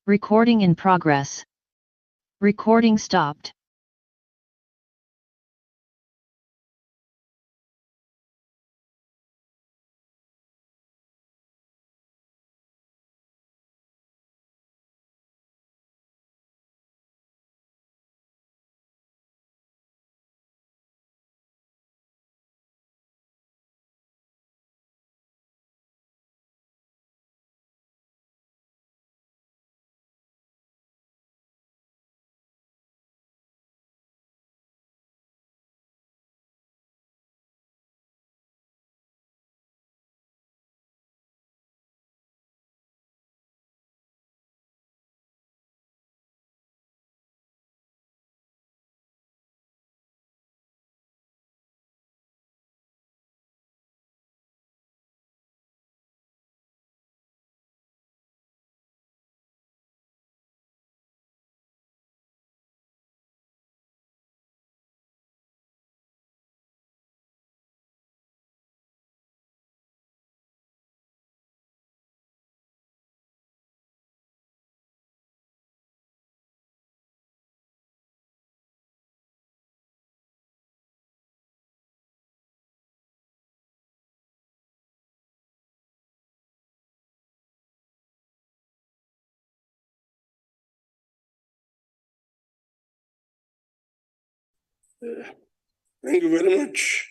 Recording in progress. Recording stopped. Thank you very much.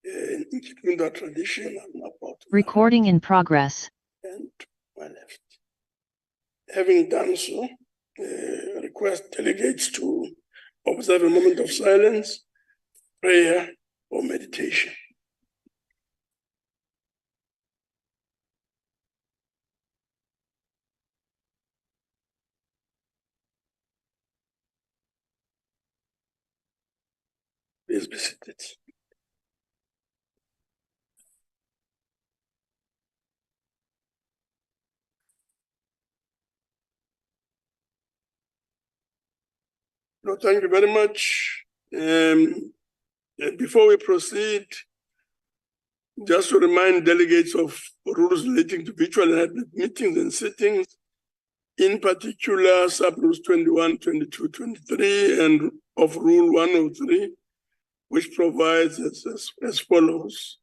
In keeping that tradition, I'm about to Recording in progress. and my left. Having done so, request delegates to observe a moment of silence, prayer, or meditation. Please be seated. No, thank you very much. Before we proceed, just to remind delegates of rules relating to virtual and hybrid meetings and sittings, in particular, sub-rules 21, 22, 23, and of Rule 103, which provides as follows,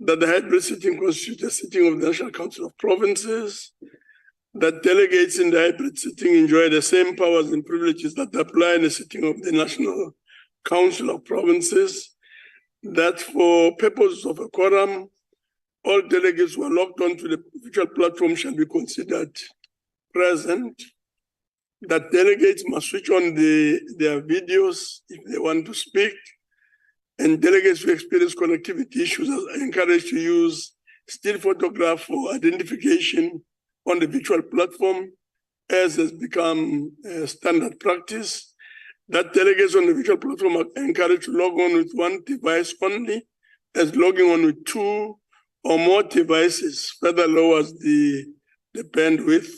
that the hybrid sitting constitutes a sitting of the National Council of Provinces, that delegates in the hybrid sitting enjoy the same powers and privileges that apply in the sitting of the National Council of Provinces, that for purposes of a quorum, all delegates who are logged onto the virtual platform shall be considered present, that delegates must switch on their videos if they want to speak, and delegates who experience connectivity issues are encouraged to use still photograph for identification on the virtual platform, as has become standard practice. That delegates on the virtual platform are encouraged to log on with one device only, as logging on with two or more devices further lowers the bandwidth.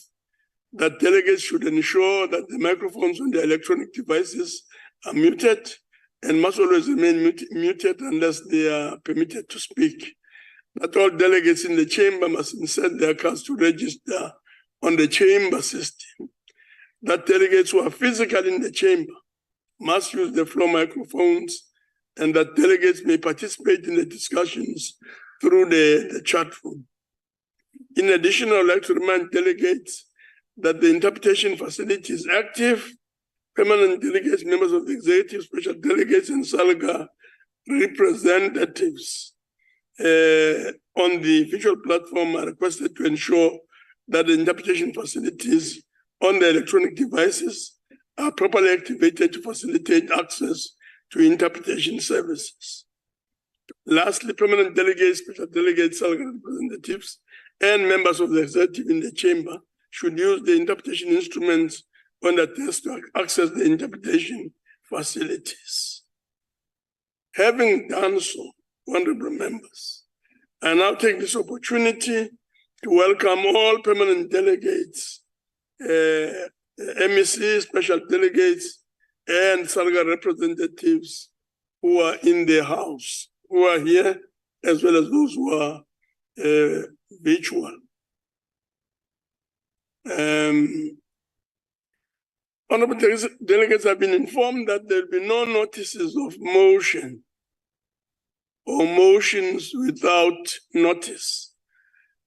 That delegates should ensure that the microphones on their electronic devices are muted and must always remain muted unless they are permitted to speak. That all delegates in the chamber must insert their cards to register on the chamber system. That delegates who are physically in the chamber must use the floor microphones, and that delegates may participate in the discussions through the chat room. In addition, I would like to remind delegates that the interpretation facility is active. Permanent delegates, members of the executive, special delegates, and SALGA representatives on the virtual platform are requested to ensure that the interpretation facilities on the electronic devices are properly activated to facilitate access to interpretation services. Lastly, permanent delegates, special delegates, SALGA representatives, and members of the executive in the chamber should use the interpretation instruments on the desk to access the interpretation facilities. Having done so, honorable members, I now take this opportunity to welcome all permanent delegates, MEC, special delegates, and SALGA representatives who are in the house, who are here, as well as those who are virtual. Honorable delegates have been informed that there will be no notices of motion or motions without notice,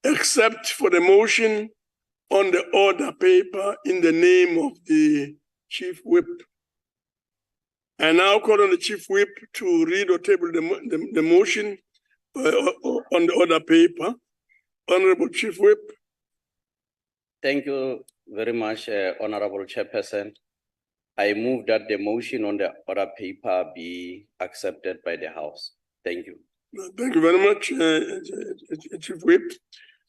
except for the motion on the order paper in the name of the Chief Whip. I now call on the Chief Whip to read or table the motion on the order paper. Honorable Chief Whip. Thank you very much, Honorable Chairperson. I move that the motion on the order paper be accepted by the House. Thank you. Thank you very much, Chief Whip.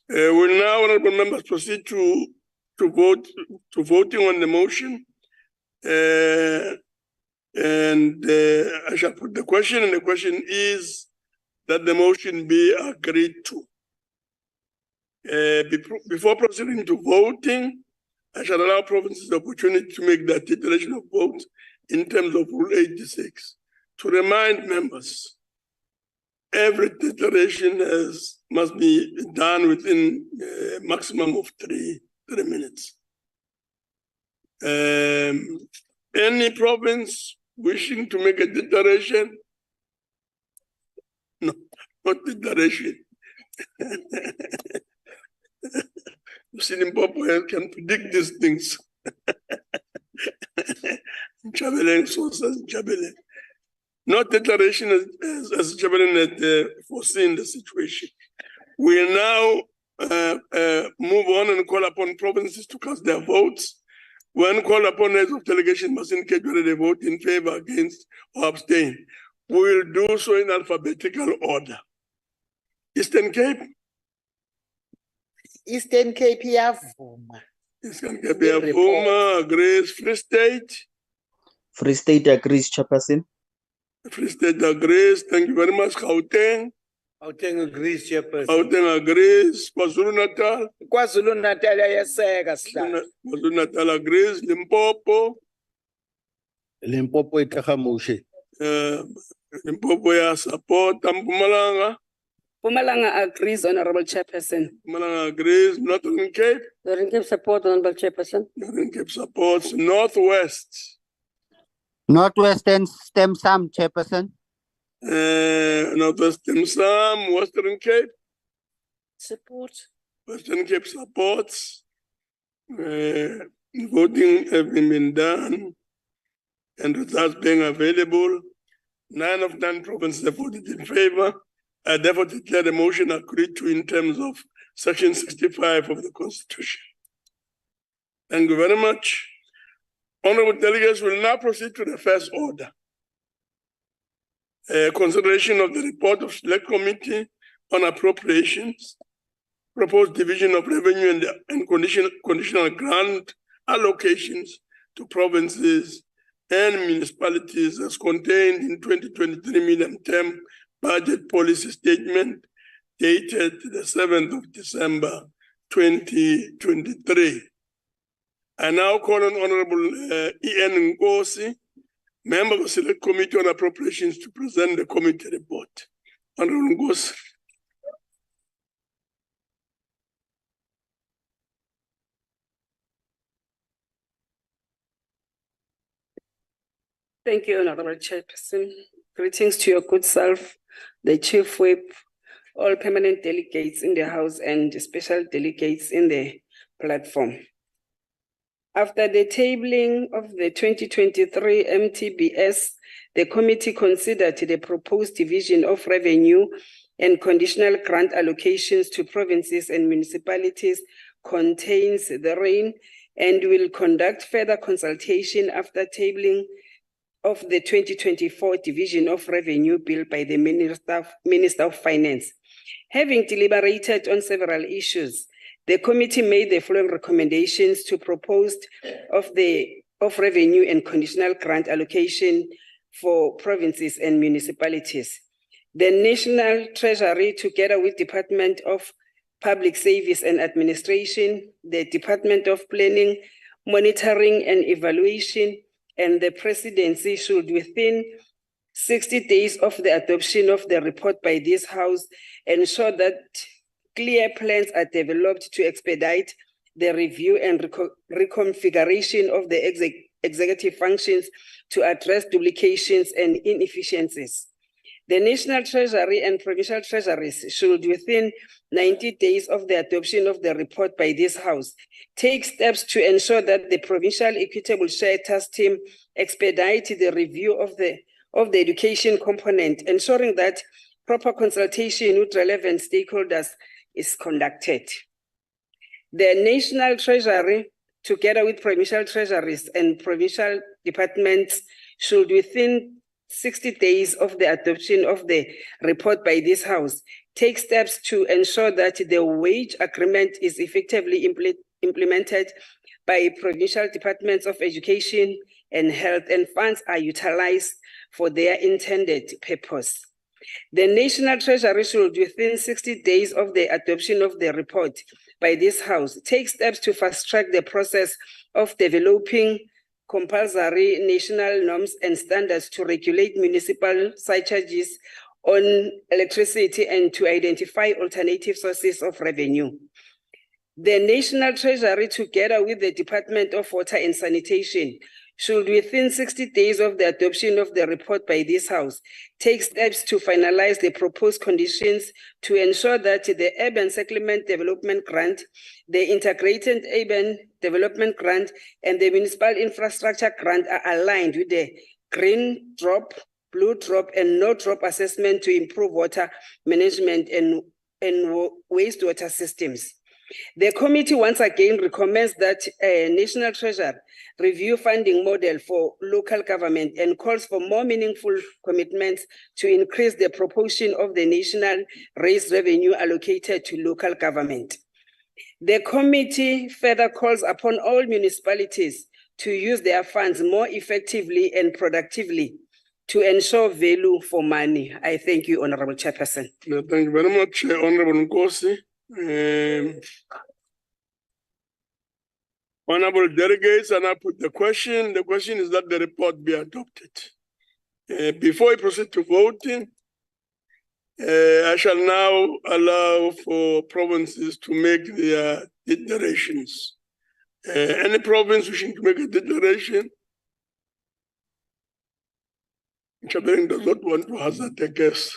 We'll now, honorable members, proceed to voting on the motion. I shall put the question, and the question is that the motion be agreed to. Before proceeding to voting, I shall allow provinces the opportunity to make the declaration of vote in terms of Rule 86. To remind members, every declaration must be done within a maximum of three minutes. Any province wishing to make a declaration? No, not declaration. Zimbabwe can predict these things. Not declaration as Jabelin had foreseen the situation. We will now move on and call upon provinces to cast their votes. When called upon, heads of delegation must indicate whether they vote in favor, against, or abstain. We will do so in alphabetical order. Eastern Cape. Eastern Cape iyavuma. Eastern Cape iyavuma, agrees. Free State. Free State agrees, Chairperson. Free State agrees. Thank you very much. Gauteng. Gauteng agrees, Chairperson. Gauteng agrees. KwaZulu-Natal. KwaZulu-Natal iyaseka sihlalo. KwaZulu-Natal agrees. Limpopo. Limpopo ikahamushe. Limpopo ya support. Mpumalanga. Mpumalanga agrees, Honorable Chairperson. Mpumalanga agrees. Northern Cape. Northern Cape support, Honorable Chairperson. Northern Cape supports. Northwest. Northwestern stem some, Chairperson. Northwest Stem, Western Cape. Support. Western Cape supports. Voting having been done and results being available. 9 of 9 provinces have voted in favor. I therefore declare the motion agreed to in terms of Section 65 of the Constitution. Thank you very much. Honorable delegates will now proceed to the first order. Consideration of the report of Select Committee on Appropriations, proposed division of revenue and conditional grant allocations to provinces and municipalities as contained in 2023 medium-term budget policy statement dated the 7th of December 2023. I now call on Honorable E.N. Ngosi, member of the Select Committee on Appropriations, to present the committee report. Honorable Ngosi. Thank you, Honorable Chairperson. Greetings to your good self, the Chief Whip, all permanent delegates in the House and special delegates in the platform. After the tabling of the 2023 MTBS, the committee considered the proposed division of revenue and conditional grant allocations to provinces and municipalities contains therein and will conduct further consultation after tabling of the 2024 Division of Revenue Bill by the Minister of Finance. Having deliberated on several issues, the committee made the following recommendations to proposed of revenue and conditional grant allocation for provinces and municipalities. The National Treasury, together with Department of Public Service and Administration, the Department of Planning, Monitoring and Evaluation, and the Presidency should, within 60 days of the adoption of the report by this House, ensure that clear plans are developed to expedite the review and reconfiguration of the executive functions to address duplications and inefficiencies. The National Treasury and Provincial Treasuries should, within 90 days of the adoption of the report by this House, take steps to ensure that the Provincial Equitable Share Task Team expedite the review of the education component, ensuring that proper consultation with relevant stakeholders is conducted. The National Treasury, together with provincial treasuries and provincial departments, should, within 60 days of the adoption of the report by this House, take steps to ensure that the wage agreement is effectively implemented by provincial departments of education and health, and funds are utilized for their intended purpose. The National Treasury should, within 60 days of the adoption of the report by this House, take steps to fast-track the process of developing compulsory national norms and standards to regulate municipal surcharges on electricity and to identify alternative sources of revenue. The National Treasury, together with the Department of Water and Sanitation, should, within 60 days of the adoption of the report by this House, take steps to finalize the proposed conditions to ensure that the Urban Settlement Development Grant, the Integrated Urban Development Grant, and the Municipal Infrastructure Grant are aligned with the green drop, blue drop, and no drop assessment to improve water management and wastewater systems. The committee once again recommends that a National Treasury review funding model for local government and calls for more meaningful commitments to increase the proportion of the national raised revenue allocated to local government. The committee further calls upon all municipalities to use their funds more effectively and productively to ensure value for money. I thank you, Honorable Chairperson. Thank you very much, Honorable Nkosi. Honorable delegates, and I put the question. The question is that the report be adopted. Before I proceed to voting, I shall now allow for provinces to make their declarations. Any province wishing to make a declaration? Chabering does not want to hazard a guess.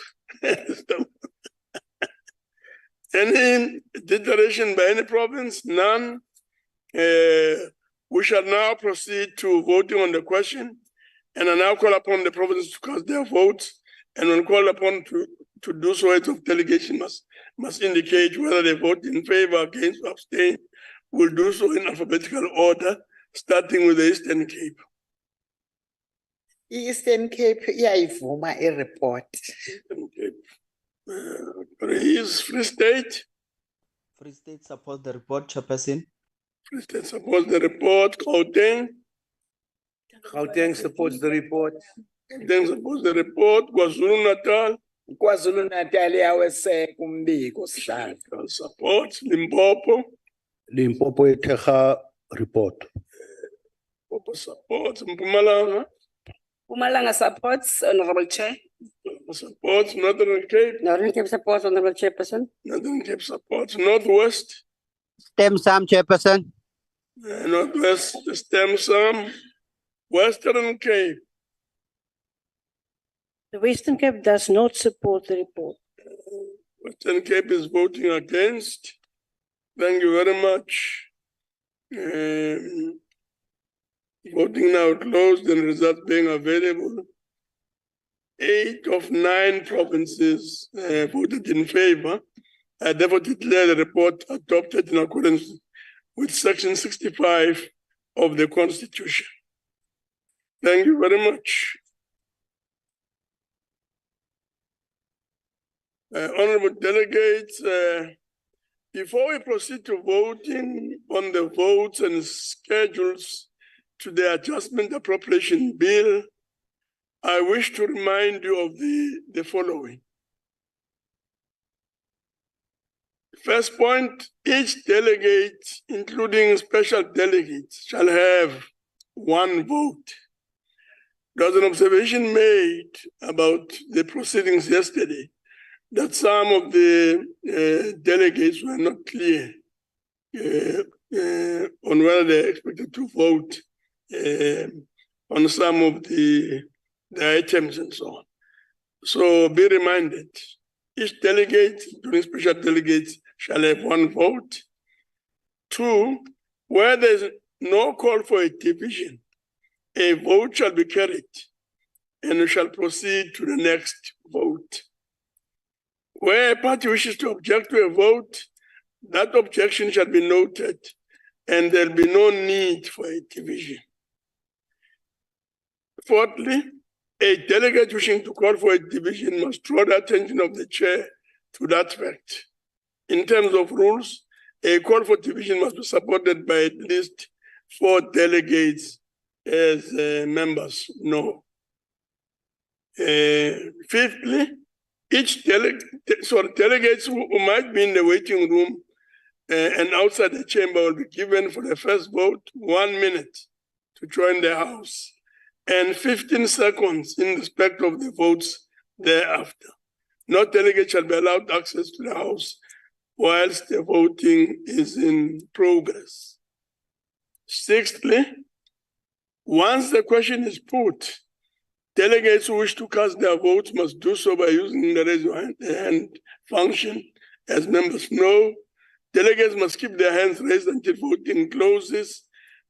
Any declaration by any province? None. We shall now proceed to voting on the question, and I now call upon the provinces to cast their votes, and when called upon to do so, heads of delegation must indicate whether they vote in favor, against, or abstain. We'll do so in alphabetical order, starting with the Eastern Cape. Eastern Cape, iyayivuma i-report. Eastern Cape. Free State. Free State supports the report, Chairperson. Free State supports the report. Gauteng. Gauteng supports the report. Gauteng supports the report. KwaZulu-Natal. KwaZulu-Natal iyaweseka umbiko sihlalo. Supports. Limpopo. Limpopo itekha report. Limpopo supports. Mpumalanga. Mpumalanga supports, Honorable Chair. Supports. Northern Cape. Northern Cape supports, Honorable Chairperson. Northern Cape supports. Northwest. Stem Sam, Chairperson. Northwest, stem some. Western Cape. The Western Cape does not support the report. Western Cape is voting against. Thank you very much. Voting now closed and results being available. 8 of 9 provinces voted in favor. I therefore declare the report adopted in accordance with Section 65 of the Constitution. Thank you very much. Honorable delegates, before we proceed to voting on the votes and schedules to the Adjustment Appropriation Bill, I wish to remind you of the following. First point, each delegate, including special delegates, shall have 1 vote. There was an observation made about the proceedings yesterday that some of the delegates were not clear on whether they're expected to vote on some of the items and so on. So be reminded, each delegate, during special delegates, shall have one vote. 2, where there's no call for a division, a vote shall be carried and we shall proceed to the next vote. Where a party wishes to object to a vote, that objection shall be noted and there'll be no need for a division. 4thly, a delegate wishing to call for a division must draw the attention of the chair to that fact. In terms of rules, a call for division must be supported by at least 4 delegates, as members know. 5thly, each delegates who might be in the waiting room and outside the chamber will be given for the first vote 1 minute to join the House and 15 seconds in respect of the votes thereafter. No delegate shall be allowed access to the House whilst the voting is in progress. 6thly, once the question is put, delegates who wish to cast their votes must do so by using the raise your hand function. As members know, delegates must keep their hands raised until voting closes.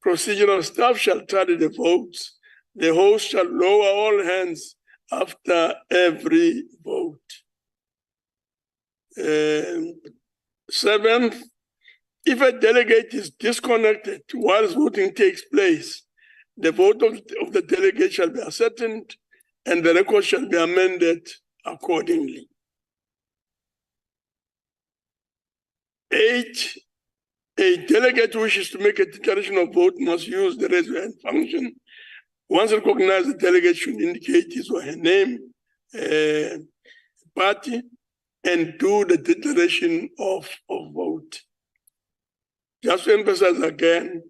Procedural staff shall tally the votes. The host shall lower all hands after every vote. 7th, if a delegate is disconnected whilst voting takes place, the vote of the delegate shall be ascertained and the record shall be amended accordingly. 8, a delegate who wishes to make a declaration of vote must use the raise your hand function. Once recognized, the delegate should indicate his or her name, party, and do the declaration of vote. Just to emphasize again,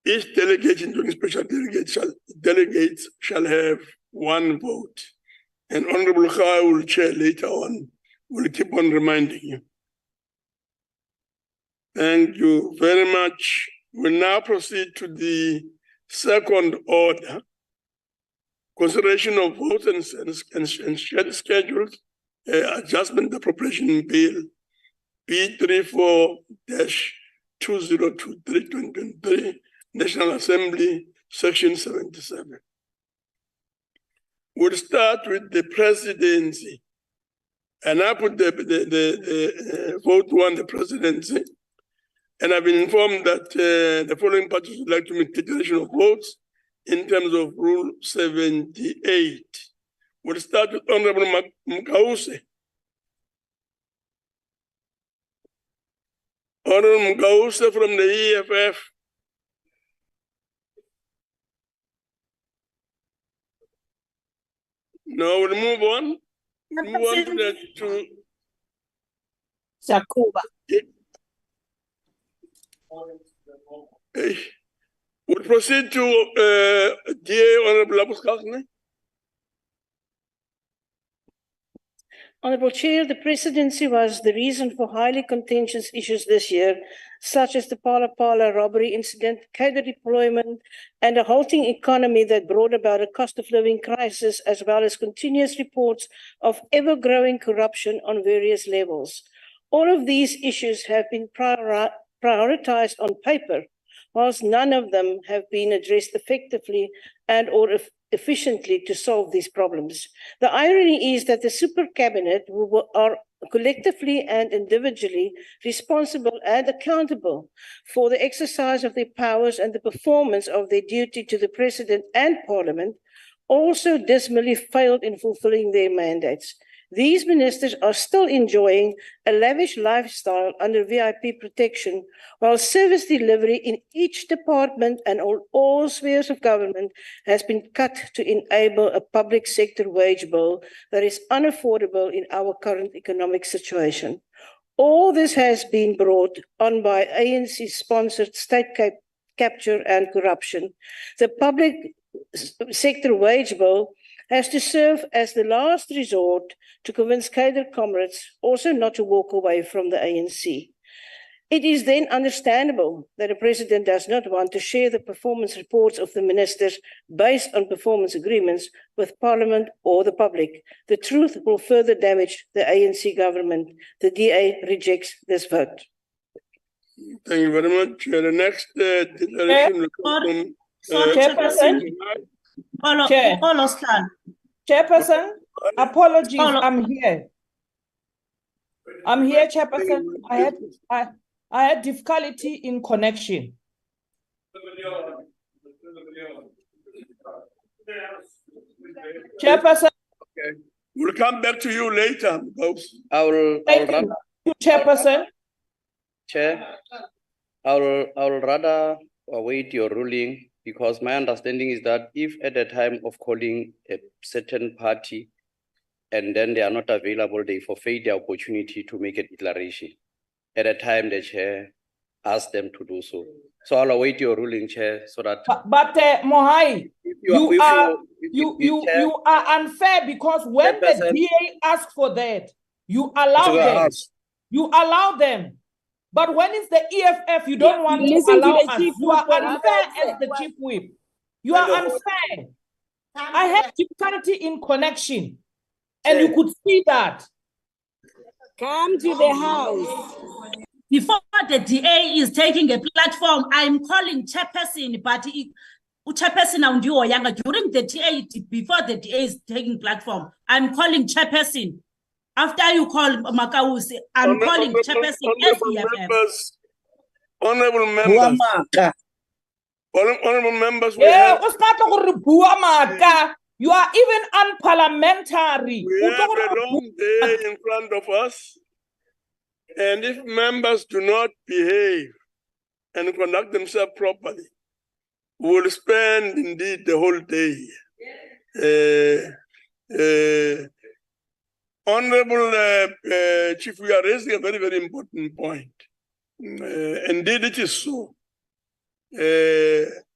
each delegate, including special delegates shall have 1 vote. And Honorable Kha will chair later on, will keep on reminding you. Thank you very much. We'll now proceed to the second order. Consideration of votes and schedules, adjustment appropriation bill B34-2023-2023, National Assembly, Section 77. We'll start with the presidency. And I put the vote 1, the presidency. And I've been informed that the following parties would like to make declaration of votes in terms of Rule 78. We'll start with Honorable Mkause. Honorable Mkause from the EFF. No, we'll move on. We'll move on to Zakuba. We'll proceed to dear Honorable Labuskasne. Honorable Chair, the presidency was the reason for highly contentious issues this year, such as the Pala Pala robbery incident, cadre deployment, and a halting economy that brought about a cost of living crisis, as well as continuous reports of ever-growing corruption on various levels. All of these issues have been prioritized on paper, whilst none of them have been addressed effectively and or efficiently to solve these problems. The irony is that the super cabinet are collectively and individually responsible and accountable for the exercise of their powers and the performance of their duty to the president and parliament, also dismally failed in fulfilling their mandates. These ministers are still enjoying a lavish lifestyle under VIP protection, while service delivery in each department and all spheres of government has been cut to enable a public sector wage bill that is unaffordable in our current economic situation. All this has been brought on by ANC-sponsored state capture and corruption. The public sector wage bill has to serve as the last resort to convince cadre comrades also not to walk away from the ANC. It is then understandable that the President does not want to share the performance reports of the ministers based on performance agreements with Parliament or the public. The truth will further damage the ANC government. The DA rejects this vote. Thank you very much. The next declaration will come from Chairperson. Chair. Chairperson, apologies, Olo. I'm here. I'm here, Chairperson. I had difficulty in connection. Chairperson. Okay. We'll come back to you later. Thank you, Chairperson. Chair, I'll rather await your ruling because my understanding is that if at the time of calling a certain party and then they are not available, they forfeit the opportunity to make a declaration. At a time the chair asked them to do so. So I'll await your ruling, Chair, so that. But Mohai, you are unfair because when the DA asks for that, you allow them. You allow them. But when it's the EFF, you don't want to allow us. You are unfair as the chief whip. You are unfair. I had difficulty in connection, and you could see that. Come to the house. Before the DA is taking a platform, I'm calling chairperson, but chairperson during the DA, before the DA is taking platform, I'm calling chairperson. After you call Makawusi, I'm calling chairperson. Honorable members. Honorable members. You are even unparliamentary. We have a long day in front of us. And if members do not behave and conduct themselves properly, we will spend indeed the whole day. Honorable Chief, we are raising a very, very important point. Indeed, it is so. If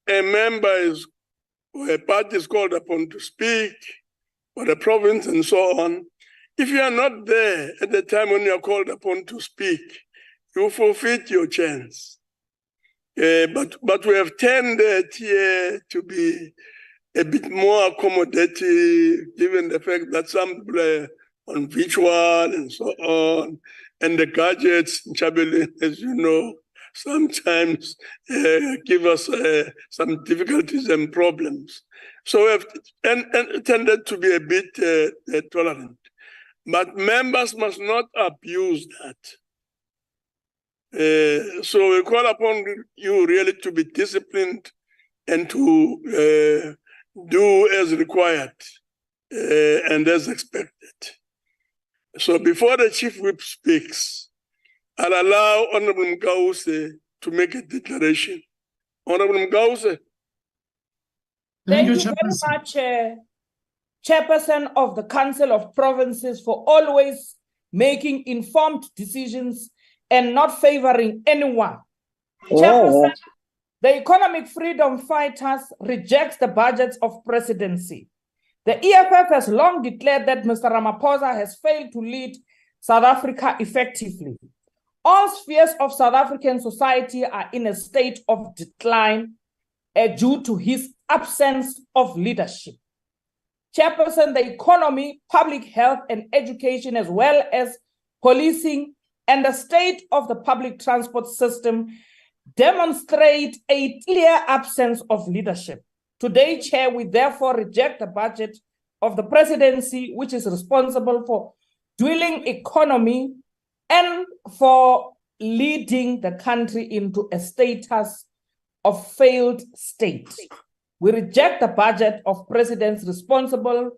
a member or a party is called upon to speak, or the province and so on, if you are not there at the time when you are called upon to speak, you forfeit your chance. But we have tended here to be a bit more accommodative, given the fact that some people are on virtual and so on, and the gadgets, as you know, sometimes give us some difficulties and problems. So we have tended to be a bit tolerant. But members must not abuse that. So we call upon you really to be disciplined and to do as required and as expected. So before the chief whip speaks, I'll allow Honorable Mgause to make a declaration. Honorable Mgause. Thank you very much, Chairperson of the Council of Provinces, for always making informed decisions and not favoring anyone. Chairperson, the economic freedom fighters reject the budgets of presidency. The EFF has long declared that Mr. Ramaphosa has failed to lead South Africa effectively. All spheres of South African society are in a state of decline due to his absence of leadership. Chairperson, the economy, public health and education, as well as policing and the state of the public transport system demonstrate a clear absence of leadership. Today, Chair, we therefore reject the budget of the presidency, which is responsible for dwindling economy and for leading the country into a status of failed state. We reject the budget of presidents responsible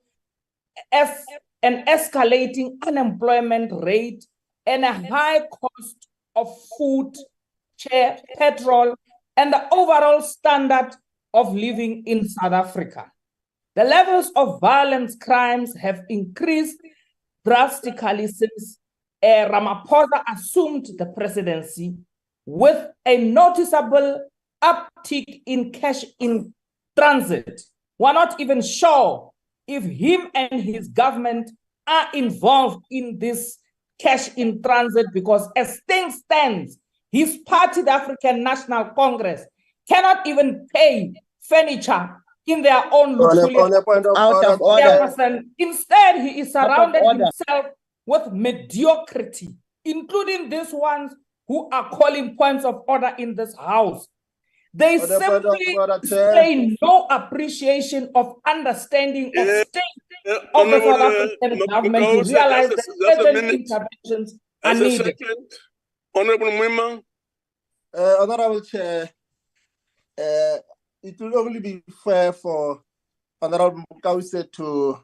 as an escalating unemployment rate and a high cost of food, petrol, and the overall standard of living in South Africa. The levels of violence crimes have increased drastically since Ramaphosa assumed the presidency, with a noticeable uptick in cash in transit, we're not even sure if him and his government are involved in this cash in transit, because as things stand, his party, the African National Congress, cannot even pay furniture in their own Out of order. Instead, he is surrounded order. himself with mediocrity, including these ones who are calling points of order in this house. They simply display no appreciation of understanding of state of the South African government to realize that urgent interventions are needed. Honorable Mwima. Honorable Chair, it will only be fair for Honorable Mukause to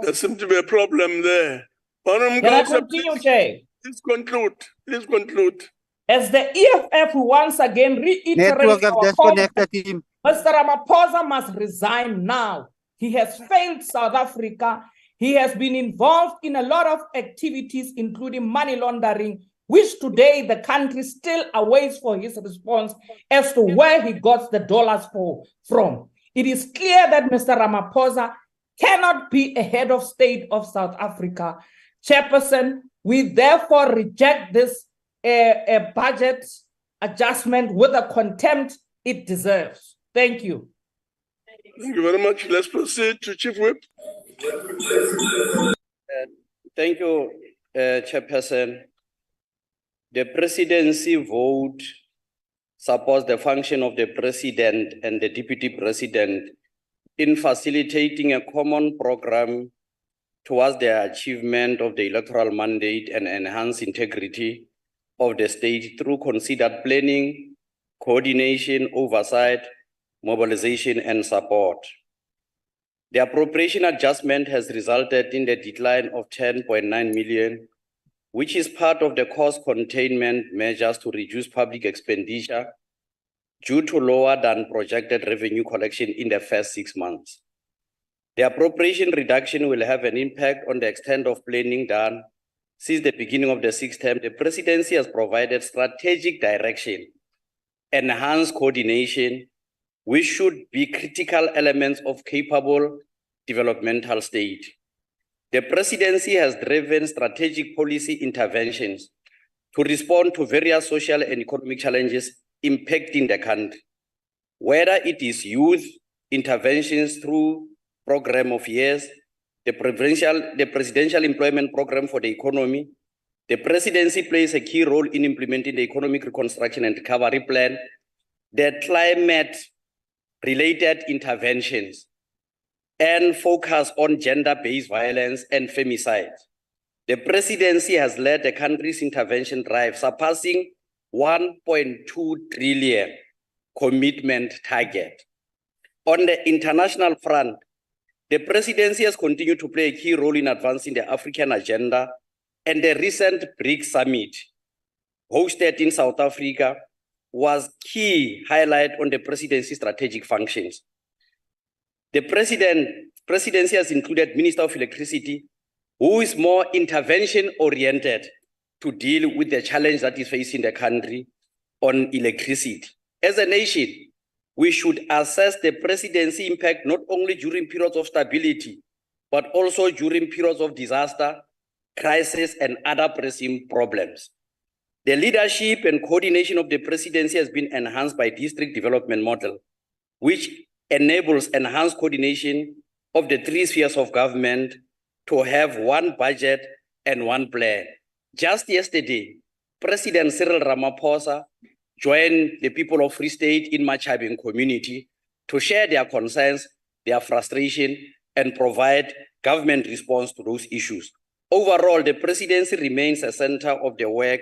There seems to be a problem there. Can I continue, Chair? Please conclude. Please conclude. As the EFF once again reiterates our call, Mr. Ramaphosa must resign now. He has failed South Africa. He has been involved in a lot of activities, including money laundering, which today the country still awaits for his response as to where he got the dollars from. It is clear that Mr. Ramaphosa cannot be a head of state of South Africa. Chairperson, we therefore reject this budget adjustment with the contempt it deserves. Thank you. Thank you very much. Let's proceed to Chief Whip. Thank you, Chairperson. The presidency vote supports the function of the president and the deputy president in facilitating a common program towards the achievement of the electoral mandate and enhance integrity of the state through considered planning, coordination, oversight, mobilization, and support. The appropriation adjustment has resulted in the decline of 10.9 million, which is part of the cost containment measures to reduce public expenditure due to lower than projected revenue collection in the first 6 months. The appropriation reduction will have an impact on the extent of planning done. Since the beginning of the 6th term, the presidency has provided strategic direction, enhanced coordination, which should be critical elements of capable developmental state. The presidency has driven strategic policy interventions to respond to various social and economic challenges impacting the country, whether it is youth interventions through program of years, the presidential employment program for the economy. The presidency plays a key role in implementing the economic reconstruction and recovery plan, the climate-related interventions, and focus on gender-based violence and femicide. The presidency has led the country's intervention drive, surpassing 1.2 trillion commitment target. On the international front, the presidency has continued to play a key role in advancing the African agenda, and the recent BRICS summit hosted in South Africa was key highlight on the presidency's strategic functions. The presidency has included Minister of Electricity, who is more intervention-oriented to deal with the challenge that is facing the country on electricity. As a nation, we should assess the presidency impact not only during periods of stability, but also during periods of disaster, crisis, and other pressing problems. The leadership and coordination of the presidency has been enhanced by district development model, which enables enhanced coordination of the 3 spheres of government to have one budget and one plan. Just yesterday, President Cyril Ramaphosa joined the people of Free State in Machabeng community to share their concerns, their frustration, and provide government response to those issues. Overall, the presidency remains a center of the work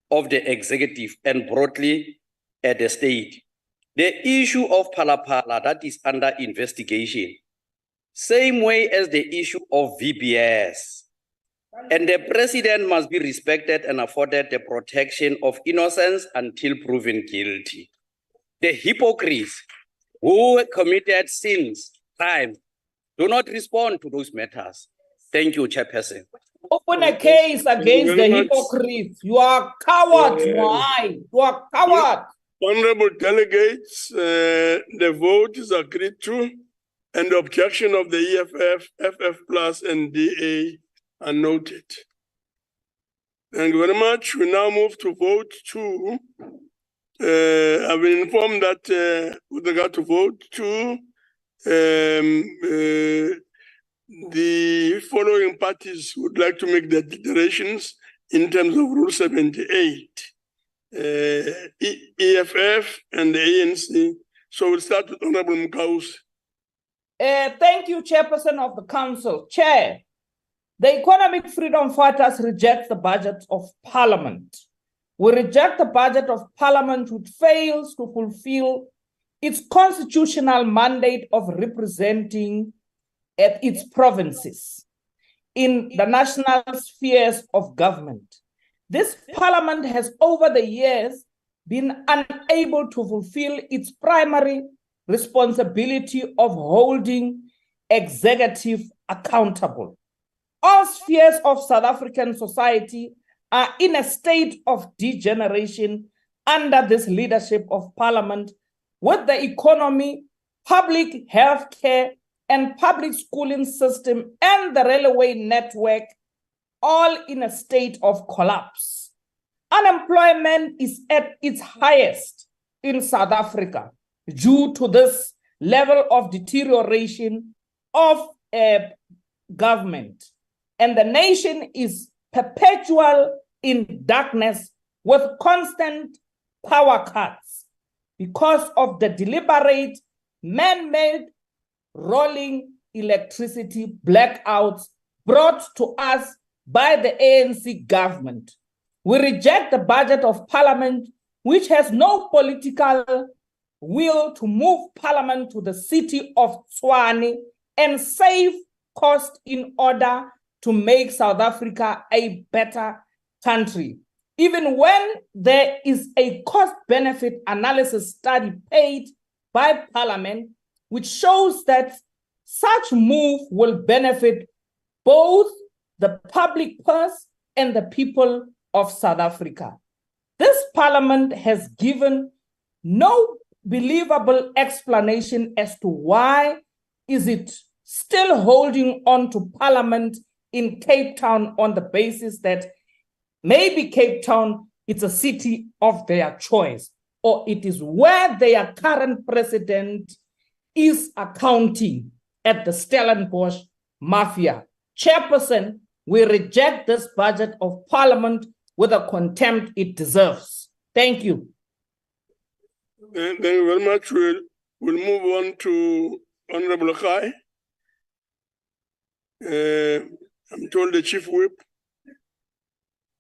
of the executive and broadly at the state. The issue of Phalaphala that is under investigation, same way as the issue of VBS. And the president must be respected and afforded the protection of innocence until proven guilty. The hypocrites who committed sins, crimes, do not respond to those matters. Thank you, Chairperson. Open a case against the hypocrites. You are cowards, why? You are cowards. Honorable delegates, the vote is agreed to, and the objection of the EFF, FF Plus, and DA are noted. Thank you very much. We now move to vote 2. I've been informed that with regard to vote 2, the following parties would like to make their declarations in terms of Rule 78. EFF and the ANC. So we'll start with Honorable Mkaus. Thank you, Chairperson of the Council. Chair, the Economic Freedom Fighters reject the budget of Parliament. We reject the budget of Parliament which fails to fulfill its constitutional mandate of representing its provinces in the national spheres of government. This Parliament has over the years been unable to fulfill its primary responsibility of holding executive accountable. All spheres of South African society are in a state of degeneration under this leadership of Parliament, with the economy, public health care, and public schooling system and the railway network all in a state of collapse. Unemployment is at its highest in South Africa due to this level of deterioration of government. And the nation is perpetual in darkness with constant power cuts because of the deliberate man-made rolling electricity blackouts brought to us by the ANC government. We reject the budget of Parliament, which has no political will to move Parliament to the city of Tshwane and save cost in order to make South Africa a better country. Even when there is a cost-benefit analysis study paid by Parliament, which shows that such move will benefit both the public purse and the people of South Africa. This Parliament has given no believable explanation as to why is it still holding on to Parliament in Cape Town on the basis that maybe Cape Town is a city of their choice, or it is where their current president is accounting at the Stellenbosch mafia. Chairperson, we reject this budget of Parliament with the contempt it deserves. Thank you. Thank you very much. We'll move on to Honorable Khai. I'm told the Chief Whip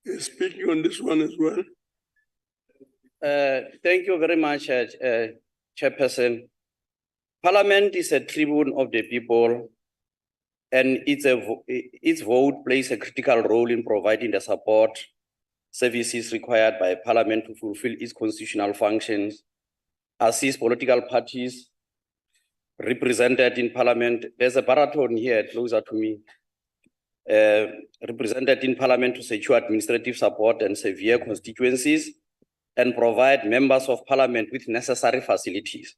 is speaking on this one as well. Thank you very much, Chairperson. Parliament is a tribune of the people, and its vote plays a critical role in providing the support services required by Parliament to fulfill its constitutional functions, assist political parties represented in Parliament. There's a baritone here closer to me, represented in Parliament to secure administrative support and severe constituencies and provide members of Parliament with necessary facilities.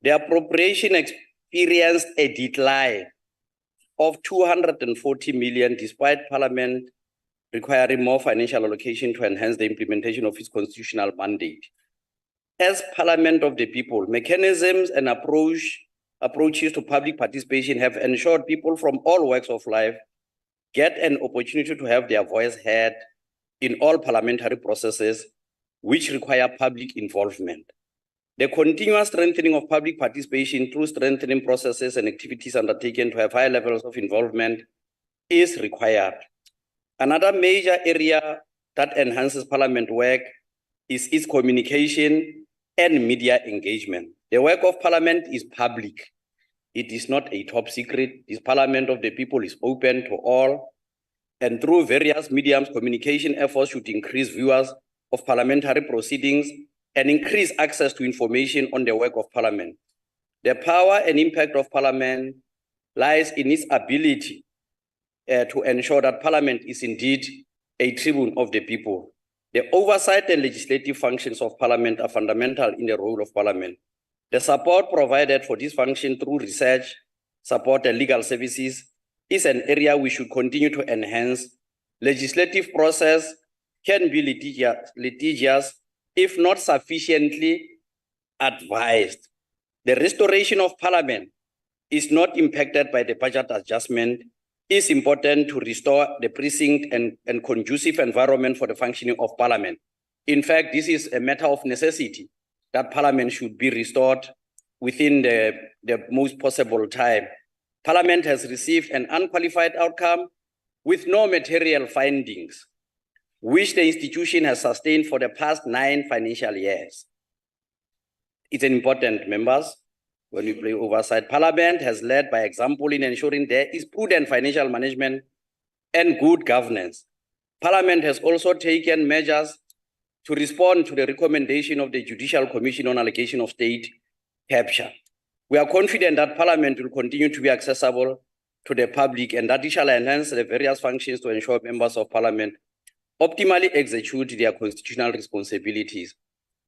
The appropriation experienced a decline of 240 million despite Parliament requiring more financial allocation to enhance the implementation of its constitutional mandate. As Parliament of the people, mechanisms and approaches to public participation have ensured people from all walks of life get an opportunity to have their voice heard in all parliamentary processes which require public involvement. The continuous strengthening of public participation through strengthening processes and activities undertaken to have high levels of involvement is required. Another major area that enhances Parliament work is its communication and media engagement. The work of Parliament is public. It is not a top secret. This Parliament of the people is open to all, and through various mediums, communication efforts should increase viewers of parliamentary proceedings and increase access to information on the work of Parliament. The power and impact of Parliament lies in its ability to ensure that Parliament is indeed a tribune of the people. The oversight and legislative functions of Parliament are fundamental in the role of Parliament. The support provided for this function through research, support, and legal services is an area we should continue to enhance. Legislative process can be litigious if not sufficiently advised. The restoration of Parliament is not impacted by the budget adjustment. It's important to restore the precinct and conducive environment for the functioning of Parliament. In fact, this is a matter of necessity that Parliament should be restored within the most possible time. Parliament has received an unqualified outcome with no material findings, which the institution has sustained for the past 9 financial years. It's important, members, when we play oversight. Parliament has led by example in ensuring there is prudent financial management and good governance. Parliament has also taken measures to respond to the recommendation of the Judicial Commission on Allocation of State capture. We are confident that Parliament will continue to be accessible to the public and that it shall enhance the various functions to ensure members of Parliament optimally execute their constitutional responsibilities.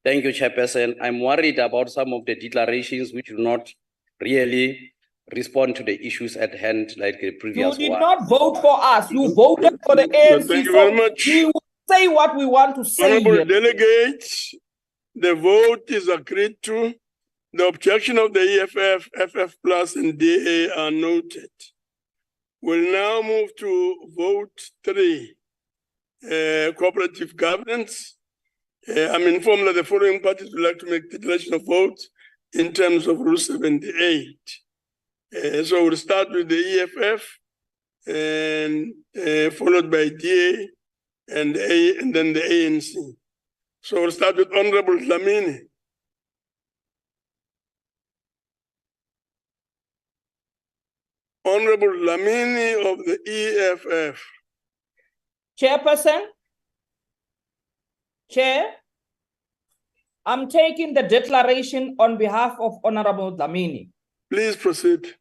Thank you, Chairperson. I'm worried about some of the declarations which do not really respond to the issues at hand like the previous one. You did not vote for us. You voted for the ANC. Thank you very much. We will say what we want to say. Honorable here. delegates, the vote is agreed to. The objection of the EFF, FF Plus, and DA are noted. We'll now move to vote 3, cooperative governance. I'm informed that the following parties would like to make declaration of votes in terms of Rule 78. So we'll start with the EFF, and followed by DA and then the ANC. So we'll start with Honorable Dlamini. Honorable Dlamini of the EFF. Chairperson, Chair, I'm taking the declaration on behalf of Honorable Dlamini. Please proceed.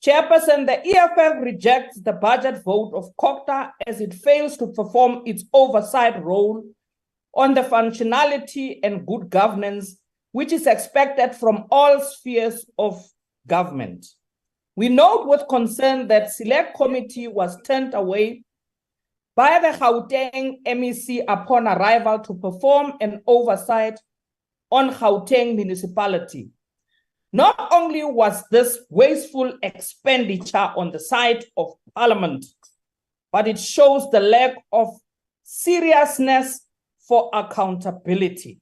Chairperson, the EFF rejects the budget vote of COCTA as it fails to perform its oversight role on the functionality and good governance, which is expected from all spheres of government. We note with concern that Select Committee was turned away by the Gauteng MEC upon arrival to perform an oversight on Gauteng municipality. Not only was this wasteful expenditure on the side of Parliament, but it shows the lack of seriousness for accountability.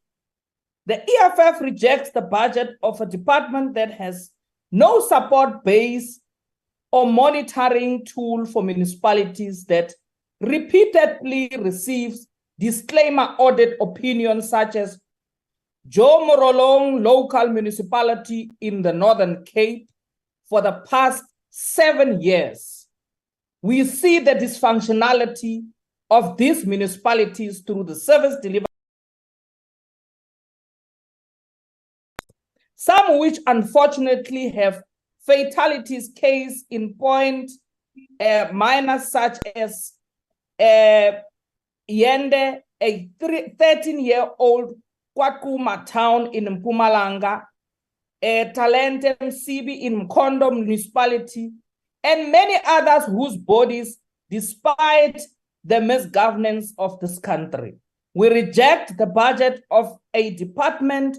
The EFF rejects the budget of a department that has no support base or monitoring tool for municipalities that repeatedly receives disclaimer audit opinions such as Joe Morolong local municipality in the Northern Cape for the past 7 years. We see the dysfunctionality of these municipalities through the service delivery, some which unfortunately have fatalities case in point, minors such as Yende, a 13-year-old Kwakuma town in Mpumalanga, Talented Sibi in Mkondo municipality, and many others whose bodies, despite the misgovernance of this country. We reject the budget of a department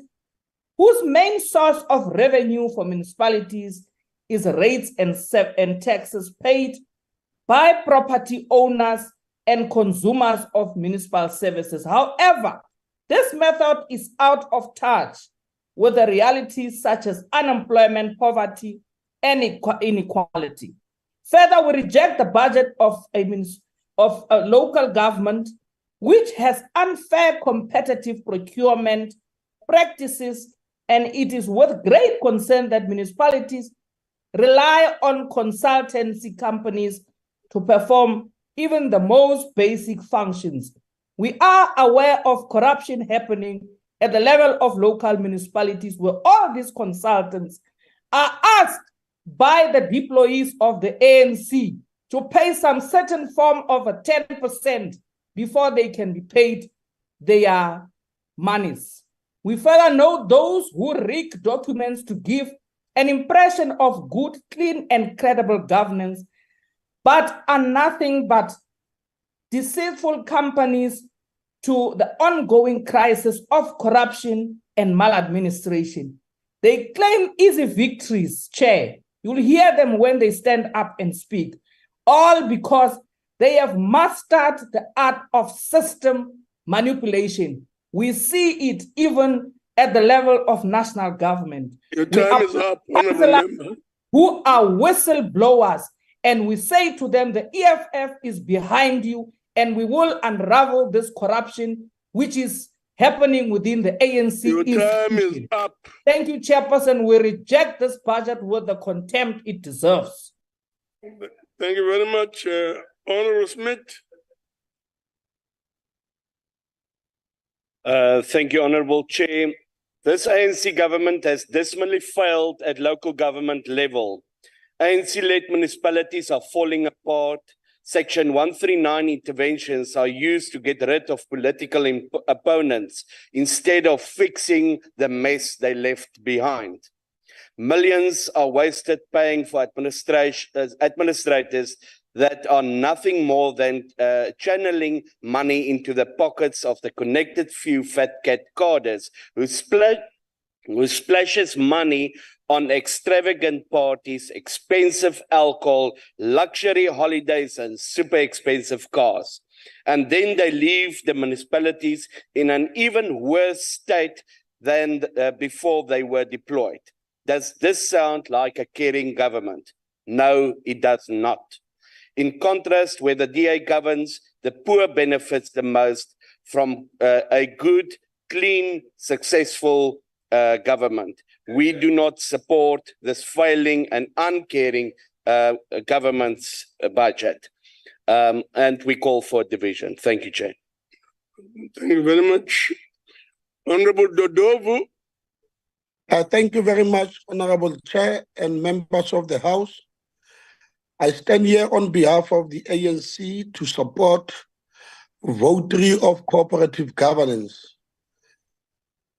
whose main source of revenue for municipalities is rates and taxes paid by property owners and consumers of municipal services. However, this method is out of touch with the realities such as unemployment, poverty, and inequality. Further, we reject the budget of a local government which has unfair competitive procurement practices, and it is with great concern that municipalities rely on consultancy companies to perform even the most basic functions. We are aware of corruption happening at the level of local municipalities where all these consultants are asked by the employees of the ANC to pay some certain form of a 10% before they can be paid their monies. We further note those who rig documents to give an impression of good, clean, and credible governance, but are nothing but deceitful companies to the ongoing crisis of corruption and maladministration. They claim easy victories, Chair. You'll hear them when they stand up and speak, all because they have mastered the art of system manipulation. We see it even at the level of national government. Your time is up, honorable member. Who are whistleblowers, and we say to them, the EFF is behind you, and we will unravel this corruption which is happening within the ANC. Your time is up. Thank you, Chairperson. We reject this budget with the contempt it deserves. Thank you very much, Honorable Smith. Thank you, Honorable Chair. This ANC government has dismally failed at local government level. ANC-led municipalities are falling apart. Section 139 interventions are used to get rid of political opponents instead of fixing the mess they left behind. Millions are wasted paying for administrators that are nothing more than channeling money into the pockets of the connected few fat cat cadres who splashes money on extravagant parties, expensive alcohol, luxury holidays, and super expensive cars. And then they leave the municipalities in an even worse state than before they were deployed. Does this sound like a caring government? No, it does not. In contrast, where the DA governs, the poor benefits the most from a good, clean, successful government. We do not support this failing and uncaring government's budget. And we call for division. Thank you, Chair. Thank you very much. Honorable Dodovu. Thank you very much, Honorable Chair and members of the House. I stand here on behalf of the ANC to support votary of cooperative governance.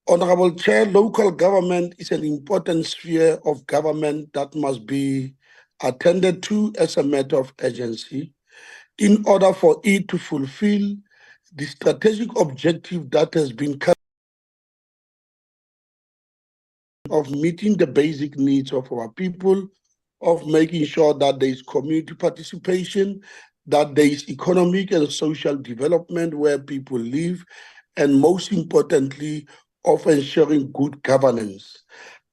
Honorable Chair, local government is an important sphere of government that must be attended to as a matter of urgency in order for it to fulfill the strategic objective that has been of meeting the basic needs of our people, of making sure that there is community participation, that there is economic and social development where people live, and most importantly, of ensuring good governance.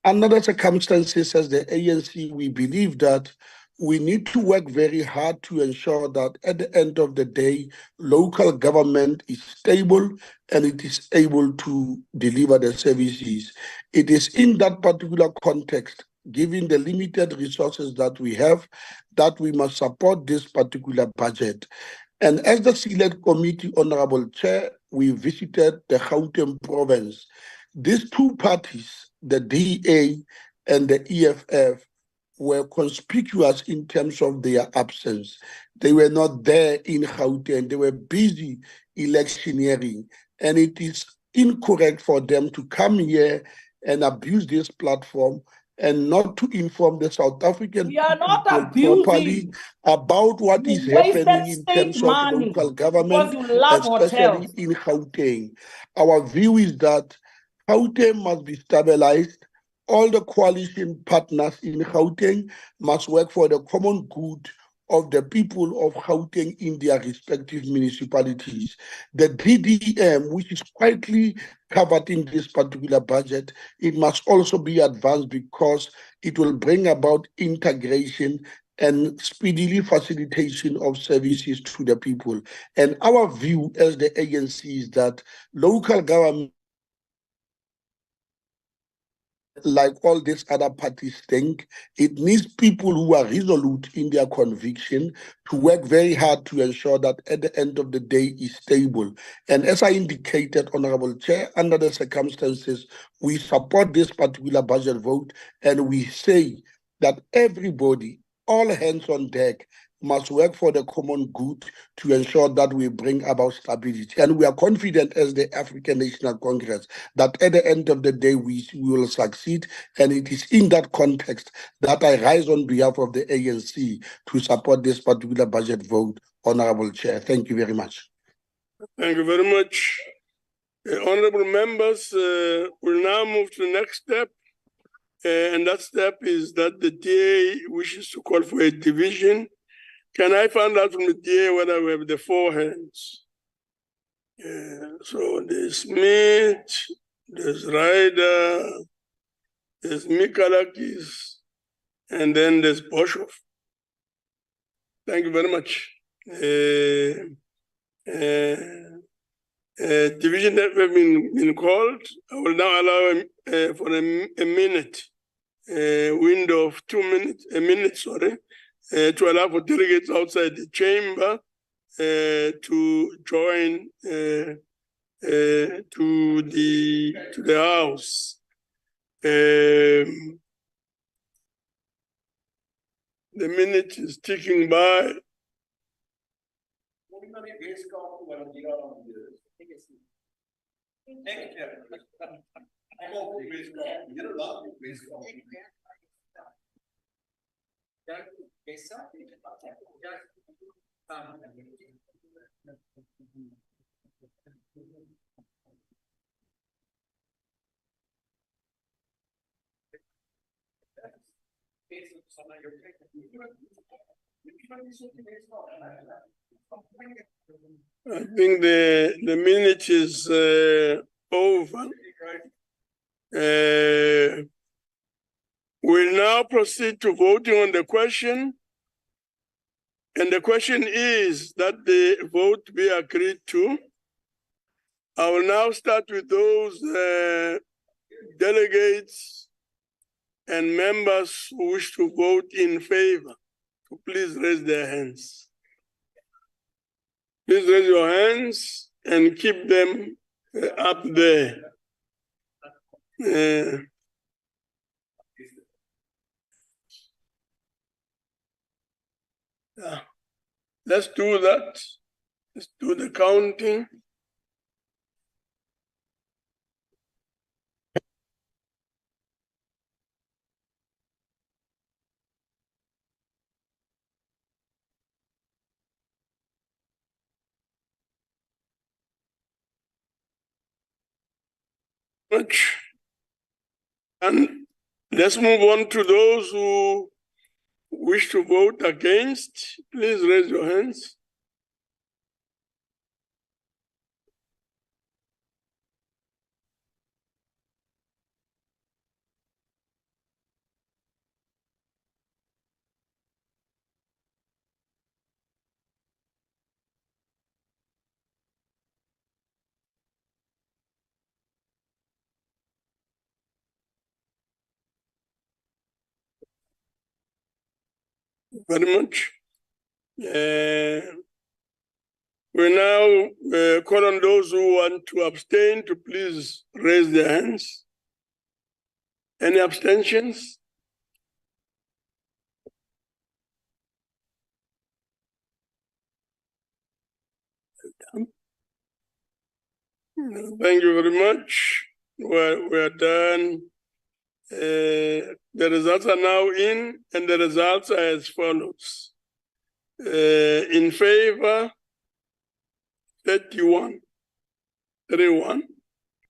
Under the circumstances as the ANC, we believe that we need to work very hard to ensure that at the end of the day, local government is stable and it is able to deliver the services. It is in that particular context, given the limited resources that we have, that we must support this particular budget. And as the Select Committee, Honorable Chair, we visited the Gauteng province. These two parties, the DA and the EFF, were conspicuous in terms of their absence. They were not there in Gauteng. They were busy electioneering. And it is incorrect for them to come here and abuse this platform and not to inform the South African people properly about what is happening in terms of local government, especially in Gauteng. Our view is that Gauteng must be stabilized. All the coalition partners in Gauteng must work for the common good of the people of Gauteng in their respective municipalities. The DDM, which is quietly covered in this particular budget, it must also be advanced because it will bring about integration and speedily facilitation of services to the people. And our view as the ANC is that local government, like all these other parties think, it needs people who are resolute in their conviction to work very hard to ensure that at the end of the day is stable. And as I indicated, Honorable Chair, under the circumstances, we support this particular budget vote and we say that everybody, all hands on deck, must work for the common good to ensure that we bring about stability. And we are confident as the African National Congress that at the end of the day, we will succeed. And it is in that context that I rise on behalf of the ANC to support this particular budget vote, Honorable Chair. Thank you very much. Thank you very much. Honorable members, we'll now move to the next step. And that step is that the DA wishes to call for a division. Can I find out from the DA whether we have the 4 hands? So there's Smith, there's Ryder, there's Mikalakis, and then there's Boshoff. Thank you very much. Division that have been called. I will now allow for a minute, window of 2 minutes, a minute, sorry, to allow for delegates outside the chamber to join to the House. The minute is ticking by. I think the minute is over. We'll now proceed to voting on the question. And the question is that the vote be agreed to. I will now start with those delegates and members who wish to vote in favor. So please raise their hands. Please raise your hands and keep them up there. Let's do that. Let's do the counting. Much. And let's move on to those who wish to vote against. Please raise your hands. Very much. We now call on those who want to abstain to please raise their hands. Any abstentions? Thank you very much. We're done. The results are now in, and the results are as follows. In favor, 31,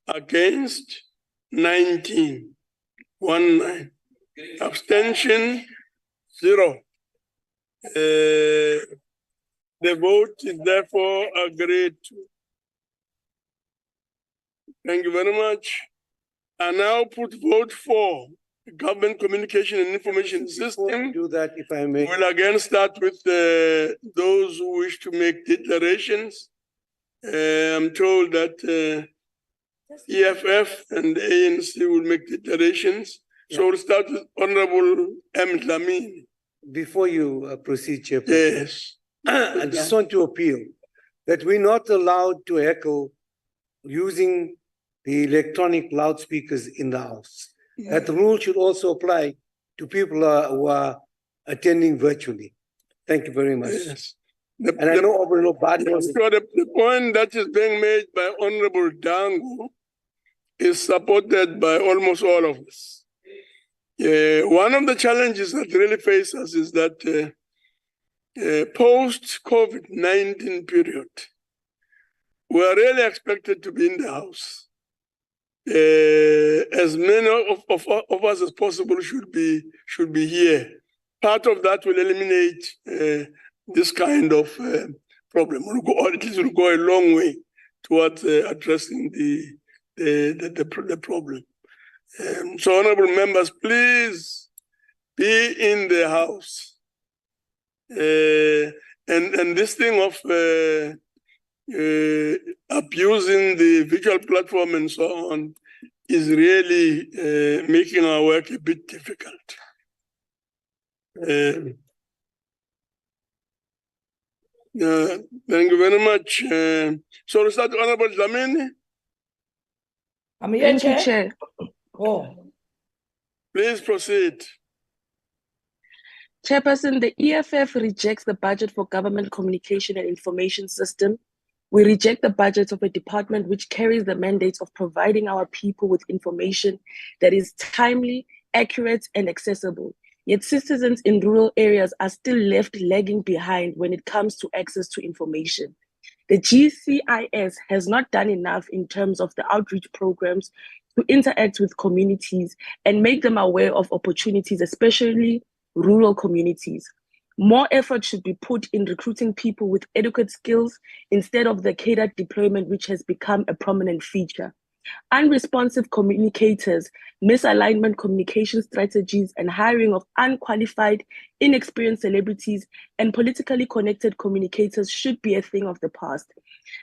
against 19, 19. Abstention 0. The vote is therefore agreed to. Thank you very much. I now put vote for the Government Communication and Information System. Do that, if I may. We'll again start with those who wish to make declarations. I'm told that EFF and the ANC will make declarations. So we'll start with Honorable M. Dlamini. Before you proceed, Chairperson. Yes. I just want to appeal that we're not allowed to heckle using the electronic loudspeakers in the House. That rule should also apply to people who are attending virtually. Thank you very much. Yes. And I know Honorable Badi was. So the point that is being made by Honorable Dango is supported by almost all of us. One of the challenges that really face us is that post-COVID-19 period, we are really expected to be in the house. As many of us as possible should be here. Part of that will eliminate this kind of problem, or at least will go a long way towards addressing the problem. So, honorable members, please be in the house. And this thing of abusing the virtual platform and so on is really making our work a bit difficult. Thank you very much. So, we start, Honorable Dlamini. I'm here, Thank you, Chair. Oh. Please proceed. Chairperson, the EFF rejects the budget for Government Communication and Information System. We reject the budget of a department which carries the mandate of providing our people with information that is timely, accurate, and accessible. Yet citizens in rural areas are still left lagging behind when it comes to access to information. The GCIS has not done enough in terms of the outreach programs to interact with communities and make them aware of opportunities, especially rural communities. More effort should be put in recruiting people with adequate skills instead of the catered deployment, which has become a prominent feature. Unresponsive communicators, misalignment communication strategies, and hiring of unqualified, inexperienced celebrities and politically connected communicators should be a thing of the past.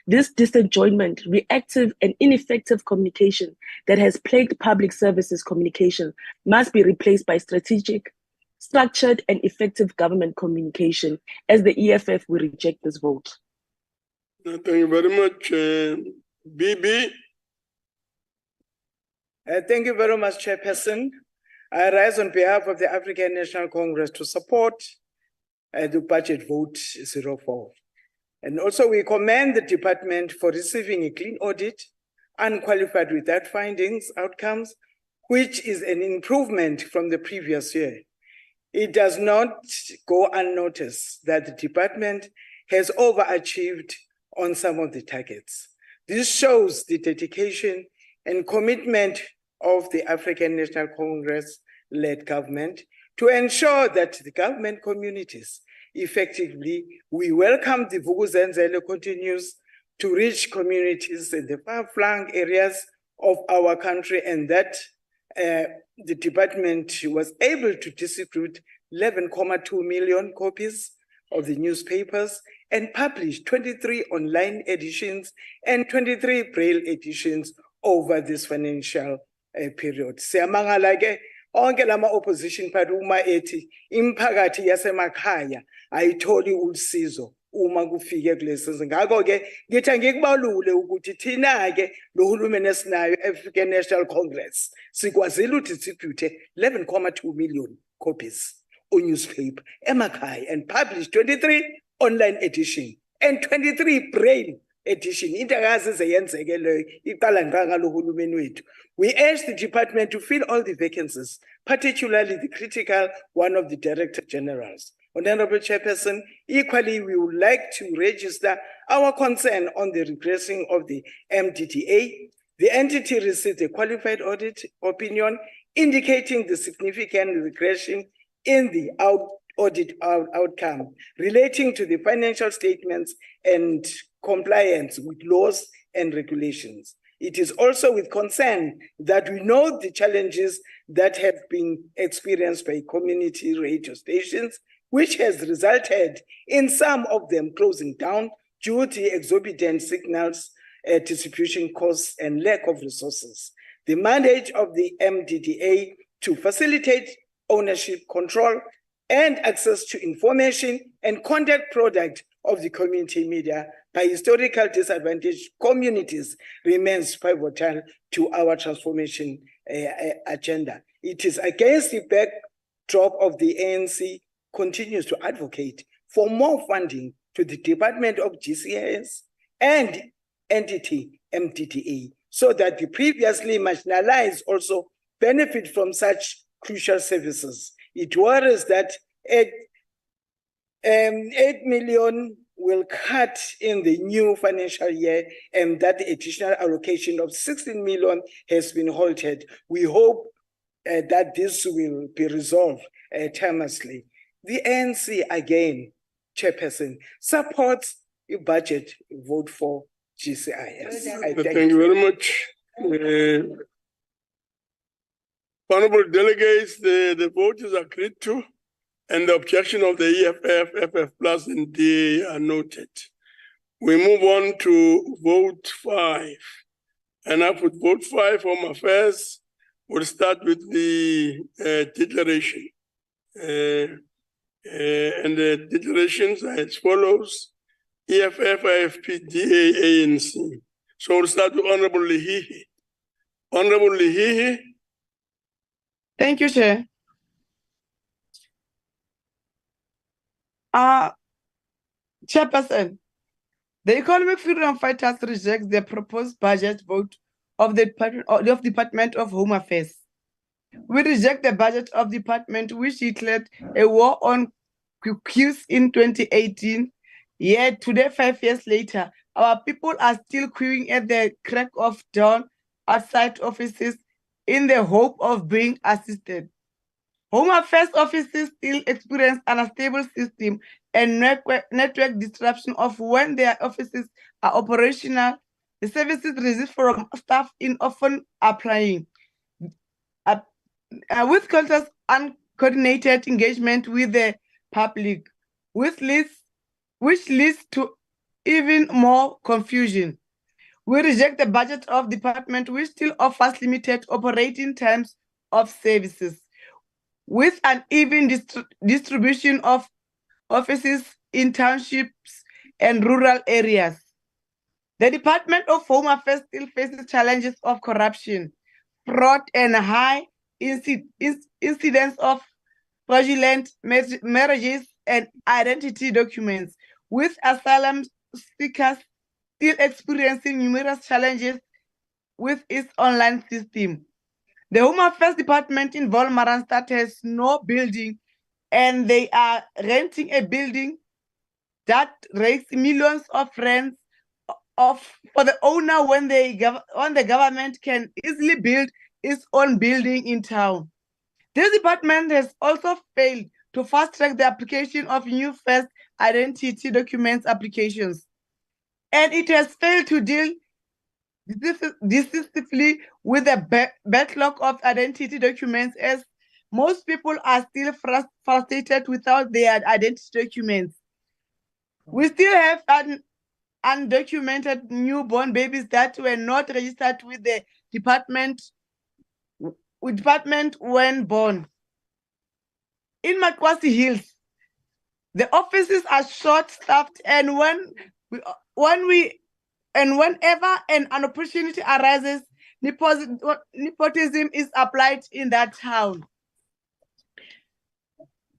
This disjointment, reactive, and ineffective communication that has plagued public services communication must be replaced by strategic, structured, and effective government communication. As the EFF, we reject this vote. Thank you very much. BB. Thank you very much, Chairperson. I rise on behalf of the African National Congress to support the budget vote 04. And also we commend the department for receiving a clean audit, unqualified without findings, outcomes, which is an improvement from the previous year. It does not go unnoticed that the department has overachieved on some of the targets. This shows the dedication and commitment of the African National Congress-led government to ensure that the government communities effectively, we welcome the Vukuzenzele continues to reach communities in the far-flung areas of our country, and that the department was able to distribute 11.2 million copies of the newspapers and publish 23 online editions and 23 braille editions over this financial period. Siyamangala ke onke lama opposition party uma ethi imphakathi yasemakhaya ayitholi usizo uma kufike kulesi ngakho ke ngithi ngikubalule ukuthi thina ke lo hulumeni esinayo African National Congress sikwazile ukuthi distribute 11.2 million copies on newspaper emakhaya and publish 23 online edition and 23 braille edition. We urge the department to fill all the vacancies, particularly the critical one of the Director Generals. Honorable Chairperson, equally, we would like to register our concern on the repressing of the MDDA. The entity received a qualified audit opinion indicating the significant regression in the audit outcome relating to the financial statements and compliance with laws and regulations. It is also with concern that we know the challenges that have been experienced by community radio stations, which has resulted in some of them closing down due to exorbitant signals, distribution costs, and lack of resources. The mandate of the MDDA to facilitate ownership, control, and access to information and content product of the community media by historical disadvantaged communities remains pivotal to our transformation agenda. It is against the backdrop of the ANC continues to advocate for more funding to the Department of GCIS and entity MTTA, so that the previously marginalized also benefit from such crucial services. It worries that 8 million will cut in the new financial year, and that the additional allocation of 16 million has been halted. We hope that this will be resolved timely. The ANC, again, Chairperson, supports a budget vote for GCIS. Thank you very much. Honorable delegates, the vote is agreed to, and the objection of the EFF, FF Plus, and D are noted. We move on to vote 5. And I put vote 5, Home Affairs. We'll start with the declaration. And the declarations are as follows: EFF, IFP, DA, ANC. So we'll start with Honorable Lihihi. Honorable Lihihi. Thank you, Chair. Chairperson, the Economic Freedom Fighters reject the proposed budget vote of the Department of Home Affairs. We reject the budget of the department, which declared a war on queues in 2018. Yet today, 5 years later, our people are still queuing at the crack of dawn outside offices in the hope of being assisted. Home Affairs offices still experience an unstable system and network disruption of when their offices are operational. The services receive from staff in often applying with constant uncoordinated engagement with the public, which leads to even more confusion. We reject the budget of the department, which still offers limited operating times of services, with an even distribution of offices in townships and rural areas. The Department of Home Affairs still faces challenges of corruption, fraud, and high incidence of fraudulent marriages and identity documents, with asylum seekers still experiencing numerous challenges with its online system. The Home Affairs Department in Volmaranstad has no building, and they are renting a building that raises millions of rents for the owner when the government can easily build its own building in town. This department has also failed to fast-track the application of new first identity documents applications, and it has failed to deal decisively with the backlog of identity documents, as most people are still frustrated without their identity documents. We still have undocumented newborn babies that were not registered with the department when born. In Makwasi Hills, the offices are short-staffed, and whenever an opportunity arises, nepotism is applied in that town.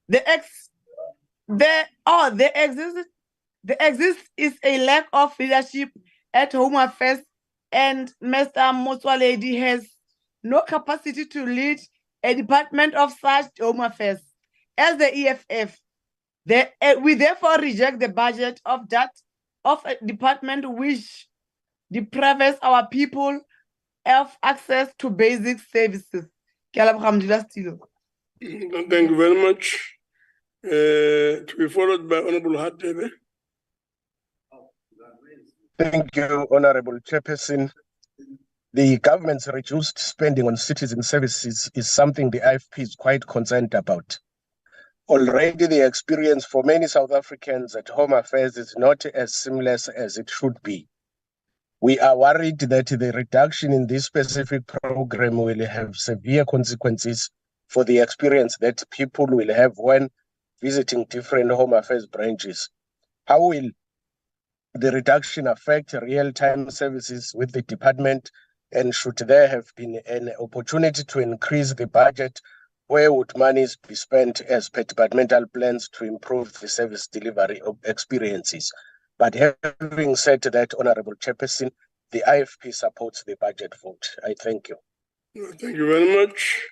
There exists a lack of leadership at Home Affairs, and Mr. Motsoaledi has no capacity to lead a department of such Home Affairs. As the EFF, we therefore reject the budget of a department which deprives our people of access to basic services. Thank you very much. To be followed by Honorable Hadebe. Thank you, Honorable Chairperson. The government's reduced spending on citizen services is something the IFP is quite concerned about. Already the experience for many South Africans at Home Affairs is not as seamless as it should be. We are worried that the reduction in this specific program will have severe consequences for the experience that people will have when visiting different Home Affairs branches. How will the reduction affect real-time services with the department, and should there have been an opportunity to increase the budget where would monies be spent as per departmental plans to improve the service delivery of experiences? But having said that, Honorable Chairperson, the IFP supports the budget vote. I thank you. Thank you very much.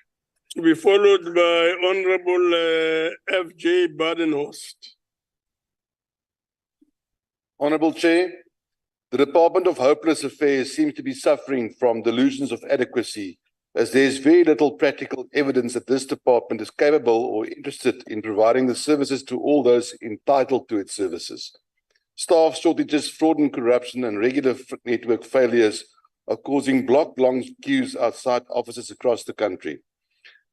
To be followed by Honorable F.J. Badenhorst. Honorable Chair, the Department of Hopeless Affairs seems to be suffering from delusions of adequacy, as there is very little practical evidence that this department is capable or interested in providing the services to all those entitled to its services. Staff shortages, fraud and corruption, and regular network failures are causing block-long queues outside offices across the country.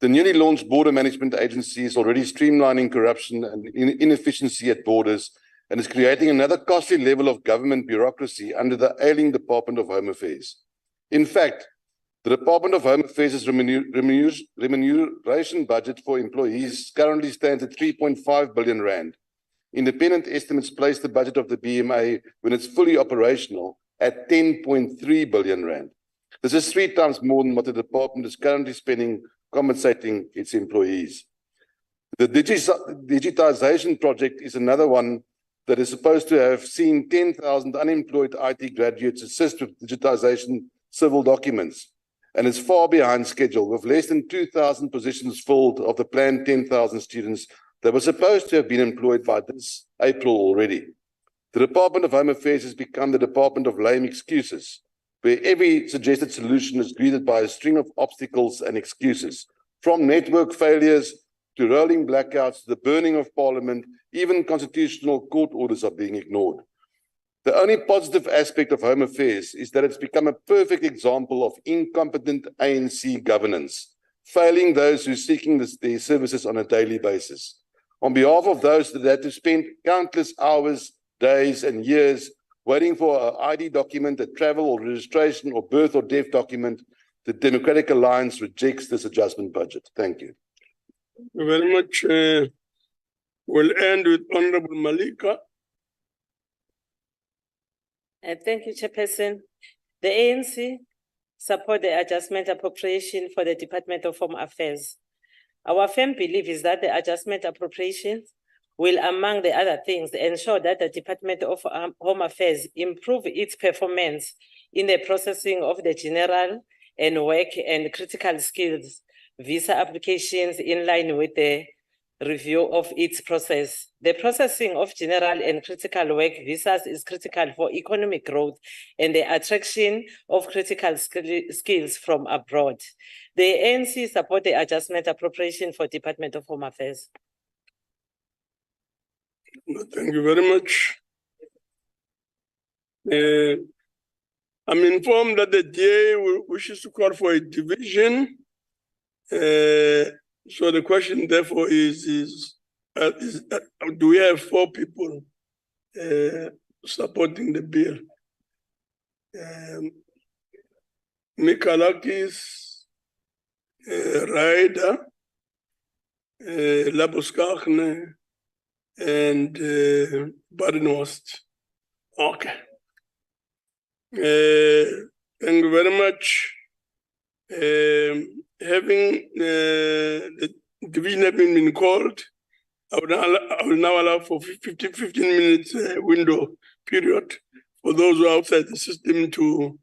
The newly launched Border Management Agency is already streamlining corruption and inefficiency at borders and is creating another costly level of government bureaucracy under the ailing Department of Home Affairs. In fact, the Department of Home Affairs' remuneration budget for employees currently stands at 3.5 billion rand. Independent estimates place the budget of the BMA, when it's fully operational, at 10.3 billion rand. This is 3 times more than what the department is currently spending compensating its employees. The digitization project is another one that is supposed to have seen 10,000 unemployed IT graduates assist with digitization civil documents, and is far behind schedule, with less than 2,000 positions filled of the planned 10,000 students that were supposed to have been employed by this April already. The Department of Home Affairs has become the Department of lame excuses, where every suggested solution is greeted by a string of obstacles and excuses, from network failures to rolling blackouts to the burning of Parliament. Even constitutional court orders are being ignored. The only positive aspect of Home Affairs is that it's become a perfect example of incompetent ANC governance, failing those who are seeking their services on a daily basis. On behalf of those that had to spend countless hours, days, and years waiting for an ID document, a travel or registration or birth or death document, the Democratic Alliance rejects this adjustment budget. Thank you. Thank you very much. We'll end with Honorable Malika. Thank you, Chairperson. The ANC support the adjustment appropriation for the Department of Home Affairs. Our firm belief is that the adjustment appropriations will, among the other things, ensure that the Department of Home Affairs improve its performance in the processing of the general and work and critical skills visa applications in line with the review of its process. The processing of general and critical work visas is critical for economic growth and the attraction of critical skills from abroad. The ANC support the adjustment appropriation for Department of Home Affairs. Thank you very much. I'm informed that the DA wishes to call for a division. So the question, therefore, is do we have 4 people supporting the bill? Mikalakis, Raida, Labuskachne, and Badenhorst. Okay. Thank you very much. Having the division having been called, I will now allow for 15 minutes window period for those who are outside the system to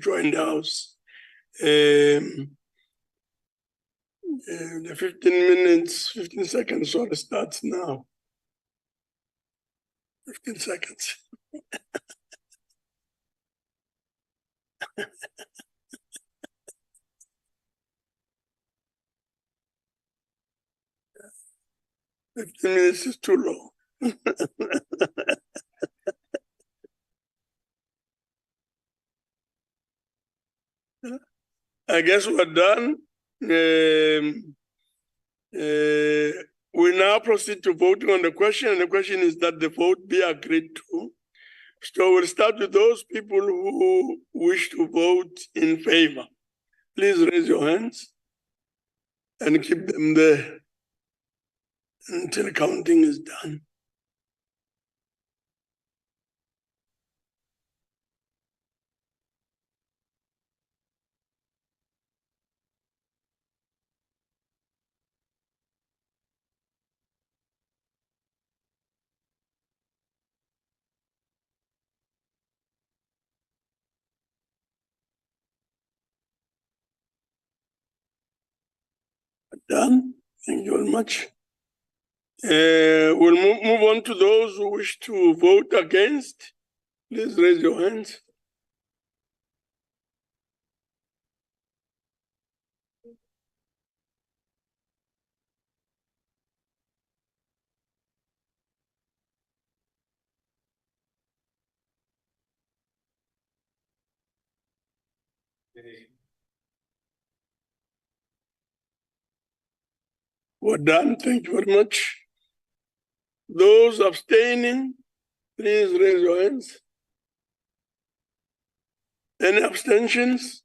join the House. The 15 seconds sort of starts now. 15 seconds. Fifteen minutes is too long. I guess we're done. We now proceed to voting on the question, and the question is that the vote be agreed to. So we'll start with those people who wish to vote in favor. Please raise your hands and keep them there until counting is done. Done. Thank you very much. We'll move on to those who wish to vote against. Please raise your hands. We're done. Thank you very much. Those abstaining, please raise your hands. Any abstentions?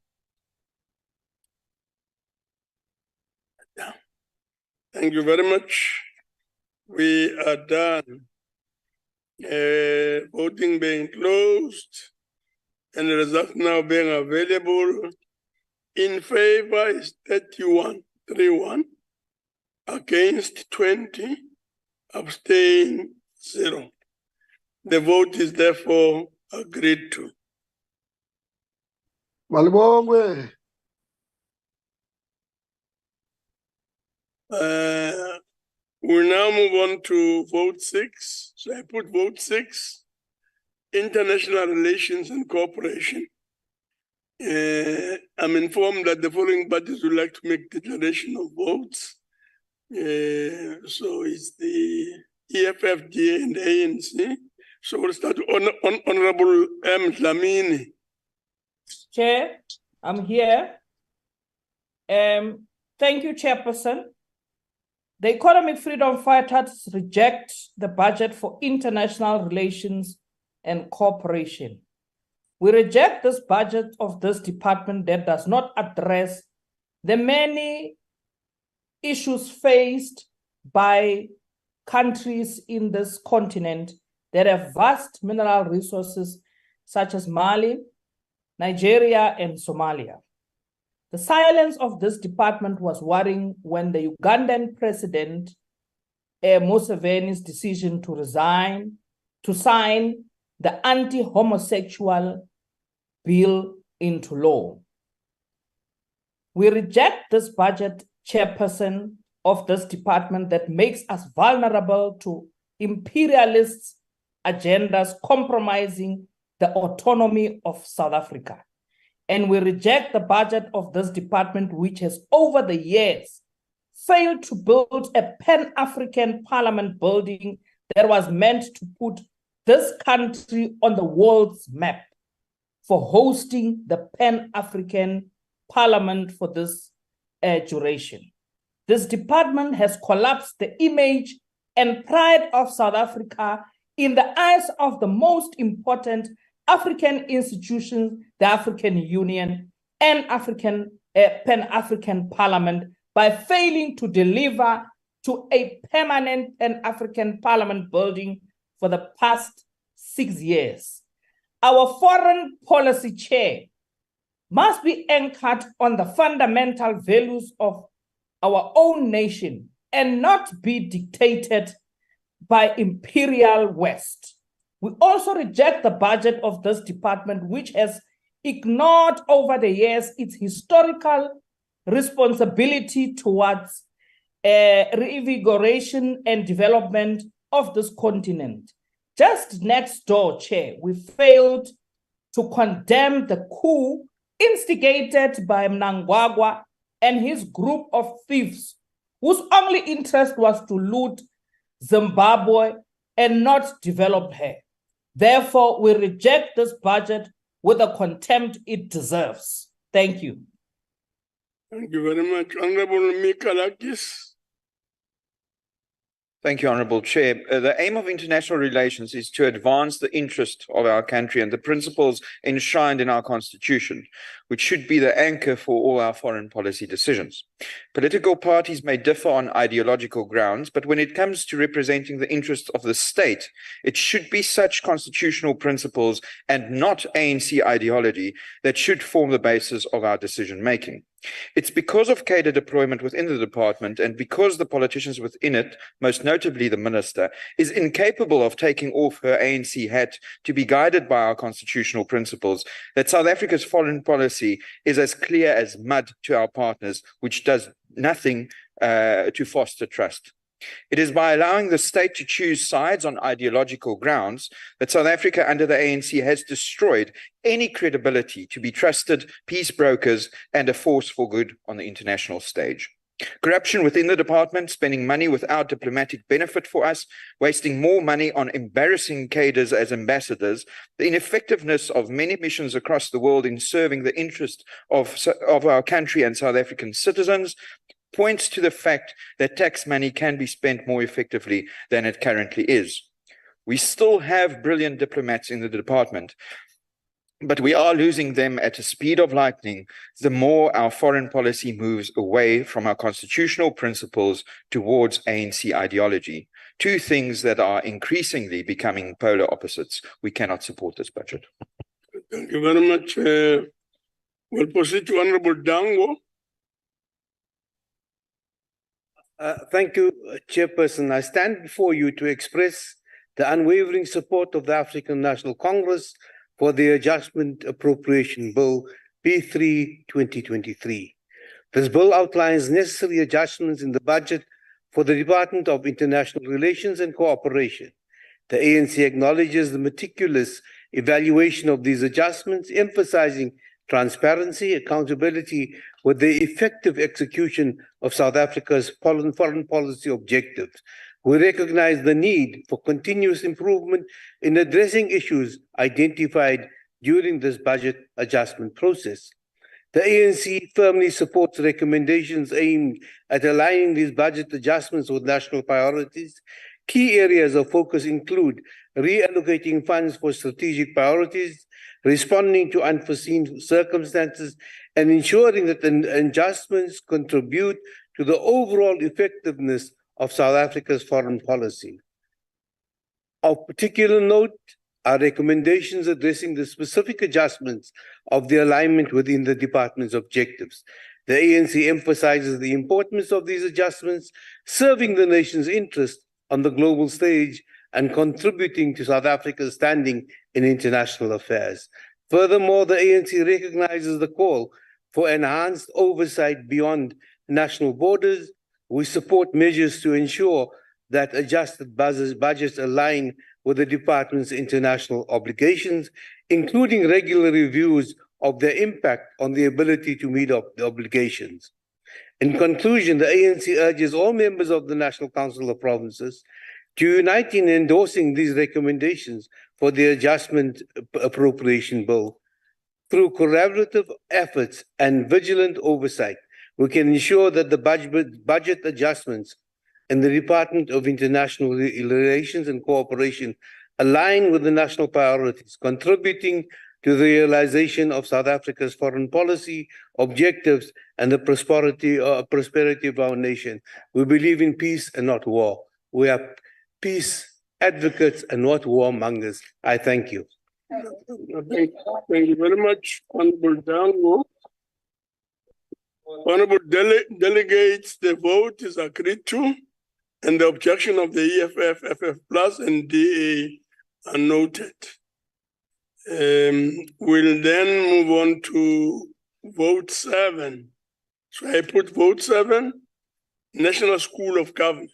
Yeah. Thank you very much. We are done. Voting being closed and the result now being available. In favor is 31-31. Against 20. Abstain 0. The vote is therefore agreed to. Malibongwe. We'll now move on to vote 6. So I put vote 6, international relations and cooperation. I'm informed that the following parties would like to make declaration of votes. So it's the EFFDA and ANC. So we'll start on Honorable M. Dlamini. Chair, I'm here. Thank you, Chairperson. The Economic Freedom Fighters reject the budget for international relations and cooperation. We reject this budget of this department that does not address the many issues faced by countries in this continent that have vast mineral resources such as Mali, Nigeria, and Somalia. The silence of this department was worrying when the Ugandan president, Museveni's decision to sign the anti-homosexual bill into law. We reject this budget, Chairperson, of this department that makes us vulnerable to imperialists' agendas compromising the autonomy of South Africa. And we reject the budget of this department, which has over the years failed to build a Pan-African parliament building that was meant to put this country on the world's map for hosting the Pan-African Parliament for this duration. This department has collapsed the image and pride of South Africa in the eyes of the most important African institutions, the African Union and Pan-African Parliament, by failing to deliver to a permanent Pan-African Parliament building for the past 6 years. Our foreign policy, Chair, must be anchored on the fundamental values of our own nation and not be dictated by imperial West. We also reject the budget of this department, which has ignored over the years its historical responsibility towards reinvigoration and development of this continent. Just next door, Chair, we failed to condemn the coup instigated by Mnangagwa and his group of thieves, whose only interest was to loot Zimbabwe and not develop her. Therefore, we reject this budget with the contempt it deserves. Thank you. Thank you very much. Honorable Mikalakis. Thank you, Honourable Chair. The aim of international relations is to advance the interest of our country and the principles enshrined in our Constitution, which should be the anchor for all our foreign policy decisions. Political parties may differ on ideological grounds, but when it comes to representing the interests of the state, it should be such constitutional principles and not ANC ideology that should form the basis of our decision-making. It's because of cadre deployment within the department and because the politicians within it, most notably the minister, is incapable of taking off her ANC hat to be guided by our constitutional principles, that South Africa's foreign policy is as clear as mud to our partners, which does nothing to foster trust. It is by allowing the state to choose sides on ideological grounds that South Africa under the ANC has destroyed any credibility to be trusted peace brokers and a force for good on the international stage. Corruption within the department, spending money without diplomatic benefit for us, wasting more money on embarrassing cadres as ambassadors, the ineffectiveness of many missions across the world in serving the interest of our country and South African citizens, points to the fact that tax money can be spent more effectively than it currently is. We still have brilliant diplomats in the department, but we are losing them at a speed of lightning the more our foreign policy moves away from our constitutional principles towards ANC ideology. Two things that are increasingly becoming polar opposites. We cannot support this budget. Thank you very much. We'll proceed to Honorable Dango. Thank you, Chairperson. I stand before you to express the unwavering support of the African National Congress for the Adjustment Appropriation Bill B3/2023. This bill outlines necessary adjustments in the budget for the Department of International Relations and Cooperation. The ANC acknowledges the meticulous evaluation of these adjustments, emphasizing transparency, accountability with the effective execution of South Africa's foreign policy objectives. We recognize the need for continuous improvement in addressing issues identified during this budget adjustment process. The ANC firmly supports recommendations aimed at aligning these budget adjustments with national priorities. Key areas of focus include reallocating funds for strategic priorities, responding to unforeseen circumstances, and ensuring that the adjustments contribute to the overall effectiveness of South Africa's foreign policy. Of particular note are recommendations addressing the specific adjustments of the alignment within the department's objectives. The ANC emphasizes the importance of these adjustments, serving the nation's interest on the global stage and contributing to South Africa's standing in international affairs. Furthermore, the ANC recognizes the call for enhanced oversight beyond national borders. We support measures to ensure that adjusted budgets align with the department's international obligations, including regular reviews of their impact on the ability to meet up the obligations. In conclusion, the ANC urges all members of the National Council of Provinces to unite in endorsing these recommendations for the Adjustment Appropriation Bill. Through collaborative efforts and vigilant oversight, we can ensure that the budget adjustments in the Department of International Relations and Cooperation align with the national priorities, contributing to the realization of South Africa's foreign policy objectives and the prosperity of our nation. We believe in peace and not war. We are peace advocates and not warmongers. I thank you. Thank you very much, Honorable Dango. Honorable delegates, the vote is agreed to, and the objection of the EFF, FF Plus, and DA are noted. We'll then move on to vote 7. So I put vote 7, National School of Government.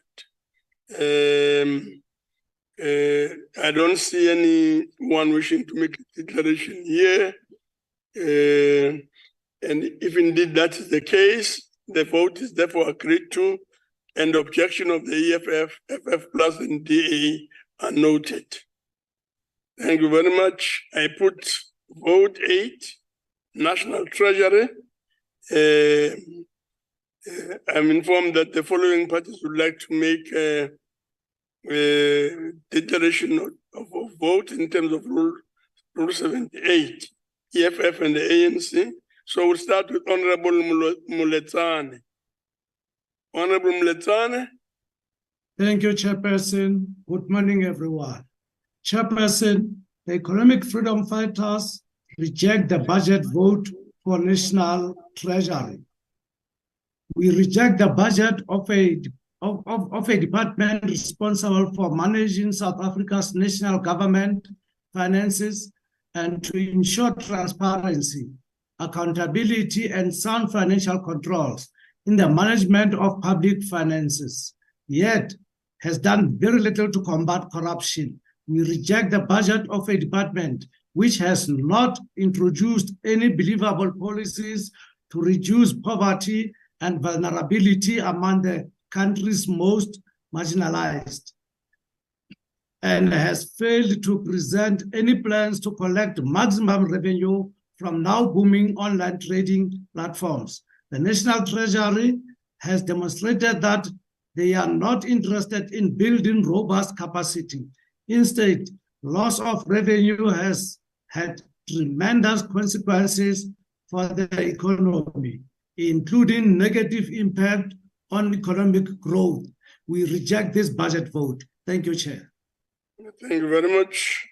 I don't see anyone wishing to make a declaration here. And if indeed that is the case, the vote is therefore agreed to, and the objection of the EFF, FF Plus, and DA are noted. Thank you very much. I put vote 8, National Treasury. I'm informed that the following parties would like to make a declaration of vote in terms of Rule 78, EFF and the ANC. So we'll start with Honorable Muletsane. Honorable Muletsane. Thank you, Chairperson. Good morning, everyone. Chairperson, the Economic Freedom Fighters reject the budget vote for National Treasury. We reject the budget of a department responsible for managing South Africa's national government finances and to ensure transparency, accountability, and sound financial controls in the management of public finances, yet has done very little to combat corruption. We reject the budget of a department which has not introduced any believable policies to reduce poverty and vulnerability among the country's most marginalized, and has failed to present any plans to collect maximum revenue from now booming online trading platforms. The National Treasury has demonstrated that they are not interested in building robust capacity. Instead, loss of revenue has had tremendous consequences for the economy, including negative impact on economic growth. We reject this budget vote. Thank you, Chair. Thank you very much.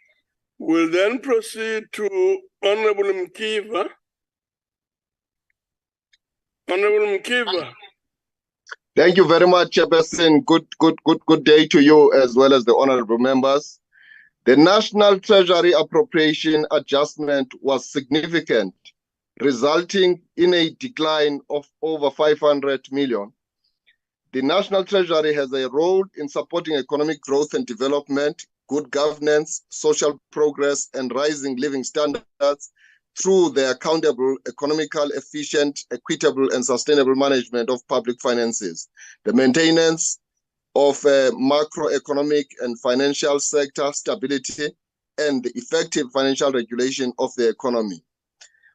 We'll then proceed to Honorable Mkiva. Honorable Mkiva. Thank you very much, Chairperson. Good day to you as well as the honorable members. The National Treasury appropriation adjustment was significant, resulting in a decline of over 500 million. The National Treasury has a role in supporting economic growth and development, good governance, social progress, and rising living standards through the accountable, economical, efficient, equitable, and sustainable management of public finances, the maintenance of macroeconomic and financial sector stability, and the effective financial regulation of the economy.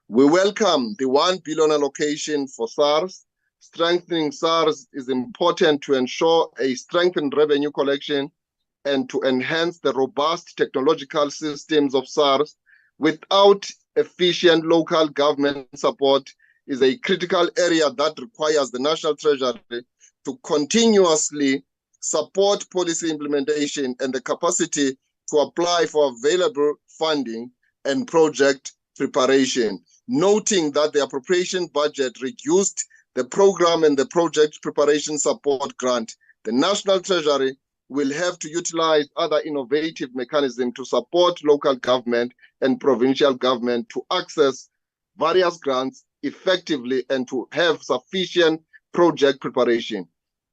We welcome the 1 billion allocation for SARS. Strengthening SARS is important to ensure a strengthened revenue collection and to enhance the robust technological systems of SARS. Without efficient local government support is a critical area that requires the National Treasury to continuously support policy implementation and the capacity to apply for available funding and project preparation. Noting that the appropriation budget reduced the program and the project preparation support grant, the National Treasury will have to utilize other innovative mechanisms to support local government and provincial government to access various grants effectively and to have sufficient project preparation.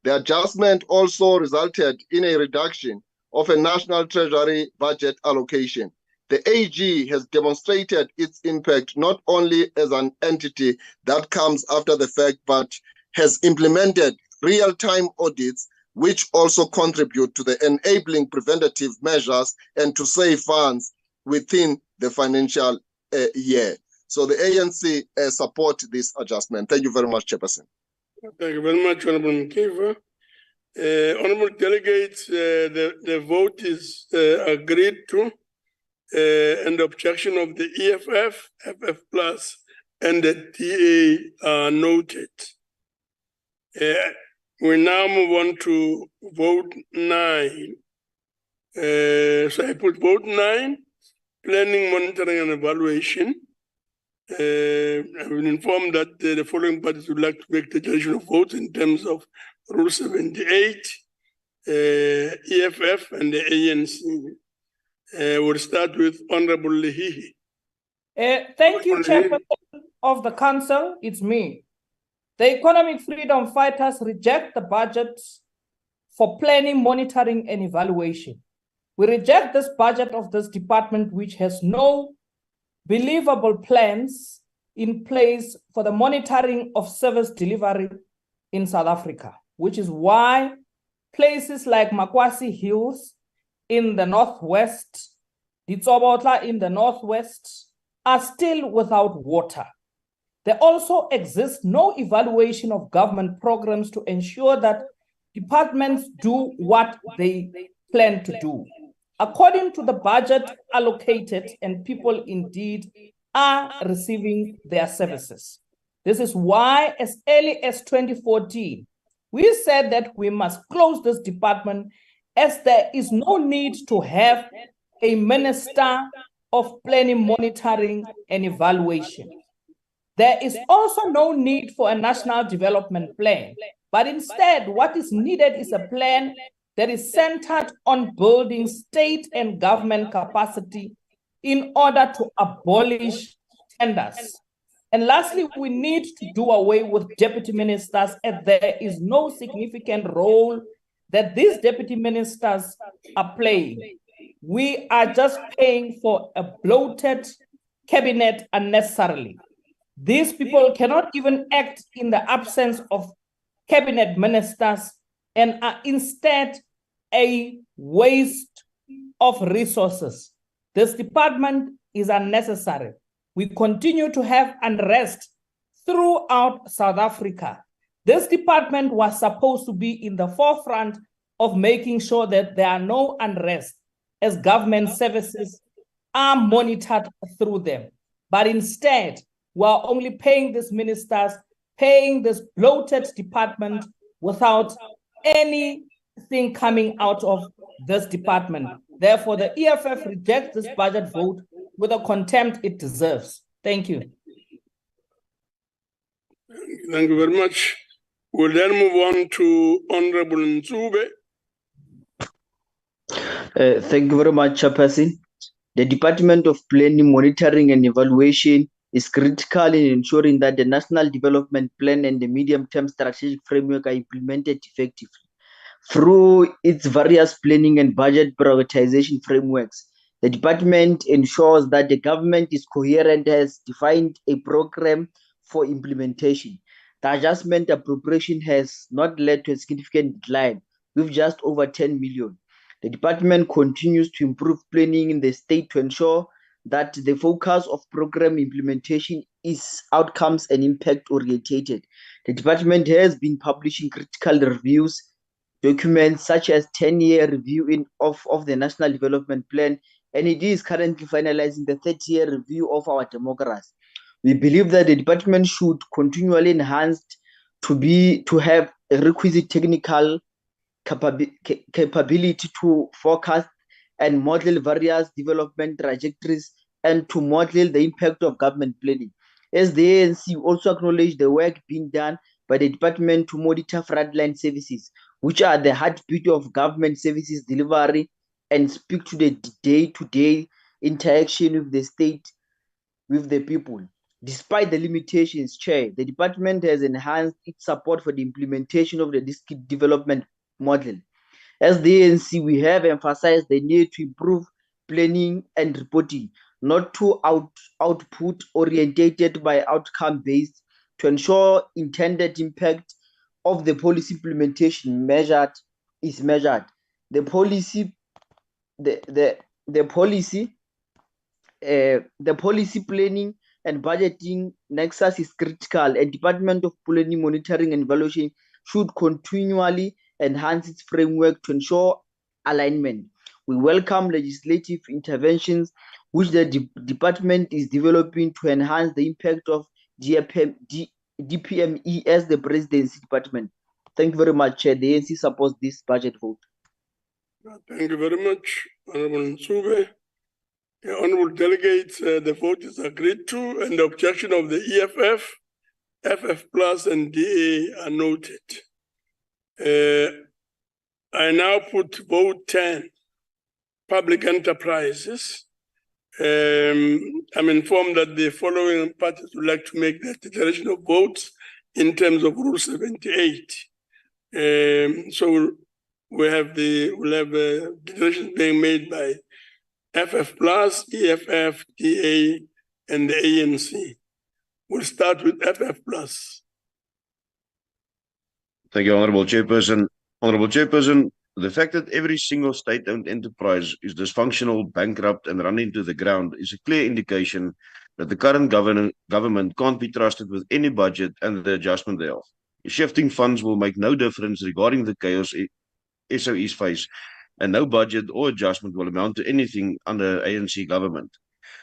The adjustment also resulted in a reduction of a National Treasury budget allocation. The AG has demonstrated its impact not only as an entity that comes after the fact, but has implemented real-time audits which also contribute to the enabling preventative measures and to save funds within the financial year. So the ANC support this adjustment. Thank you very much, Chairperson. Thank you very much, Honorable Mkiva. Honorable delegates, the vote is agreed to, and the objection of the EFF, FF Plus, and the TA are noted. We now move on to vote 9. So I put vote 9, planning, monitoring, and evaluation. I've been informed that the following parties would like to make the declaration of votes in terms of Rule 78, EFF, and the ANC. We'll start with Honorable Lehihi. Thank you, Chairperson of the Council. It's me. The economic freedom fighters reject the budget for planning, monitoring, and evaluation. We reject this budget of this department, which has no believable plans in place for the monitoring of service delivery in South Africa, which is why places like Makwasi Hills in the northwest, Ditsobotla in the northwest, are still without water. There also exists no evaluation of government programs to ensure that departments do what they plan to do, according to the budget allocated, and people indeed are receiving their services. This is why, as early as 2014, we said that we must close this department, as there is no need to have a minister of planning, monitoring, and evaluation. There is also no need for a national development plan, but instead what is needed is a plan that is centered on building state and government capacity in order to abolish tenders. And lastly, we need to do away with deputy ministers, as there is no significant role that these deputy ministers are playing. We are just paying for a bloated cabinet unnecessarily. These people cannot even act in the absence of cabinet ministers and are instead a waste of resources. This department is unnecessary. We continue to have unrest throughout South Africa. This department was supposed to be in the forefront of making sure that there are no unrest as government services are monitored through them. But instead, we're only paying these ministers, paying this bloated department without anything coming out of this department. Therefore, the EFF rejects this budget vote with the contempt it deserves. Thank you. Thank you very much. We'll then move on to Honorable Nzube. Thank you very much, Chairperson. The Department of Planning, Monitoring and Evaluation is critical in ensuring that the National Development Plan and the medium-term strategic framework are implemented effectively. Through its various planning and budget prioritization frameworks, the department ensures that the government is coherent, has defined a program for implementation. The adjustment appropriation has not led to a significant decline, with just over 10 million. The department continues to improve planning in the state to ensure that the focus of program implementation is outcomes and impact orientated. The department has been publishing critical reviews documents such as 10-year review of the National Development Plan, and it is currently finalizing the 30-year review of our democracy. We believe that the department should continually enhance to have a requisite technical capability to forecast and model various development trajectories and to model the impact of government planning. As the ANC also acknowledge the work being done by the department to monitor frontline services, which are the heartbeat of government services delivery and speak to the day-to-day interaction with the state, with the people. Despite the limitations, Chair, the department has enhanced its support for the implementation of the district development model. As the ANC, we have emphasized the need to improve planning and reporting, not to output orientated by outcome based, to ensure intended impact of the policy implementation is measured. The policy planning and budgeting nexus is critical, and Department of Planning, Monitoring and Evaluation should continually enhance its framework to ensure alignment. We welcome legislative interventions which the department is developing to enhance the impact of DPME as the Presidency Department. Thank you very much, Chair. The ANC supports this budget vote. Thank you very much, Honorable Nzube. Honorable delegates, the vote is agreed to, and the objection of the EFF, FF Plus, and DA are noted. I now put vote 10, public enterprises. I'm informed that the following parties would like to make the declaration of votes in terms of Rule 78. So we'll have declarations being made by FF Plus, EFF, DA, and the ANC. We'll start with FF Plus. Thank you, Honorable Chairperson. Honorable Chairperson, the fact that every single state-owned enterprise is dysfunctional, bankrupt, and run into the ground is a clear indication that the current government can't be trusted with any budget and the adjustment thereof. Shifting funds will make no difference regarding the chaos SOEs face, and no budget or adjustment will amount to anything under ANC government.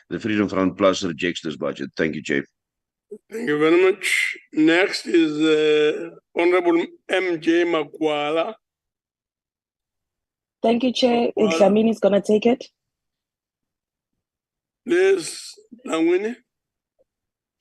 The Freedom Front Plus rejects this budget. Thank you, Chair. Thank you very much. Next is Honorable MJ Magwala. Thank you, Chair. Dlamini is going to take it. Please, Langwini.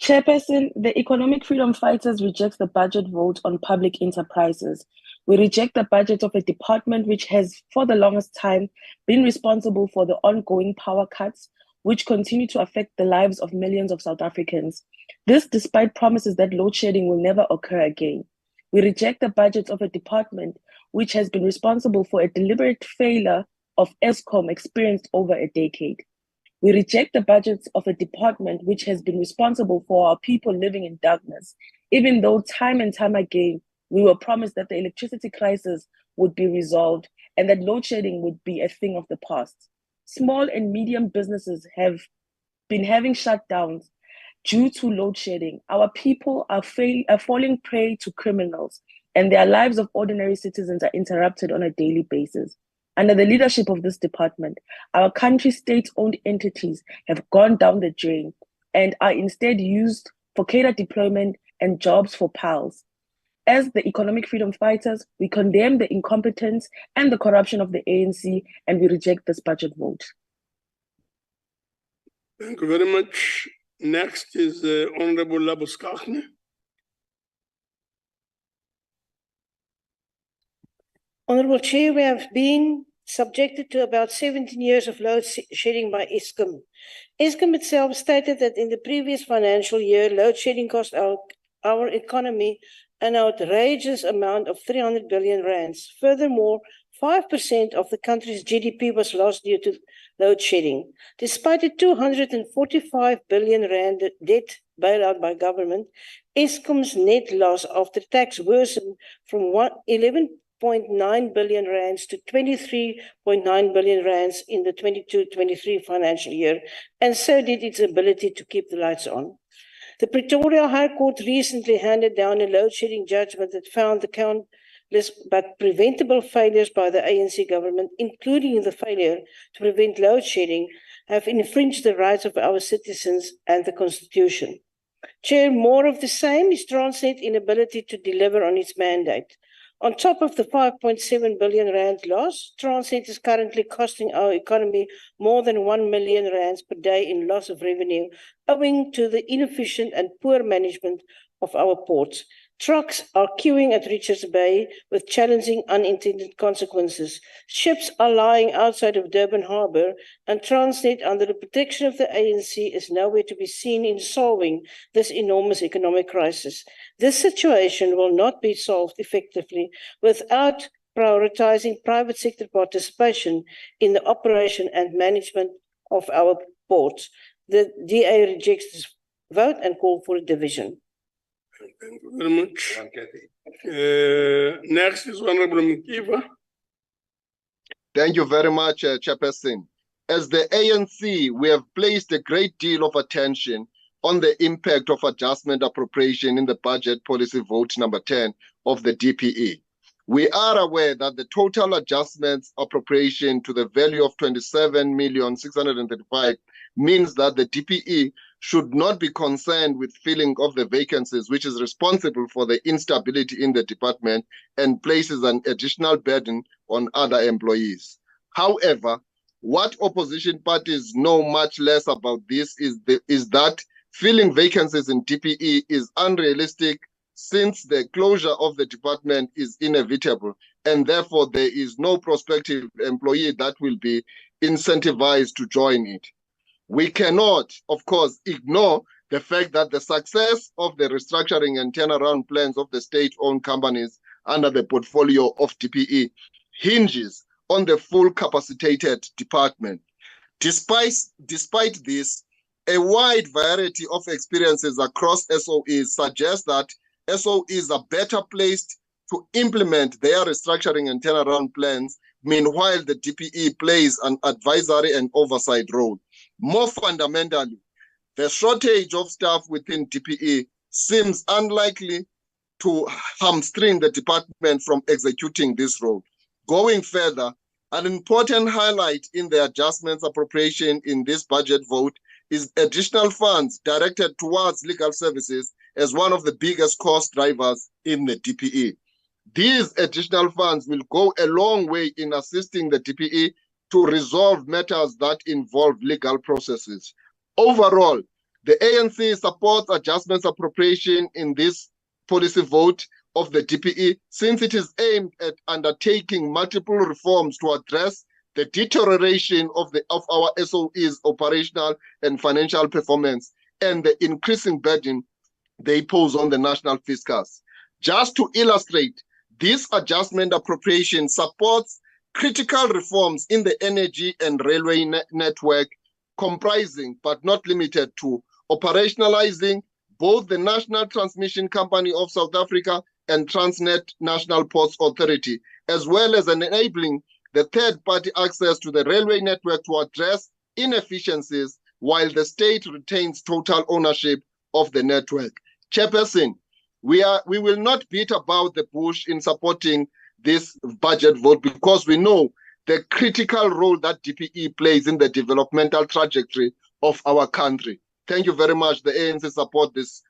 Chairperson, the Economic Freedom Fighters rejects the budget vote on public enterprises. We reject the budget of a department which has, for the longest time, been responsible for the ongoing power cuts, which continue to affect the lives of millions of South Africans. This despite promises that load shedding will never occur again. We reject the budget of a department which has been responsible for a deliberate failure of ESCOM experienced over a decade. We reject the budgets of a department which has been responsible for our people living in darkness, even though time and time again, we were promised that the electricity crisis would be resolved and that load shedding would be a thing of the past. Small and medium businesses have been having shutdowns due to load shedding. Our people are falling prey to criminals, and their lives of ordinary citizens are interrupted on a daily basis. Under the leadership of this department, our country's state-owned entities have gone down the drain and are instead used for cadre deployment and jobs for pals. As the economic freedom fighters, we condemn the incompetence and the corruption of the ANC, and we reject this budget vote. Thank you very much. Next is Honorable Labuskaghni. Honourable Chair, we have been subjected to about 17 years of load shedding by Eskom. Eskom itself stated that in the previous financial year, load shedding cost our economy an outrageous amount of 300 billion rands. Furthermore, 5% of the country's GDP was lost due to load shedding. Despite a 245 billion rand debt bailout by government, Eskom's net loss after tax worsened from 11.9 billion rands to 23.9 billion rands in the 22-23 financial year, and so did its ability to keep the lights on. The Pretoria High Court recently handed down a load shedding judgment that found the countless but preventable failures by the ANC government, including the failure to prevent load shedding, have infringed the rights of our citizens and the Constitution. Chair, more of the same is Transnet's inability to deliver on its mandate. On top of the 5.7 billion rand loss, Transnet is currently costing our economy more than 1 million rands per day in loss of revenue, owing to the inefficient and poor management of our ports. Trucks are queuing at Richards Bay with challenging unintended consequences. Ships are lying outside of Durban Harbour, and Transnet, under the protection of the ANC, is nowhere to be seen in solving this enormous economic crisis. This situation will not be solved effectively without prioritizing private sector participation in the operation and management of our ports. The DA rejects this vote and calls for a division. Thank you very much. Next is Honorable Mkiva. Thank you very much, Chairperson. As the ANC, we have placed a great deal of attention on the impact of adjustment appropriation in the budget policy vote number 10 of the DPE. We are aware that the total adjustments appropriation to the value of 27,635 means that the DPE should not be concerned with filling of the vacancies, which is responsible for the instability in the department and places an additional burden on other employees. However, what opposition parties know much less about this is that filling vacancies in DPE is unrealistic, since the closure of the department is inevitable, and therefore there is no prospective employee that will be incentivized to join it. We cannot, of course, ignore the fact that the success of the restructuring and turnaround plans of the state-owned companies under the portfolio of DPE hinges on the full capacitated department. Despite this, a wide variety of experiences across SOEs suggest that SOEs are better placed to implement their restructuring and turnaround plans. Meanwhile, the DPE plays an advisory and oversight role. More fundamentally, the shortage of staff within DPE seems unlikely to hamstring the department from executing this role. Going further, an important highlight in the adjustments appropriation in this budget vote is additional funds directed towards legal services as one of the biggest cost drivers in the DPE. These additional funds will go a long way in assisting the DPE to resolve matters that involve legal processes. Overall, the ANC supports adjustments appropriation in this policy vote of the DPE, since it is aimed at undertaking multiple reforms to address the deterioration of our SOE's operational and financial performance, and the increasing burden they pose on the national fiscus. Just to illustrate, this adjustment appropriation supports critical reforms in the energy and railway network, comprising but not limited to operationalizing both the National Transmission Company of South Africa and Transnet National Ports Authority, as well as enabling the third-party access to the railway network to address inefficiencies while the state retains total ownership of the network. Chairperson, we will not beat about the bush in supporting this budget vote because we know the critical role that DPE plays in the developmental trajectory of our country. Thank you very much. The ANC support this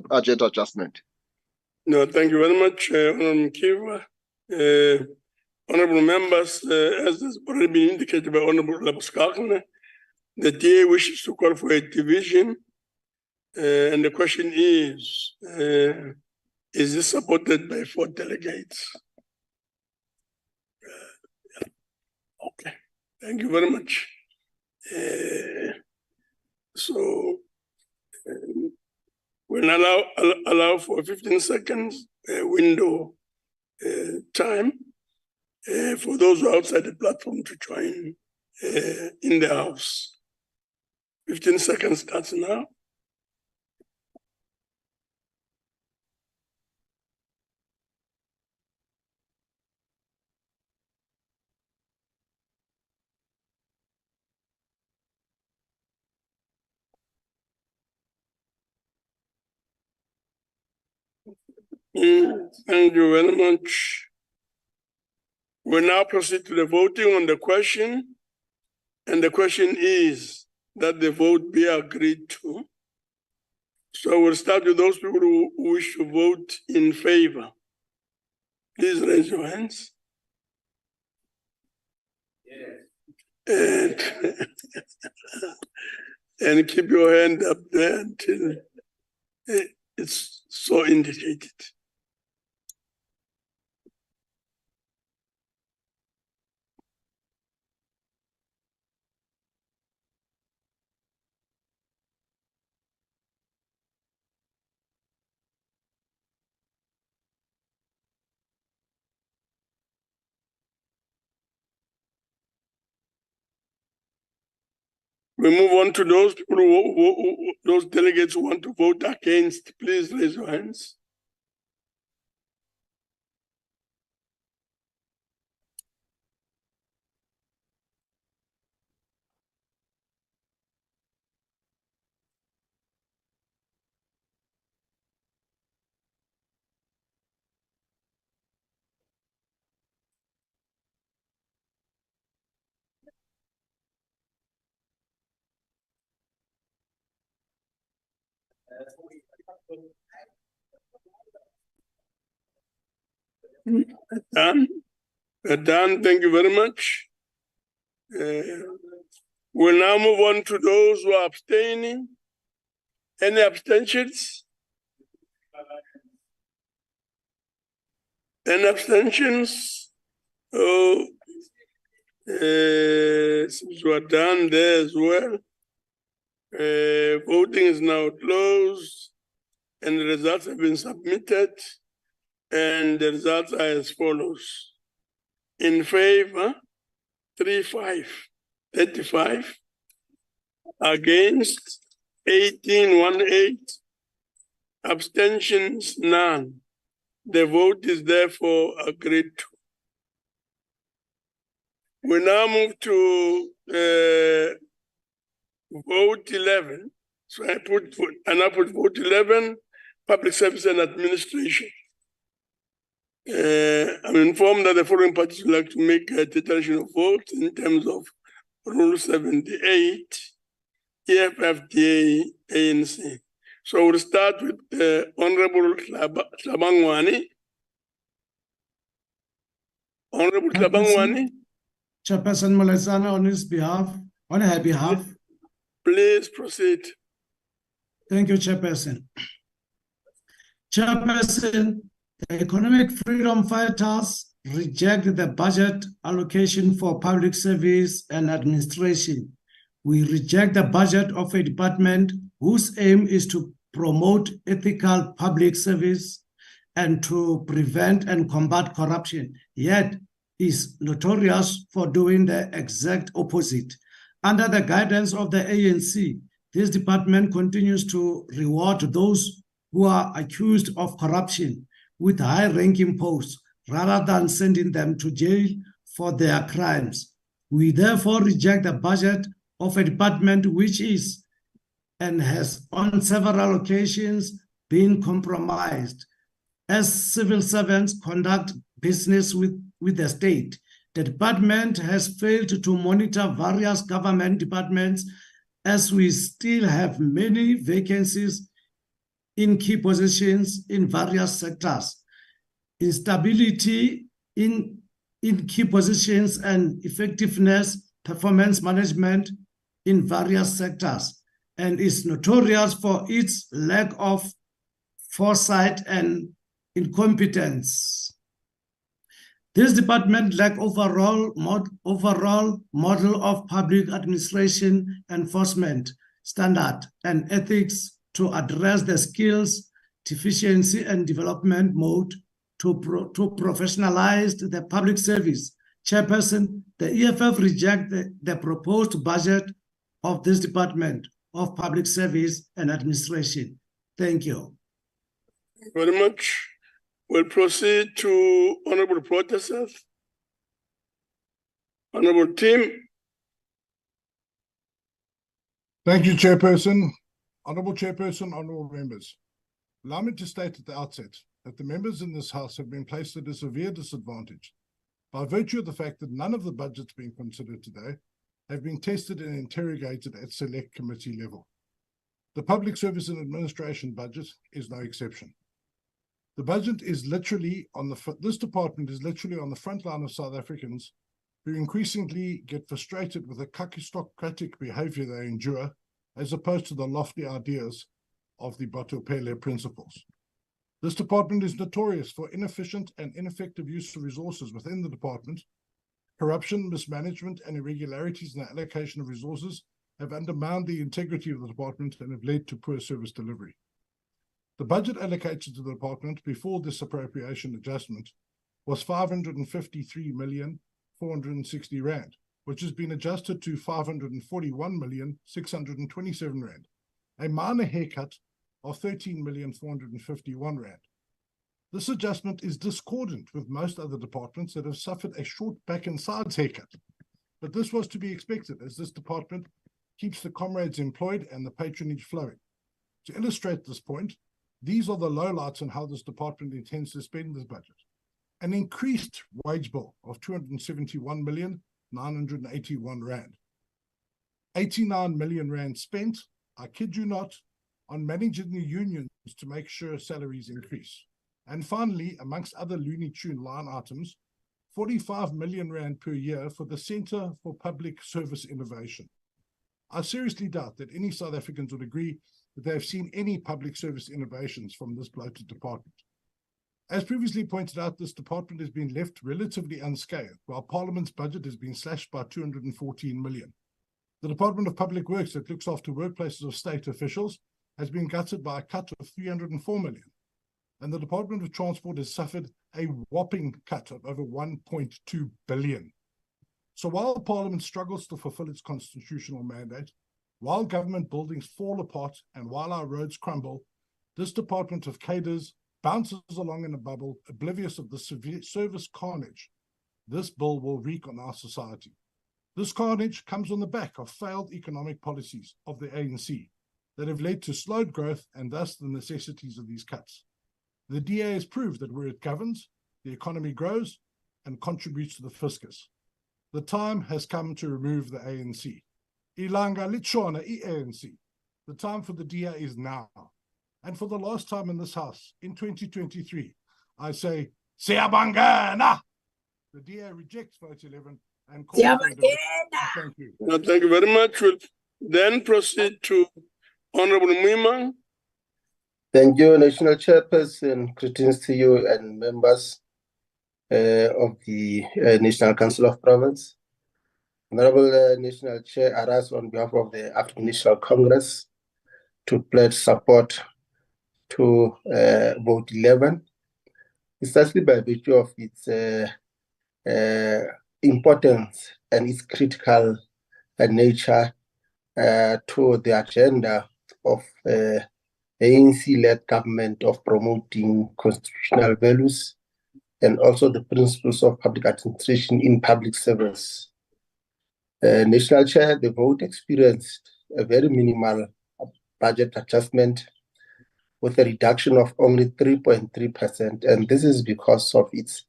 budget adjustment. No, thank you very much, Honorable Kiva. Honorable members, as has already been indicated by Honorable Labuskakne, the DA wishes to call for a division, and the question is this supported by 4 delegates? Okay, thank you very much. So we'll allow for 15 seconds window time for those who are outside the platform to join in the house. 15 seconds starts now. Thank you very much. We now proceed to the voting on the question, and the question is that the vote be agreed to. So we'll start with those people who wish to vote in favor. Please raise your hands. Yes. And keep your hand up there until it's so indicated. We move on to those people those delegates who want to vote against. Please raise your hands. Done. Done. Thank you very much. We'll now move on to those who are abstaining. Any abstentions? Any abstentions? Oh, since we are done there as well. Voting is now closed, and the results have been submitted, and the results are as follows. In favor, 35. Against, 18. Abstentions, none. The vote is therefore agreed to. We now move to vote 11. So I put vote 11, Public Service and Administration. I'm informed that the following parties would like to make a declaration of vote in terms of Rule 78, EFFDA, ANC. So we'll start with Honorable Tlabangwani. Honorable Tlabangwani. Chairperson Malesana, on her behalf. Please proceed. Thank you, Chairperson. Chairperson, the economic freedom fighters reject the budget allocation for public service and administration. We reject the budget of a department whose aim is to promote ethical public service and to prevent and combat corruption, yet is notorious for doing the exact opposite. Under the guidance of the ANC, this department continues to reward those who are accused of corruption with high-ranking posts rather than sending them to jail for their crimes. We therefore reject the budget of a department which is and has on several occasions been compromised. As civil servants conduct business with the state, the department has failed to monitor various government departments as we still have many vacancies in key positions in various sectors. Instability in key positions and effectiveness, performance management in various sectors, and is notorious for its lack of foresight and incompetence. This department lacks overall model of public administration enforcement standard and ethics to address the skills, deficiency, and development mode to professionalize the public service. Chairperson, the EFF rejects the proposed budget of this Department of Public Service and Administration. Thank you. Thank you very much. We'll proceed to Honorable Protesters. Honorable Tim. Thank you, Chairperson. Honorable Chairperson, honorable members. Allow me to state at the outset that the members in this House have been placed at a severe disadvantage by virtue of the fact that none of the budgets being considered today have been tested and interrogated at select committee level. The Public Service and Administration budget is no exception. The budget is literally this department is literally on the front line of South Africans who increasingly get frustrated with the kakistocratic behavior they endure, as opposed to the lofty ideas of the Botopele principles. This department is notorious for inefficient and ineffective use of resources within the department. Corruption, mismanagement, and irregularities in the allocation of resources have undermined the integrity of the department and have led to poor service delivery. The budget allocated to the department before this appropriation adjustment was 553,460 rand, which has been adjusted to 541,627 rand, a minor haircut of 13,451 rand. This adjustment is discordant with most other departments that have suffered a short back and sides haircut, but this was to be expected as this department keeps the comrades employed and the patronage flowing. To illustrate this point, these are the lowlights on how this department intends to spend this budget. An increased wage bill of 271,981 rand. 89 million rand spent, I kid you not, on managing the unions to make sure salaries increase. And finally, amongst other Looney Tune line items, 45 million rand per year for the Centre for Public Service Innovation. I seriously doubt that any South Africans would agree that they have seen any public service innovations from this bloated department. As previously pointed out, this department has been left relatively unscathed, while Parliament's budget has been slashed by 214 million. The Department of Public Works, that looks after workplaces of state officials, has been gutted by a cut of 304 million. And the Department of Transport has suffered a whopping cut of over 1.2 billion. So while Parliament struggles to fulfill its constitutional mandate, while government buildings fall apart and while our roads crumble, this Department of Cadres bounces along in a bubble, oblivious of the severe service carnage this bill will wreak on our society. This carnage comes on the back of failed economic policies of the ANC that have led to slowed growth and thus the necessities of these cuts. The DA has proved that where it governs, the economy grows and contributes to the fiscus. The time has come to remove the ANC. Ilanga Litshona ANC. The time for the DA is now. And for the last time in this House, in 2023, I say, Siyabangena! The DA rejects vote 11 and calls for a debate. Thank you. Thank you very much. We'll then proceed to Honorable Mwima. Thank you, National Chairperson. Greetings to you and members. of the National Council of Province. Honorable National Chair, I rise on behalf of the African National Congress to pledge support to vote 11, precisely by virtue of its importance and its critical nature to the agenda of ANC-led government of promoting constitutional values and also the principles of public administration in public service. National Chair, the vote experienced a very minimal budget adjustment with a reduction of only 3.3%, and this is because of its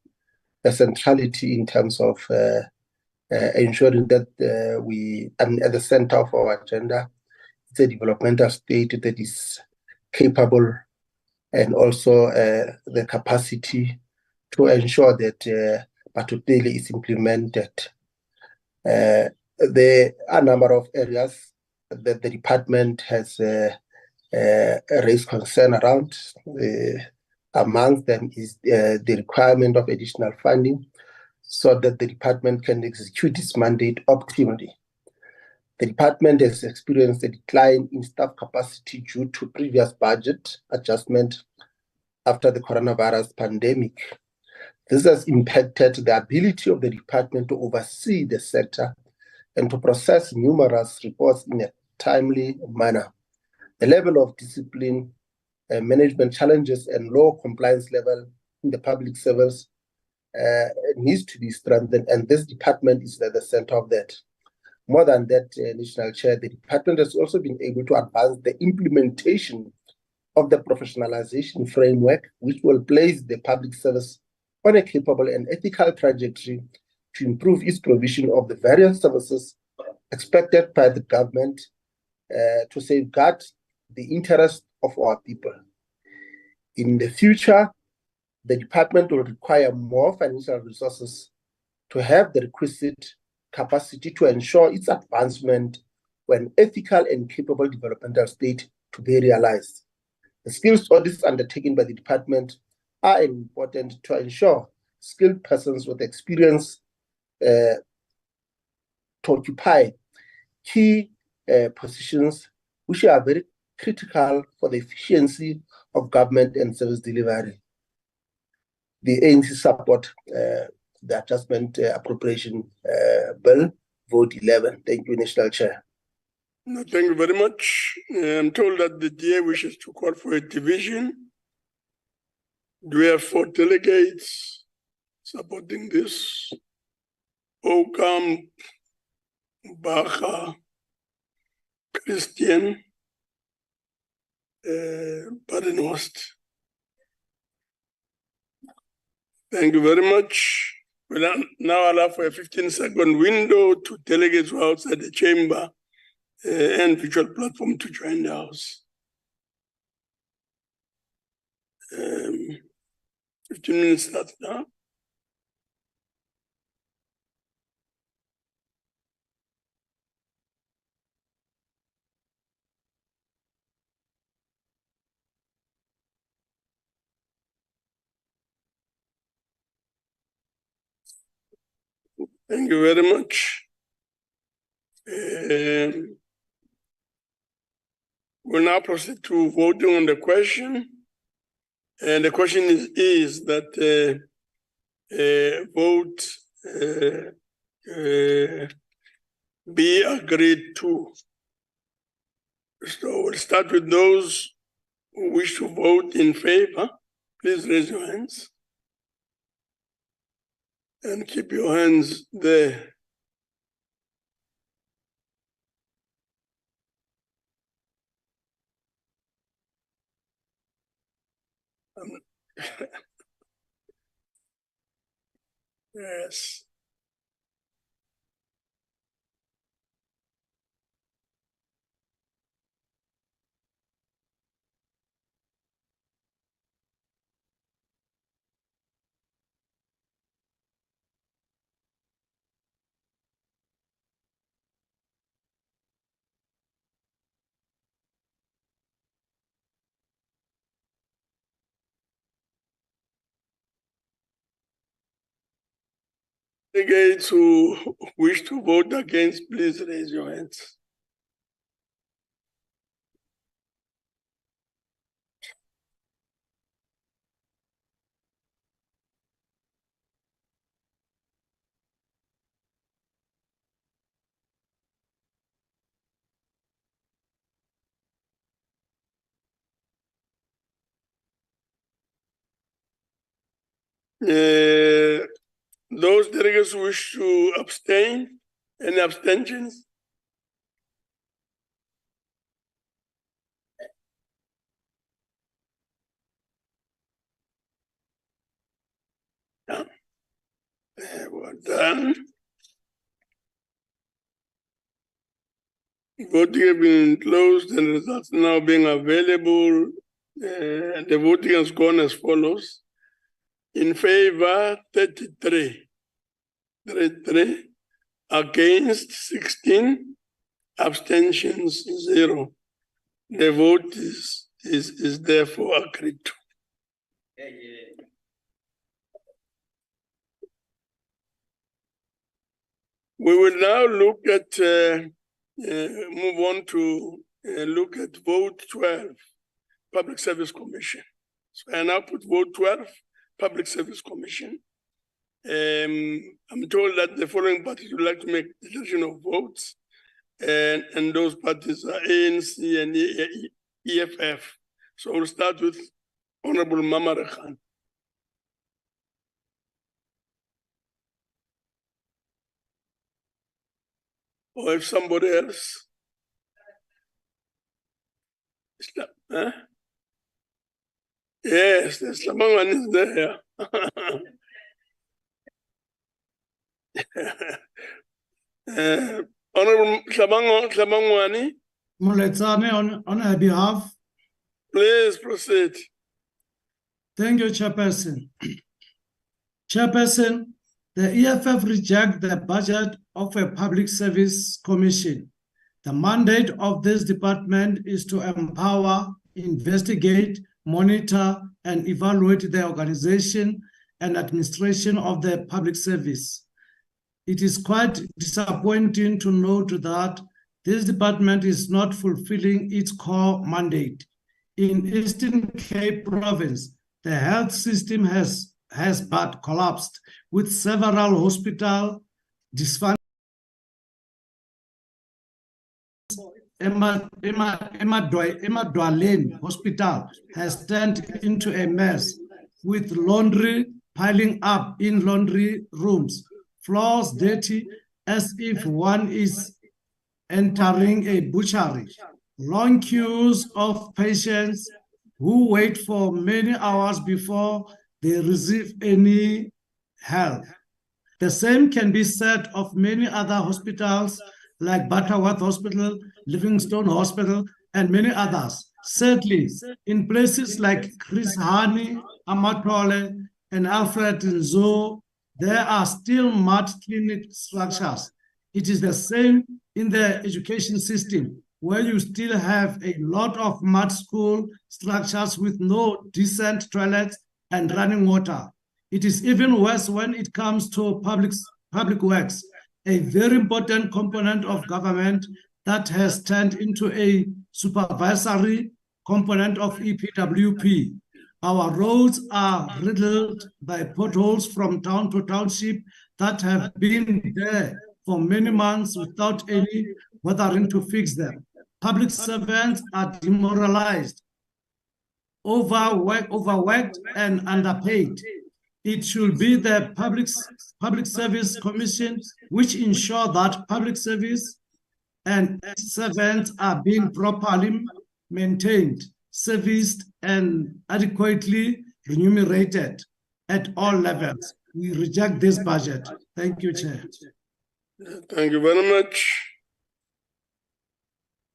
centrality in terms of ensuring that at the center of our agenda, it's a developmental state that is capable and also the capacity to ensure that Batupele is implemented. There are a number of areas that the department has raised concern around. Among them is the requirement of additional funding so that the department can execute its mandate optimally. The department has experienced a decline in staff capacity due to previous budget adjustment after the coronavirus pandemic. This has impacted the ability of the department to oversee the sector and to process numerous reports in a timely manner. The level of discipline, management challenges, and low compliance level in the public service needs to be strengthened, and this department is at the center of that. More than that, National Chair, the department has also been able to advance the implementation of the professionalization framework, which will place the public service on a capable and ethical trajectory to improve its provision of the various services expected by the government to safeguard the interest of our people. In the future, the department will require more financial resources to have the requisite capacity to ensure its advancement when ethical and capable developmental state to be realized. The skills audits undertaken by the department are important to ensure skilled persons with experience to occupy key positions which are very critical for the efficiency of government and service delivery. The ANC support the adjustment appropriation bill, vote 11. Thank you, National Chair. No, thank you very much. I'm told that the DA wishes to call for a division. Do we have 4 delegates supporting this? Ocamp, Baja, Christian, Badenhorst. Thank you very much. We'll now allow for a 15-second window to delegates who are outside the chamber and virtual platform to join the House. 15 minutes starts now. Thank you very much. We'll now proceed to voting on the question. And the question is that vote be agreed to. So we'll start with those who wish to vote in favor. Please raise your hands. And keep your hands there. Yes. Delegates who wish to vote against, please raise your hands. Those delegates who wish to abstain, any abstentions? Well done. Voting has been closed and results now being available. The voting has gone as follows. In favor, 33. Against, 16. Abstentions, 0. The vote is therefore agreed to. We will now look at, move on to look at vote 12, Public Service Commission. So I now put vote 12, Public Service Commission. I'm told that the following parties would like to make decision of votes, and those parties are ANC and EFF. So we'll start with Honorable Mama Rekhan. Or if somebody else. Huh? Yes, the Slabangan is there. Honorable Slabangwani. Muletsane, on her behalf. Please proceed. Thank you, Chairperson. Chairperson, the EFF reject the budget of a public service commission. The mandate of this department is to empower, investigate, monitor, and evaluate the organization and administration of the public service. It is quite disappointing to note that this department is not fulfilling its core mandate. In Eastern Cape Province, the health system has but collapsed, with several hospitals dysfunctional. Emma Dwaleni Hospital has turned into a mess, with laundry piling up in laundry rooms, floors dirty as if one is entering a butchery, long queues of patients who wait for many hours before they receive any help. The same can be said of many other hospitals like Butterworth Hospital, Livingstone Hospital, and many others. Sadly, in places like Chris Hani, Amatole, and Alfred Nzo, there are still mud clinic structures. It is the same in the education system, where you still have a lot of mud school structures with no decent toilets and running water. It is even worse when it comes to public works, a very important component of government that has turned into a supervisory component of EPWP. Our roads are riddled by potholes from town to township that have been there for many months without any bothering to fix them. Public servants are demoralized, overworked, and underpaid. It should be the Public Service Commission which ensure that public service and servants are being properly maintained, serviced, and adequately remunerated at all levels. We reject this budget. Thank you, Chair. Thank you very much.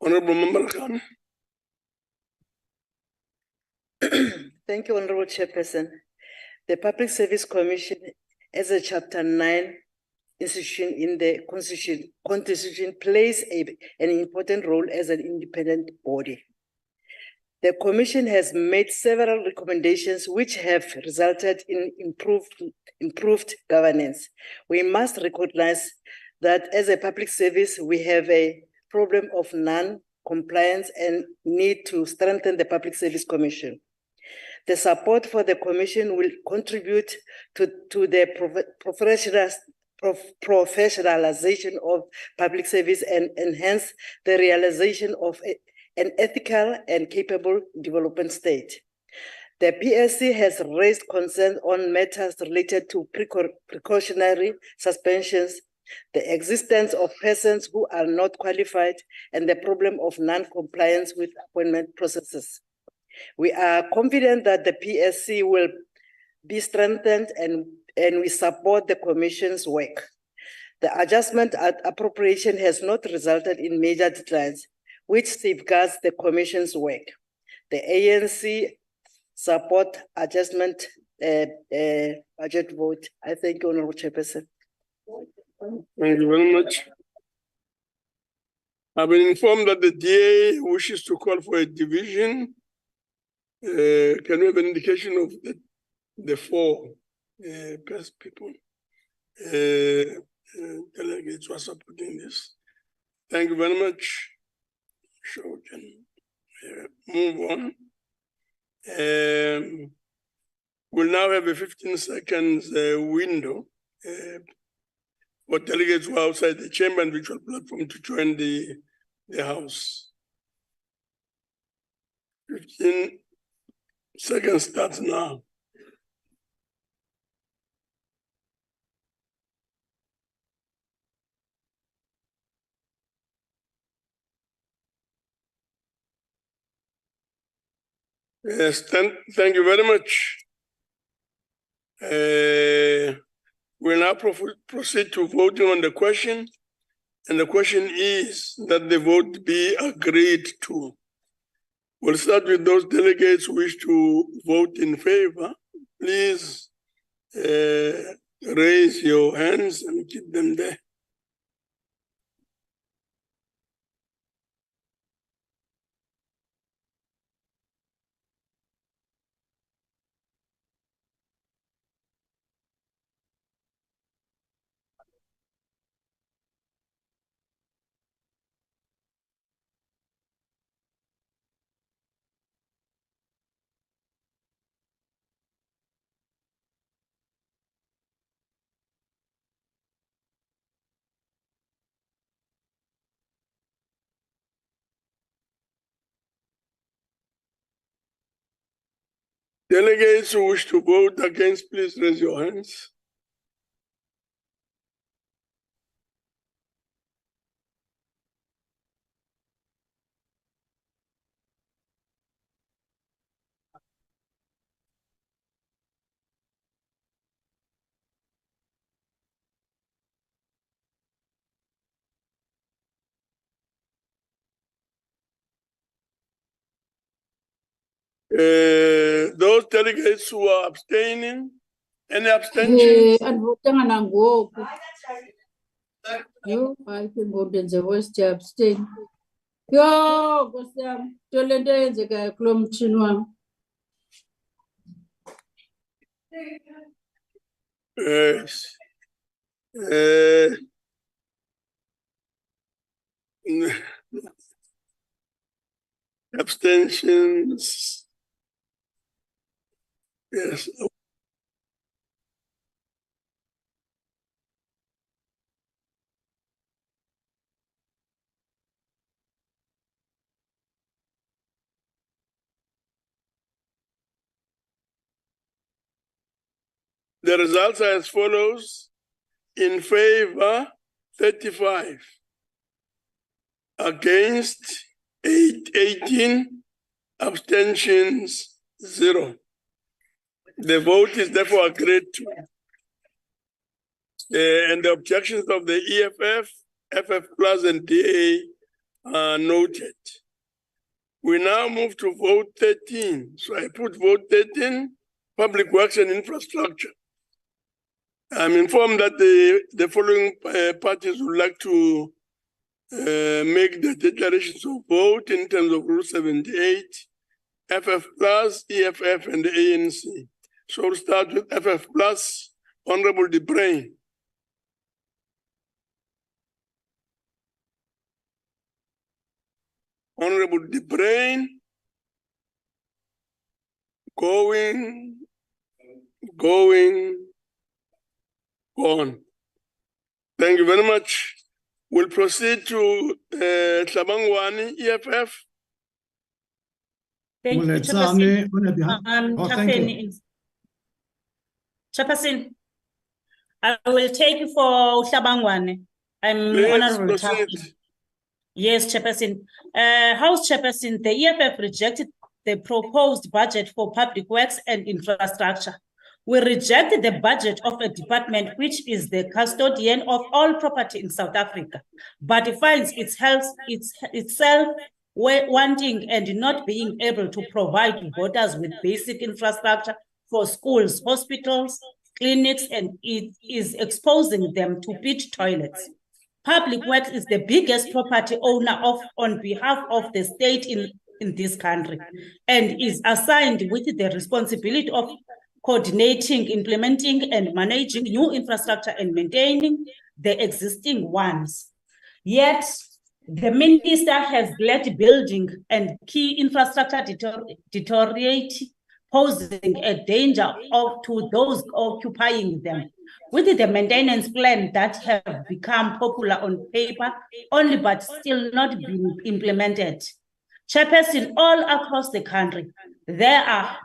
Honorable Member Khan. Thank you, Honorable Chairperson. The Public Service Commission, as a Chapter 9 institution in the Constitution, plays an important role as an independent body. The Commission has made several recommendations which have resulted in improved governance. We must recognize that as a public service, we have a problem of non-compliance and need to strengthen the Public Service Commission. The support for the Commission will contribute to the professionalization of public service and enhance the realization of an ethical and capable development state. The PSC has raised concerns on matters related to precautionary suspensions, the existence of persons who are not qualified, and the problem of non-compliance with appointment processes. We are confident that the PSC will be strengthened and we support the Commission's work. The adjustment at appropriation has not resulted in major declines, which safeguards the Commission's work. The ANC support adjustment budget vote. I thank you, Honorable Chairperson. Thank you very much. I've been informed that the DA wishes to call for a division. Can we have an indication of the four best people? Delegates who are supporting this. Thank you very much. So we can move on. We'll now have a 15 seconds window for delegates who are outside the chamber and virtual platform to join the House. 15 seconds starts now. Yes, thank you very much. We'll now proceed to voting on the question. And the question is that the vote be agreed to. We'll start with those delegates who wish to vote in favor. Please raise your hands and keep them there. Delegates who wish to vote against, please raise your hands. Those delegates who are abstaining, any abstentions? You, I think Gordon's a voice to abstain. Yo, Gosam, Jolende, the guy, Klum Chinwam. Yes. Abstentions. Yes. The results are as follows. In favor, 35. Against, 18. Abstentions, 0. The vote is therefore agreed to. And the objections of the EFF, FF Plus, and DA are noted. We now move to vote 13. So I put vote 13, Public Works and Infrastructure. I'm informed that the following parties would like to make the declarations of vote in terms of Rule 78. FF Plus, EFF, and the ANC. So we'll start with FF Plus, Honorable De Bruin. Honorable De Bruin, going, gone. Thank you very much. We'll proceed to Tlabangwani, EFF. Thank you, Muletsane, Chairperson. Chairperson, I will take you for Tlabangwani. I'm Please Honorable proceed. Chairperson. Yes, Chairperson. House Chairperson, the EFF rejected the proposed budget for public works and infrastructure. We rejected the budget of a department which is the custodian of all property in South Africa, but it finds itself wanting and not being able to provide voters with basic infrastructure for schools, hospitals, clinics, and it is exposing them to pit toilets. Public Works is the biggest property owner on behalf of the state in this country and is assigned with the responsibility of coordinating, implementing, and managing new infrastructure and maintaining the existing ones. Yet, the minister has let building and key infrastructure deteriorate, posing a danger to those occupying them. With the maintenance plan that have become popular on paper, only but still not been implemented. Chairperson, all across the country, there are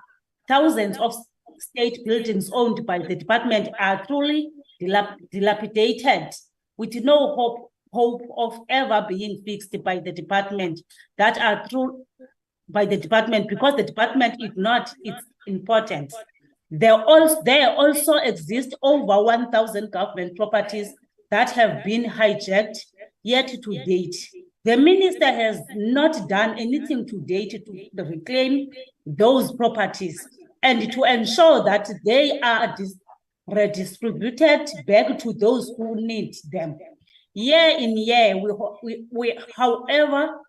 thousands of state buildings owned by the department are truly dilapidated, with no hope of ever being fixed by the department that are true by the department because the department ignored its importance. There also exist over 1,000 government properties that have been hijacked yet to date. The minister has not done anything to date to reclaim those properties and to ensure that they are redistributed back to those who need them. Year in year, we however,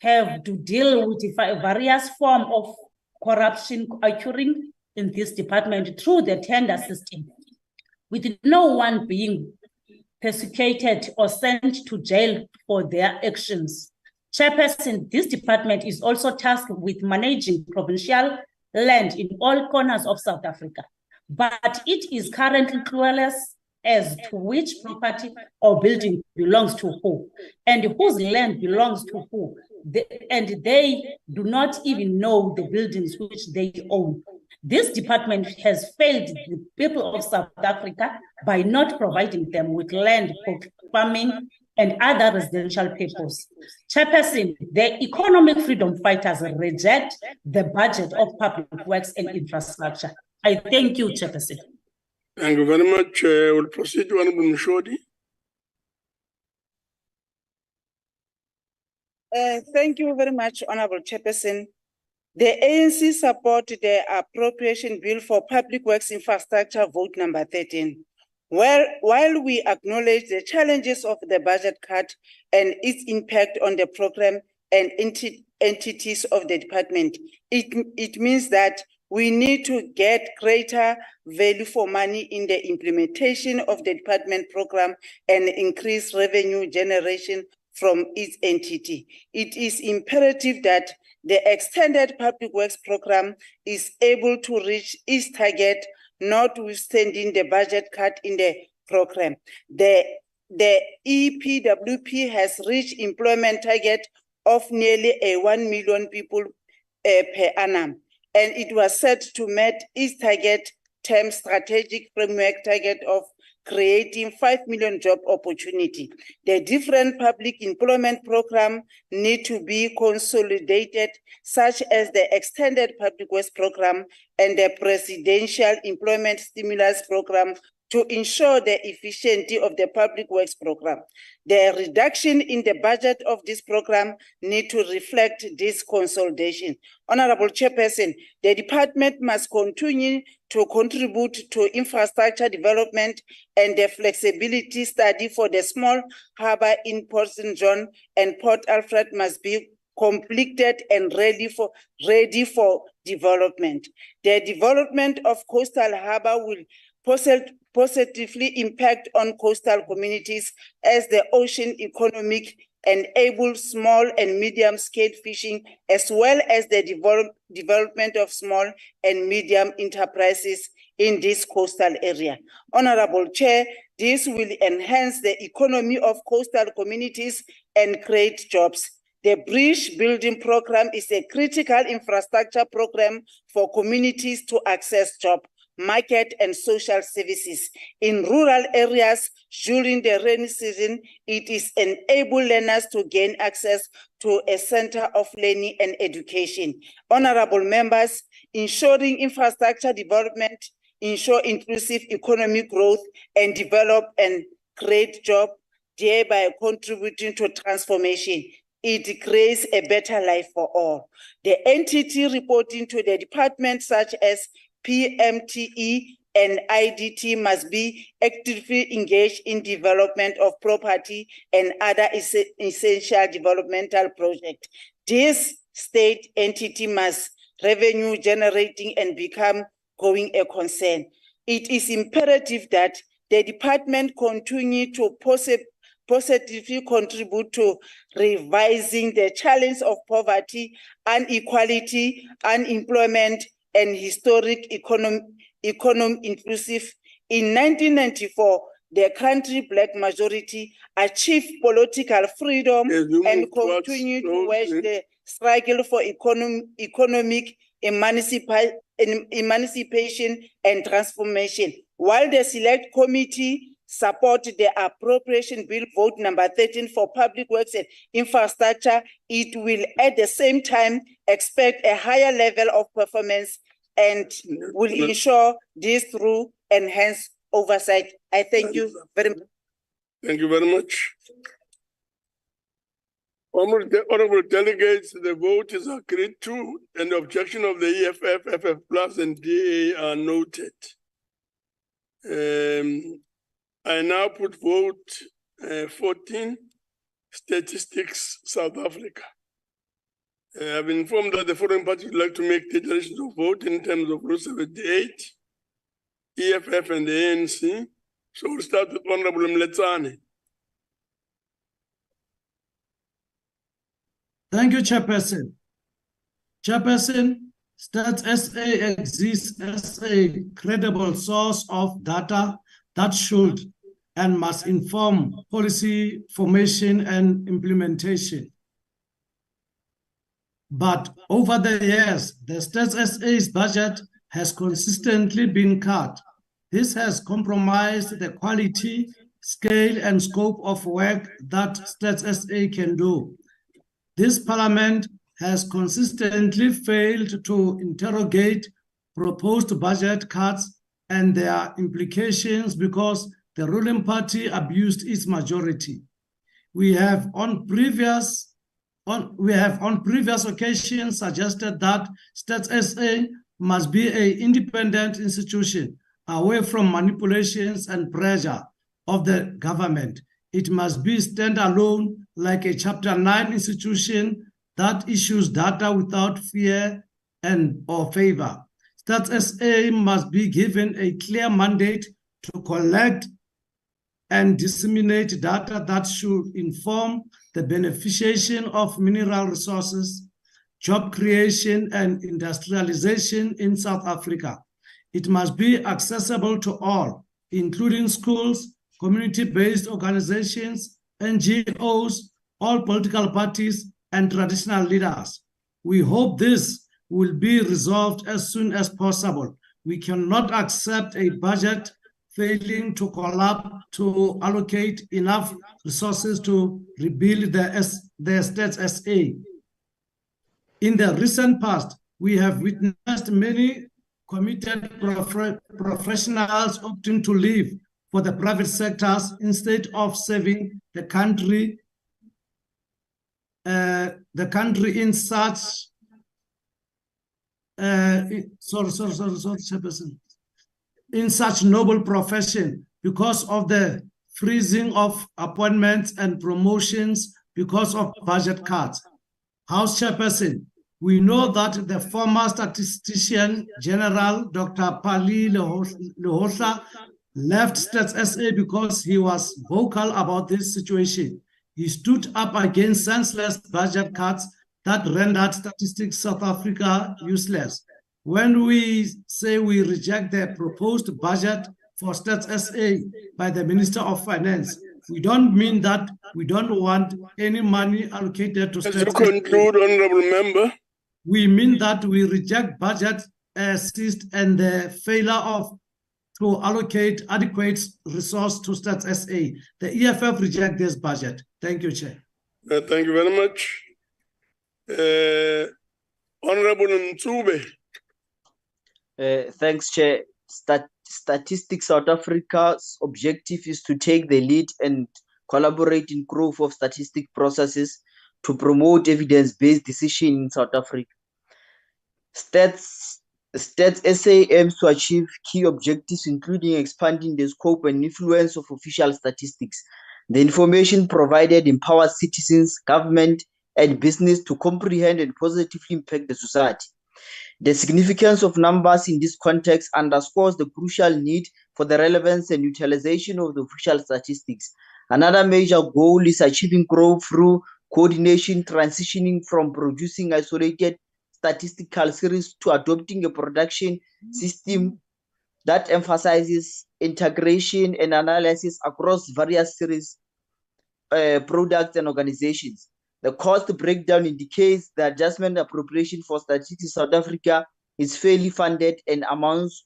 have to deal with various forms of corruption occurring in this department through the tender system, with no one being persecuted or sent to jail for their actions. Chairperson, this department is also tasked with managing provincial land in all corners of South Africa, but it is currently clueless as to which property or building belongs to who and whose land belongs to who, and they do not even know the buildings which they own. This department has failed the people of South Africa by not providing them with land for farming and other residential purposes. Chairperson, the economic freedom fighters reject the budget of public works and infrastructure. I thank you, Chairperson. Thank you very much. We'll proceed to Honorable Mshodi. Thank you very much, Honorable Chairperson. The ANC supported the appropriation bill for public works infrastructure vote number 13. While we acknowledge the challenges of the budget cut and its impact on the program and entities of the department, it means that we need to get greater value for money in the implementation of the department program and increase revenue generation from its entity. It is imperative that the extended public works program is able to reach its target, notwithstanding the budget cut in the program. The EPWP has reached employment target of nearly 1 million people per annum, and it was set to meet its target term strategic framework target of creating 5 million job opportunity. The different public employment program need to be consolidated, such as the extended public works program and the presidential employment stimulus program, to ensure the efficiency of the public works program. The reduction in the budget of this program need to reflect this consolidation. Honorable Chairperson, the department must continue to contribute to infrastructure development, and the flexibility study for the small harbor in Port St. John and Port Alfred must be completed and ready for development. The development of coastal harbor will positively impact on coastal communities as the ocean economic enable small and medium-scale fishing, as well as the development of small and medium enterprises in this coastal area. Honorable Chair, this will enhance the economy of coastal communities and create jobs. The bridge building program is a critical infrastructure program for communities to access jobs, market and social services. In rural areas during the rainy season, it is enable learners to gain access to a center of learning and education. Honorable members, ensuring infrastructure development, ensure inclusive economic growth and develop and create jobs, thereby contributing to transformation. It creates a better life for all. The entity reporting to the department such as PMTE and IDT must be actively engaged in development of property and other essential developmental projects. This state entity must revenue generating and become going a concern. It is imperative that the department continue to positively contribute to revising the challenge of poverty, inequality, unemployment, and historic economic inclusive. In 1994, the country black majority achieved political freedom and continue to wage the struggle for economic emancipation and transformation. While the Select Committee support the Appropriation Bill vote number 13 for public works and infrastructure, it will at the same time expect a higher level of performance and will ensure this through enhanced oversight. I thank you very much. Thank you very much. Honorable delegates, the vote is agreed to and the objection of the EFF, FF Plus and DA are noted. I now put vote 14, Statistics South Africa. I've been informed that the foreign party would like to make declarations of vote in terms of Rule 78, EFF and the ANC. So we'll start with Honorable Mletsane. Thank you, Chairperson. Chairperson, Stats SA exists as a credible source of data that should and must inform policy formation and implementation. But over the years, the Stats SA's budget has consistently been cut. This has compromised the quality, scale, and scope of work that Stats SA can do. This Parliament has consistently failed to interrogate proposed budget cuts and their implications because the ruling party abused its majority. We have on previous occasions suggested that Stats SA must be an independent institution away from manipulations and pressure of the government. It must be standalone like a Chapter 9 institution that issues data without fear or favor. Stats SA must be given a clear mandate to collect and disseminate data that should inform the beneficiation of mineral resources, job creation, and industrialization in South Africa. It must be accessible to all, including schools, community-based organizations, NGOs, all political parties, and traditional leaders. We hope this will be resolved as soon as possible. We cannot accept a budget failing to allocate enough resources to rebuild the Stats SA. In the recent past, we have witnessed many committed professionals opting to leave for the private sectors instead of serving the country in such in such noble profession because of the freezing of appointments and promotions because of budget cuts. House Chairperson, we know that the former Statistician General, Dr. Pali Lehosa, left Stats SA because he was vocal about this situation. He stood up against senseless budget cuts that rendered Statistics South Africa useless. When we say we reject the proposed budget for Stats SA by the Minister of Finance, we don't mean that we don't want any money allocated to Stats SA. As you conclude, Honorable Member. We mean that we reject budget assist and the failure to allocate adequate resource to Stats SA. The EFF reject this budget. Thank you, Chair. Thank you very much. Honorable Ntube. Thanks, Chair. Statistics South Africa's objective is to take the lead and collaborate in growth of statistic processes to promote evidence-based decision in South Africa. Stats SA aims to achieve key objectives, including expanding the scope and influence of official statistics. The information provided empowers citizens, government, and business to comprehend and positively impact the society. The significance of numbers in this context underscores the crucial need for the relevance and utilization of the official statistics. Another major goal is achieving growth through coordination, transitioning from producing isolated statistical series to adopting a production system that emphasizes integration and analysis across various series, products, and organizations. The cost breakdown indicates the adjustment appropriation for Statistics South Africa is fairly funded and amounts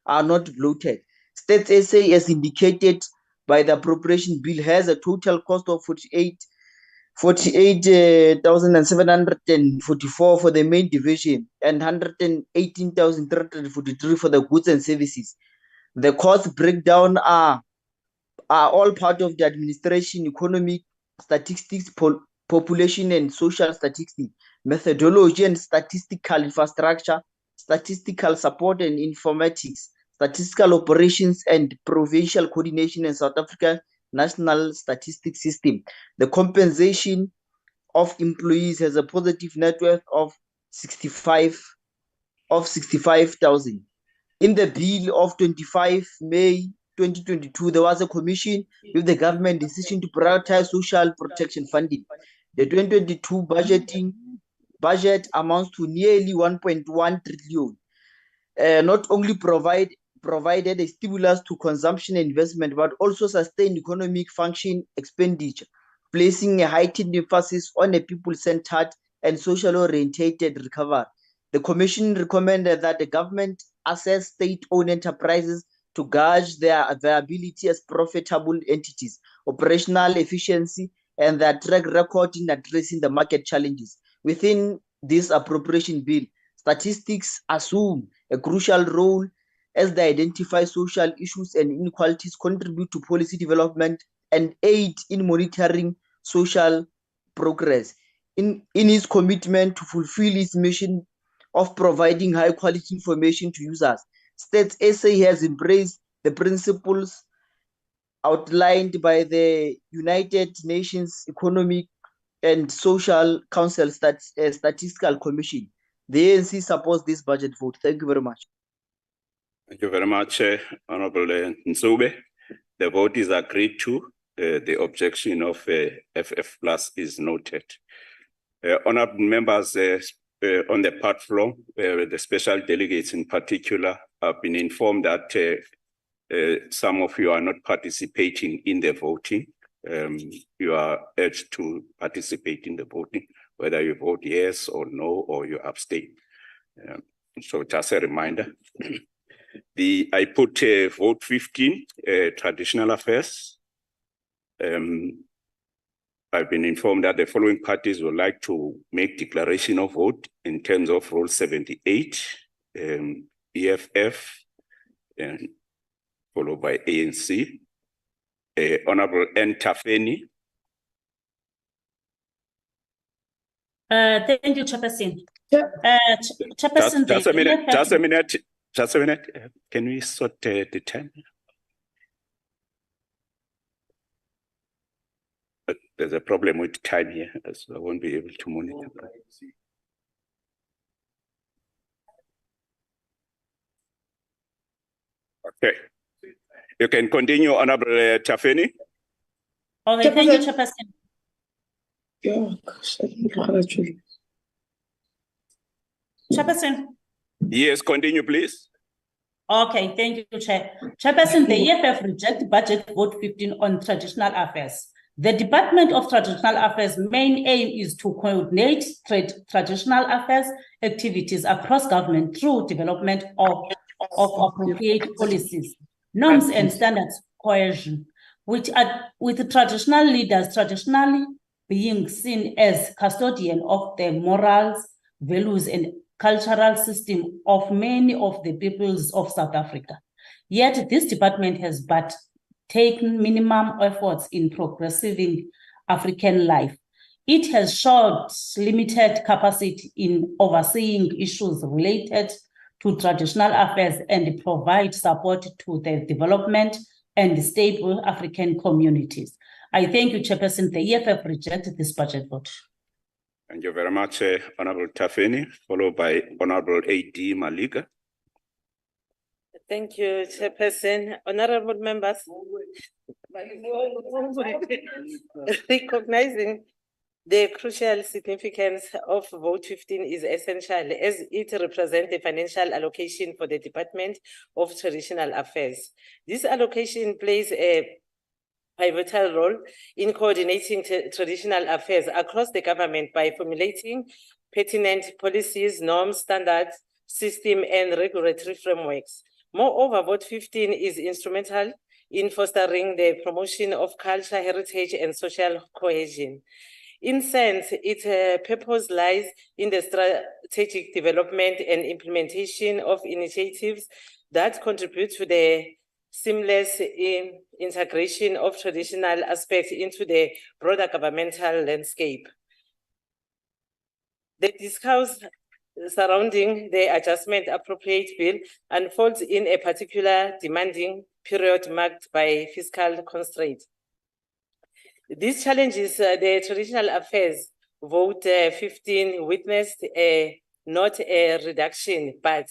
are not bloated. Stats SA, as indicated by the appropriation bill, has a total cost of 48,744 for the main division and 118,343 for the goods and services. The cost breakdown are all part of the administration, economic statistics, population and social statistics, methodology and statistical infrastructure, statistical support and informatics, statistical operations and provincial coordination in South Africa National Statistics System. The compensation of employees has a positive net worth of 65,000. In the bill of 25 May 2022, there was a commission with the government decision to prioritize social protection funding. The 2022 budget amounts to nearly 1.1 trillion. Not only provided a stimulus to consumption and investment, but also sustained economic function expenditure, placing a heightened emphasis on a people-centered and social-oriented recovery. The Commission recommended that the government assess state-owned enterprises to gauge their viability as profitable entities, operational efficiency, and their track record in addressing the market challenges. Within this appropriation bill, statistics assume a crucial role as they identify social issues and inequalities, contribute to policy development, and aid in monitoring social progress. In its commitment to fulfill its mission of providing high-quality information to users, Stats SA has embraced the principles outlined by the United Nations Economic and Social Council Statistical Commission. The ANC supports this budget vote. Thank you very much. Thank you very much, Honorable Nsube. The vote is agreed to. The objection of FF Plus is noted. Honorable members on the platform, the special delegates in particular, have been informed that some of you are not participating in the voting. You are urged to participate in the voting, whether you vote yes or no, or you abstain. So just a reminder. I put vote 15, traditional affairs. I've been informed that the following parties would like to make declaration of vote in terms of Rule 78, EFF, followed by ANC. Honorable N. Tafeni. Thank you, Chairperson. Chairperson, Just a minute. Can we sort the time? there's a problem with time here, so I won't be able to monitor. Okay. You can continue, Honorable Tafeni. Okay, thank you, Chairperson. Yeah, gosh, I think actually. Chairperson. Yes, continue, please. Okay, thank you, Chair. Chairperson, the EFF reject budget vote 15 on traditional affairs. The Department of Traditional Affairs' main aim is to coordinate traditional affairs activities across government through development of appropriate policies, norms and standards cohesion, which are with traditional leaders traditionally being seen as custodian of the morals, values, and cultural system of many of the peoples of South Africa. Yet this department has but taken minimum efforts in progressing African life. It has showed limited capacity in overseeing issues related to traditional affairs and provide support to the development and stable African communities. I thank you, Chairperson. The EFF rejected this budget vote. Thank you very much, Honorable Tafeni, followed by Honorable A.D. Malika. Thank you, Chairperson. Honorable members, recognizing the crucial significance of vote 15 is essential as it represents the financial allocation for the Department of Traditional Affairs. This allocation plays a pivotal role in coordinating traditional affairs across the government by formulating pertinent policies, norms, standards, system, and regulatory frameworks. Moreover, vote 15 is instrumental in fostering the promotion of culture, heritage, and social cohesion. In sense, its purpose lies in the strategic development and implementation of initiatives that contribute to the seamless integration of traditional aspects into the broader governmental landscape. The discourse surrounding the adjustment appropriate bill unfolds in a particular demanding period marked by fiscal constraints. These challenges, the traditional affairs vote 15 witnessed not a reduction, but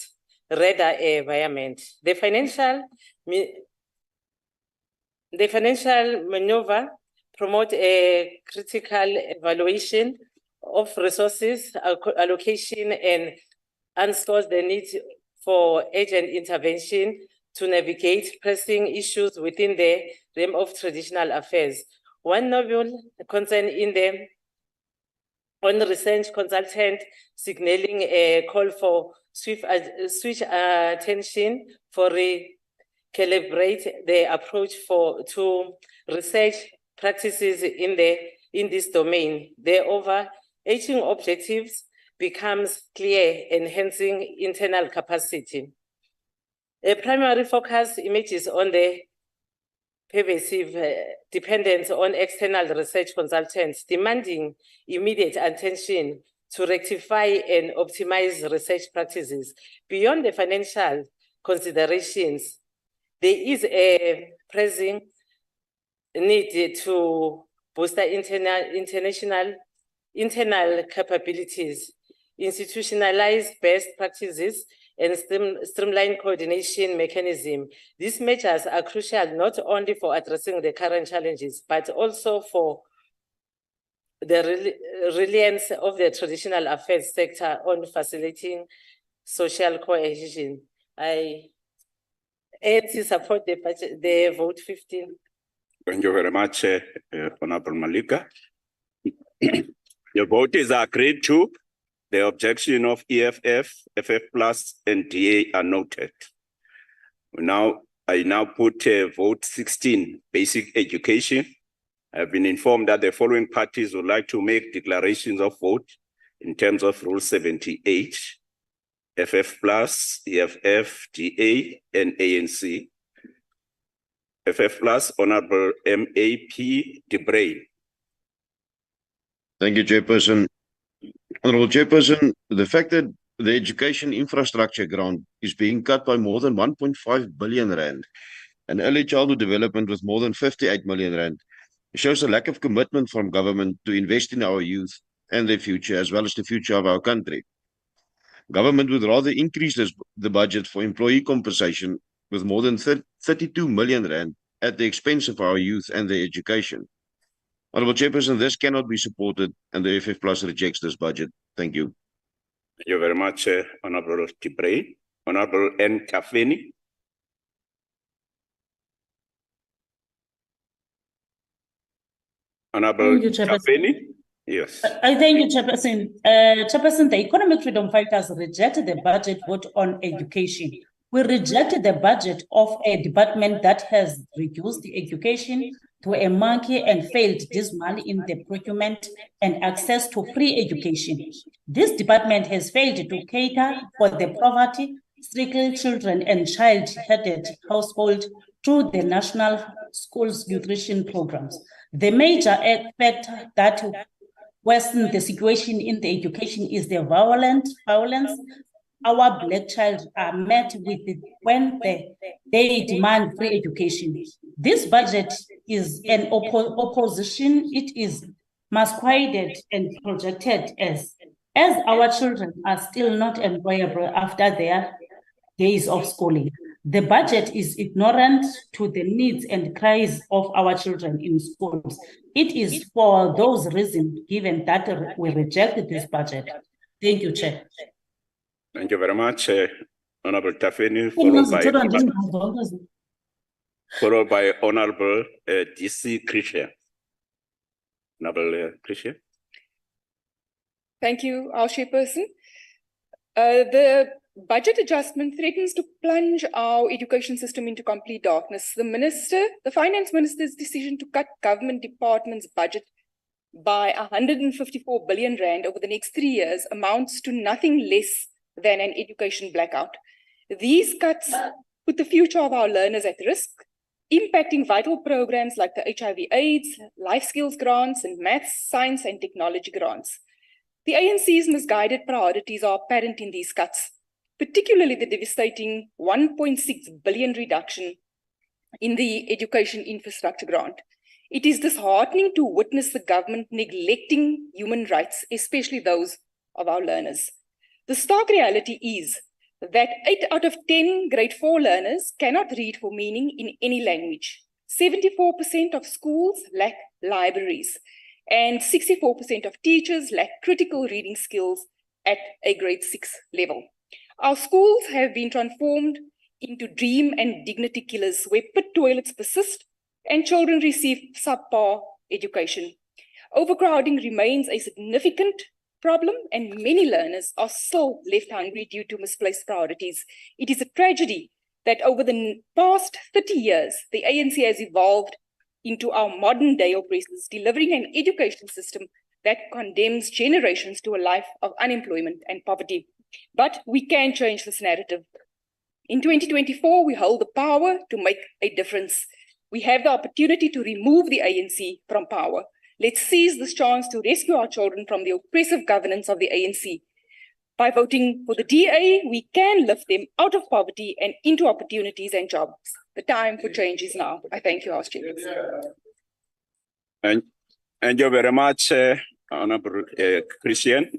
rather a environment. The financial maneuver promote a critical evaluation of resources allocation and underscores the need for urgent intervention to navigate pressing issues within the realm of traditional affairs. One novel concern in the on-research consultant signaling a call for switch attention for recalibrate the approach to research practices in this domain. The overarching objectives becomes clear, enhancing internal capacity. A primary focus emerges on the pervasive dependence on external research consultants, demanding immediate attention to rectify and optimize research practices. Beyond the financial considerations, there is a pressing need to bolster internal capabilities, institutionalize best practices, and streamline coordination mechanism. These measures are crucial not only for addressing the current challenges, but also for the reliance of the traditional affairs sector on facilitating social cohesion. I ANC support the vote 15. Thank you very much, Honorable Malika. Your vote is agreed to. The objection of EFF, FF Plus, and DA are noted. I now put vote 16, basic education. I've been informed that the following parties would like to make declarations of vote in terms of Rule 78, FF Plus, EFF, DA, and ANC. FF Plus, Honorable MAP DeBray. Thank you, Chairperson. Honorable Chairperson, the fact that the education infrastructure grant is being cut by more than 1.5 billion rand and early childhood development with more than 58 million rand It shows a lack of commitment from government to invest in our youth and their future, as well as the future of our country. Government would rather increase the budget for employee compensation with more than 32 million rand at the expense of our youth and their education. Honourable Chairperson, this cannot be supported, and the FF Plus rejects this budget. Thank you. Thank you very much, Honourable Tiprey. Honourable Nkafeni. Honourable Nkafeni. Yes. I thank you, Chairperson. Chairperson, the Economic Freedom Fighters rejected the budget vote on education. We rejected the budget of a department that has reduced the education to a monkey and failed dismally in the procurement and access to free education. This department has failed to cater for the poverty-stricken children and child-headed household through the National Schools Nutrition Programs. The major factor that worsens the situation in the education is the violence our Black children are met with when they demand free education. This budget is an opposition. It is masqueraded and projected as our children are still not employable after their days of schooling. The budget is ignorant to the needs and cries of our children in schools. It is for those reasons given that we reject this budget. Thank you, Chair. Thank you very much, Honourable Tafeni, followed by Honourable DC Christian. Honourable Christian. Thank you, our Chairperson. The budget adjustment threatens to plunge our education system into complete darkness. The Finance Minister's decision to cut government departments' budget by 154 billion rand over the next 3 years amounts to nothing less than an education blackout. These cuts put the future of our learners at risk, impacting vital programs like the HIV/AIDS, life skills grants, and maths, science, and technology grants. The ANC's misguided priorities are apparent in these cuts, particularly the devastating 1.6 billion reduction in the education infrastructure grant. It is disheartening to witness the government neglecting human rights, especially those of our learners. The stark reality is that 8 out of 10 grade 4 learners cannot read for meaning in any language. 74% of schools lack libraries, and 64% of teachers lack critical reading skills at a grade 6 level. Our schools have been transformed into dream and dignity killers where pit toilets persist and children receive subpar education. Overcrowding remains a significant problem, and many learners are still left hungry due to misplaced priorities. It is a tragedy that over the past 30 years, the ANC has evolved into our modern day oppressors, delivering an education system that condemns generations to a life of unemployment and poverty. But we can change this narrative. In 2024, we hold the power to make a difference. We have the opportunity to remove the ANC from power. Let's seize this chance to rescue our children from the oppressive governance of the ANC. By voting for the DA, we can lift them out of poverty and into opportunities and jobs. The time for change is now. I thank you, House Chair. Thank you very much, Honourable Christian.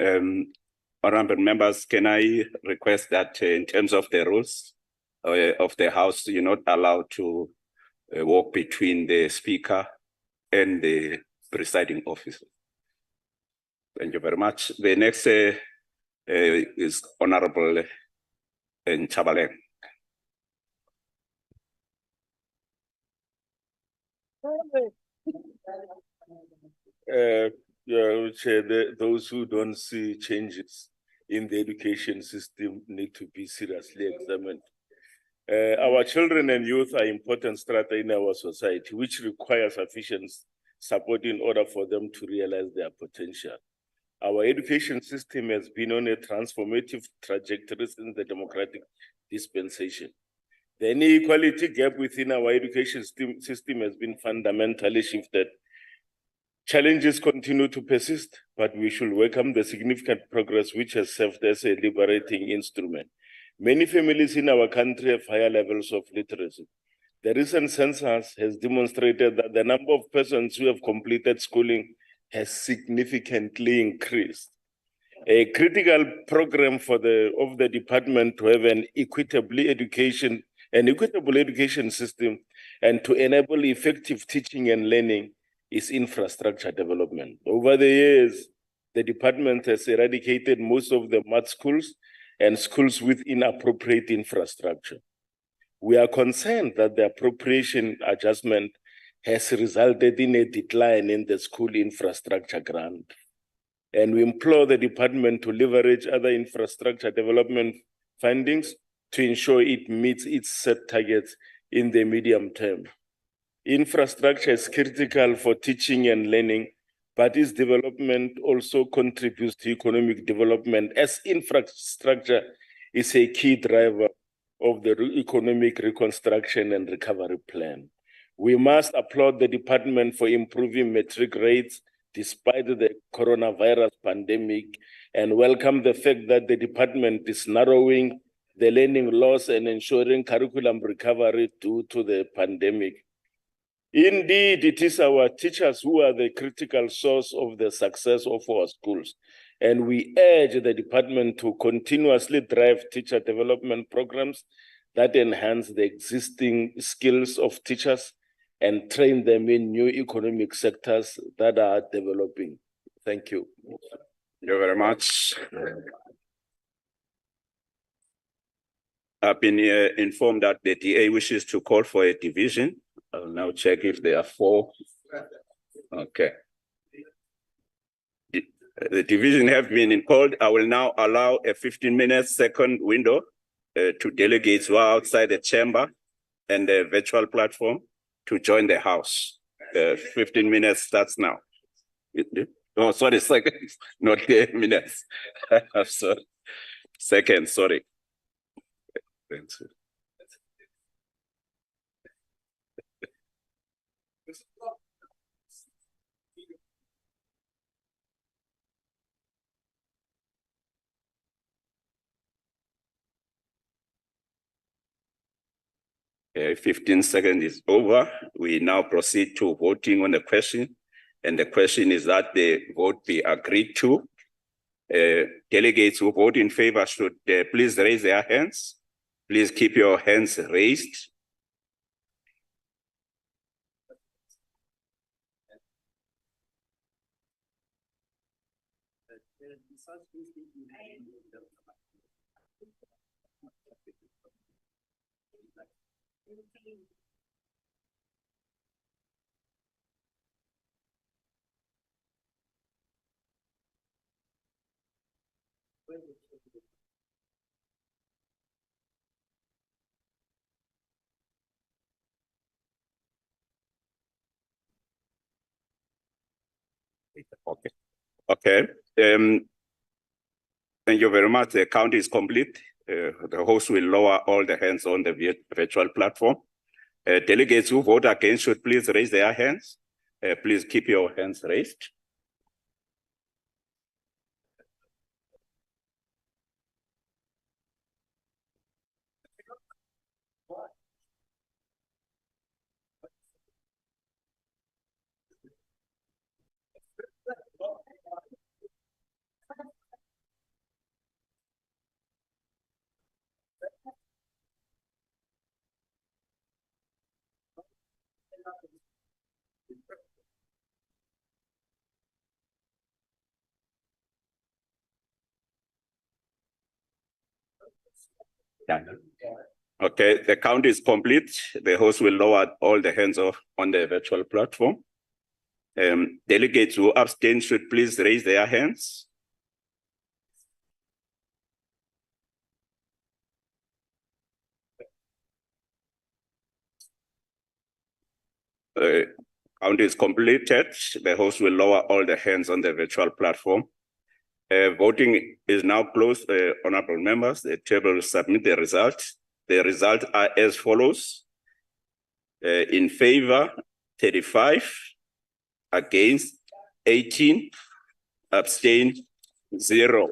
Honourable members, can I request that in terms of the rules of the House, you're not allowed to walk between the Speaker and the presiding officer. Thank you very much. The next is Honourable Nchabaleng. Those who don't see changes in the education system need to be seriously examined. Our children and youth are important strata in our society, which require sufficient support in order for them to realize their potential. Our education system has been on a transformative trajectory since the democratic dispensation. The inequality gap within our education system has been fundamentally shifted. Challenges continue to persist, but we should welcome the significant progress which has served as a liberating instrument. Many families in our country have higher levels of literacy. The recent census has demonstrated that the number of persons who have completed schooling has significantly increased. A critical program of the department to have an equitable education system and to enable effective teaching and learning is infrastructure development. Over the years, the department has eradicated most of the mud schools and schools with inappropriate infrastructure. We are concerned that the appropriation adjustment has resulted in a decline in the school infrastructure grant. And we implore the department to leverage other infrastructure development findings to ensure it meets its set targets in the medium term. Infrastructure is critical for teaching and learning, but its development also contributes to economic development, as infrastructure is a key driver of the economic reconstruction and recovery plan. We must applaud the department for improving matric rates despite the coronavirus pandemic, and welcome the fact that the department is narrowing the learning loss and ensuring curriculum recovery due to the pandemic. Indeed, it is our teachers who are the critical source of the success of our schools, and we urge the department to continuously drive teacher development programs that enhance the existing skills of teachers and train them in new economic sectors that are developing. Thank you. Thank you very much. I've been informed that the DA wishes to call for a division. I'll now check if there are 4. Okay. The division have been called. I will now allow a 15-minute second window to delegates who are outside the chamber and the virtual platform to join the House. 15 minutes starts now. Oh, sorry, seconds, not 10 minutes. I'm sorry. Seconds, sorry. Thanks. Okay, 15 seconds is over. We now proceed to voting on the question. And the question is that the vote be agreed to. Delegates who vote in favor should please raise their hands. Please keep your hands raised. Okay. Okay. Thank you very much. The count is complete. The host will lower all the hands on the virtual platform. Delegates who vote against should please raise their hands. Please keep your hands raised. Okay, the count is complete. The host will lower all the hands off on the virtual platform. Delegates who abstain should please raise their hands. Count is completed. The host will lower all the hands on the virtual platform. Voting is now closed, honorable members. The table will submit the results. The results are as follows. In favor, 35. Against, 18. Abstain, 0.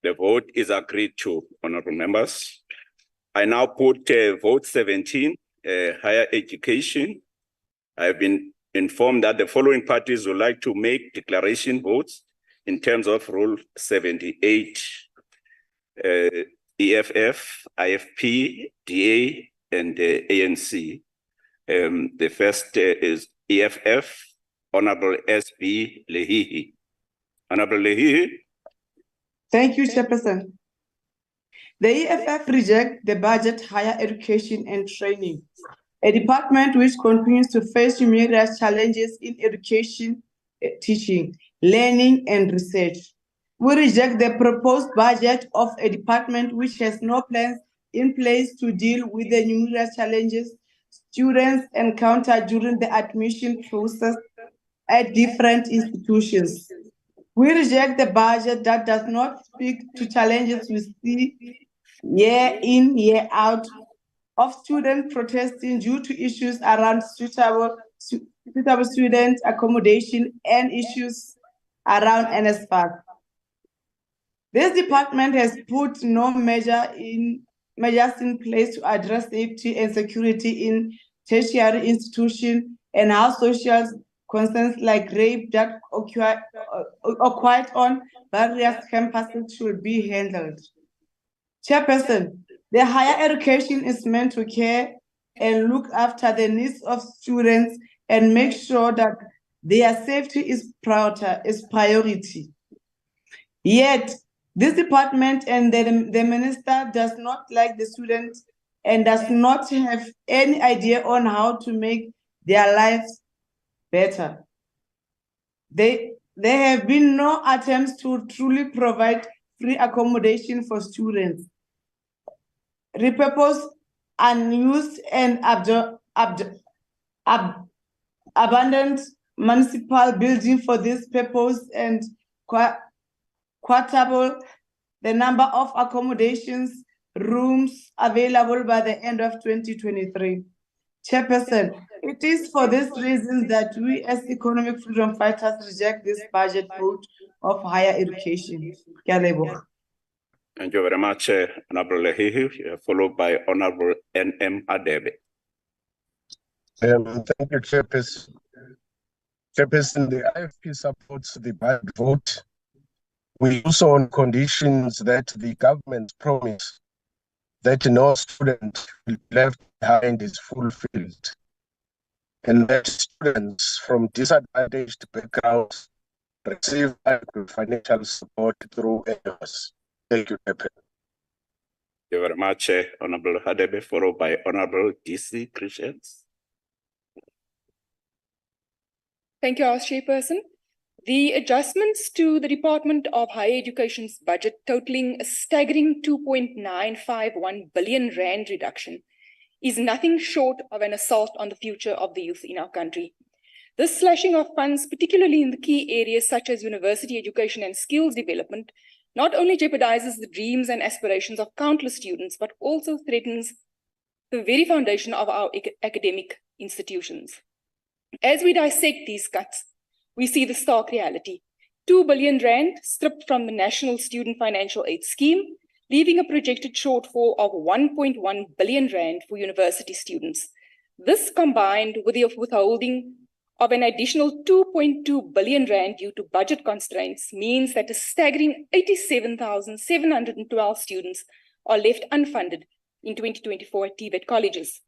The vote is agreed to, honorable members. I now put vote 17, higher education. I have been informed that the following parties would like to make declaration votes in terms of Rule 78. EFF, IFP, DA, and ANC. The first is EFF, Honorable S.B. Lehihi. Honorable Lehihi. Thank you, Chairperson. The EFF rejects the budget higher education and training, a department which continues to face numerous challenges in education, teaching, learning, and research. We reject the proposed budget of a department which has no plans in place to deal with the numerous challenges students encounter during the admission process at different institutions. We reject the budget that does not speak to challenges we see year in, year out of students protesting due to issues around suitable student accommodation and issues around NSFAS. This department has put no measures in place to address safety and security in tertiary institutions and how social concerns like rape that occur on various campuses should be handled. Chairperson, the higher education is meant to care and look after the needs of students and make sure that their safety is priority. Yet, this department and the minister does not like the students and does not have any idea on how to make their lives better. There have been no attempts to truly provide free accommodation for students. Repurpose unused and abandoned municipal building for this purpose and quadruple the number of accommodations rooms available by the end of 2023. Chairperson, it is for this reason that we as economic freedom fighters reject this budget vote of higher education. Thank you very much, Honorable Lehihi, followed by Honorable N.M. Adebe. Thank you, Chairperson. Chairperson, the IFP supports the budget vote. We also on conditions that the government's promise that no student will be left behind is fulfilled, and that students from disadvantaged backgrounds receive adequate financial support through NOS. Thank you, Chairperson. Thank you very much, Honorable Hadebe, followed by Honorable DC Christians. Thank you, House Chairperson. The adjustments to the Department of Higher Education's budget totaling a staggering 2.951 billion rand reduction is nothing short of an assault on the future of the youth in our country. This slashing of funds, particularly in the key areas such as university education and skills development, not only jeopardizes the dreams and aspirations of countless students, but also threatens the very foundation of our academic institutions. As we dissect these cuts, we see the stark reality. 2 billion rand stripped from the National Student Financial Aid Scheme, leaving a projected shortfall of 1.1 billion rand for university students. This, combined with the withholding of an additional 2.2 billion rand due to budget constraints, means that a staggering 87,712 students are left unfunded in 2024 at TVET colleges.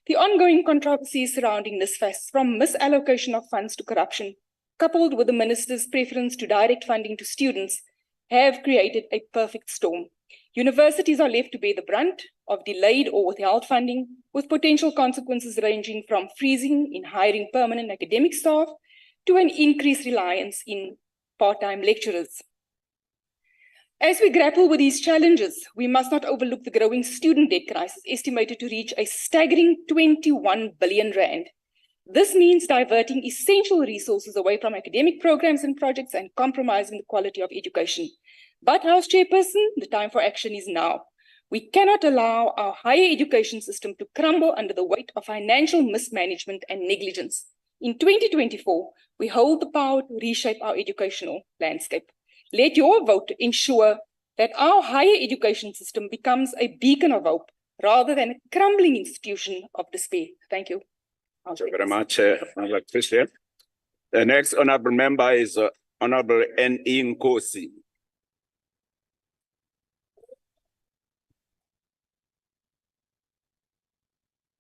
The ongoing controversies surrounding this NSFAS, from misallocation of funds to corruption, coupled with the minister's preference to direct funding to students, have created a perfect storm. Universities are left to bear the brunt of delayed or withheld funding, with potential consequences ranging from freezing in hiring permanent academic staff to an increased reliance in part-time lecturers. As we grapple with these challenges, we must not overlook the growing student debt crisis, estimated to reach a staggering 21 billion rand. This means diverting essential resources away from academic programs and projects and compromising the quality of education. But, House Chairperson, the time for action is now. We cannot allow our higher education system to crumble under the weight of financial mismanagement and negligence. In 2024, we hold the power to reshape our educational landscape. Let your vote ensure that our higher education system becomes a beacon of hope rather than a crumbling institution of despair. Thank you. Thank you very much, Honorable Christian. The next honorable member is Honorable N.E. Nkosi.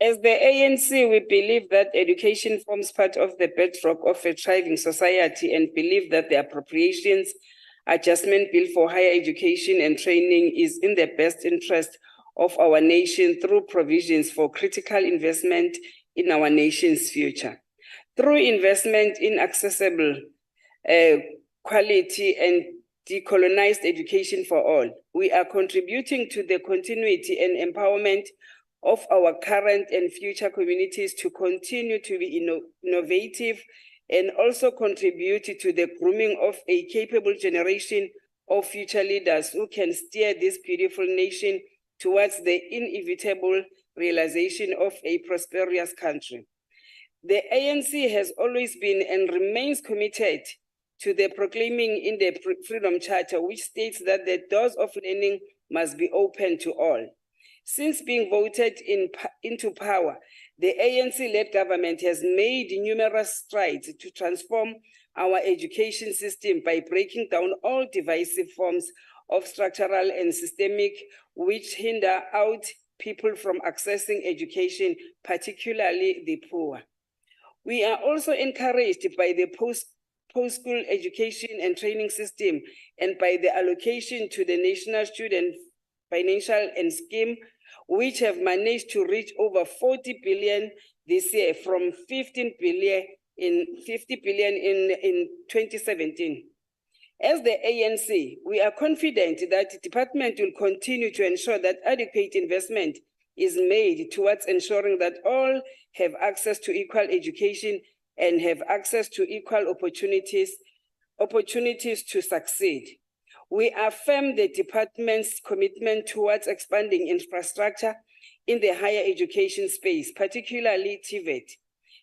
As the ANC, we believe that education forms part of the bedrock of a thriving society and believe that the Appropriations Adjustment Bill for Higher Education and Training is in the best interest of our nation through provisions for critical investment in our nation's future. Through investment in accessible, quality and decolonized education for all, we are contributing to the continuity and empowerment of our current and future communities to continue to be innovative and also contribute to the grooming of a capable generation of future leaders who can steer this beautiful nation towards the inevitable realization of a prosperous country. The ANC has always been and remains committed to the proclaiming in the Freedom Charter, which states that the doors of learning must be open to all. Since being voted into power, the ANC-led government has made numerous strides to transform our education system by breaking down all divisive forms of structural and systemic which hinder out people from accessing education, particularly the poor. We are also encouraged by the post-school education and training system and by the allocation to the National Student Financial and Scheme, which have managed to reach over 40 billion this year from 50 billion in 2017. As the ANC, we are confident that the department will continue to ensure that adequate investment is made towards ensuring that all have access to equal education and have access to equal opportunities to succeed. We affirm the department's commitment towards expanding infrastructure in the higher education space, particularly TVET.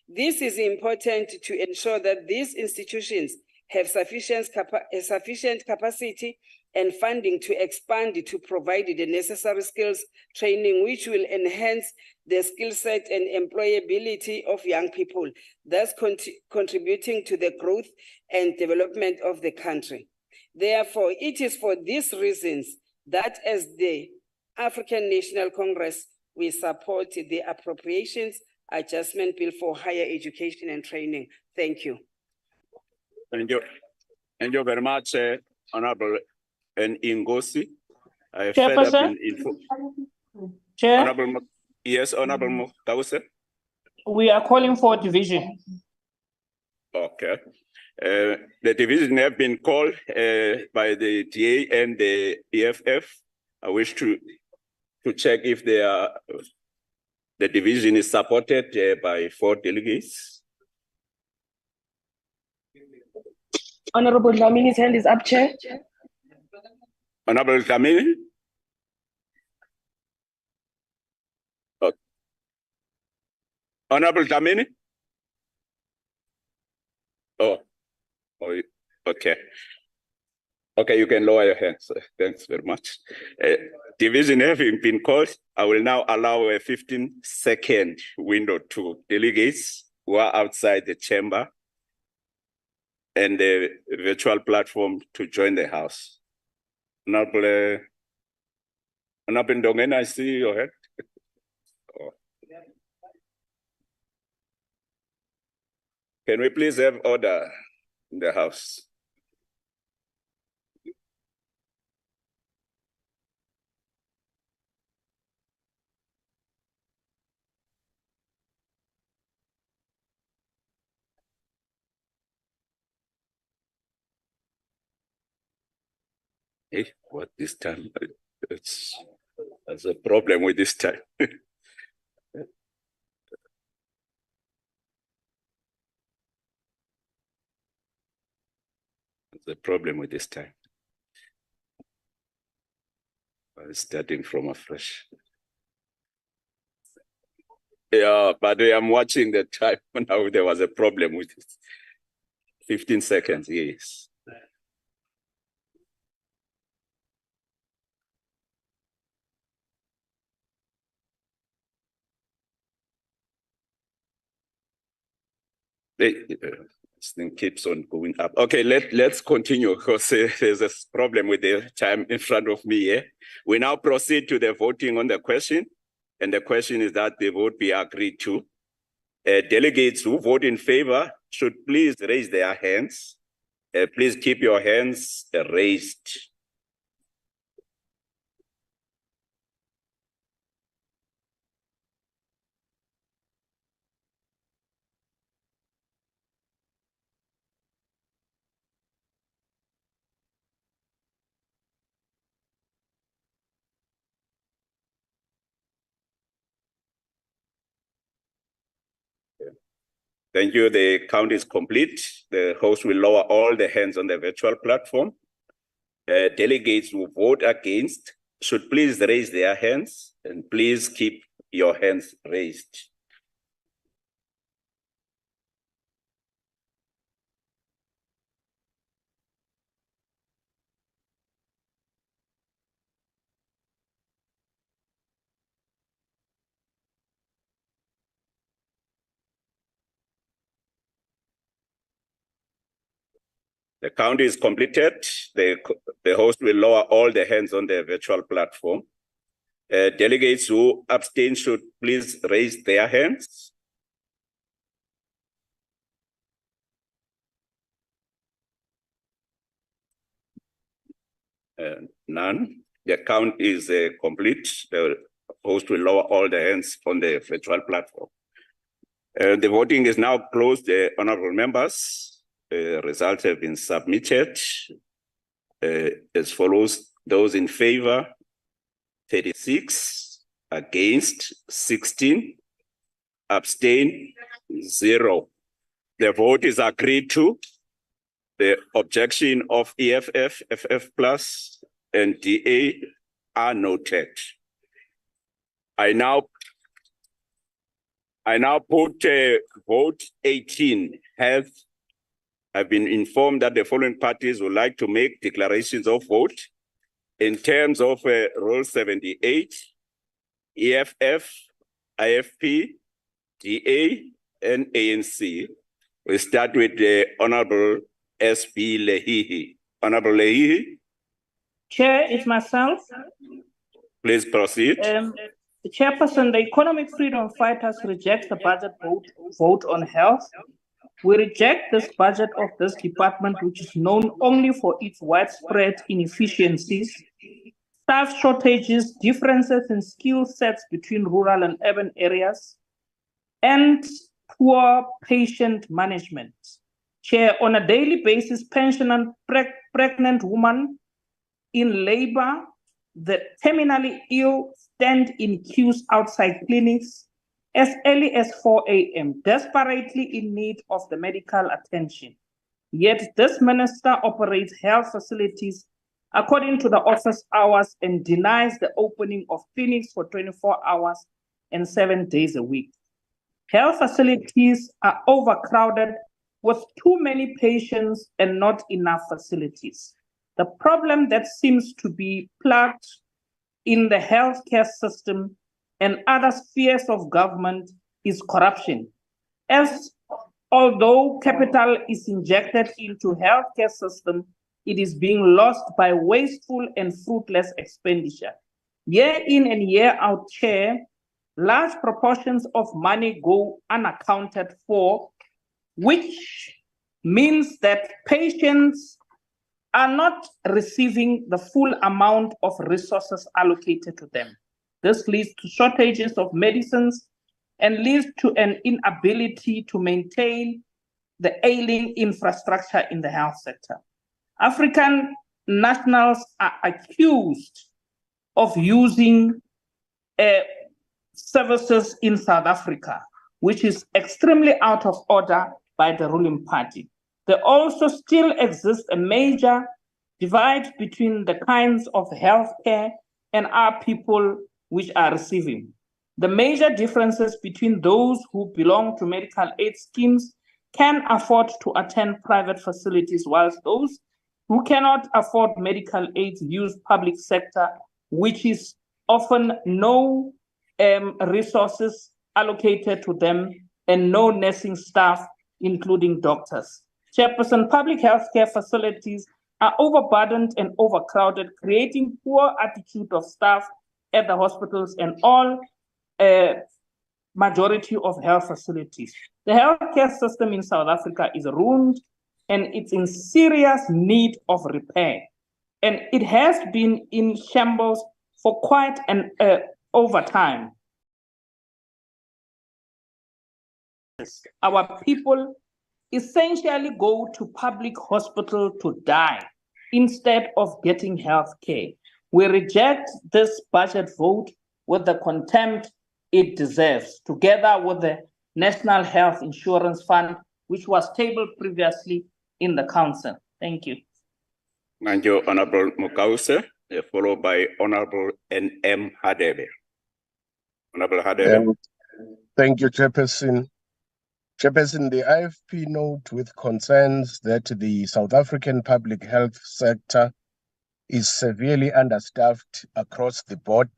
This is important to ensure that these institutions have sufficient capacity and funding to expand to provide the necessary skills training, which will enhance the skill set and employability of young people, thus contributing to the growth and development of the country. Therefore, it is for these reasons that as the African National Congress, we support the Appropriations Adjustment Bill for Higher Education and Training. Thank you. Thank you. Thank you very much, Honorable Ngosi. I have fed up in info. Chair? Honorable, yes, Honorable Tause. We are calling for division. Okay. The division have been called by the DA and the EFF. I wish to check if the division is supported by 4 delegates. Honorable Dlamini's hand is up, Chair. Honorable Dlamini? Oh. Honorable Dlamini? Oh, okay. Okay, you can lower your hands. Thanks very much. Division having been called, I will now allow a 15-second window to delegates who are outside the chamber and the virtual platform to join the House. Honorable Ndongena, I see your hand. Oh. Can we please have order in the House? Hey, what this time? There's a problem with this time. There's a problem with this time. Starting from afresh. Yeah, but I'm watching the time now. There was a problem with it. 15 seconds, yes. This thing keeps on going up. Okay, let's continue because there's a problem with the time in front of me here. We now proceed to the voting on the question. And the question is that the vote be agreed to. Delegates who vote in favor should please raise their hands. Please keep your hands raised. Thank you. The count is complete. The host will lower all the hands on the virtual platform. Delegates who vote against should please raise their hands and please keep your hands raised. The count is completed. The host will lower all the hands on the virtual platform. Delegates who abstain should please raise their hands. None. The count is complete. The host will lower all the hands on the virtual platform. The voting is now closed, honorable members. Results have been submitted as follows. Those in favor, 36, against, 16, abstain, 0. The vote is agreed to. The objection of EFF, FF plus, and DA are noted. I now put vote 18, health. I've been informed that the following parties would like to make declarations of vote in terms of Rule 78, EFF, IFP, DA, and ANC. We start with the Honorable S.B. Lehihi. Honorable Lehihi. Chair, it's myself. Please proceed. The chairperson, the economic freedom fighters reject the budget vote on health. We reject this budget of this department, which is known only for its widespread inefficiencies, staff shortages, differences in skill sets between rural and urban areas, and poor patient management. Chair, on a daily basis, pensioners, pregnant women in labor, the terminally ill stand in queues outside clinics as early as 4 a.m., desperately in need of the medical attention. Yet this minister operates health facilities according to the office hours and denies the opening of clinics for 24 hours and 7 days a week. Health facilities are overcrowded with too many patients and not enough facilities. The problem that seems to be plugged in the healthcare system and other spheres of government is corruption. As although capital is injected into healthcare system, it is being lost by wasteful and fruitless expenditure. Year in and year out, Chair, large proportions of money go unaccounted for, which means that patients are not receiving the full amount of resources allocated to them. This leads to shortages of medicines and leads to an inability to maintain the ailing infrastructure in the health sector. African nationals are accused of using services in South Africa, which is extremely out of order by the ruling party. There also still exists a major divide between the kinds of healthcare and our people which are receiving. The major differences between those who belong to medical aid schemes can afford to attend private facilities, whilst those who cannot afford medical aid use public sector, which is often no resources allocated to them and no nursing staff including doctors. Chairperson, public healthcare facilities are overburdened and overcrowded, creating poor attitude of staff at the hospitals and all majority of health facilities. The healthcare system in South Africa is ruined and it's in serious need of repair. And it has been in shambles for quite an over time. Our people essentially go to public hospital to die instead of getting health care. We reject this budget vote with the contempt it deserves, together with the National Health Insurance Fund, which was tabled previously in the council. Thank you. Thank you, Honorable Mukause, followed by Honorable N.M. Hadebe. Honorable Hadebe. Thank you, Chairperson. Chairperson, the IFP note with concerns that the South African public health sector is severely understaffed across the board,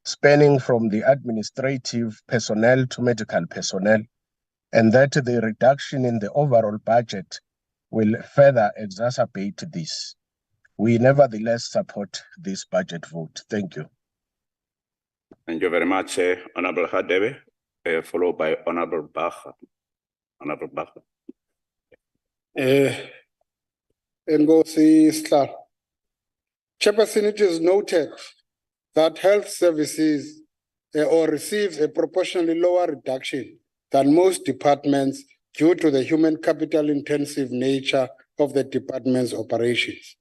spanning from the administrative personnel to medical personnel, and that the reduction in the overall budget will further exacerbate this. We nevertheless support this budget vote. Thank you. Thank you very much, Honorable Hadebe, followed by Honorable Baha. Honorable Baha. Chairperson, it is noted that health services receives a proportionally lower reduction than most departments due to the human capital intensive nature of the department's operations.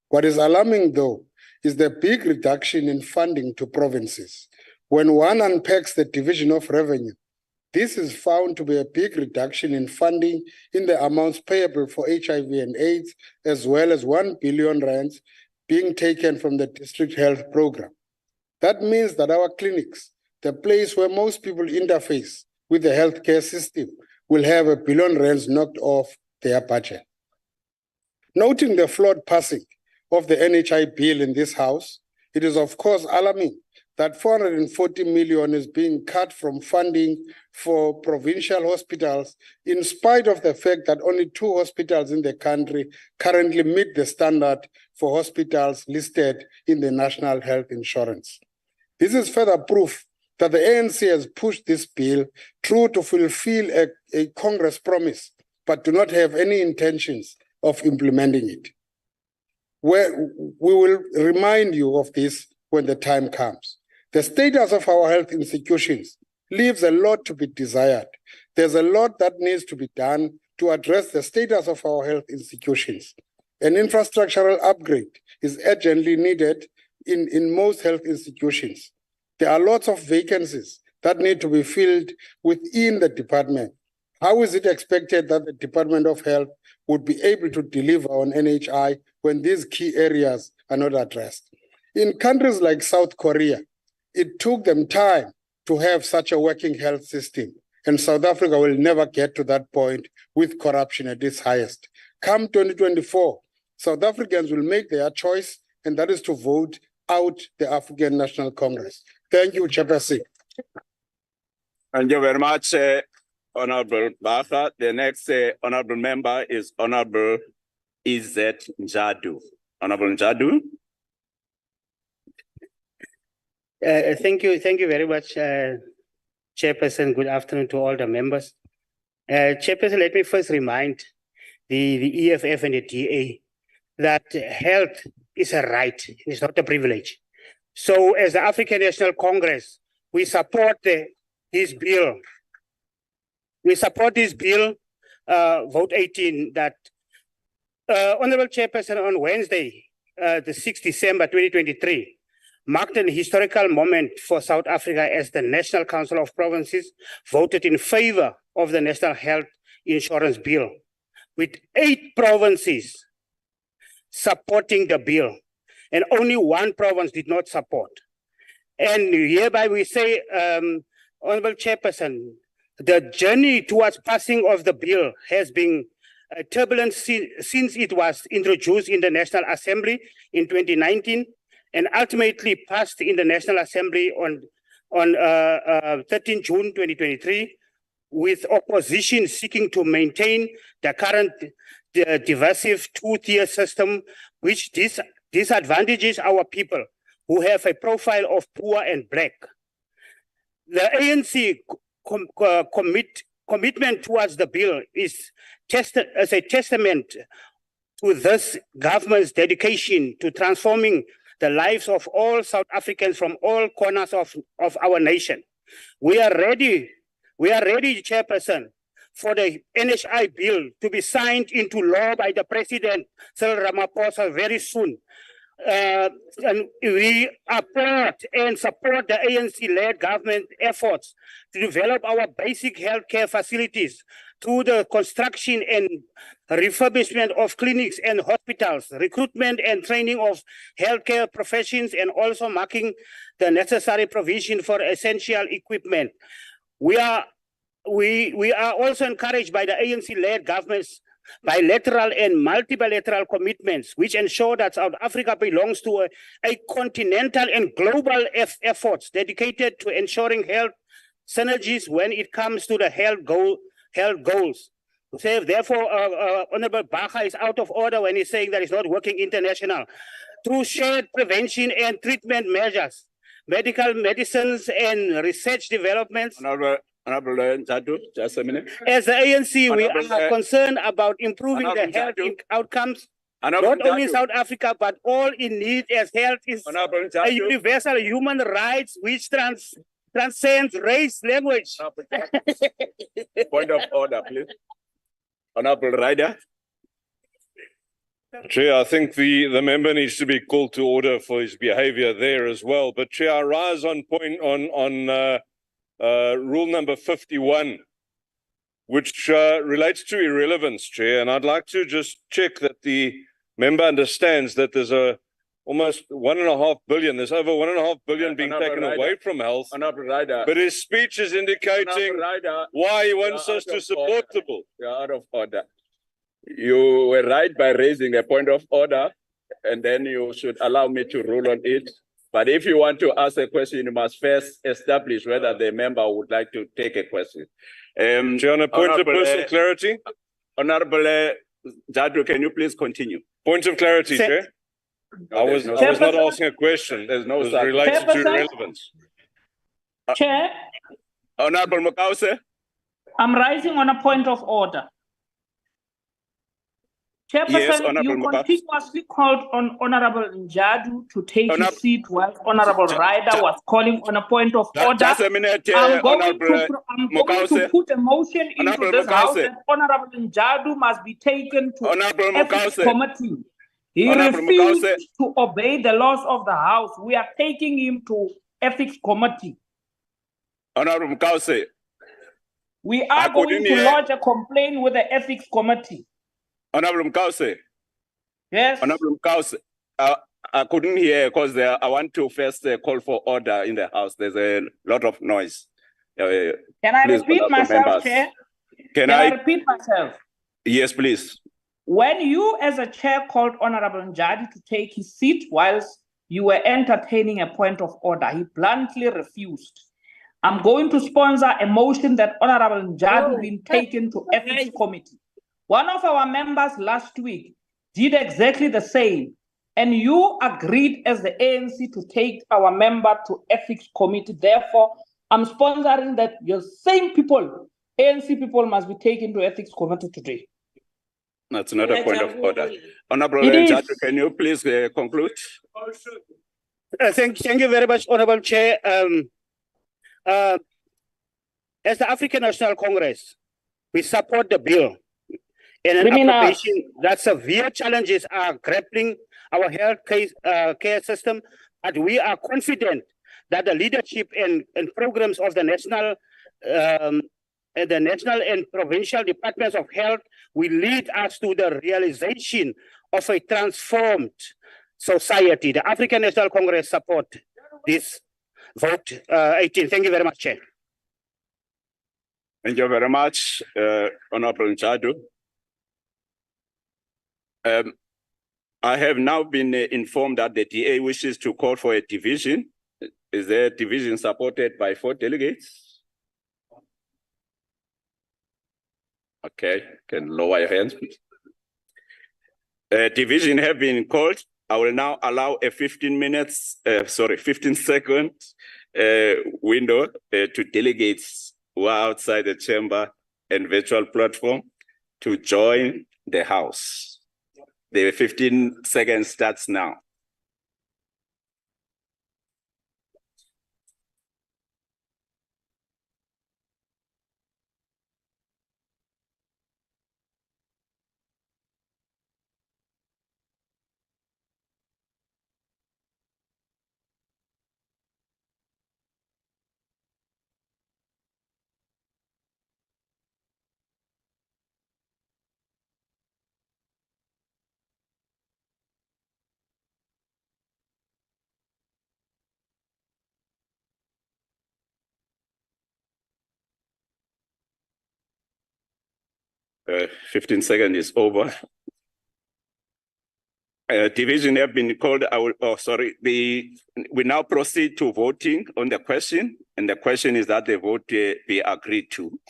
What is alarming, though, is the big reduction in funding to provinces. When one unpacks the division of revenue, this is found to be a big reduction in funding in the amounts payable for HIV and AIDS, as well as 1 billion rands being taken from the district health program. That means that our clinics, the place where most people interface with the healthcare system, will have 1 billion rands knocked off their budget. Noting the flawed passing of the NHI bill in this House, it is of course alarming that 440 million is being cut from funding for provincial hospitals, in spite of the fact that only 2 hospitals in the country currently meet the standard for hospitals listed in the National Health Insurance. This is further proof that the ANC has pushed this bill through to fulfill a Congress promise, but do not have any intentions of implementing it. We will remind you of this when the time comes. The status of our health institutions leaves a lot to be desired. There's a lot that needs to be done to address the status of our health institutions. An infrastructural upgrade is urgently needed in most health institutions. There are lots of vacancies that need to be filled within the department. How is it expected that the Department of Health would be able to deliver on NHI when these key areas are not addressed? In countries like South Korea, it took them time to have such a working health system, and South Africa will never get to that point with corruption at its highest. Come 2024, South Africans will make their choice, and that is to vote out the African National Congress. Thank you, Chairperson. Thank you very much, Honorable Baha. The next honorable member is Honorable Izet Njadu. Honorable Njadu. Thank you very much, Chairperson. Good afternoon to all the members. Chairperson, let me first remind the EFF and the DA that health is a right, it's not a privilege. So as the African National Congress, we support this bill. We support this bill, vote 18, that Honorable Chairperson, on Wednesday, the 6th December 2023, marked an historical moment for South Africa as the National Council of Provinces voted in favor of the National Health Insurance Bill, with 8 provinces supporting the bill, and only 1 province did not support. And hereby we say, Honorable Chairperson, the journey towards passing of the bill has been turbulent since it was introduced in the National Assembly in 2019, and ultimately passed in the National Assembly on 13 June 2023, with opposition seeking to maintain the current divisive two-tier system, which disadvantages our people who have a profile of poor and black. The ANC commitment towards the bill is as a testament to this government's dedication to transforming the lives of all South Africans from all corners of our nation. We are ready, Chairperson, for the NHI bill to be signed into law by the President, Cyril Ramaphosa, very soon. And we applaud and support the ANC-led government efforts to develop our basic healthcare facilities through the construction and refurbishment of clinics and hospitals, recruitment and training of healthcare professions, and also making the necessary provision for essential equipment. We are also encouraged by the ANC-led government's bilateral and multilateral commitments, which ensure that South Africa belongs to a continental and global efforts dedicated to ensuring health synergies when it comes to the health goals. So therefore, Honorable Baha is out of order when he's saying that it's not working international. Through shared prevention and treatment measures, medical medicines and research developments. Honorable Njadu, just a minute. As the ANC, we are concerned about improving the health outcomes, not only in South Africa, but all in need, as health is a universal human rights which transcends race, language. Point of order, please. Honorable Ryder. Chair, I think the member needs to be called to order for his behavior there as well. But Chair, I rise on point on rule number 51, which relates to irrelevance, Chair. And I'd like to just check that the member understands that there's almost 1.5 billion. There's over 1.5 billion being taken away from health. But his speech is indicating why he wants us to support the bill. You're out of order. You were right by raising a point of order, and then you should allow me to rule on it. But if you want to ask a question, you must first establish whether the member would like to take a question. Chair, on a point of personal clarity. Honorable Jadu, can you please continue? Point of clarity, Chair. I was not asking a question. There's no it was related to irrelevance. Chair. Honorable Mokause. I'm rising on a point of order. Chairperson, Yes, you continuously called on Honorable Njadu to take his seat while Honorable Ryder was calling on a point of order. Just a minute, I'm going to put a motion into this house that Honorable Njadu must be taken to ethics committee. He refused to obey the laws of the house. We are taking him to ethics committee. Honorable Mokause. We are going to lodge a complaint with the ethics committee. Honorable Mokause. Yes. Honorable Mokause, I couldn't hear because I want to first call for order in the house. There's a lot of noise. Can I repeat myself, Chair? Can I repeat myself? Yes, please. When you, as a chair, called Honorable Njadu to take his seat whilst you were entertaining a point of order, he bluntly refused. I'm going to sponsor a motion that Honorable Njadu be taken to ethics committee. One of our members last week did exactly the same, and you agreed as the ANC to take our member to ethics committee. Therefore, I'm sponsoring that your same people, ANC people, must be taken to ethics committee today. That's not a point of order. Honorable Njadu, can you please conclude? Thank you very much, Honorable Chair. As the African National Congress, we support the bill. In an appropriation that severe challenges are grappling our health care system, but we are confident that the leadership and programs of the national and provincial departments of health will lead us to the realization of a transformed society. The African National Congress support this vote 18. Thank you very much, Chair. Thank you very much, Honorable Njadu. I have now been informed that the DA wishes to call for a division. Is there a division supported by 4 delegates? Okay, can lower your hands, please. Division have been called. I will now allow a 15-second window to delegates who are outside the chamber and virtual platform to join the House. The 15 seconds starts now. Uh, 15 seconds is over. Division have been called. We now proceed to voting on the question, and the question is that the vote be agreed to.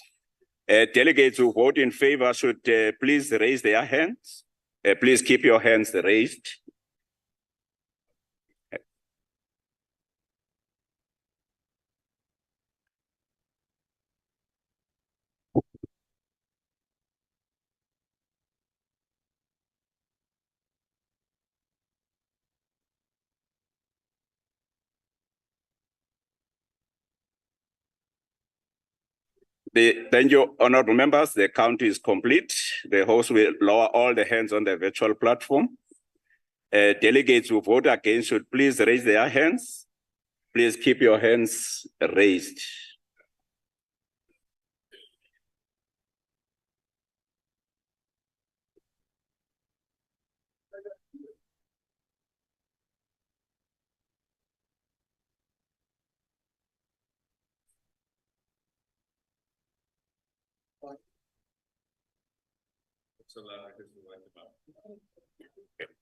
Delegates who vote in favor should please raise their hands. Please keep your hands raised. Thank you, honorable members. The count is complete. The host will lower all the hands on the virtual platform. Delegates who vote against should please raise their hands. Please keep your hands raised.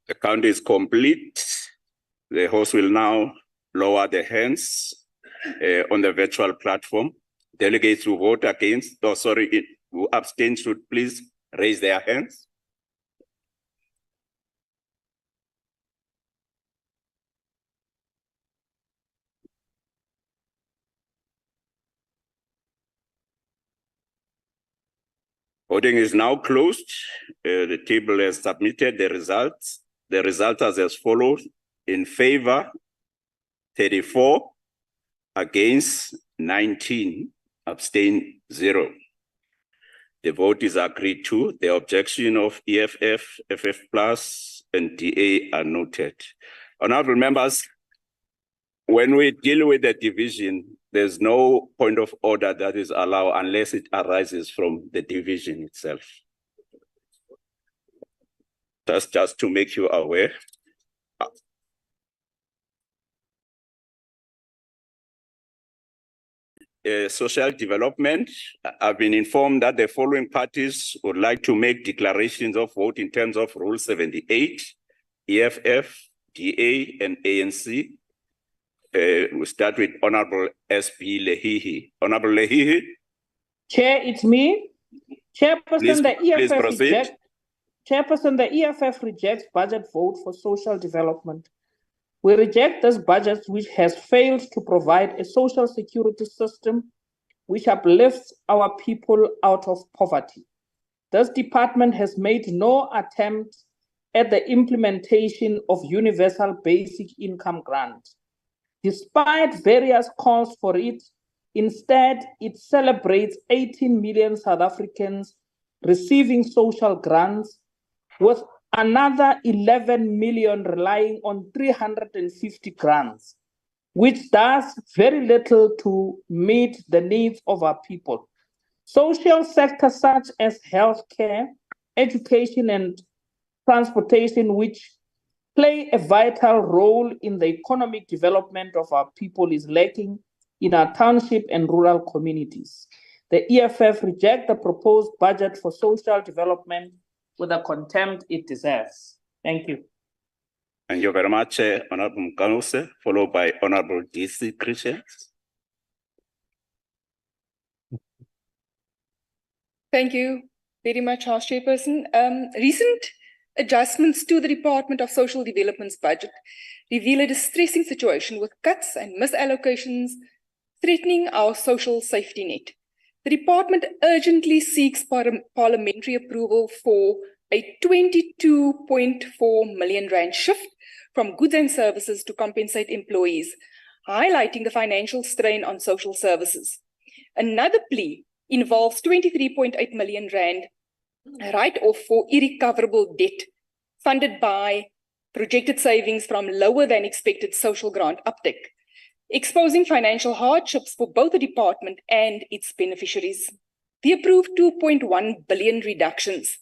The count is complete. The host will now lower the hands on the virtual platform. Delegates who vote against, who abstain should please raise their hands. Voting is now closed. The table has submitted the results. The result is as follows: in favor, 34, against 19, abstain 0. The vote is agreed to. The objection of EFF, FF Plus, and DA are noted. Honorable members, when we deal with the division, there's no point of order that is allowed unless it arises from the division itself. That's just to make you aware. Social development, I've been informed that the following parties would like to make declarations of vote in terms of Rule 78, EFF, DA, and ANC. We start with Honorable S.B. Lehihi. Honorable Lehihi. Chair, it's me. Chairperson, Please proceed. Chairperson, the EFF rejects budget vote for social development. We reject this budget which has failed to provide a social security system which uplifts our people out of poverty. This department has made no attempt at the implementation of universal basic income grant. Despite various calls for it, instead it celebrates 18 million South Africans receiving social grants, with another 11 million relying on 350 grants, which does very little to meet the needs of our people. Social sectors such as healthcare, education, and transportation, which play a vital role in the economic development of our people, is lacking in our township and rural communities. The EFF rejects the proposed budget for social development with the contempt it deserves. Thank you. Thank you very much, Honorable Mkanuse, followed by Honorable DC Christians. Thank you. very much, House Chairperson. Recent adjustments to the Department of Social Development's budget reveal a distressing situation with cuts and misallocations threatening our social safety net. The department urgently seeks parliamentary approval for a 22.4 million rand shift from goods and services to compensate employees, highlighting the financial strain on social services. Another plea involves 23.8 million rand write-off for irrecoverable debt funded by projected savings from lower than expected social grant uptake, exposing financial hardships for both the department and its beneficiaries. The approved 2.1 billion reductions,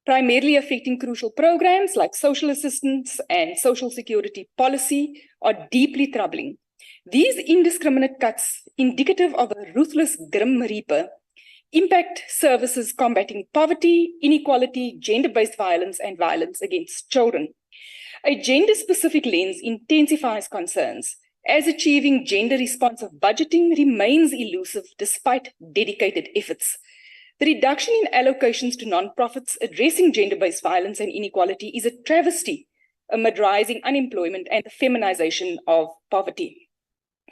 primarily affecting crucial programs like social assistance and social security policy, are deeply troubling. These indiscriminate cuts, indicative of a ruthless Grim Reaper, impact services combating poverty, inequality, gender-based violence, and violence against children. A gender-specific lens intensifies concerns, as achieving gender-responsive budgeting remains elusive despite dedicated efforts. The reduction in allocations to nonprofits addressing gender-based violence and inequality is a travesty amid rising unemployment and the feminization of poverty.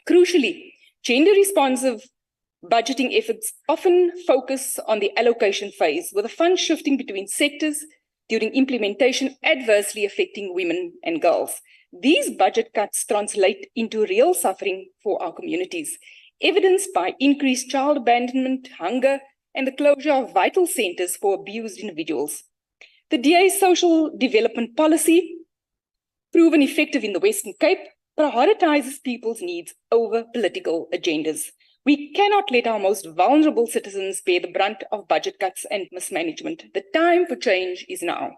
Crucially, gender-responsive budgeting efforts often focus on the allocation phase, with the funds shifting between sectors during implementation, adversely affecting women and girls. These budget cuts translate into real suffering for our communities, evidenced by increased child abandonment, hunger, and the closure of vital centers for abused individuals. The DA's social development policy, proven effective in the Western Cape, prioritizes people's needs over political agendas. We cannot let our most vulnerable citizens bear the brunt of budget cuts and mismanagement. The time for change is now,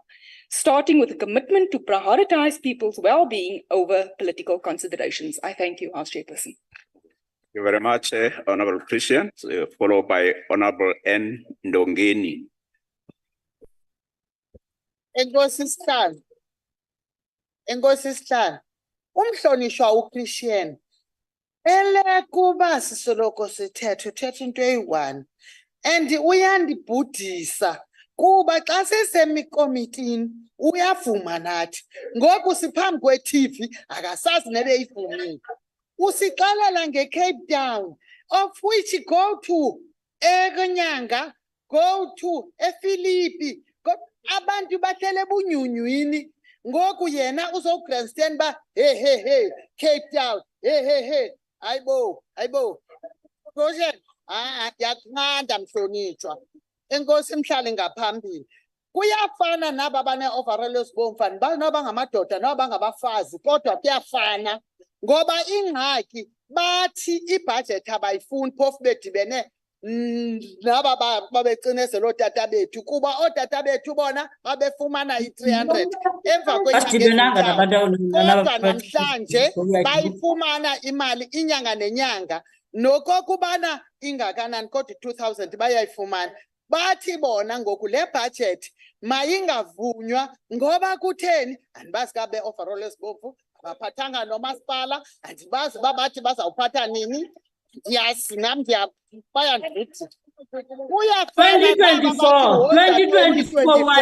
starting with a commitment to prioritize people's well-being over political considerations. I thank you, House Chairperson. Thank you very much, Honorable Christian, followed by Honorable N. Ndongeni. Enkosi sihlalo. Umhlonishwa uChristian. Kuba sisoloko sithetha into eyi-one. And uyandibhudisa kuba xa sesemicomitini uyavuma nathi. Ngoku siphambi kwe-TV akasazi nebeyivumile. Usixelela nge-Cape Town, of which go to eKanyanga, go to eFilipi, abantu bahlele ebunyunywini. Ngoku yena uzograndstand ba hey Cape Town hey ayibo Roshan yakunqanda mhlonitshwa. Enkosi mhlali ngaphambili. Kuyafana naba bane-overall esibomfana banoba ngamadoda noba ngabafazi kodwa kuyafana ngoba ingxaki bathi ibudget abayifuni phofu bedibene naba babecinezela ootata bethu kuba ootata bethu bona babefumana i-300 emva kwenyanga kodwa namhlanje bayifumana imali inyanga nenyanga nokokubana ingakanani kodwa 2,000 bayayifumana. Bathi bona ngoku le budget mayingavunywa ngoba kutheni andibazi kabe overall esibomvu abaphathanga nomasipala andibazi uba bathi bazawuphatha nini. Yes, nam bayandithi 2024, we're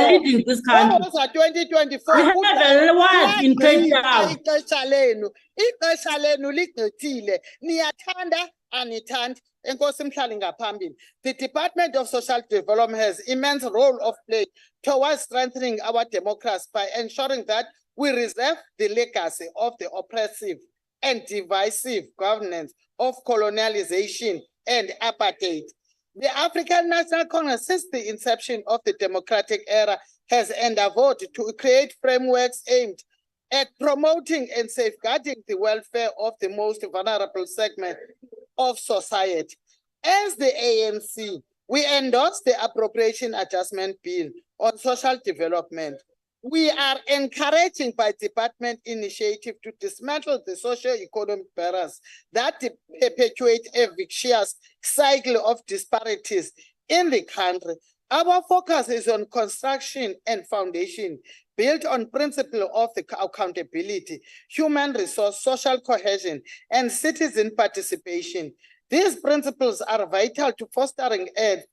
leading this country. 2024 we have a lot in Cape Town. Ixesha lenu ligqithile. Niyathanda anithandi. Enkosi mhlali ngaphambili. The Department of Social Development has immense role of play towards strengthening our democracy by ensuring that we reserve the legacy of the oppressive and divisive governance of colonialization and apartheid. The African National Congress, since the inception of the democratic era, has endeavored to create frameworks aimed at promoting and safeguarding the welfare of the most vulnerable segment of society. As the ANC, we endorse the Appropriation Adjustment Bill on social development. We are encouraging by department initiative to dismantle the socio-economic barriers that perpetuate a vicious cycle of disparities in the country. Our focus is on construction and foundation built on principle of the accountability, human resource, social cohesion, and citizen participation. These principles are vital to fostering an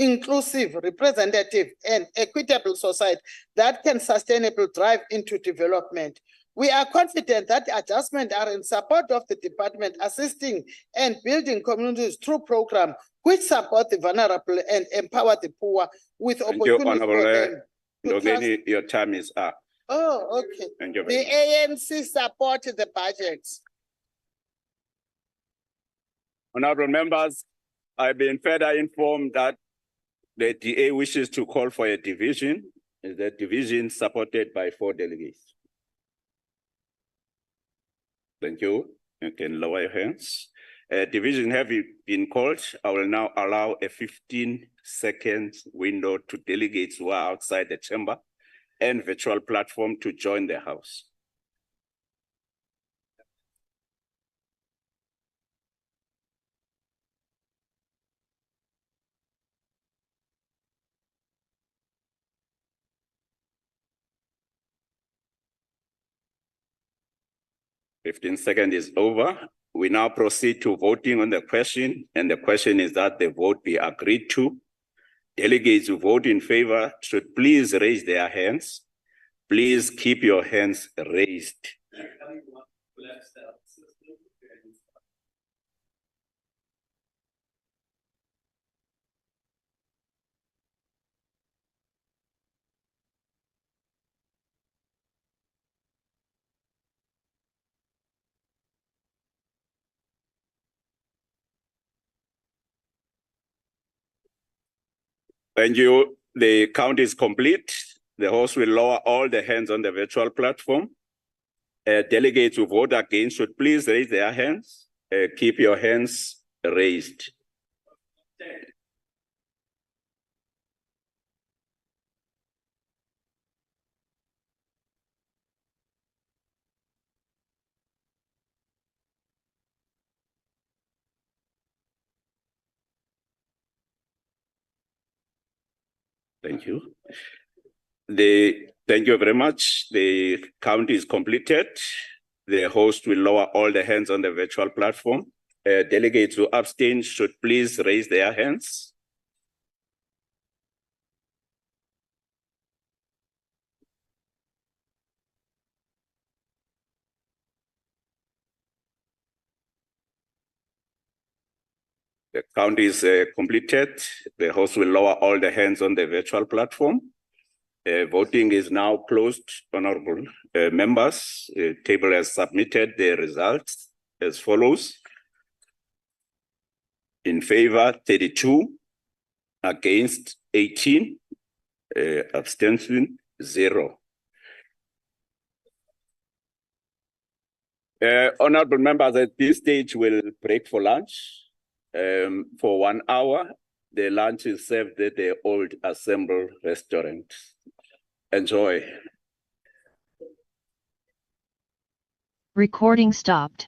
inclusive, representative, and equitable society that can sustainably drive into development. We are confident that the adjustments are in support of the department assisting and building communities through programs which support the vulnerable and empower the poor with opportunities for them. Ndogeni, your time is up. Oh, okay. Thank you The very much. ANC support the budget. Honorable members, I've been further informed that the DA wishes to call for a division. Is that division supported by 4 delegates? Thank you. You can lower your hands. Division have been called. I will now allow a 15-second window to delegates who are outside the chamber and virtual platform to join the House. Fifteen seconds is over. We now proceed to voting on the question, and the question is that the vote be agreed to. Delegates who vote in favor should please raise their hands. Please keep your hands raised. Thank you. The count is complete. The host will lower all the hands on the virtual platform. Delegates who vote against should please raise their hands. Keep your hands raised. Thank you. Thank you very much. The count is completed. The host will lower all the hands on the virtual platform. Delegates who abstain should please raise their hands. The count is completed. The host will lower all the hands on the virtual platform. Voting is now closed, honorable members. Table has submitted the results as follows. In favor, 32, against 18, abstention 0. Honorable members, at this stage we'll break for lunch for 1 hour. The lunch is served at the Old Assembly Restaurant. Enjoy. Recording stopped.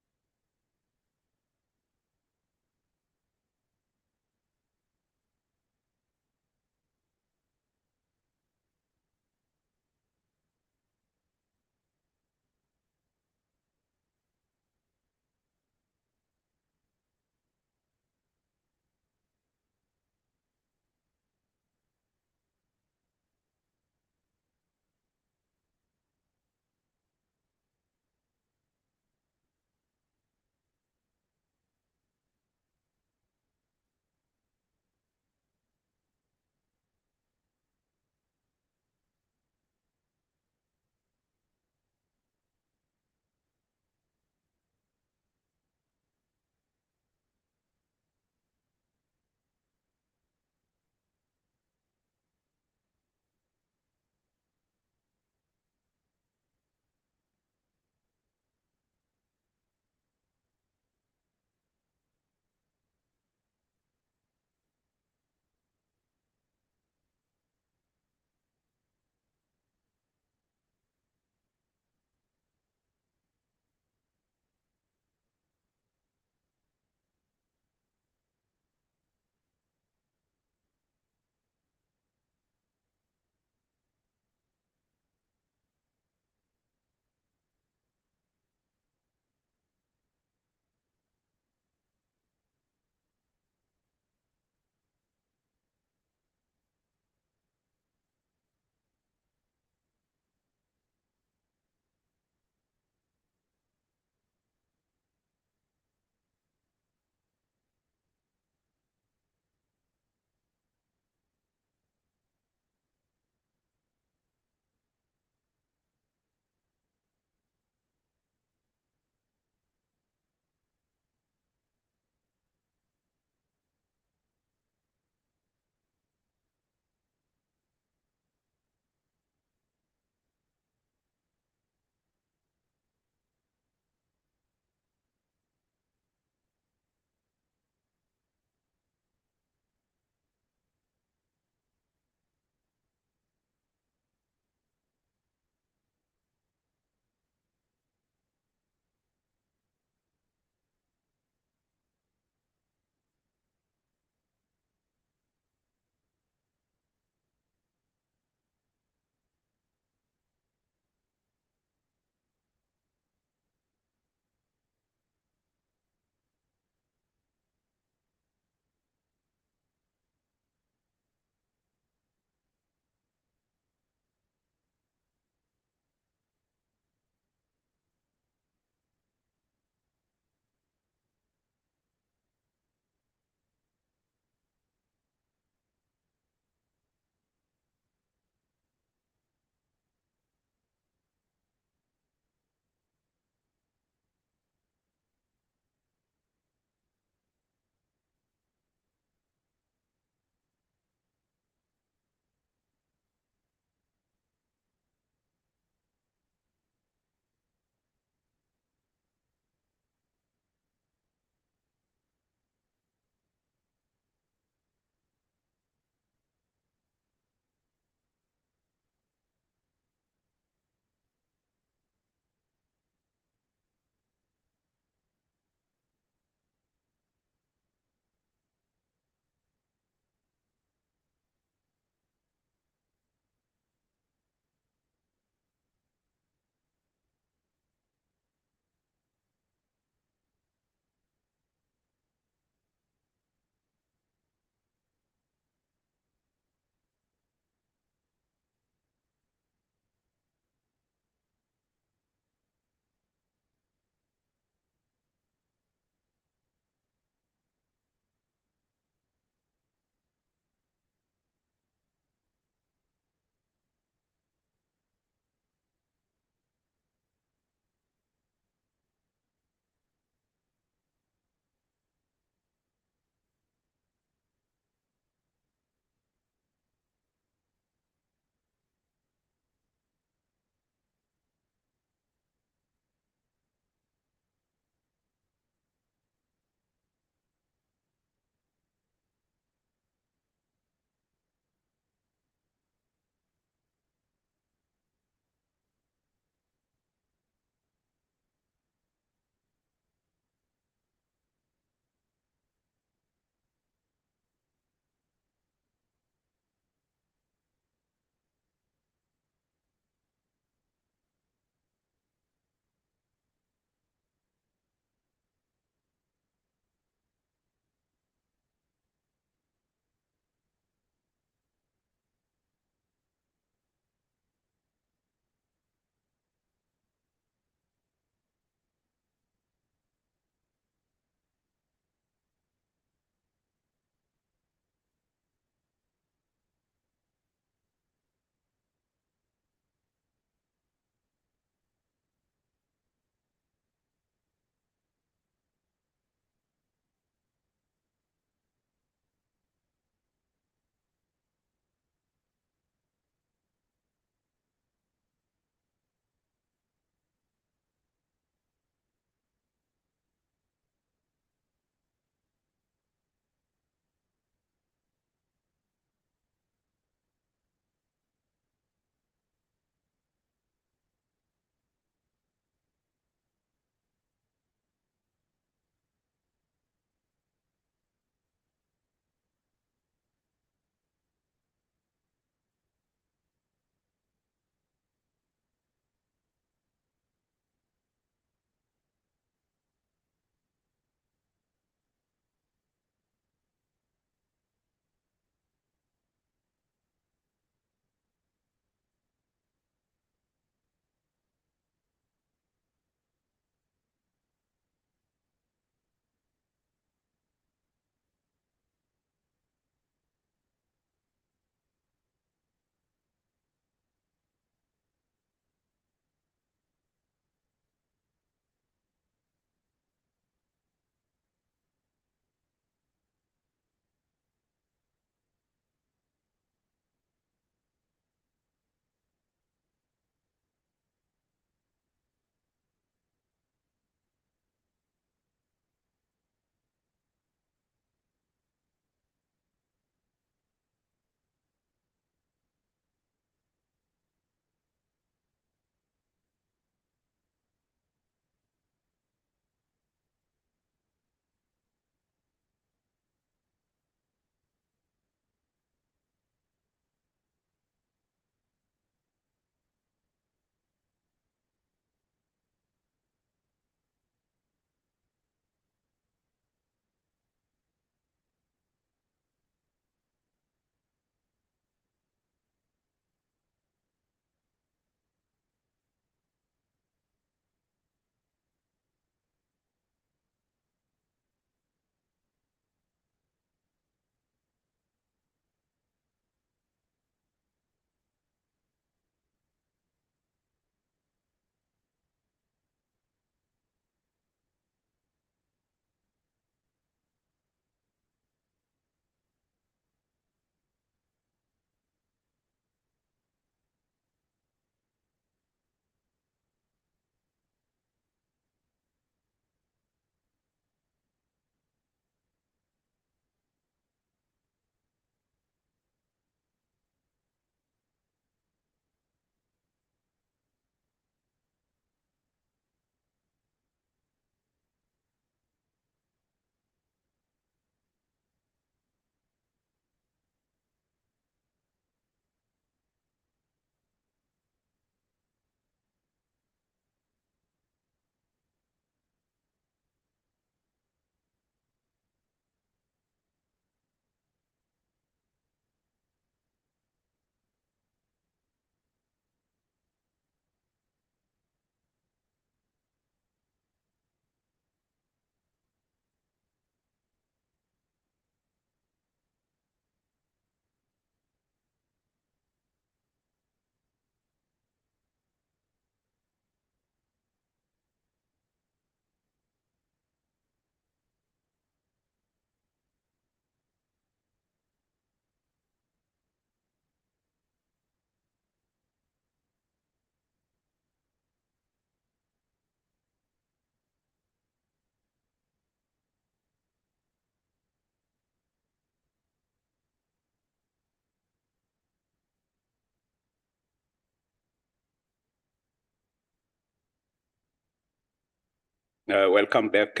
Welcome back,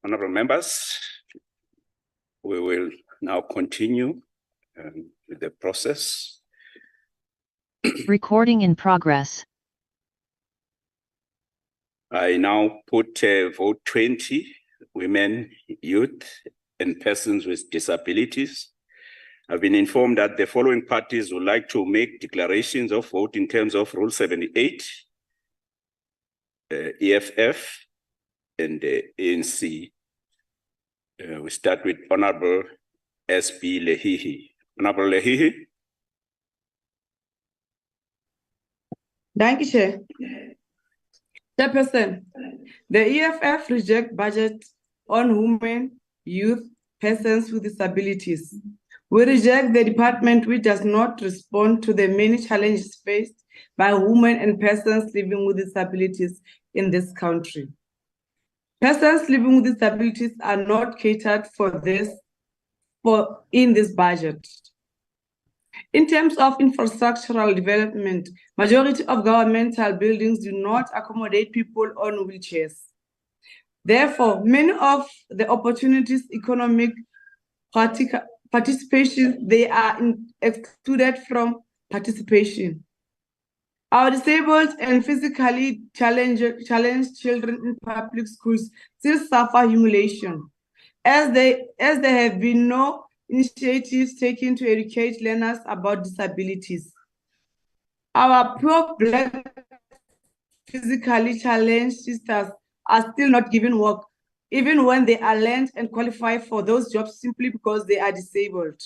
honorable members. We will now continue with the process. Recording in progress. I now put vote 20, women, youth, and persons with disabilities. I've been informed that the following parties would like to make declarations of vote in terms of Rule 78, EFF, and the ANC. We start with Honorable S.B. Lehihi. Honorable Lehihi. Thank you, Chair. Chairperson, the EFF reject budget on women, youth, persons with disabilities. We reject the department which does not respond to the many challenges faced by women and persons living with disabilities in this country. Persons living with disabilities are not catered for in this budget. In terms of infrastructural development, majority of governmental buildings do not accommodate people on wheelchairs. Therefore, many of the opportunities economic participation, they are excluded from participation. Our disabled and physically challenged children in public schools still suffer humiliation, as there have been no initiatives taken to educate learners about disabilities. Our poor Black physically challenged sisters are still not given work, even when they are learned and qualified for those jobs simply because they are disabled.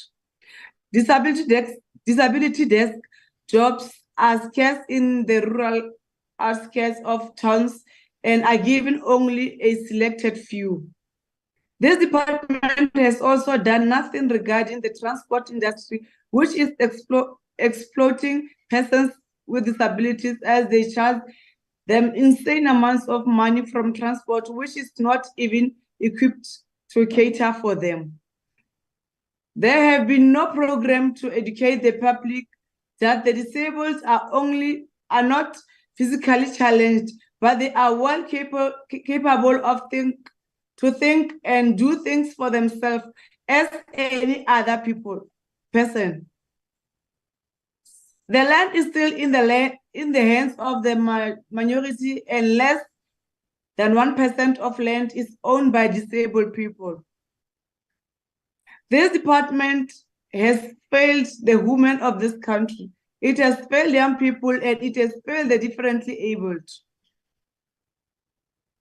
Disability desk jobs are scarce in the rural outskirts of towns and are given only a selected few. This department has also done nothing regarding the transport industry, which is exploiting persons with disabilities as they charge them insane amounts of money from transport, which is not even equipped to cater for them. There have been no program to educate the public that the disabled are not physically challenged, but they are well capable of to think and do things for themselves as any other person. The land is still in the hands of the minority, and less than 1% of land is owned by disabled people. This department has failed the women of this country. It has failed young people, and it has failed the differently abled.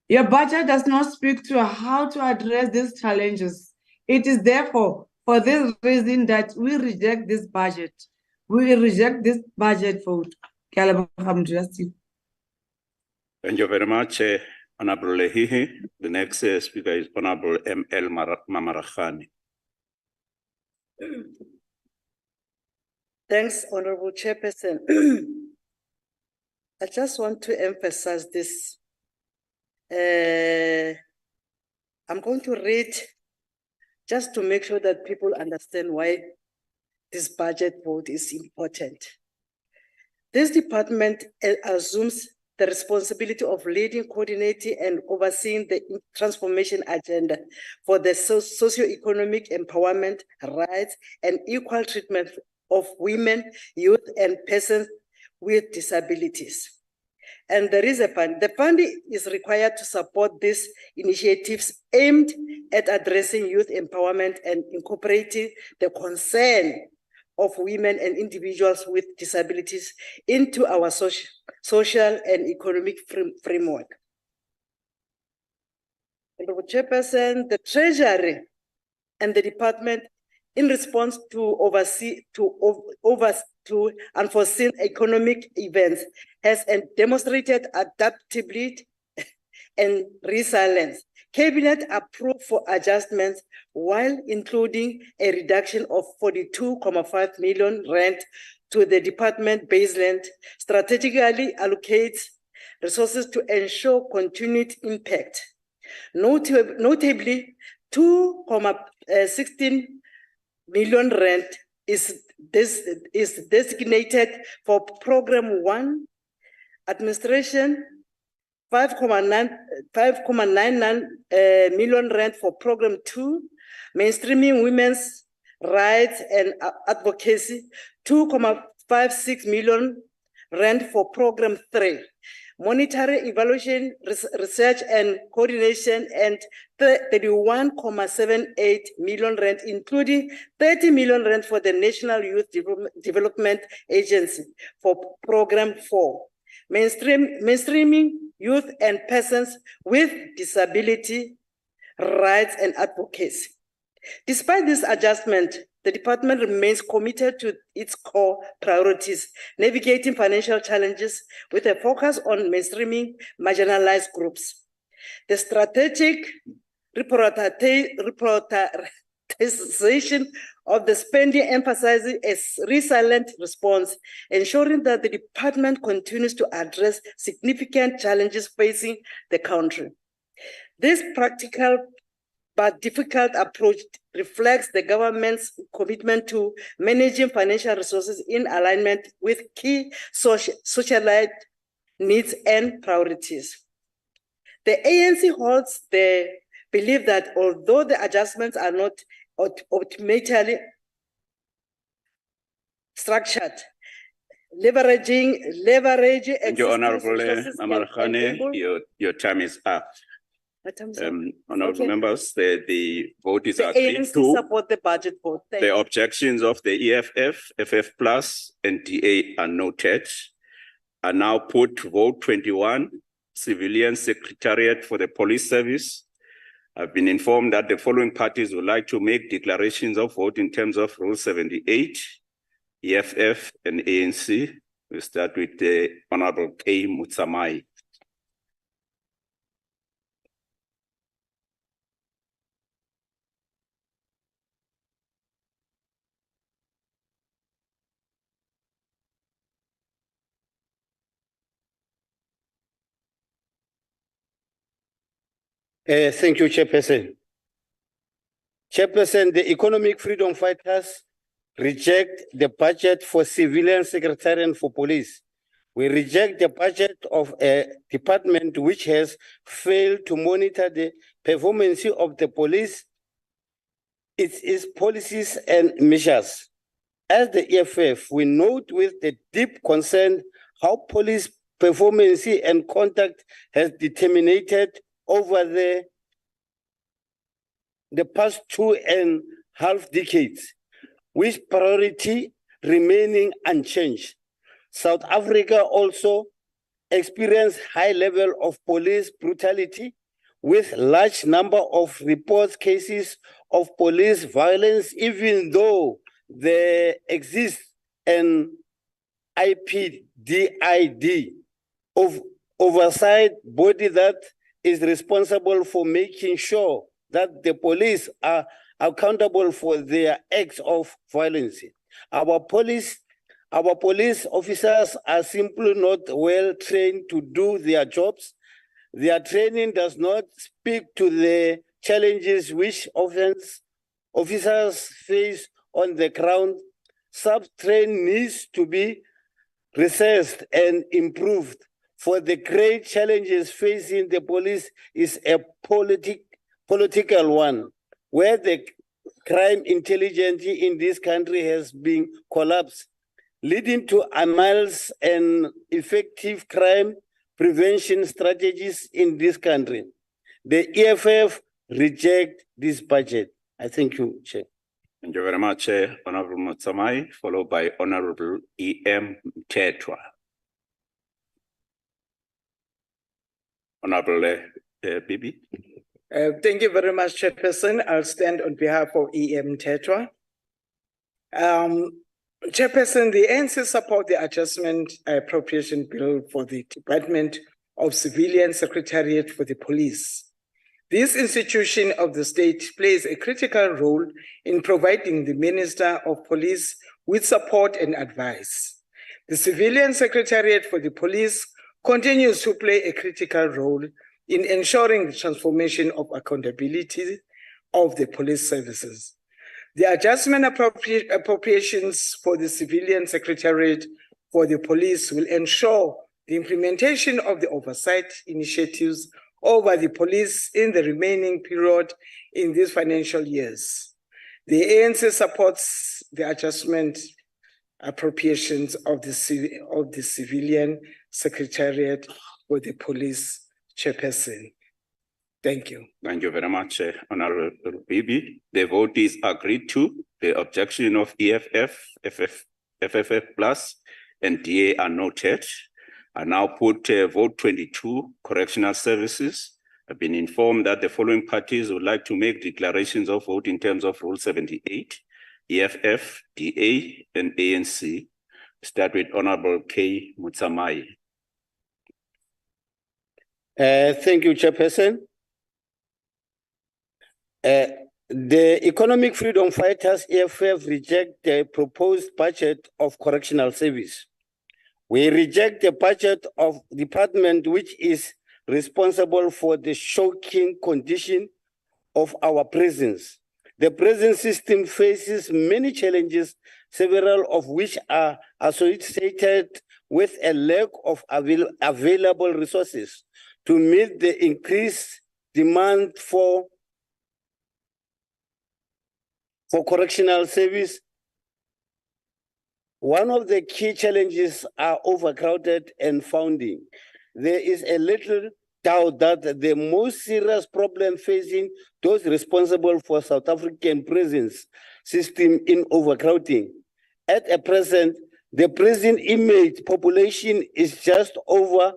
Your budget does not speak to how to address these challenges. It is therefore for this reason that we reject this budget. We reject this budget vote. Thank you very much, Honorable Lehihi. The next speaker is Honorable M.L. Mamarakhani. Thanks, Honorable Chairperson. I just want to emphasize this. I'm going to read just to make sure that people understand why this budget vote is important. This department assumes the responsibility of leading, coordinating, and overseeing the transformation agenda for the socio-economic empowerment, rights, and equal treatment of women, youth, and persons with disabilities. And there is a fund. The fund is required to support these initiatives aimed at addressing youth empowerment and incorporating the concern of women and individuals with disabilities into our social and economic framework. Honorable Chairperson, the Treasury and the department, in response to unforeseen economic events, has demonstrated adaptability and resilience. Cabinet approved for adjustments while including a reduction of 42.5 million rand to the department baseline, strategically allocates resources to ensure continued impact. Notably, 2.16 million rand is designated for Program 1, Administration, 5.99 million rand for program 2, mainstreaming women's rights and advocacy, 2.56 million rand for program 3, monetary evaluation, research and coordination, and 31.78 million rand, including 30 million rand for the National Youth Development Agency for program 4, mainstreaming youth and persons with disability rights and advocacy. Despite this adjustment, the department remains committed to its core priorities, navigating financial challenges with a focus on mainstreaming marginalized groups. The strategic reprioritization of the spending emphasizes a resilient response, ensuring that the department continues to address significant challenges facing the country. This practical but difficult approach reflects the government's commitment to managing financial resources in alignment with key socialite needs and priorities. The ANC holds the belief that although the adjustments are not optimally structured, leveraging Thank you, Honorable Amarkhane. Your time is up. Honorable members, the vote is agreed to. Support the budget vote. The objections of the EFF, FF Plus, and DA are noted. Are now put to vote 21, Civilian Secretariat for the Police Service. I've been informed that the following parties would like to make declarations of vote in terms of Rule 78, EFF, and ANC. We start with the Honorable K. Mutsamai. Thank you, Chairperson. Chairperson, the economic freedom fighters reject the budget for civilian secretariat for police. We reject the budget of a department which has failed to monitor the performance of the police, its policies and measures. As the EFF, we note with the deep concern how police performance and conduct has deteriorated over the past 2.5 decades, with priority remaining unchanged. South Africa also experienced high level of police brutality, with large number of reports cases of police violence, even though there exists an IPID of oversight body that is responsible for making sure that the police are accountable for their acts of violence. Our police officers are simply not well trained to do their jobs. Their training does not speak to the challenges which officers face on the ground. Sub-training needs to be researched and improved, for the great challenges facing the police is a political one, where the crime intelligence in this country has been collapsed, leading to anomalous and effective crime prevention strategies in this country. The EFF reject this budget. I thank you, Chair. Thank you very much, Honorable Mutsamai, followed by Honorable E.M. Tetwa. Honorable Bibi. Thank you very much, Chairperson. I'll stand on behalf of E.M. Tetwa. Chairperson, the ANC support the adjustment appropriation bill for the Department of Civilian Secretariat for the Police. This institution of the state plays a critical role in providing the Minister of Police with support and advice. The Civilian Secretariat for the Police continues to play a critical role in ensuring the transformation of accountability of the police services. The adjustment appropriations for the Civilian Secretariat for the Police will ensure the implementation of the oversight initiatives over the police in the remaining period in these financial years. The ANC supports the adjustment appropriations of the civilian secretariat for the police chairperson. Thank you. Thank you very much, Honorable Bibi. The vote is agreed to. The objection of EFF, FFF plus, and DA are noted. I now put vote 22, correctional services. I've been informed that the following parties would like to make declarations of vote in terms of Rule 78, EFF, DA, and ANC. Start with Honorable K. Mutsamai. Thank you, Chairperson. The Economic Freedom Fighters, EFF, reject the proposed budget of correctional service. We reject the budget of department which is responsible for the shocking condition of our prisons. The prison system faces many challenges, several of which are associated with a lack of available resources to meet the increased demand for correctional service. One of the key challenges are overcrowded and funding. There is a little doubt that the most serious problem facing those responsible for South African prisons system in overcrowding. At a present, the prison inmate population is just over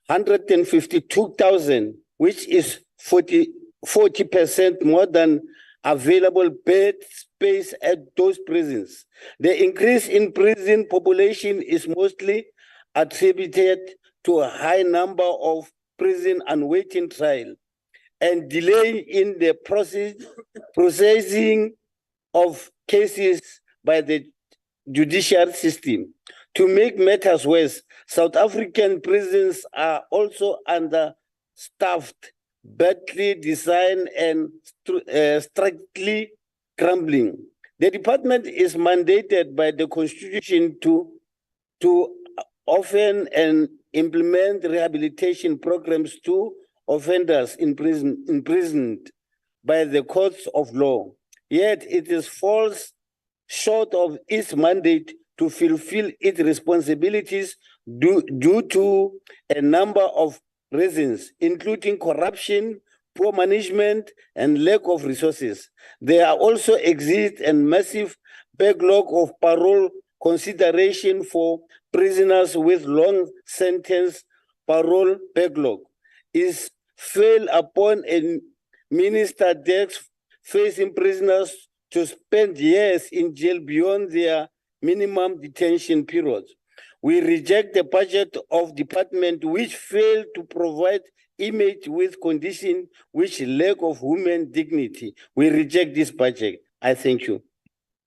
152,000, which is 40% more than available bed space at those prisons. The increase in prison population is mostly attributed to a high number of prison awaiting trial and delay in the processing of cases by the judicial system. To make matters worse, South African prisons are also understaffed, badly designed, and strictly crumbling. The department is mandated by the Constitution to often and implement rehabilitation programs to offenders imprisoned by the courts of law. Yet it falls short of its mandate to fulfill its responsibilities due to a number of reasons, including corruption, poor management, and lack of resources. There also exists a massive backlog of parole consideration for prisoners with long sentence. Parole backlog is fell upon a minister desk facing prisoners to spend years in jail beyond their minimum detention period. We reject the budget of department which failed to provide inmates with conditions which lack of human dignity. We reject this budget. I thank you.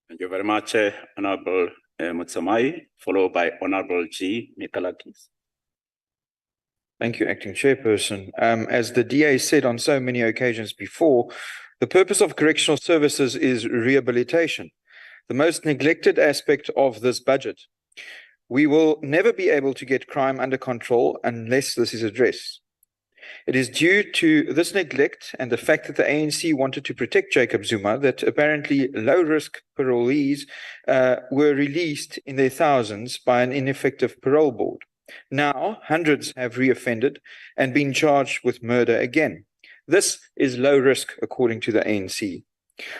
Thank you very much, Honorable Mutsamai, followed by Honorable G. Mikalakis. Thank you, Acting Chairperson. As the DA said on so many occasions before, the purpose of correctional services is rehabilitation, the most neglected aspect of this budget. We will never be able to get crime under control unless this is addressed. It is due to this neglect and the fact that the ANC wanted to protect Jacob Zuma that apparently low-risk parolees were released in their thousands by an ineffective parole board. Now, hundreds have reoffended and been charged with murder again. This is low risk, according to the ANC.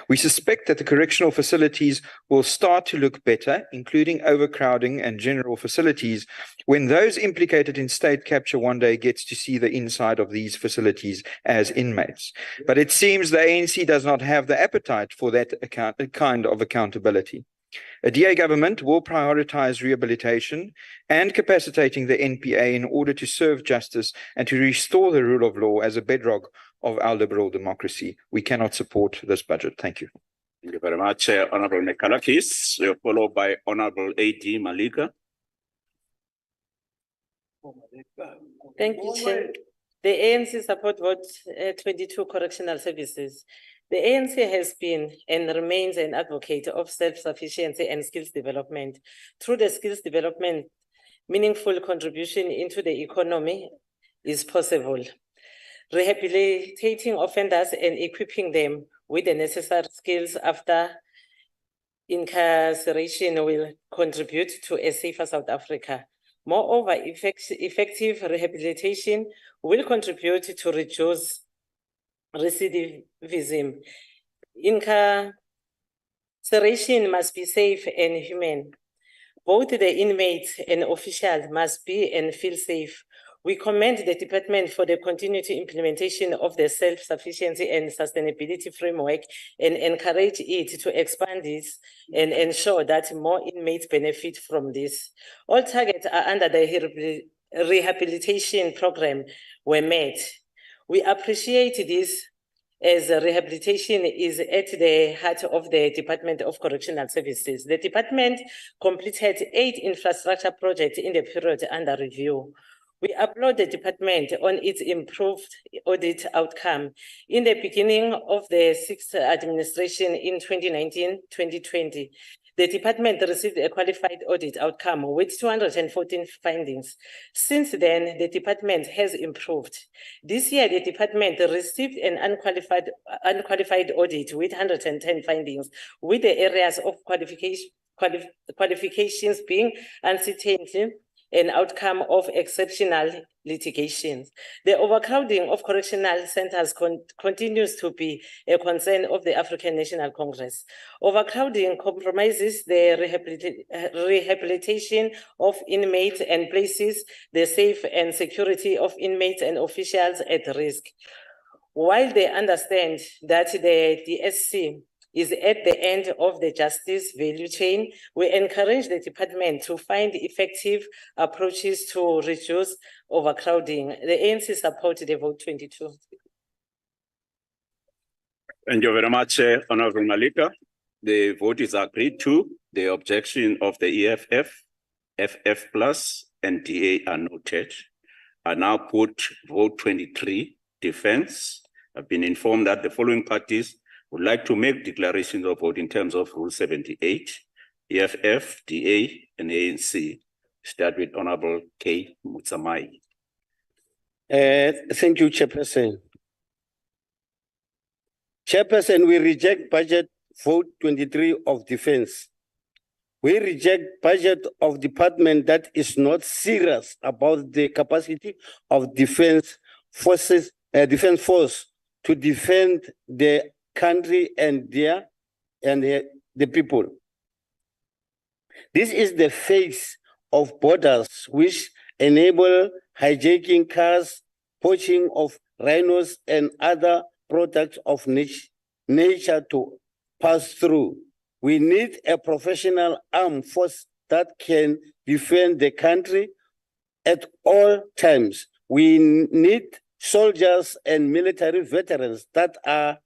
We suspect that the correctional facilities will start to look better, including overcrowding and general facilities, when those implicated in state capture one day gets to see the inside of these facilities as inmates. But it seems the ANC does not have the appetite for that kind of accountability. A DA government will prioritize rehabilitation and capacitating the NPA in order to serve justice and to restore the rule of law as a bedrock of our liberal democracy. We cannot support this budget. Thank you. Thank you very much, Honorable Mikalakis, followed by Honorable A.D. Malika. Thank you, Chair. The ANC support vote 22 correctional services. The ANC has been and remains an advocate of self-sufficiency and skills development. Through the skills development, meaningful contribution into the economy is possible. Rehabilitating offenders and equipping them with the necessary skills after incarceration will contribute to a safer South Africa. Moreover, effective rehabilitation will contribute to reduce recidivism. Incarceration must be safe and humane. Both the inmates and officials must be and feel safe. We commend the department for the continued implementation of the self-sufficiency and sustainability framework and encourage it to expand this and ensure that more inmates benefit from this. All targets are under the rehabilitation program were met. We appreciate this as rehabilitation is at the heart of the Department of Correctional Services. The department completed 8 infrastructure projects in the period under review. We applaud the department on its improved audit outcome. In the beginning of the 6th administration in 2019-2020, the department received a qualified audit outcome with 214 findings. Since then, the department has improved. This year, the department received an unqualified audit with 110 findings, with the areas of qualifications being uncertainty, an outcome of exceptional litigations. The overcrowding of correctional centers continues to be a concern of the African National Congress. Overcrowding compromises the rehabilitation of inmates and places the safety and security of inmates and officials at risk. While they understand that the DSC is at the end of the justice value chain, we encourage the department to find effective approaches to reduce overcrowding. The ANC supports the vote 22. Thank you very much, Honorable Malika. The vote is agreed to. The objection of the EFF, FF plus, and DA are noted. I now put vote 23, defense. I've been informed that the following parties would like to make declarations of vote in terms of Rule 78, EFF, DA, and ANC. Start with Honorable K. Mutsamai. Thank you, Chairperson. Chairperson, we reject budget vote 23 of defense. We reject budget of department that is not serious about the capacity of defense forces, defense force to defend the country and the people. This is the face of borders which enable hijacking cars, poaching of rhinos and other products of nature to pass through. We need a professional armed force that can defend the country at all times. We need soldiers and military veterans that are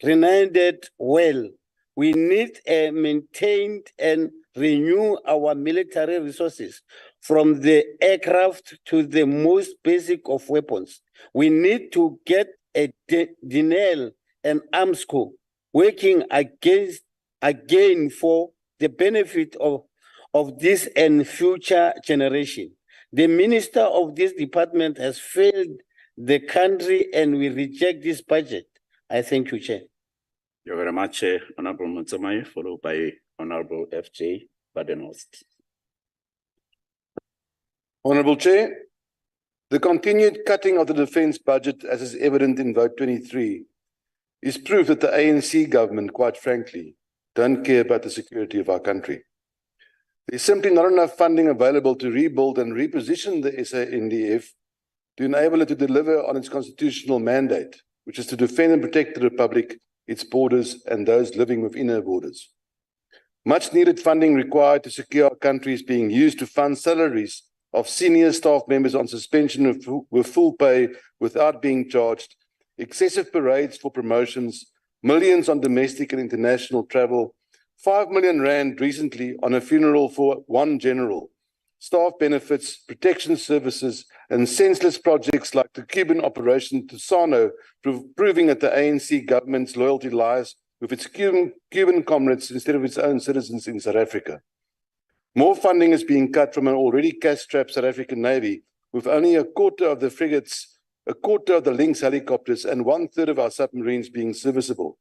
renowned well. We need a maintained and renew our military resources from the aircraft to the most basic of weapons. We need to get a denial and arms corps working again for the benefit of this and future generation. The minister of this department has failed the country and we reject this budget. I thank you, Chair. Thank you very much, Honorable Mutsamai, followed by Honorable FJ Badenhorst. Honorable Chair, the continued cutting of the defence budget, as is evident in vote 23, is proof that the ANC government, quite frankly, don't care about the security of our country. There's simply not enough funding available to rebuild and reposition the SANDF to enable it to deliver on its constitutional mandate, which is to defend and protect the Republic, its borders, and those living within her borders. Much needed funding required to secure our country is being used to fund salaries of senior staff members on suspension with full pay without being charged, excessive parades for promotions, millions on domestic and international travel, 5 million rand recently on a funeral for one general, staff benefits, protection services, and senseless projects like the Cuban Operation Tusano, proving that the ANC government's loyalty lies with its Cuban comrades instead of its own citizens in South Africa. More funding is being cut from an already cash-strapped South African Navy, with only a quarter of the frigates, a quarter of the Lynx helicopters, and 1/3 of our submarines being serviceable.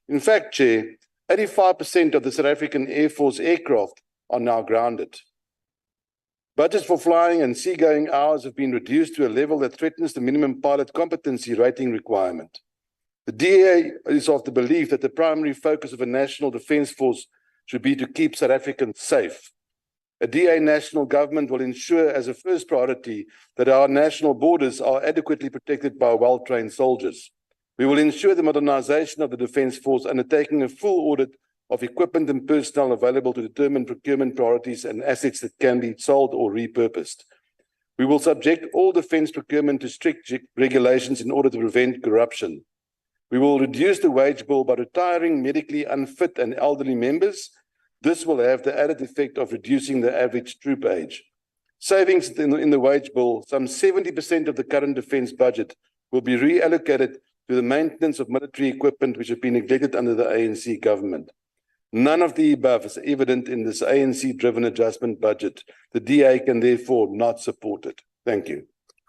In fact, Chair, 85% of the South African Air Force aircraft are now grounded. Budgets for flying and seagoing hours have been reduced to a level that threatens the minimum pilot competency rating requirement. The DA is of the belief that the primary focus of a national defence force should be to keep South Africans safe. A DA national government will ensure as a first priority that our national borders are adequately protected by well-trained soldiers. We will ensure the modernisation of the Defence Force, undertaking a full audit of equipment and personnel available to determine procurement priorities and assets that can be sold or repurposed. We will subject all defence procurement to strict regulations in order to prevent corruption. We will reduce the wage bill by retiring medically unfit and elderly members. This will have the added effect of reducing the average troop age. Savings in the wage bill, some 70% of the current defence budget, will be reallocated to the maintenance of military equipment which have been neglected under the ANC government. None of the above is evident in this ANC-driven adjustment budget. The DA can therefore not support it. Thank you.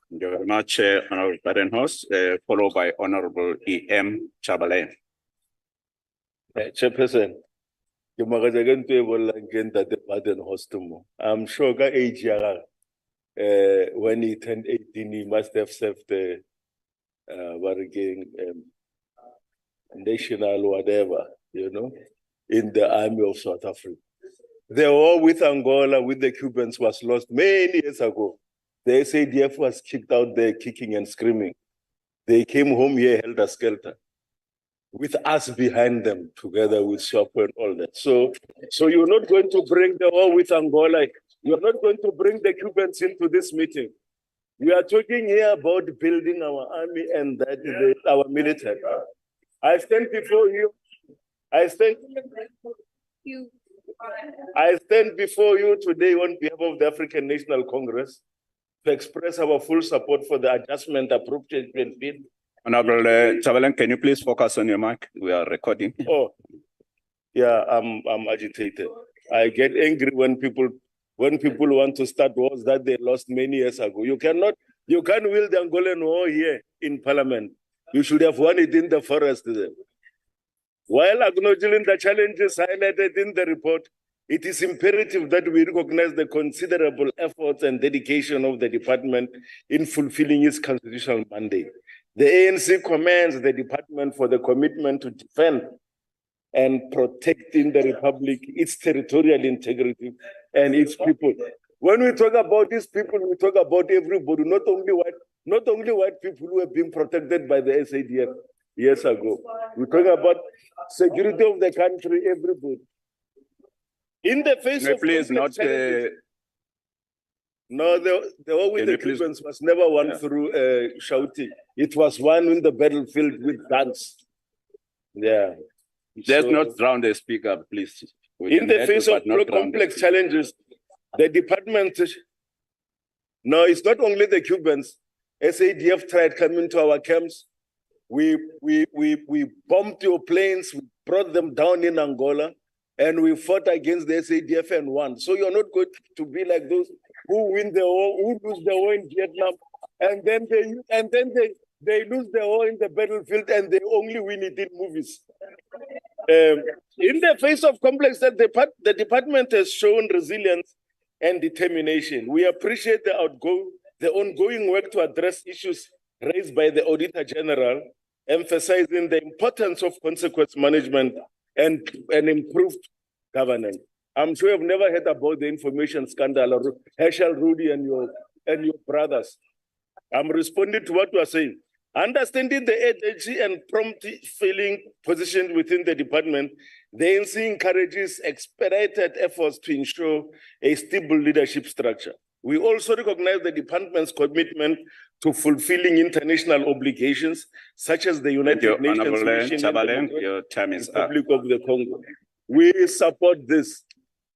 Thank you very much, Honorable Badenhorst, followed by Honorable E.M. Chabale. Chairperson, I'm sure when he turned 18, he must have served the national whatever, in the army of South Africa. The war with Angola, with the Cubans, was lost many years ago. The SADF was kicked out there, kicking and screaming. They came home here, helter-skelter, with us behind them, together with SWAPO and all that. So you're not going to bring the war with Angola. You're not going to bring the Cubans into this meeting. We are talking here about building our army and our military. I stand before you. I stand before you today on behalf of the African National Congress to express our full support for the adjustment appropriation bill. Honorable Chabalen, can you please focus on your mic? We are recording. Oh, yeah, I'm agitated. I get angry when people want to start wars that they lost many years ago. You can't wield the Angolan war here in Parliament. You should have won it in the forest there. While acknowledging the challenges highlighted in the report, it is imperative that we recognize the considerable efforts and dedication of the department in fulfilling its constitutional mandate. The ANC commends the department for the commitment to defend and protecting the Republic, its territorial integrity, and its people. When we talk about these people, we talk about everybody, not only white people who have been protected by the SADF years ago. We talk about security of the country, everybody. In the face of please not. No, the war with the Cubans was never won through shouting. It was won in the battlefield with guns. Yeah. Let's not drown the speaker, please. In the face of complex challenges, the department. No, it's not only the Cubans. SADF tried coming to our camps. We bombed your planes, we brought them down in Angola, and we fought against the SADF and won. So you're not going to be like those who win the war, who lose the war in Vietnam, and then they lose the war in the battlefield and they only win it in movies. In the face of complex, the department has shown resilience and determination. We appreciate the ongoing work to address issues raised by the Auditor General, emphasizing the importance of consequence management and improved governance. I'm sure you've never heard about the information scandal of Herschel Rudy and your brothers. I'm responding to what you are saying. Understanding the urgency and prompt filling position within the department, the ANC encourages expedited efforts to ensure a stable leadership structure. We also recognize the department's commitment to fulfilling international obligations, such as the United Nations Mission in your time is Republic of the Congo. We support this.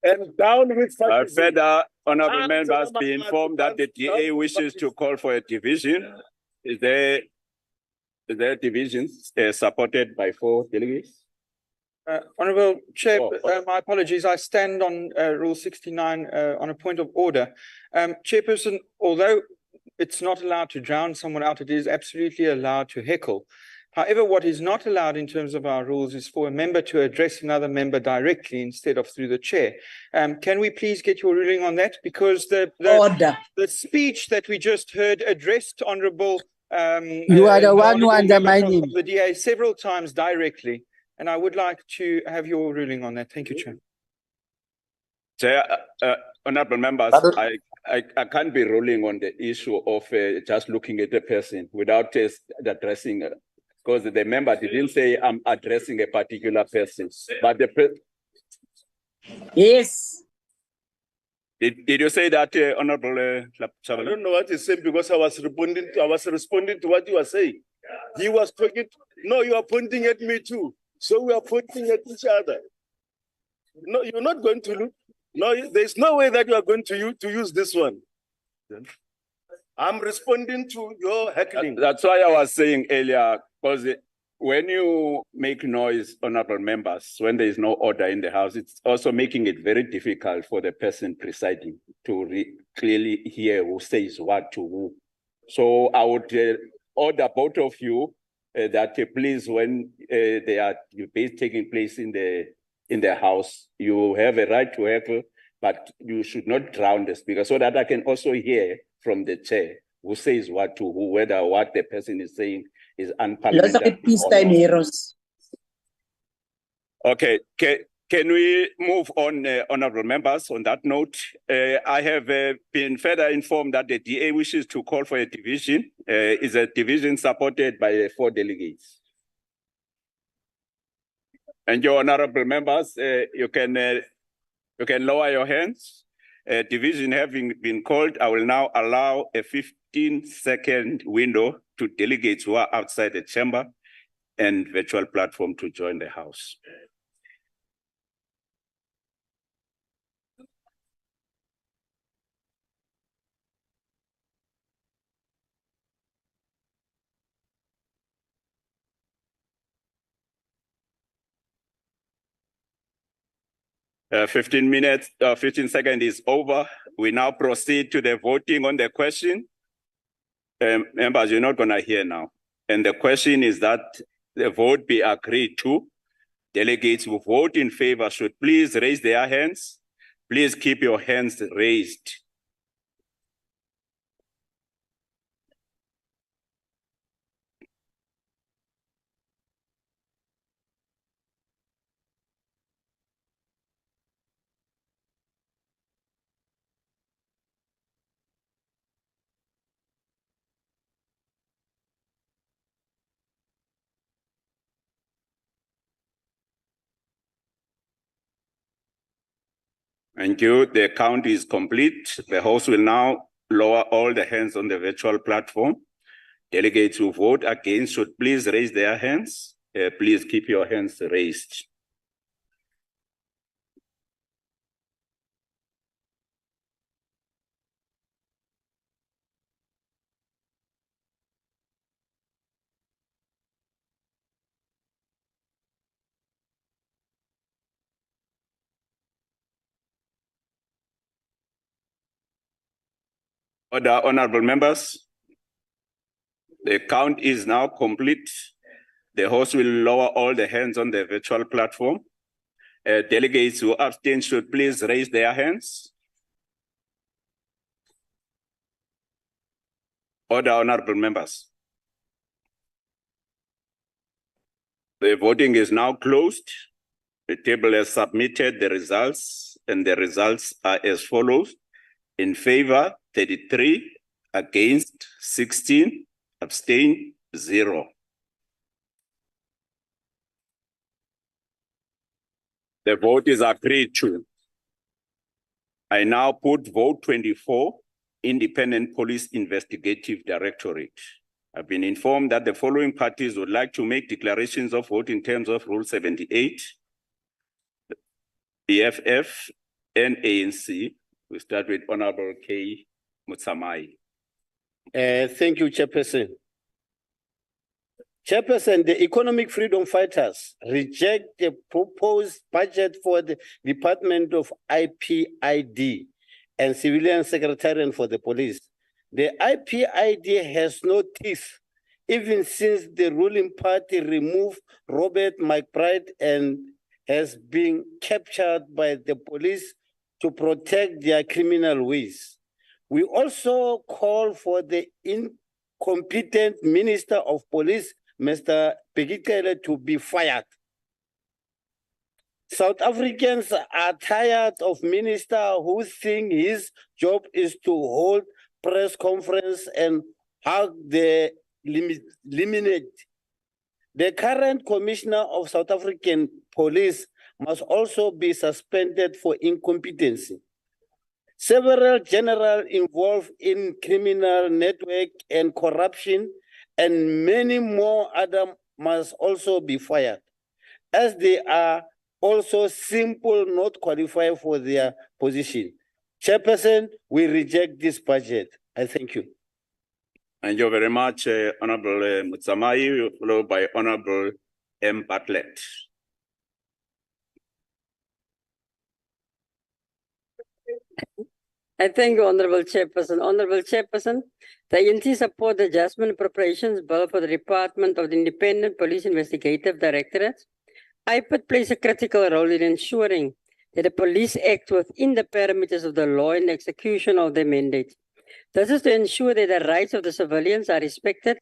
And down with such further, honorable members, be informed that the DA wishes to call for a division. Is there divisions supported by 4 delegates? Honourable Chair, my apologies. I stand on Rule 69 on a point of order. Chairperson, although it's not allowed to drown someone out, it is absolutely allowed to heckle. However, what is not allowed in terms of our rules is for a member to address another member directly instead of through the chair. Can we please get your ruling on that? Because the speech that we just heard addressed Honourable you are the one who undermined him. The DA several times directly. And I would like to have your ruling on that. Thank you, Chair. Chair, honourable members, I can't be ruling on the issue of just looking at the person without addressing, because the member didn't say I'm addressing a particular person, but yes. Did you say that, Honourable I don't know what he said because I was responding to what you were saying. He was talking. No, you are pointing at me too. So we are pointing at each other. No, you're not going to look. No, there's no way that you are going to use this one. I'm responding to your heckling. That's why I was saying earlier, because when you make noise, honourable members, when there is no order in the House, it's also making it very difficult for the person presiding to clearly hear who says what to who. So I would order both of you that please, when they are debates taking place in the House, you have a right to have, but you should not drown the speaker, so that I can also hear from the chair who says what to who, whether what the person is saying is unparliamentary. Okay, can we move on, honourable members? On that note, I have been further informed that the DA wishes to call for a division. Is a division supported by 4 delegates? And your honourable members, you can lower your hands. Division having been called, I will now allow a 15-second window to delegates who are outside the chamber and virtual platform to join the House. Uh, 15 seconds is over. We now proceed to the voting on the question. Members, you're not gonna hear now. And the question is that the vote be agreed to. Delegates who vote in favor should please raise their hands. Please keep your hands raised. Thank you. The count is complete. The House will now lower all the hands on the virtual platform. Delegates who vote against should please raise their hands. Please keep your hands raised. Order, honourable members. The count is now complete. The House will lower all the hands on the virtual platform. Delegates who abstain should please raise their hands. Order, honourable members. The voting is now closed. The table has submitted the results, and the results are as follows. In favor, 33, against 16, abstain 0. The vote is agreed to. I now put vote 24, Independent Police Investigative Directorate. I've been informed that the following parties would like to make declarations of vote in terms of Rule 78, EFF, and ANC. We start with Honorable K. Mutsamai. Thank you, Chairperson. Chairperson, the economic freedom fighters reject the proposed budget for the Department of IPID and Civilian Secretariat for the Police. The IPID has no teeth, even since the ruling party removed Robert McBride and has been captured by the police to protect their criminal ways. We also call for the incompetent Minister of Police, Mr. Pekikele, to be fired. South Africans are tired of minister who think his job is to hold press conference and hug the limit. The current commissioner of South African Police must also be suspended for incompetency. Several generals involved in criminal network and corruption and many more others must also be fired, as they are also simply not qualified for their position. Chairperson, we reject this budget. I thank you. Thank you very much, Honorable Mutsamai, followed by Honorable M. Bartlett. I thank you, Honorable Chairperson. Honorable Chairperson, the ANC support the Adjustment Appropriations Bill for the Department of the Independent Police Investigative Directorate. IPID plays a critical role in ensuring that the police act within the parameters of the law in execution of their mandate. This is to ensure that the rights of the civilians are respected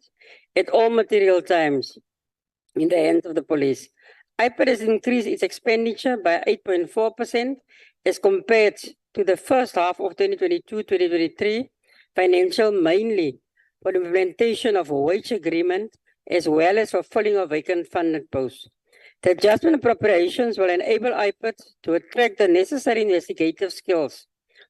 at all material times in the hands of the police. IPID has increased its expenditure by 8.4% as compared to the first half of 2022-2023 financial, mainly for the implementation of a wage agreement as well as for filling of vacant funded posts. The adjustment appropriations will enable IPID to attract the necessary investigative skills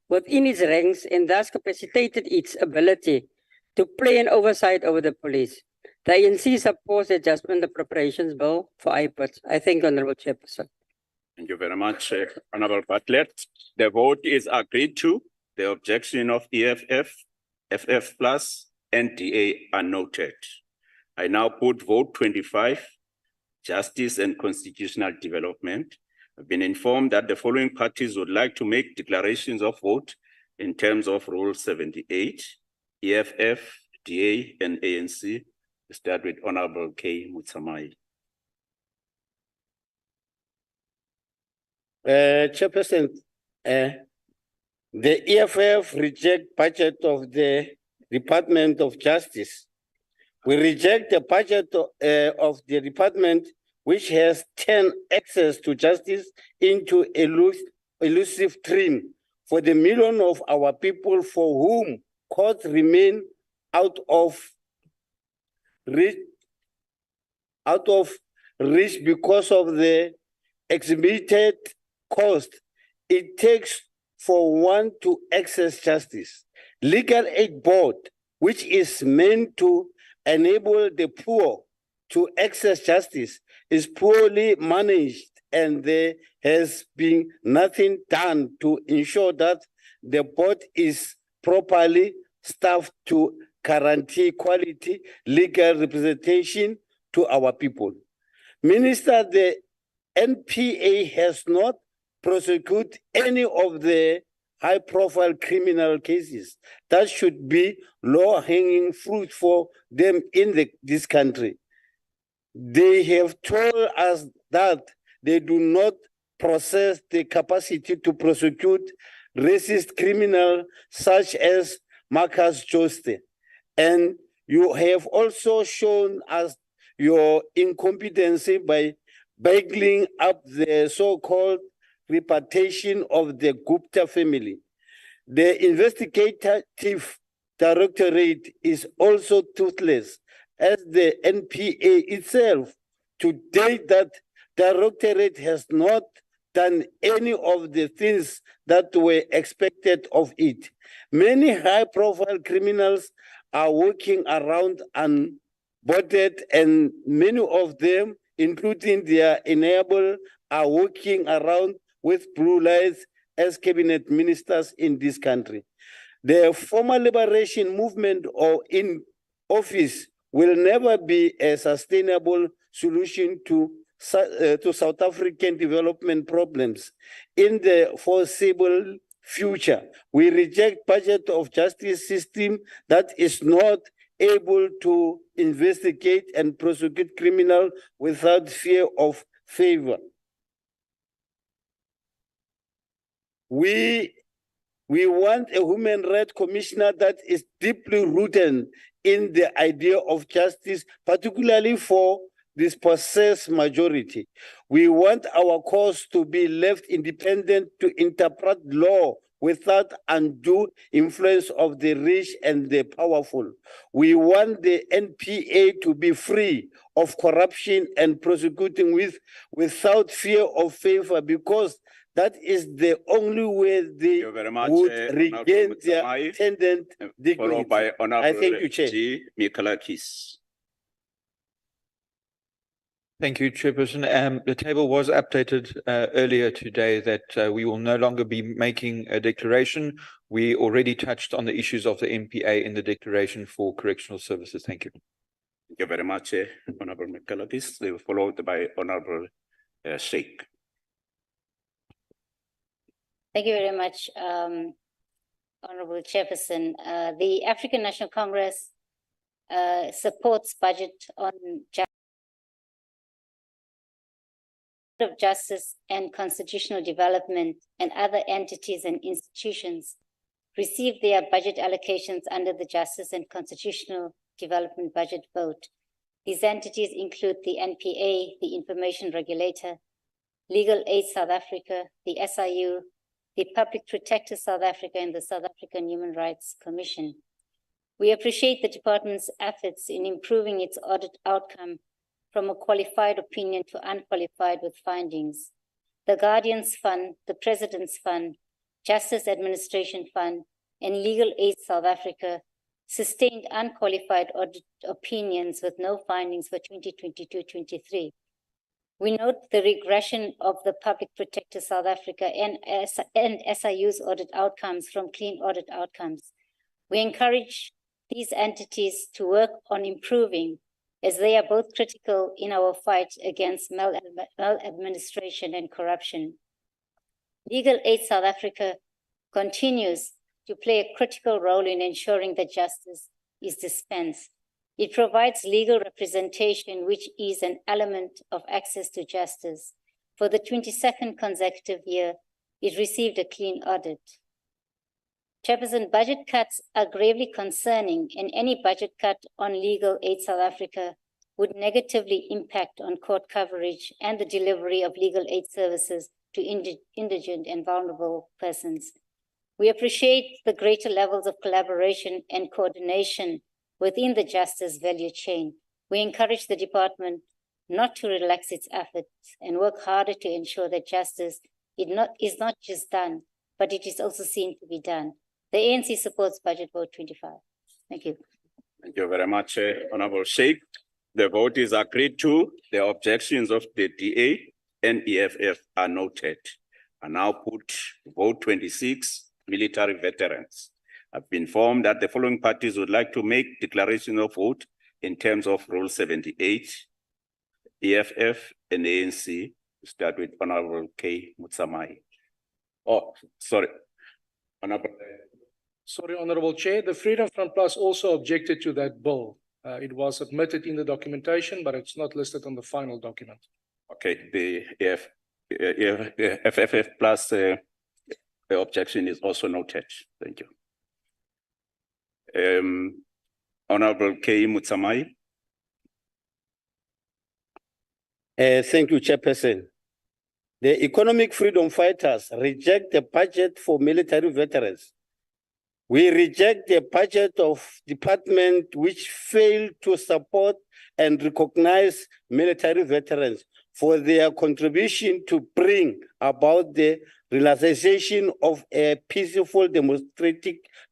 within its ranks and thus capacitated its ability to play an oversight over the police. The ANC supports the Adjustment Appropriations Bill for IPID. I thank Honorable Chairperson. Thank you very much, Honorable Bartlett. The vote is agreed to. The objection of EFF, FF Plus, and DA are noted. I now put vote 25, Justice and Constitutional Development. I've been informed that the following parties would like to make declarations of vote in terms of Rule 78, EFF, DA, and ANC. We start with Honorable K. Mutsamai. Chairperson, the EFF reject budget of the Department of Justice. We reject the budget of the department which has turned access to justice into elusive dream for the million of our people for whom courts remain out of reach because of the exhibited cost it takes for one to access justice. Legal Aid Board, which is meant to enable the poor to access justice, is poorly managed, and there has been nothing done to ensure that the board is properly staffed to guarantee quality legal representation to our people. Minister, the NPA has not prosecuted any of the high-profile criminal cases that should be low-hanging fruit for them in this country. They have told us that they do not possess the capacity to prosecute racist criminals such as Marcus Joste. And you have also shown us your incompetency by bangling up the so-called reputation of the Gupta family. The investigative directorate is also toothless, as the NPA itself. To date, that directorate has not done any of the things that were expected of it. Many high-profile criminals are walking around unboarded, and many of them, including their enable, are walking around with blue lights as cabinet ministers in this country. The former liberation movement or in office will never be a sustainable solution to South African development problems in the foreseeable future. We reject budget of justice system that is not able to investigate and prosecute criminals without fear of favor. We want a human rights commissioner that is deeply rooted in the idea of justice, particularly for this possessed majority. We want our courts to be left independent to interpret law without undue influence of the rich and the powerful. We want the NPA to be free of corruption and prosecuting without fear of favor, because that is the only way they would regain their attendant dignity. Followed by Honorable I thank you, Chair. G. Mikalakis. Thank you, Chairperson. The table was updated earlier today that we will no longer be making a declaration. We already touched on the issues of the MPA in the declaration for correctional services. Thank you. Thank you very much, Honorable Mikalakis. They were followed by Honorable Sheikh. Thank you very much, Honorable Chairperson. The African National Congress supports budget on justice and constitutional development, and other entities and institutions receive their budget allocations under the Justice and Constitutional Development Budget Vote. These entities include the NPA, the Information Regulator, Legal Aid South Africa, the SIU, the Public Protector South Africa, and the South African Human Rights Commission. We appreciate the department's efforts in improving its audit outcome from a qualified opinion to unqualified with findings. The Guardians Fund, the President's Fund, Justice Administration Fund, and Legal Aid South Africa sustained unqualified audit opinions with no findings for 2022-23. We note the regression of the Public Protector South Africa and SIU's audit outcomes from clean audit outcomes. We encourage these entities to work on improving, as they are both critical in our fight against maladministration and corruption. Legal Aid South Africa continues to play a critical role in ensuring that justice is dispensed. It provides legal representation, which is an element of access to justice. For the 22nd consecutive year, it received a clean audit. Chairperson, budget cuts are gravely concerning, and any budget cut on Legal Aid South Africa would negatively impact on court coverage and the delivery of legal aid services to indigent and vulnerable persons. We appreciate the greater levels of collaboration and coordination within the justice value chain. We encourage the department not to relax its efforts and work harder to ensure that justice is not just done, but it is also seen to be done. The ANC supports Budget Vote 25. Thank you. Thank you very much, Honorable Sheikh. The vote is agreed to. The objections of the DA and EFF are noted. I now put vote 26, military veterans. I've been informed that the following parties would like to make declaration of vote in terms of Rule 78, EFF and ANC. We start with Honorable K. Mutsamai. Oh, sorry. Honorable. Sorry, Honorable Chair. The Freedom Front Plus also objected to that bill. It was submitted in the documentation, but it's not listed on the final document. Okay, the FFF plus the objection is also noted. Thank you. Honorable K. Mutsamai. Thank you, Chairperson. The economic freedom fighters reject the budget for military veterans. We reject the budget of department which failed to support and recognize military veterans for their contribution to bring about the realization of a peaceful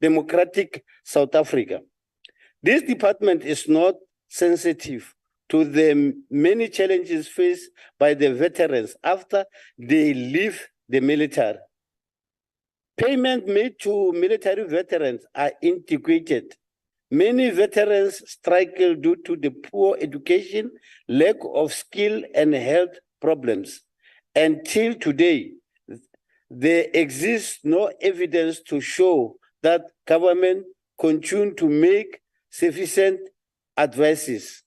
democratic South Africa. This department is not sensitive to the many challenges faced by the veterans after they leave the military. Payment made to military veterans are integrated Many veterans struggle due to the poor education, lack of skill, and health problems. Until today, there exists no evidence to show that government continue to make sufficient advances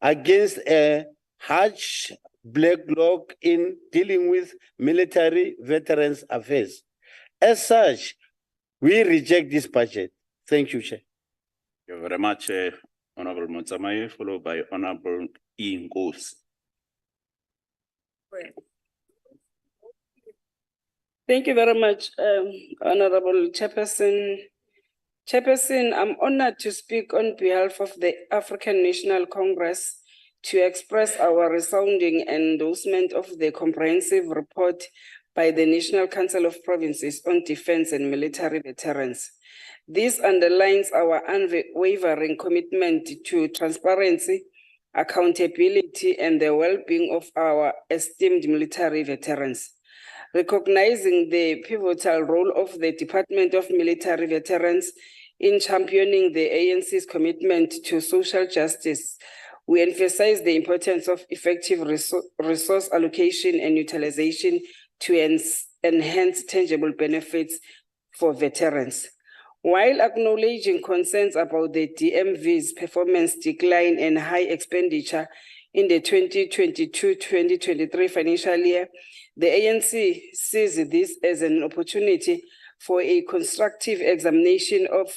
against a huge backlog in dealing with military veterans affairs. As such, we reject this budget. Thank you, Chair. Thank you very much, Honorable Motsamaye, followed by Honorable Ingos. Thank you very much, Honorable Chairperson. Chairperson, I'm honored to speak on behalf of the African National Congress to express our resounding endorsement of the comprehensive report by the National Council of Provinces on Defense and Military Veterans. This underlines our unwavering commitment to transparency, accountability, and the well-being of our esteemed military veterans. Recognizing the pivotal role of the Department of Military Veterans in championing the ANC's commitment to social justice, we emphasize the importance of effective resource allocation and utilization to enhance tangible benefits for veterans. While acknowledging concerns about the DMV's performance decline and high expenditure in the 2022-2023 financial year, the ANC sees this as an opportunity for a constructive examination of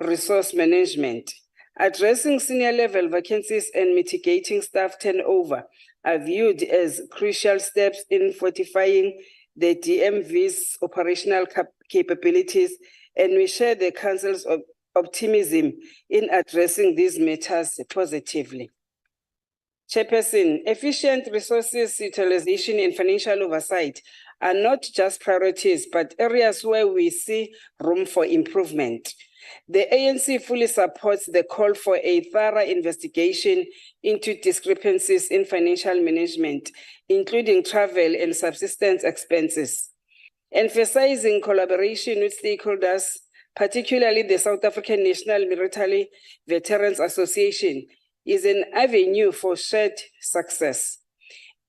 resource management. Addressing senior level vacancies and mitigating staff turnover are viewed as crucial steps in fortifying the DMV's operational capabilities, and we share the Council's optimism in addressing these matters positively. Chairperson, efficient resources utilization and financial oversight are not just priorities, but areas where we see room for improvement. The ANC fully supports the call for a thorough investigation into discrepancies in financial management, including travel and subsistence expenses. Emphasizing collaboration with stakeholders, particularly the South African National Military Veterans Association, is an avenue for shared success.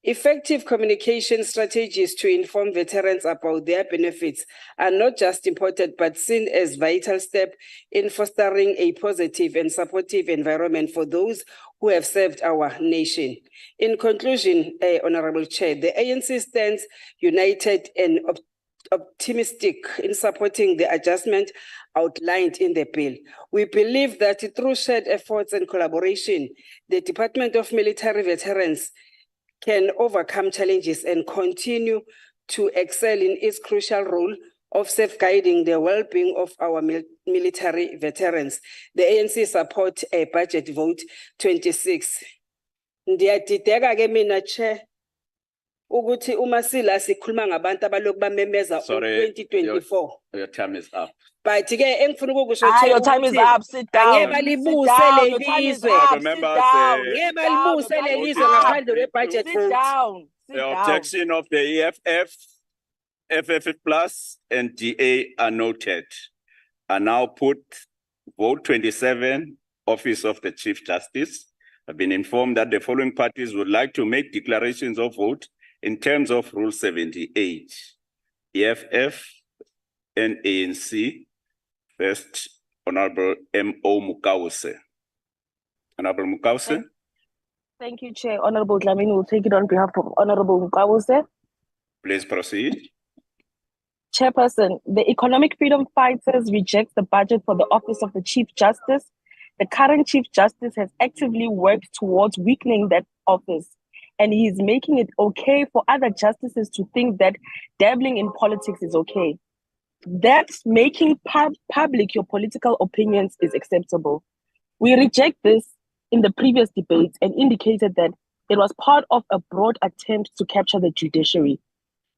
Effective communication strategies to inform veterans about their benefits are not just important, but seen as a vital step in fostering a positive and supportive environment for those who have served our nation. In conclusion, Honorable Chair, the ANC stands united and optimistic in supporting the adjustment outlined in the bill. We believe that through shared efforts and collaboration, the Department of Military Veterans can overcome challenges and continue to excel in its crucial role of safeguarding the well-being of our military veterans. The ANC support a budget vote 26. Ndiyadideka ke mina Chair ukuthi uma sila sikhuluma ngabantu abaloku bamemeza 2024. Your time is up. But ke engifuna ukukusho Your time is up. Sit down. angeke balibuse Your time is lelizwe. up. Sit down. Ngeke balibuse lelizwe ngaphandle kwe-budget Sit down. The objection of the EFF, FFF Plus, and DA are noted. I now put vote 27, Office of the Chief Justice. I've been informed that the following parties would like to make declarations of vote in terms of Rule 78. EFF and ANC. First, Honorable M.O. Mukause. Honorable Mukause. Thank you, Chair. Honorable Dlamini will take it on behalf of Honorable Mukause. Please proceed. Chairperson, the Economic Freedom Fighters reject the budget for the Office of the Chief Justice. The current Chief Justice has actively worked towards weakening that office, and he is making it okay for other justices to think that dabbling in politics is okay. That making public your political opinions is acceptable. We reject this in the previous debates and indicated that it was part of a broad attempt to capture the judiciary.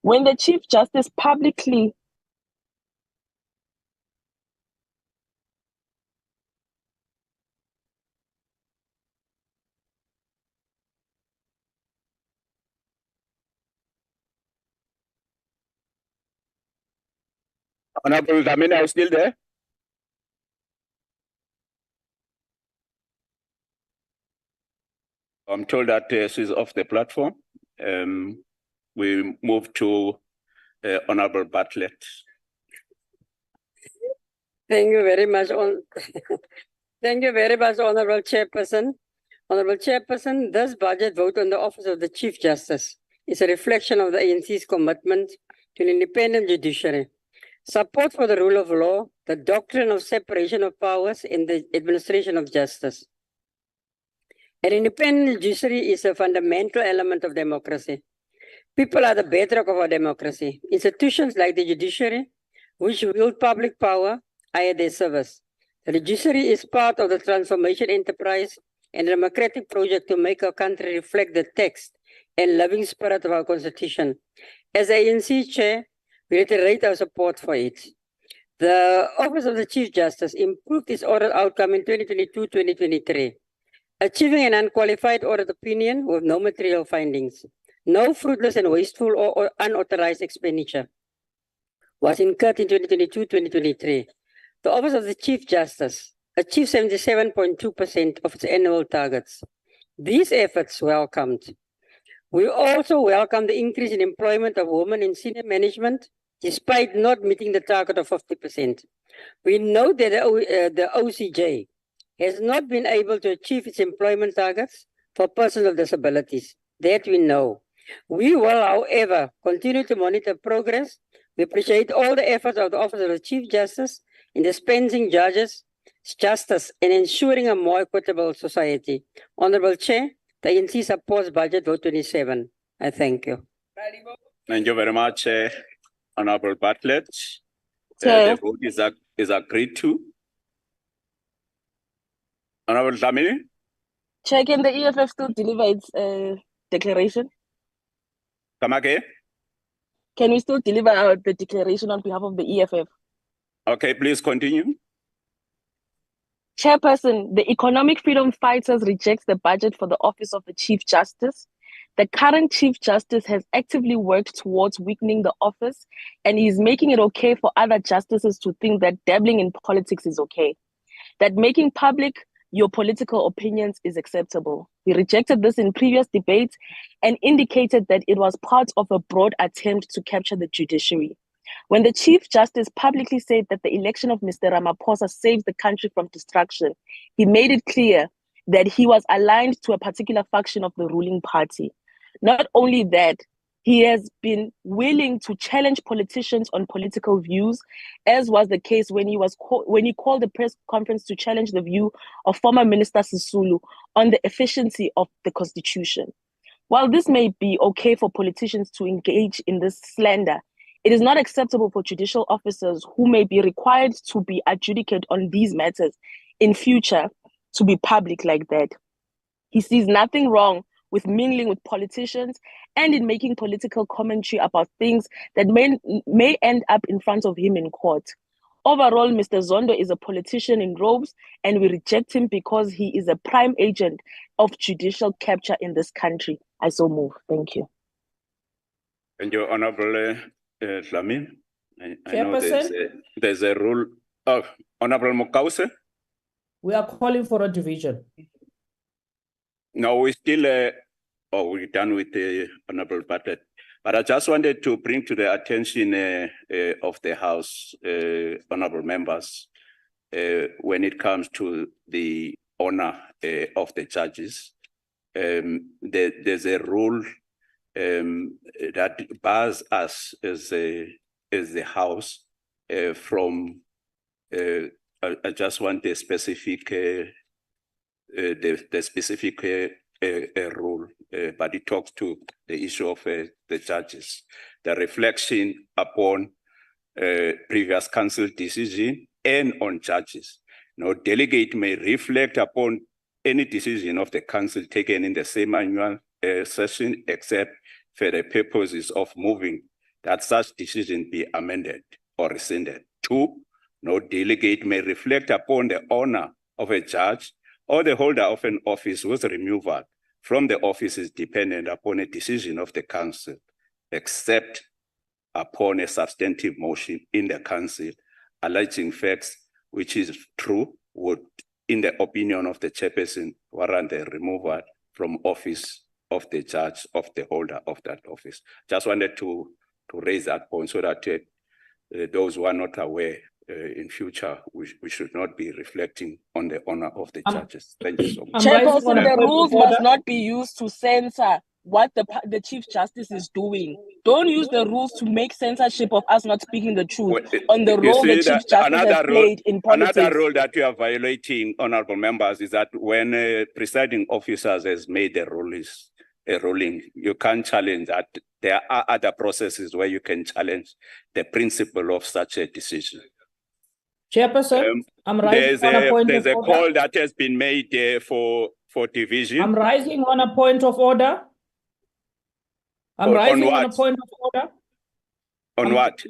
When the Chief Justice publicly Honorable Dlamini, are you still there? I'm told that she's off the platform. We move to Honorable Bartlett. Thank you very much. Thank you very much, Honorable Chairperson. Honorable Chairperson, this budget vote on the Office of the Chief Justice is a reflection of the ANC's commitment to an independent judiciary, support for the rule of law, the doctrine of separation of powers in the administration of justice. An independent judiciary is a fundamental element of democracy. People are the bedrock of our democracy. Institutions like the judiciary, which wield public power, are at their service. The judiciary is part of the transformation enterprise and a democratic project to make our country reflect the text and living spirit of our constitution. As ANC chair, we reiterate our support for it. The Office of the Chief Justice improved its audit outcome in 2022-2023, achieving an unqualified audit opinion with no material findings. No fruitless and wasteful or unauthorized expenditure was incurred in 2022-2023. The Office of the Chief Justice achieved 77.2% of its annual targets. These efforts welcomed. We also welcome the increase in employment of women in senior management, despite not meeting the target of 50%. We know that the OCJ has not been able to achieve its employment targets for persons with disabilities. That we know. We will, however, continue to monitor progress. We appreciate all the efforts of the Office of the Chief Justice in dispensing justice and ensuring a more equitable society. Honorable Chair, the ANC supports Budget Vote 27. I thank you. Thank you very much, Honorable Bartlett. Chair. The vote is agreed to. Honorable Dlamini? Chair, can the EFF still deliver its declaration? Come again? Can we still deliver the declaration on behalf of the EFF? Okay, please continue. Chairperson, the Economic Freedom Fighters rejects the budget for the Office of the Chief Justice. The current Chief Justice has actively worked towards weakening the office, and he is making it okay for other justices to think that dabbling in politics is okay, that making public your political opinions is acceptable. He rejected this in previous debates and indicated that it was part of a broad attempt to capture the judiciary. When the Chief Justice publicly said that the election of Mr. Ramaphosa saved the country from destruction, he made it clear that he was aligned to a particular faction of the ruling party. Not only that, he has been willing to challenge politicians on political views, as was the case when he called a press conference to challenge the view of former Minister Sisulu on the efficiency of the Constitution. While this may be okay for politicians to engage in this slander, it is not acceptable for judicial officers who may be required to be adjudicate on these matters in future to be public like that. He sees nothing wrong with mingling with politicians and in making political commentary about things that may end up in front of him in court. Overall, Mr. Zondo is a politician in robes, and we reject him because he is a prime agent of judicial capture in this country. I so move. Thank you. Thank you, Honorable Dlamini. I know Chairperson? there's a rule. Oh, Honorable Mokause? We are calling for a division. No, we still, we're done with the Honorable Bartlett. But I just wanted to bring to the attention of the House, honorable members, when it comes to the honor of the judges. There's a rule that bars us as the House from. I just want a specific, the specific rule, but it talks to the issue of the judges, the reflection upon previous council decision and on judges. Now, delegate may reflect upon any decision of the council taken in the same annual session, except for the purposes of moving that such decision be amended or rescinded. 2, no delegate may reflect upon the honor of a judge or the holder of an office whose removal from the office is dependent upon a decision of the council, except upon a substantive motion in the council alleging facts which is true would, in the opinion of the chairperson, warrant the removal from office of the judge, of the holder of that office. Just wanted to raise that point so that those who are not aware in future, we should not be reflecting on the honor of the judges. Thank you so much. Chairperson, the rules must not be used to censor what the Chief Justice is doing. Don't use the rules to make censorship of us not speaking the truth on the role the Chief Justice has played in politics. Another rule that you are violating, honorable members, is that when presiding officers has made a ruling, you can't challenge that. There are other processes where you can challenge the principle of such a decision. Chairperson, I'm rising on a point of order. There's a call that has been made for division. I'm rising on a point of order. I'm rising on a point of order. On what?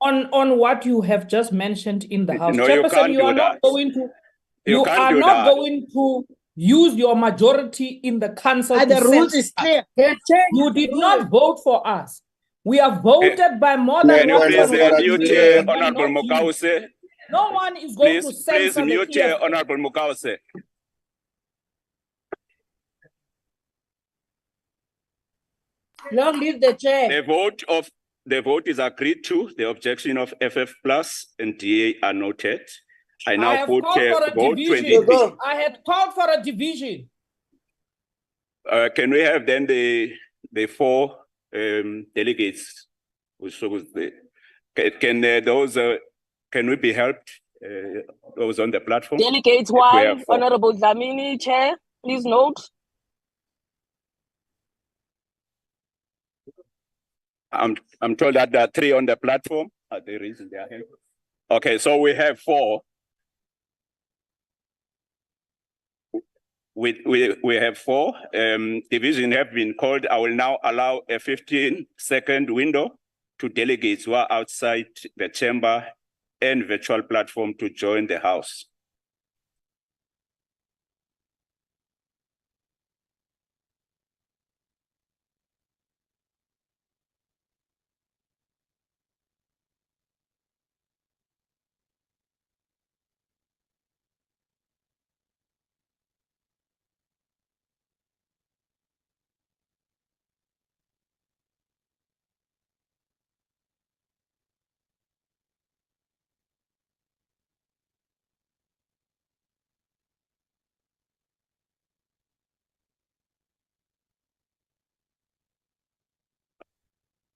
On what you have just mentioned in the House. No, Chairperson, you can't do that. You are not going to use your majority in the council. The rules is clear. You did not vote for us. We are voted by more than Can you please mute Honorable Mukause? No one is going to censor Please mute Honorable Mukause. Long live the chair. The vote is agreed to. The objection of FF plus and DA are noted. I now put vote 23. I had called for a division. Can we have then the four delegates? Can we be helped? Those on the platform. Delegates one, Honorable Dlamini, Chair. Please note. I'm told that there are three on the platform. Are they raising their hand? Okay, so we have four. We have four. Division have been called. I will now allow a 15-second window to delegates who are outside the chamber and virtual platform to join the House.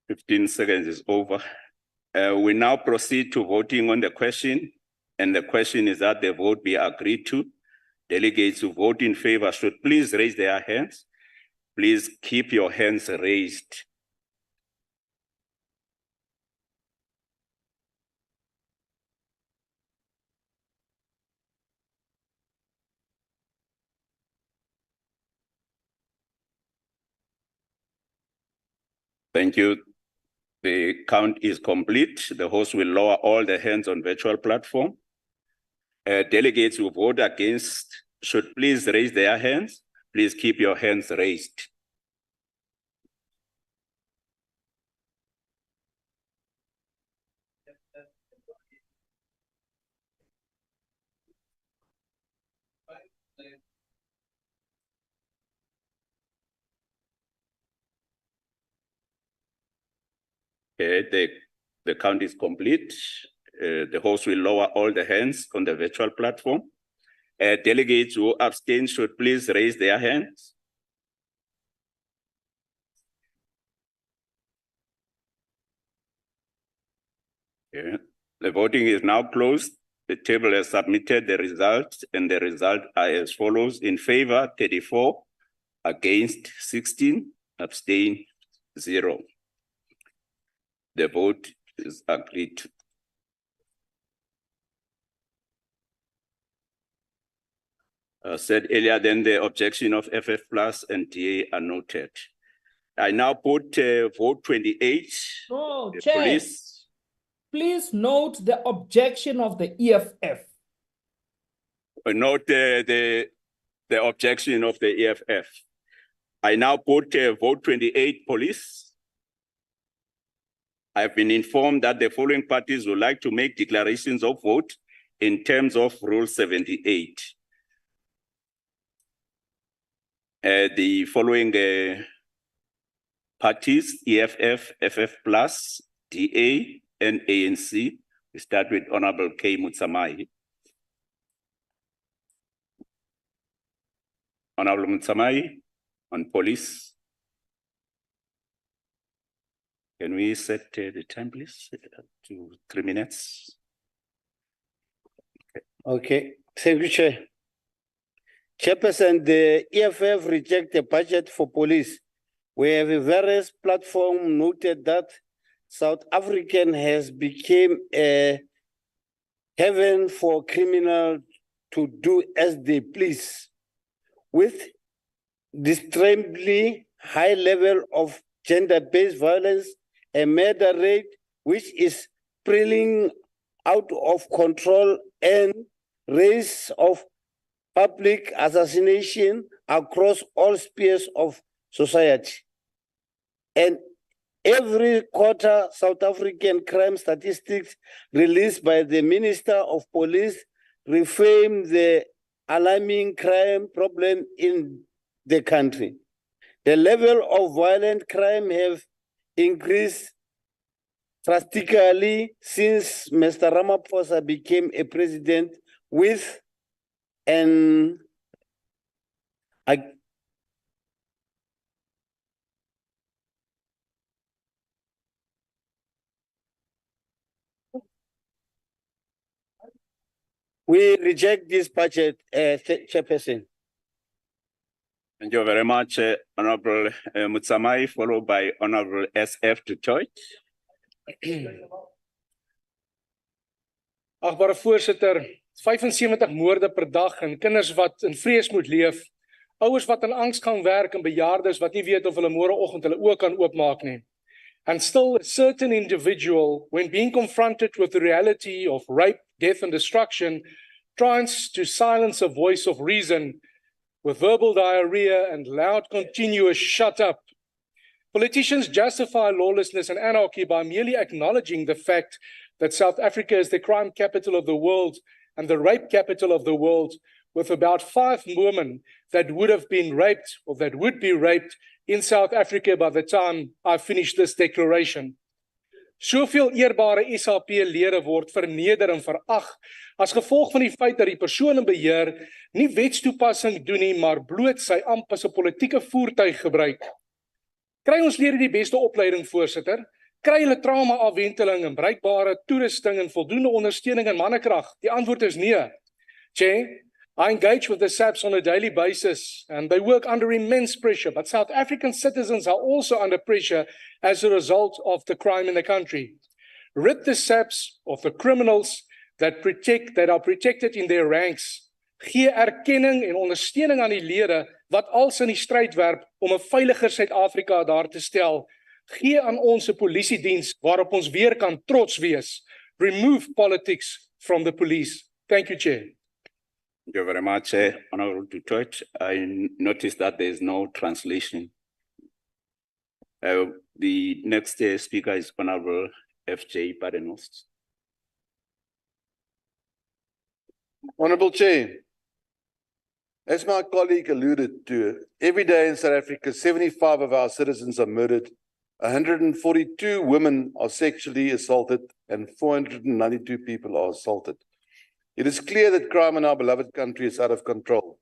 Fifteen seconds is over. We now proceed to voting on the question. And the question is that the vote be agreed to. Delegates who vote in favor should please raise their hands. Please keep your hands raised. Thank you. The count is complete. The host will lower all the hands on virtual platform. Delegates who vote against should please raise their hands. Please keep your hands raised. Okay, the count is complete. The host will lower all the hands on the virtual platform. Delegates who abstain should please raise their hands. Okay. The voting is now closed. The table has submitted the results, and the results are as follows: in favor, 34, against 16, abstain 0. The vote is agreed to. Said earlier, then the objection of FF plus and TA are noted. I now put vote 28. No, Chair. Please note the objection of the EFF. Note the objection of the EFF. I now put vote 28 police. I have been informed that the following parties would like to make declarations of vote in terms of Rule 78. The following parties, EFF, FF Plus, DA, and ANC. We start with Honorable K. Mutsamai. Honorable Mutsamai on police. Can we set the time, please, to 3 minutes? Okay, thank you, Chair. Chairperson, the EFF reject the budget for police. We have a various platform noted that South African has become a heaven for criminals to do as they please, with disturbingly high level of gender-based violence and murder rate, which is spilling out of control, and rates of public assassination across all spheres of society. And every quarter, South African crime statistics released by the Minister of Police reframe the alarming crime problem in the country. The level of violent crime have increased drastically since Mr. Ramaphosa became a president, with an we reject this budget, Chairperson. Thank you very much, Honorable Mutsamai, followed by Honorable SF to Choi. Agbare voorsitter, 75 moorde per dag en kinders wat in vrees moet leef, ouers wat in angs gaan werk en bejaardes wat nie weet of hulle môreoggend hulle oë kan oopmaak nie. And still a certain individual, when being confronted with the reality of rape, death and destruction, tries to silence a voice of reason with verbal diarrhea and loud continuous shut up. Politicians justify lawlessness and anarchy by merely acknowledging the fact that South Africa is the crime capital of the world and the rape capital of the world, with about 5 women that would have been raped or that would be raped in South Africa by the time I finish this declaration. Soveel eerbare SAP-lede word verneder en verag as gevolg van die feit dat die persoon in beheer nie wetstoepassing doen nie, maar bloot sy amp as 'n politieke voertuig gebruik. Kry ons lede die beste opleiding, voorsitter? Kry hulle trauma-afwenteling en bruikbare toerusting en voldoende ondersteuning en mannekrag? Die antwoord is nee. Chair, I engage with the SAPs on a daily basis and they work under immense pressure, but South African citizens are also under pressure as a result of the crime in the country. Rid the SAPs of the criminals that are protected in their ranks. Gee erkenning en ondersteuning aan die lede wat als in die stryd werp om 'n veiliger Suid-Afrika daar te stel. Gee aan ons 'n polisiediens waarop ons weer kan trots wees. Remove politics from the police. Thank you, Chair. Thank you very much, Honorable Dutoit. I noticed that there is no translation. The next speaker is Honorable F.J. Padenost. Honorable Chair, as my colleague alluded to, every day in South Africa, 75 of our citizens are murdered, 142 women are sexually assaulted, and 492 people are assaulted. It is clear that crime in our beloved country is out of control.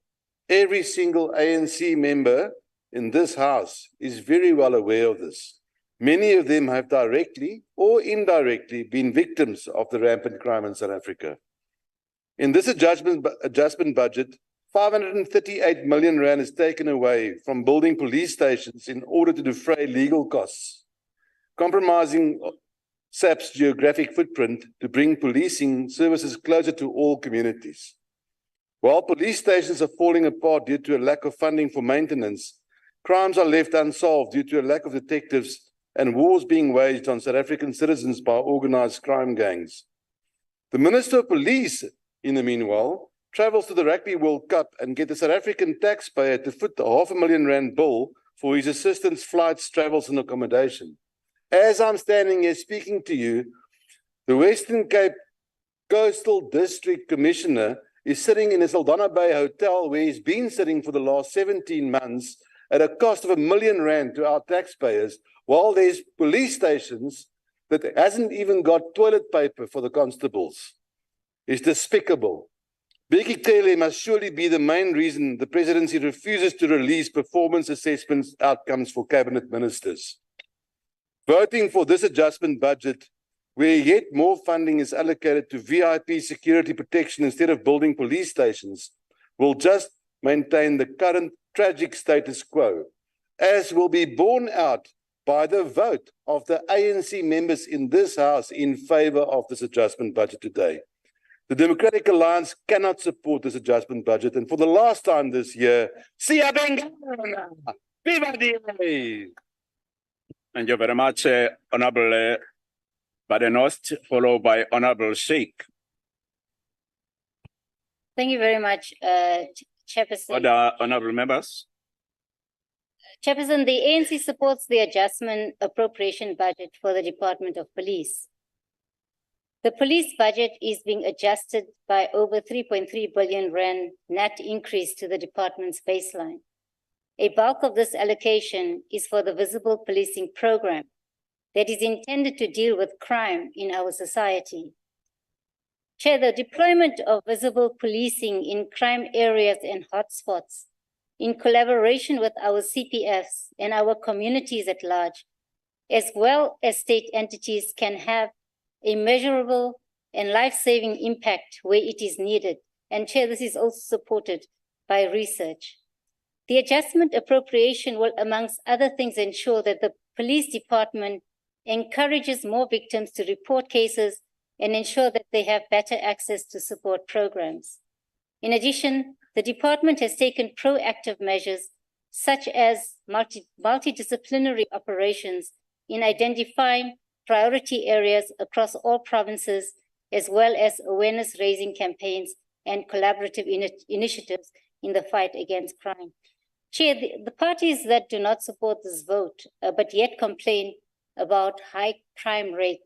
Every single ANC member in this House is very well aware of this. Many of them have directly or indirectly been victims of the rampant crime in South Africa. In this adjustment budget, 538 million rand is taken away from building police stations in order to defray legal costs, compromising SAP's geographic footprint to bring policing services closer to all communities. While police stations are falling apart due to a lack of funding for maintenance, crimes are left unsolved due to a lack of detectives and wars being waged on South African citizens by organized crime gangs. The Minister of Police, in the meanwhile, travels to the Rugby World Cup and gets the South African taxpayer to foot the R500,000 bill for his assistant's flights, travels and accommodation. As I'm standing here speaking to you, the Western Cape Coastal District Commissioner is sitting in a Saldanha Bay hotel where he's been sitting for the last 17 months at a cost of R1 million to our taxpayers, while there's police stations that hasn't even got toilet paper for the constables. It's despicable. Bheki Cele must surely be the main reason the presidency refuses to release performance assessment outcomes for cabinet ministers. Voting for this adjustment budget, where yet more funding is allocated to VIP security protection instead of building police stations, will just maintain the current tragic status quo, as will be borne out by the vote of the ANC members in this House in favor of this adjustment budget today. The Democratic Alliance cannot support this adjustment budget, and for the last time this year, Siyabonga! Viva DA! Thank you very much, Honorable Badenost, followed by Honorable Sheikh. Thank you very much, Chairperson. Other honorable members. Chairperson, the ANC supports the adjustment appropriation budget for the Department of Police. The police budget is being adjusted by over 3.3 billion rand net increase to the department's baseline. A bulk of this allocation is for the visible policing program that is intended to deal with crime in our society. Chair, the deployment of visible policing in crime areas and hotspots, in collaboration with our CPFs and our communities at large, as well as state entities, can have a measurable and life-saving impact where it is needed. And Chair, this is also supported by research. The adjustment appropriation will, amongst other things, ensure that the police department encourages more victims to report cases and ensure that they have better access to support programs. In addition, the department has taken proactive measures such as multidisciplinary operations in identifying priority areas across all provinces, as well as awareness-raising campaigns and collaborative initiatives in the fight against crime. Chair, the parties that do not support this vote, but yet complain about high crime rate,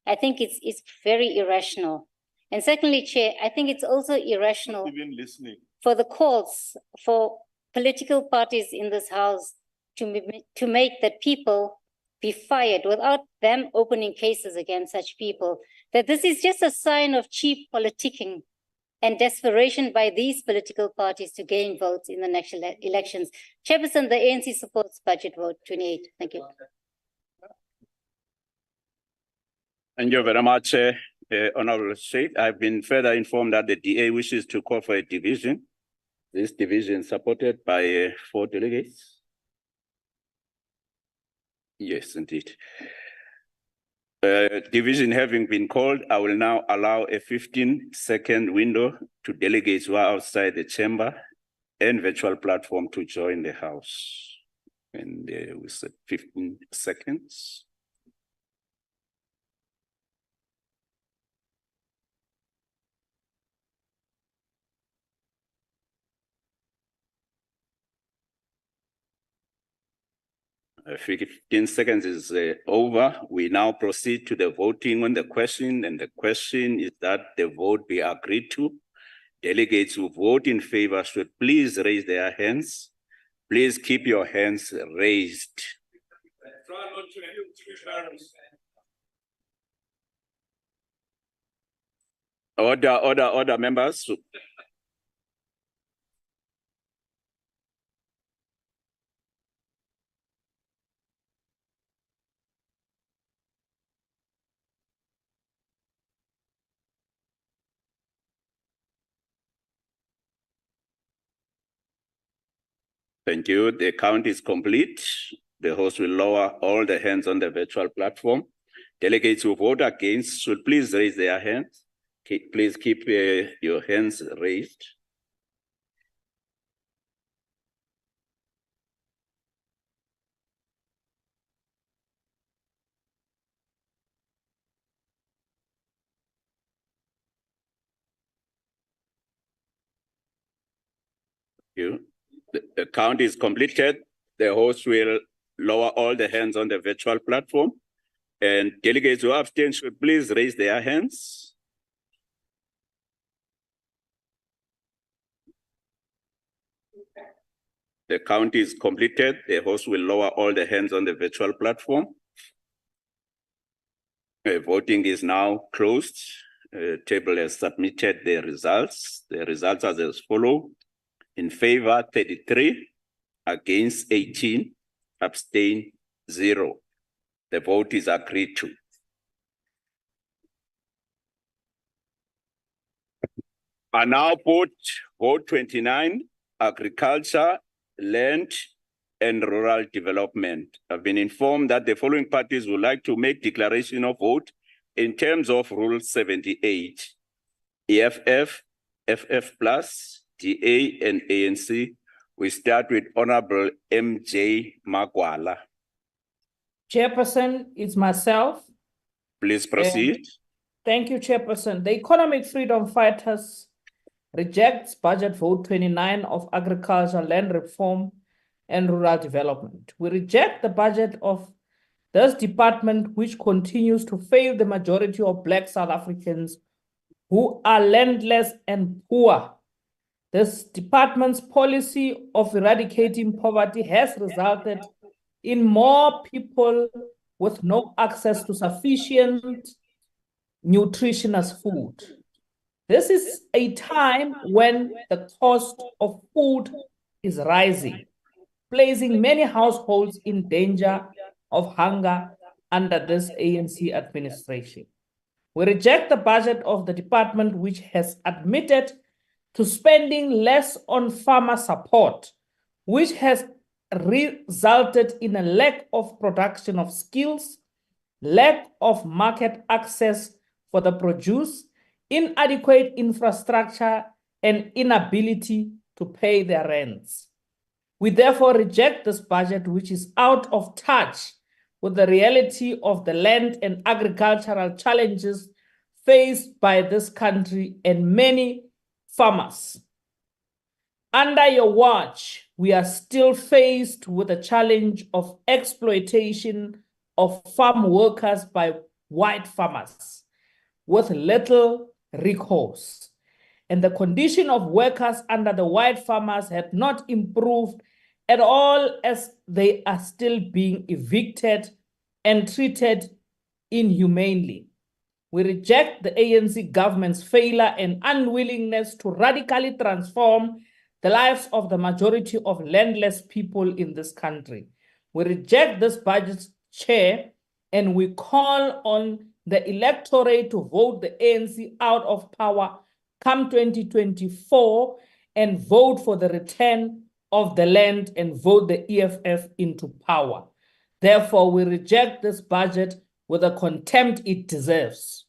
I think it's very irrational. And secondly, Chair, I think it's also irrational for the calls for political parties in this House to make that people be fired without them opening cases against such people, that this is just a sign of cheap politicking and desperation by these political parties to gain votes in the next elections. Chairperson, the ANC supports budget vote 28. Thank you. Thank you very much, Honorable Sheikh. I've been further informed that the DA wishes to call for a division. This division supported by 4 delegates. Yes, indeed. Division having been called, I will now allow a 15-second window to delegates who are outside the chamber and virtual platform to join the House. And we said 15 seconds. I think 15 seconds is over. We now proceed to the voting on the question, and the question is that the vote be agreed to. Delegates who vote in favor should please raise their hands. Please keep your hands raised. Order, members. Thank you. The count is complete. The host will lower all the hands on the virtual platform. Delegates who vote against should please raise their hands. Please keep your hands raised. The count is completed. The host will lower all the hands on the virtual platform, and delegates who abstain should please raise their hands. The count is completed. The host will lower all the hands on the virtual platform. Voting is now closed. Table has submitted the results. The results are as follow. In favor, 33. Against, 18. Abstain, 0. The vote is agreed to. I now put vote 29, agriculture, land, and rural development. I've been informed that the following parties would like to make declaration of vote in terms of Rule 78, EFF, FF+, DA, and ANC. We start with Honorable MJ Magwala. Chairperson, it's myself. Please proceed. Thank you, Chairperson. The Economic Freedom Fighters rejects budget vote 29 of agriculture, land reform, and rural development. We reject the budget of this department, which continues to fail the majority of Black South Africans who are landless and poor. This department's policy of eradicating poverty has resulted in more people with no access to sufficient nutritious food. This is a time when the cost of food is rising, placing many households in danger of hunger under this ANC administration. We reject the budget of the department, which has admitted to spending less on farmer support, which has resulted in a lack of production of skills, lack of market access for the produce, inadequate infrastructure, and inability to pay their rents. We therefore reject this budget, which is out of touch with the reality of the land and agricultural challenges faced by this country and many farmers. Under your watch, we are still faced with the challenge of exploitation of farm workers by white farmers with little recourse. And the condition of workers under the white farmers have not improved at all, as they are still being evicted and treated inhumanely. We reject the ANC government's failure and unwillingness to radically transform the lives of the majority of landless people in this country. We reject this budget, Chair, and we call on the electorate to vote the ANC out of power come 2024 and vote for the return of the land and vote the EFF into power. Therefore, we reject this budget with the contempt it deserves.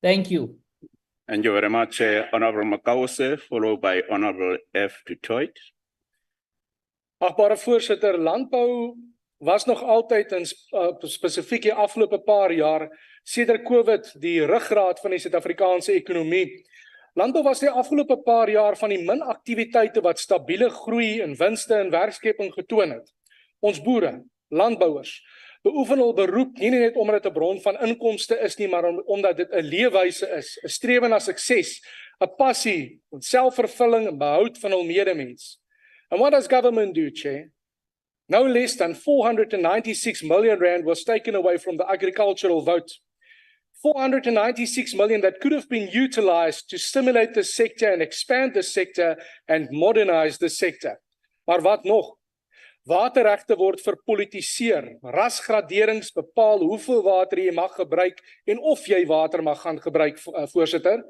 Thank you. Thank you very much, Honorable Makause, followed by Honorable F. Du Toit. Agbare voorsitter, landbou was nog altyd in spesifiek die afgelope paar jaar sedert COVID die ruggraat van die Suid-Afrikaanse ekonomie. Landbou was die afgelope paar jaar van die min aktiwiteite wat stabiele groei en winste en werkskeping getoon het. Ons boere, landbouers, beoefen hul beroep nie net omdat dit 'n bron van inkomste is nie, maar omdat dit 'n leefwyse is, 'n strewe na sukses, 'n passie, selfvervulling en behoud van hul medemens. And what does government do, Chair? No less than 496 million rand was taken away from the agricultural vote. 496 million that could have been utilized to stimulate the sector and expand the sector and modernize the sector. Maar wat nog? Waterregte word verpolitiseer. Rasgraderings bepaal hoeveel water jy mag gebruik en of jy water mag gaan gebruik, voorsitter.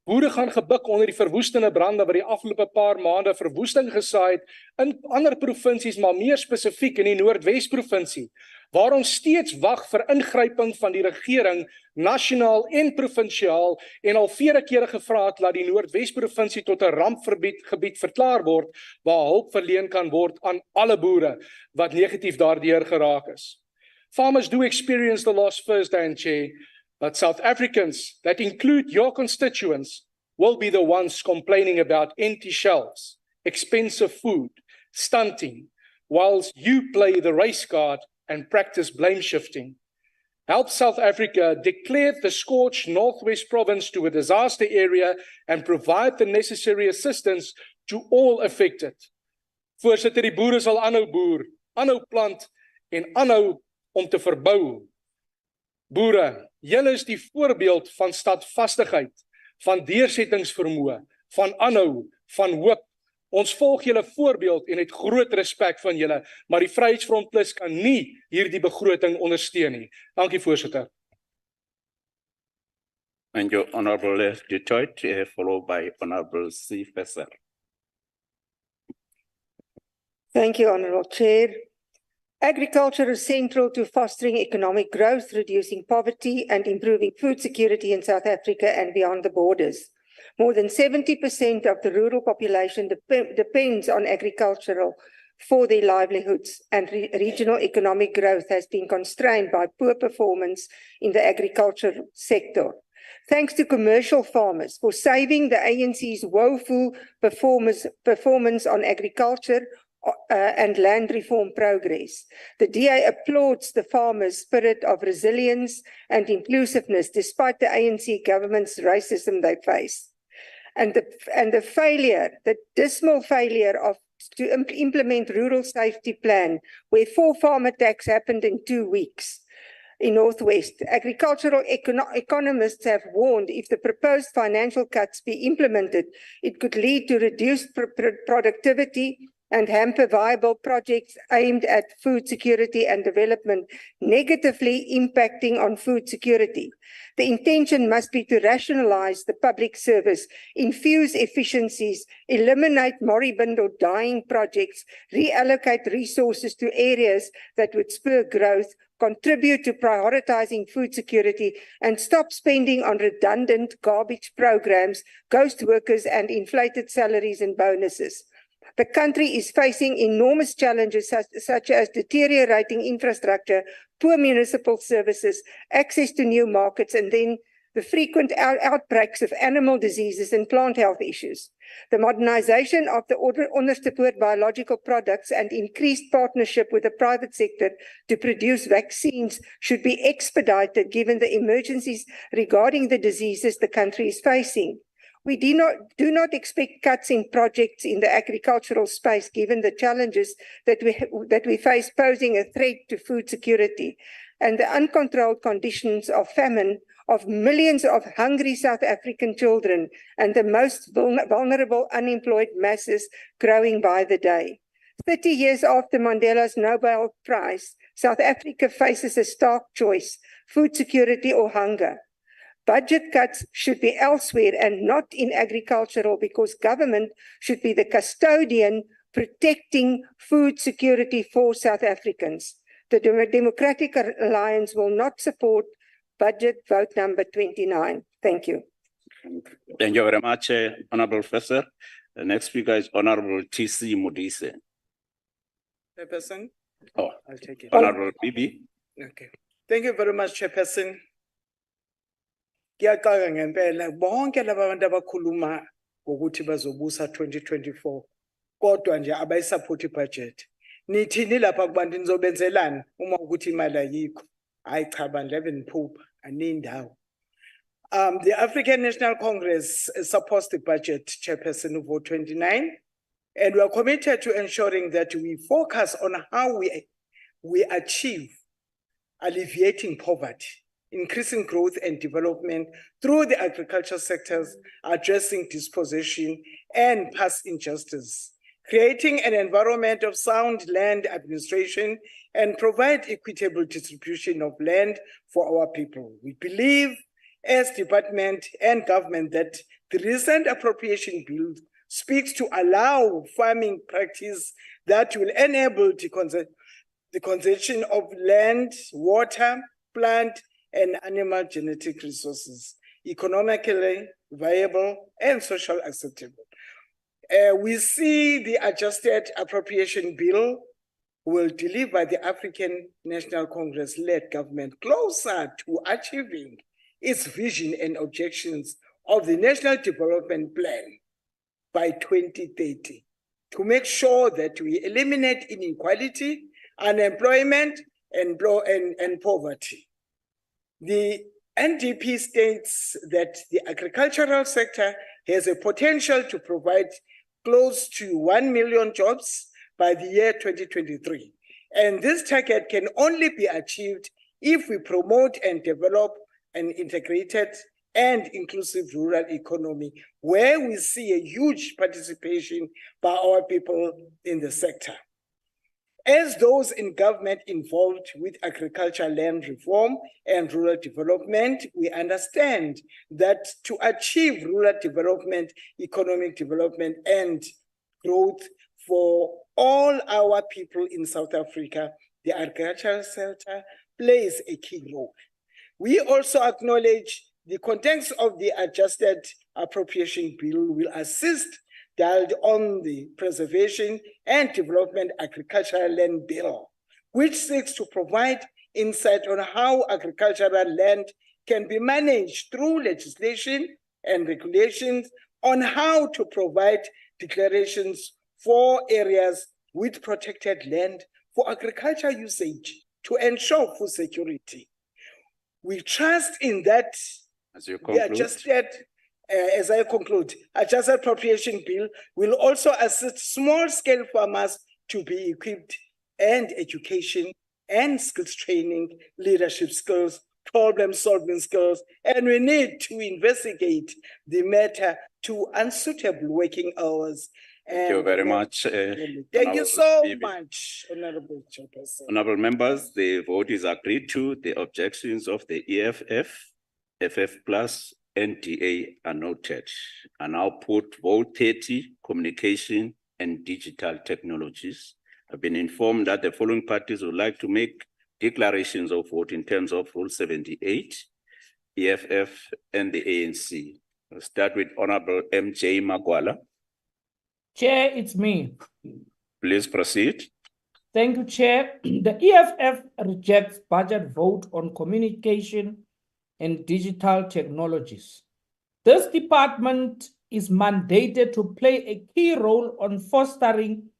Boere gaan gebuk onder die verwoestende brande wat die afgelope paar maande verwoesting gesaai het in ander provinsies, maar meer spesifiek in die Noordwes-provinsie, waar ons steeds wag vir ingryping van die regering, nasionaal en provinsiaal, en al vele kere gevra het dat die Noordwes-provinsie tot 'n rampgebied verklaar word, waar hulp verleen kan word aan alle boere wat negatief daardeur geraak is. Farmers do experience the loss firsthand, Chair, but South Africans, that include your constituents, will be the ones complaining about empty shelves, expensive food, stunting, whilst you play the race card and practice blame shifting. Help South Africa declare the scorched Northwest Province to a disaster area and provide the necessary assistance to all affected. Voorsitter, die boere sal aanhou boer, aanhou plant en aanhou om te verbou. Boere, julle is die voorbeeld van standvastigheid, van deursettingsvermoë, van aanhou, van hoop. Ons volg julle voorbeeld en het groot respek van julle, maar die Vryheidsfront Plus kan nie hierdie begroting ondersteun nie. Dankie, voorsitter. Thank you, Honorable Detroit, followed by Honorable C. Fesser. Thank you, Honorable Chair. Agriculture is central to fostering economic growth, reducing poverty, and improving food security in South Africa and beyond the borders. More than 70% of the rural population depends on agricultural for their livelihoods, and regional economic growth has been constrained by poor performance in the agriculture sector. Thanks to commercial farmers for saving the ANC's woeful performance on agriculture and land reform progress. The DA applauds the farmers' spirit of resilience and inclusiveness despite the ANC government's racism they face. And the dismal failure to implement rural safety plan, where 4 farm attacks happened in 2 weeks in Northwest. Agricultural economists have warned if the proposed financial cuts be implemented, it could lead to reduced productivity and hamper viable projects aimed at food security and development, negatively impacting on food security. The intention must be to rationalize the public service, infuse efficiencies, eliminate moribund or dying projects, reallocate resources to areas that would spur growth, contribute to prioritizing food security, and stop spending on redundant garbage programs, ghost workers, and inflated salaries and bonuses. The country is facing enormous challenges such as deteriorating infrastructure, poor municipal services, access to new markets, and then the frequent outbreaks of animal diseases and plant health issues. The modernization of the onderstepoort biological products and increased partnership with the private sector to produce vaccines should be expedited given the emergencies regarding the diseases the country is facing. We do not expect cuts in projects in the agricultural space, given the challenges that we face posing a threat to food security and the uncontrolled conditions of famine of millions of hungry South African children and the most vulnerable unemployed masses growing by the day. 30 years after Mandela's Nobel Prize, South Africa faces a stark choice: food security or hunger. Budget cuts should be elsewhere and not in agricultural, because government should be the custodian protecting food security for South Africans. The Democratic Alliance will not support budget vote number 29. Thank you. Thank you very much, Honorable Professor. The next speaker is Honorable T.C. Modise. Chairperson? Oh, I'll take it. Honorable Bibi. Okay. Thank you very much, Chairperson. Ngiyaqala ngempela bonke laba bantu abakhuluma ngokuthi bazobusa 2024 kodwa nje abayisupport budget. Nithini lapha kubantu nizobenzelana uma ukuthi imali ayikho? Hayi cha bandla beniphupha anindawo. The African National Congress supports the budget, Chairperson, of vote 29, and we are committed to ensuring that we focus on how we achieve alleviating poverty, increasing growth and development through the agricultural sectors, addressing dispossession and past injustice, creating an environment of sound land administration, and provide equitable distribution of land for our people. We believe as department and government that the recent appropriation bill speaks to allow farming practice that will enable the conservation of land, water, plant, and animal genetic resources, economically viable and socially acceptable. We see the adjusted appropriation bill will deliver the African National Congress-led government closer to achieving its vision and objectives of the National Development Plan by 2030 to make sure that we eliminate inequality, unemployment, and poverty. The NDP states that the agricultural sector has a potential to provide close to 1 million jobs by the year 2023. And this target can only be achieved if we promote and develop an integrated and inclusive rural economy, where we see a huge participation by our people in the sector. As those in government involved with agricultural land reform and rural development, we understand that to achieve rural development, economic development, and growth for all our people in South Africa, the agricultural sector plays a key role. We also acknowledge the contents of the adjusted appropriation bill will assist dialed on the Preservation and Development Agricultural Land Bill, which seeks to provide insight on how agricultural land can be managed through legislation and regulations on how to provide declarations for areas with protected land for agricultural usage to ensure food security. We trust in that the adjusted as I conclude, adjusted appropriation bill will also assist small-scale farmers to be equipped and education and skills training, leadership skills, problem-solving skills, and we need to investigate the matter to unsuitable working hours. Thank you very much. Thank you so much, Honorable Chairperson. Honorable members, the vote is agreed to. The objections of the EFF, FF Plus, NDA are noted. I now put vote 30, communication and digital technologies. I've been informed that the following parties would like to make declarations of vote in terms of Rule 78, EFF and the ANC. I'll start with Honorable MJ Magwala. Chair, it's me. Please proceed. Thank you, Chair. The EFF rejects budget vote on communication and digital technologies. This department is mandated to play a key role on fostering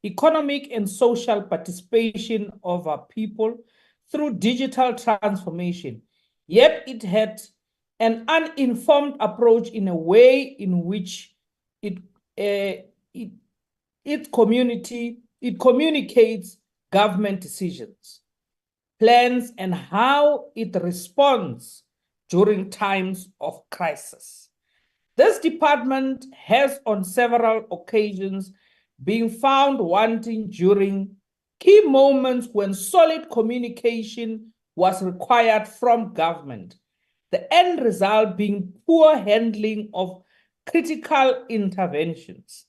economic and social participation of our people through digital transformation. Yet it had an uninformed approach in a way in which it communicates government decisions, plans, and how it responds during times of crisis. This department has on several occasions been found wanting during key moments when solid communication was required from government, the end result being poor handling of critical interventions.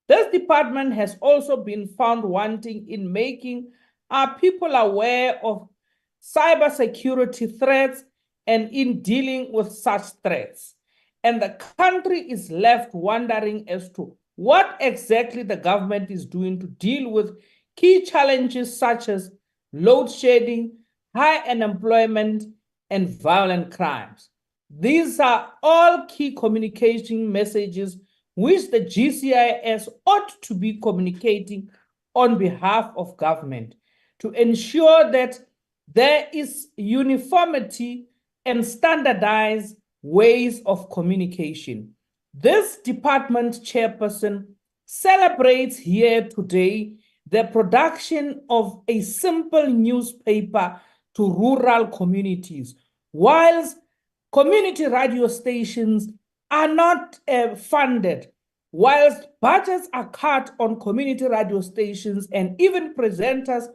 This department has also been found wanting in making our people aware of cybersecurity threats and in dealing with such threats. And the country is left wondering as to what exactly the government is doing to deal with key challenges such as load shedding, high unemployment, and violent crimes. These are all key communication messages which the GCIS ought to be communicating on behalf of government to ensure that there is uniformity and standardized ways of communication. This department chairperson celebrates here today the production of a simple newspaper to rural communities, whilst community radio stations are not funded, whilst budgets are cut on community radio stations and even presenters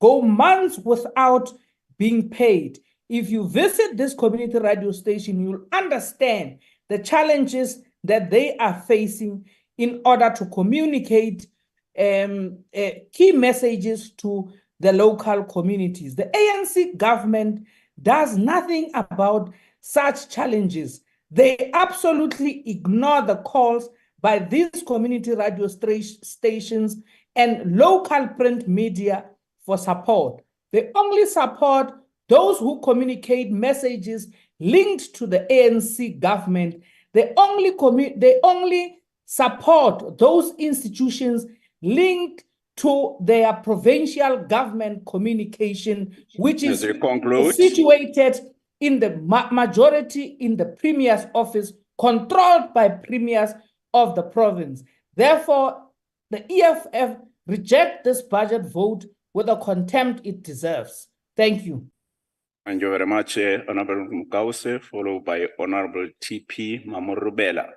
go months without being paid. If you visit this community radio station, you'll understand the challenges that they are facing in order to communicate key messages to the local communities. The ANC government does nothing about such challenges. They absolutely ignore the calls by these community radio stations and local print media for support. They only support those who communicate messages linked to the ANC government. They only support those institutions linked to their provincial government communication, which is situated in the majority in the Premier's office, controlled by Premiers of the province. Therefore, the EFF reject this budget vote with the contempt it deserves. Thank you. Thank you very much, Honorable Mukause, followed by Honorable TP Mamorubela.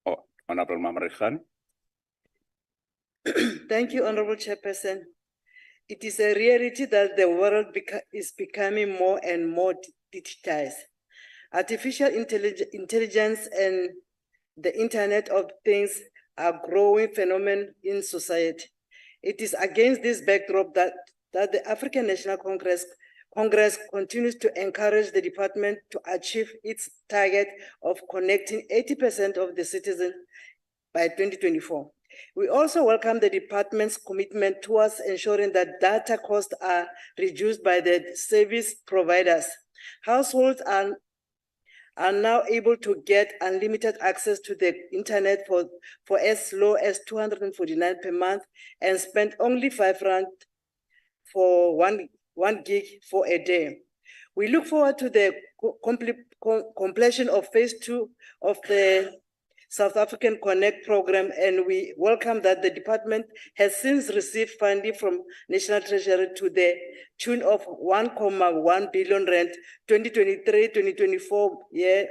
Oh, Honorable Mamrekhan. Thank you, Honorable Chairperson. It is a reality that the world is becoming more and more digitized. Artificial intelligence and the Internet of Things are growing phenomenon in society. It is against this backdrop that the African National Congress continues to encourage the department to achieve its target of connecting 80% of the citizens by 2024. We also welcome the department's commitment towards ensuring that data costs are reduced by the service providers. Households are now able to get unlimited access to the internet for as low as 249 per month and spend only R5 for one gig for a day. We look forward to the completion of phase 2 of the South African Connect program, and we welcome that the department has since received funding from National Treasury to the tune of 1.1 billion rand 2023-2024 year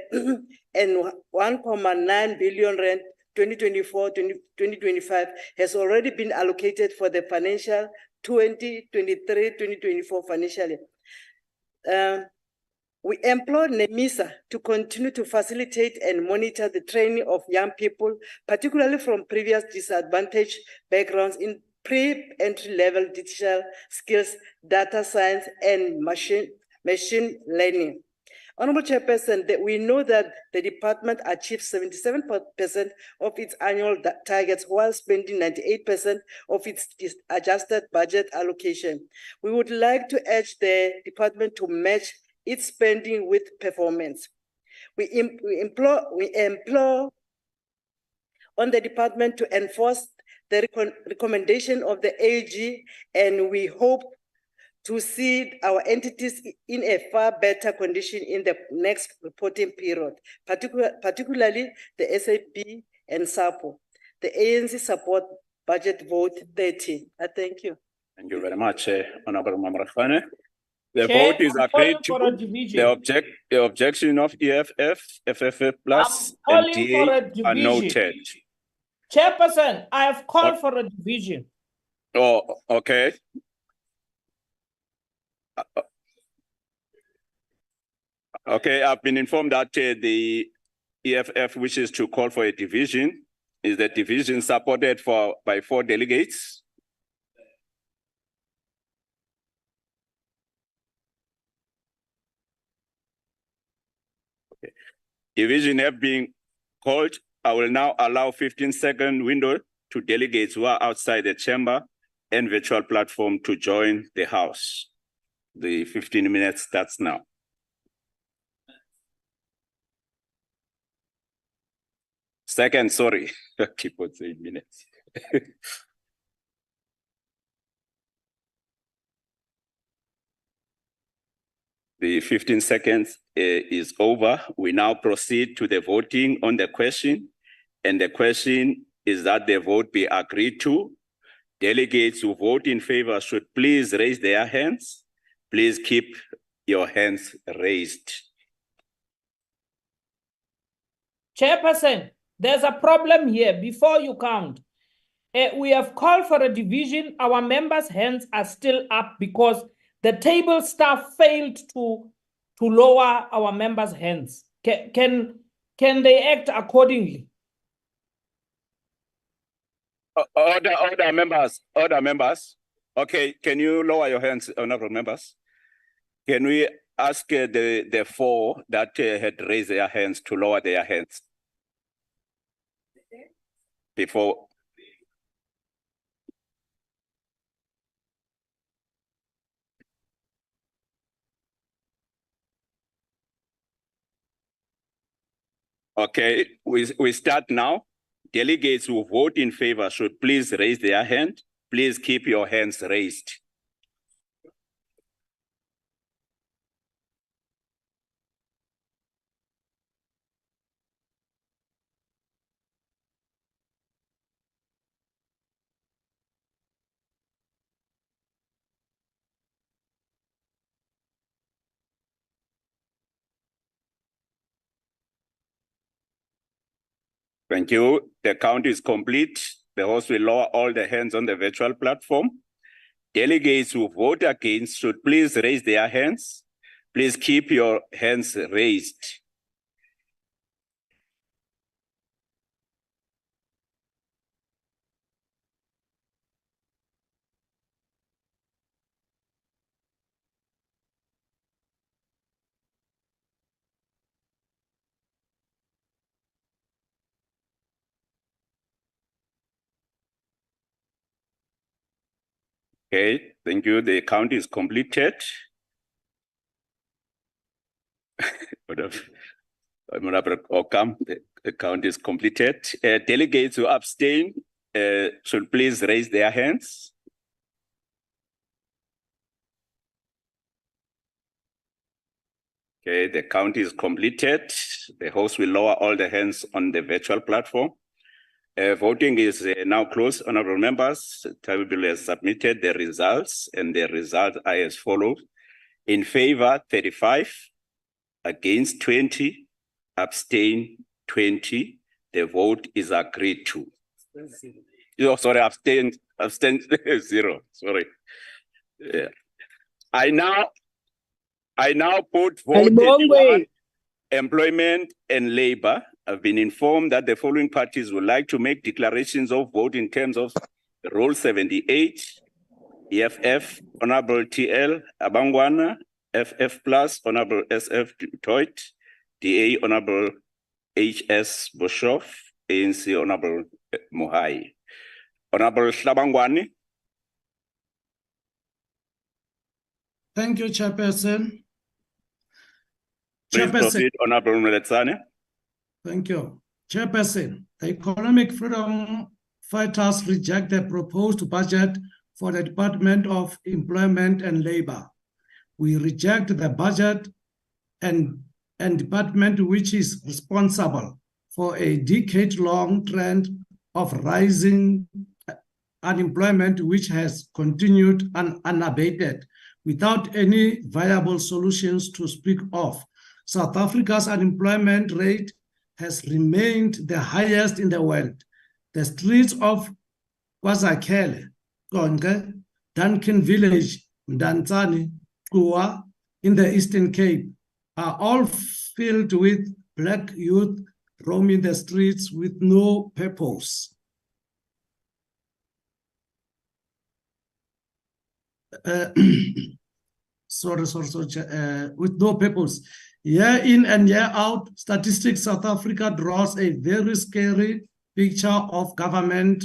and 1.9 billion rand 2024-2025 has already been allocated for the financial 2023-2024 financial year. We implore NEMISA to continue to facilitate and monitor the training of young people, particularly from previous disadvantaged backgrounds in pre-entry level digital skills, data science, and machine learning. Honorable Chairperson, we know that the department achieves 77% of its annual targets while spending 98% of its adjusted budget allocation. We would like to urge the department to match its spending with performance. We implore on the department to enforce the recommendation of the AG, and we hope to see our entities in a far better condition in the next reporting period, particularly the SAP and SAPO. The ANC support budget vote 30. I thank you. Thank you very much, Honorable Mamrakane. The Chair, vote is I'm agreed calling for a division. The objection of EFF, FFF plus, I'm and calling for a DA are division. noted. Chairperson, I have called for a division. Oh, okay. Okay, I've been informed that the EFF wishes to call for a division. Is the division supported by 4 delegates? Okay. Division have been called. I will now allow 15-second window to delegates who are outside the chamber and virtual platform to join the House. The 15 minutes starts now. Second, sorry, I keep on saying minutes. The 15 seconds is over. We now proceed to the voting on the question. And the question is that the vote be agreed to. Delegates who vote in favor should please raise their hands. Please keep your hands raised. Chairperson, there's a problem here. Before you count, we have called for a division. Our members' hands are still up because the table staff failed to lower our members' hands. Can they act accordingly? Order members. Okay, can you lower your hands, honorable members? Can we ask the 4 that had raised their hands to lower their hands? Before. Okay, we start now. Delegates who vote in favor should please raise their hand. Please keep your hands raised. Thank you. The count is complete. The host will lower all the hands on the virtual platform. Delegates who vote against should please raise their hands. Please keep your hands raised. Okay, thank you. The count is completed. Honorable Okam, the count is completed. Delegates who abstain should please raise their hands. Okay, the count is completed. The host will lower all the hands on the virtual platform. Voting is now closed. Honorable members, Tabule has submitted the results, and the results are as follows. In favor, 35, against 20, abstain 20. The vote is agreed to. Oh, sorry, abstain 0. Sorry. Yeah. I now put vote on employment and labor. I've been informed that the following parties would like to make declarations of vote in terms of Rule 78, EFF, Honorable TL Abangwana, FF Plus, Honorable SF Toit, DA, Honorable HS Boshoff, ANC, Honorable Mohai. Honorable Shlabangwani. Thank you, Chairperson. Please proceed, Honorable Meletsane. Thank you. Chairperson, the Economic Freedom Fighters reject the proposed budget for the Department of Employment and Labor. We reject the budget and department which is responsible for a decade-long trend of rising unemployment, which has continued unabated without any viable solutions to speak of. South Africa's unemployment rate has remained the highest in the world. The streets of KwaZakele, Konke, Duncan Village, Mdantsane, Kua, in the Eastern Cape are all filled with Black youth roaming the streets with no purpose. With no purpose. Year in and year out, Statistics South Africa draws a very scary picture of government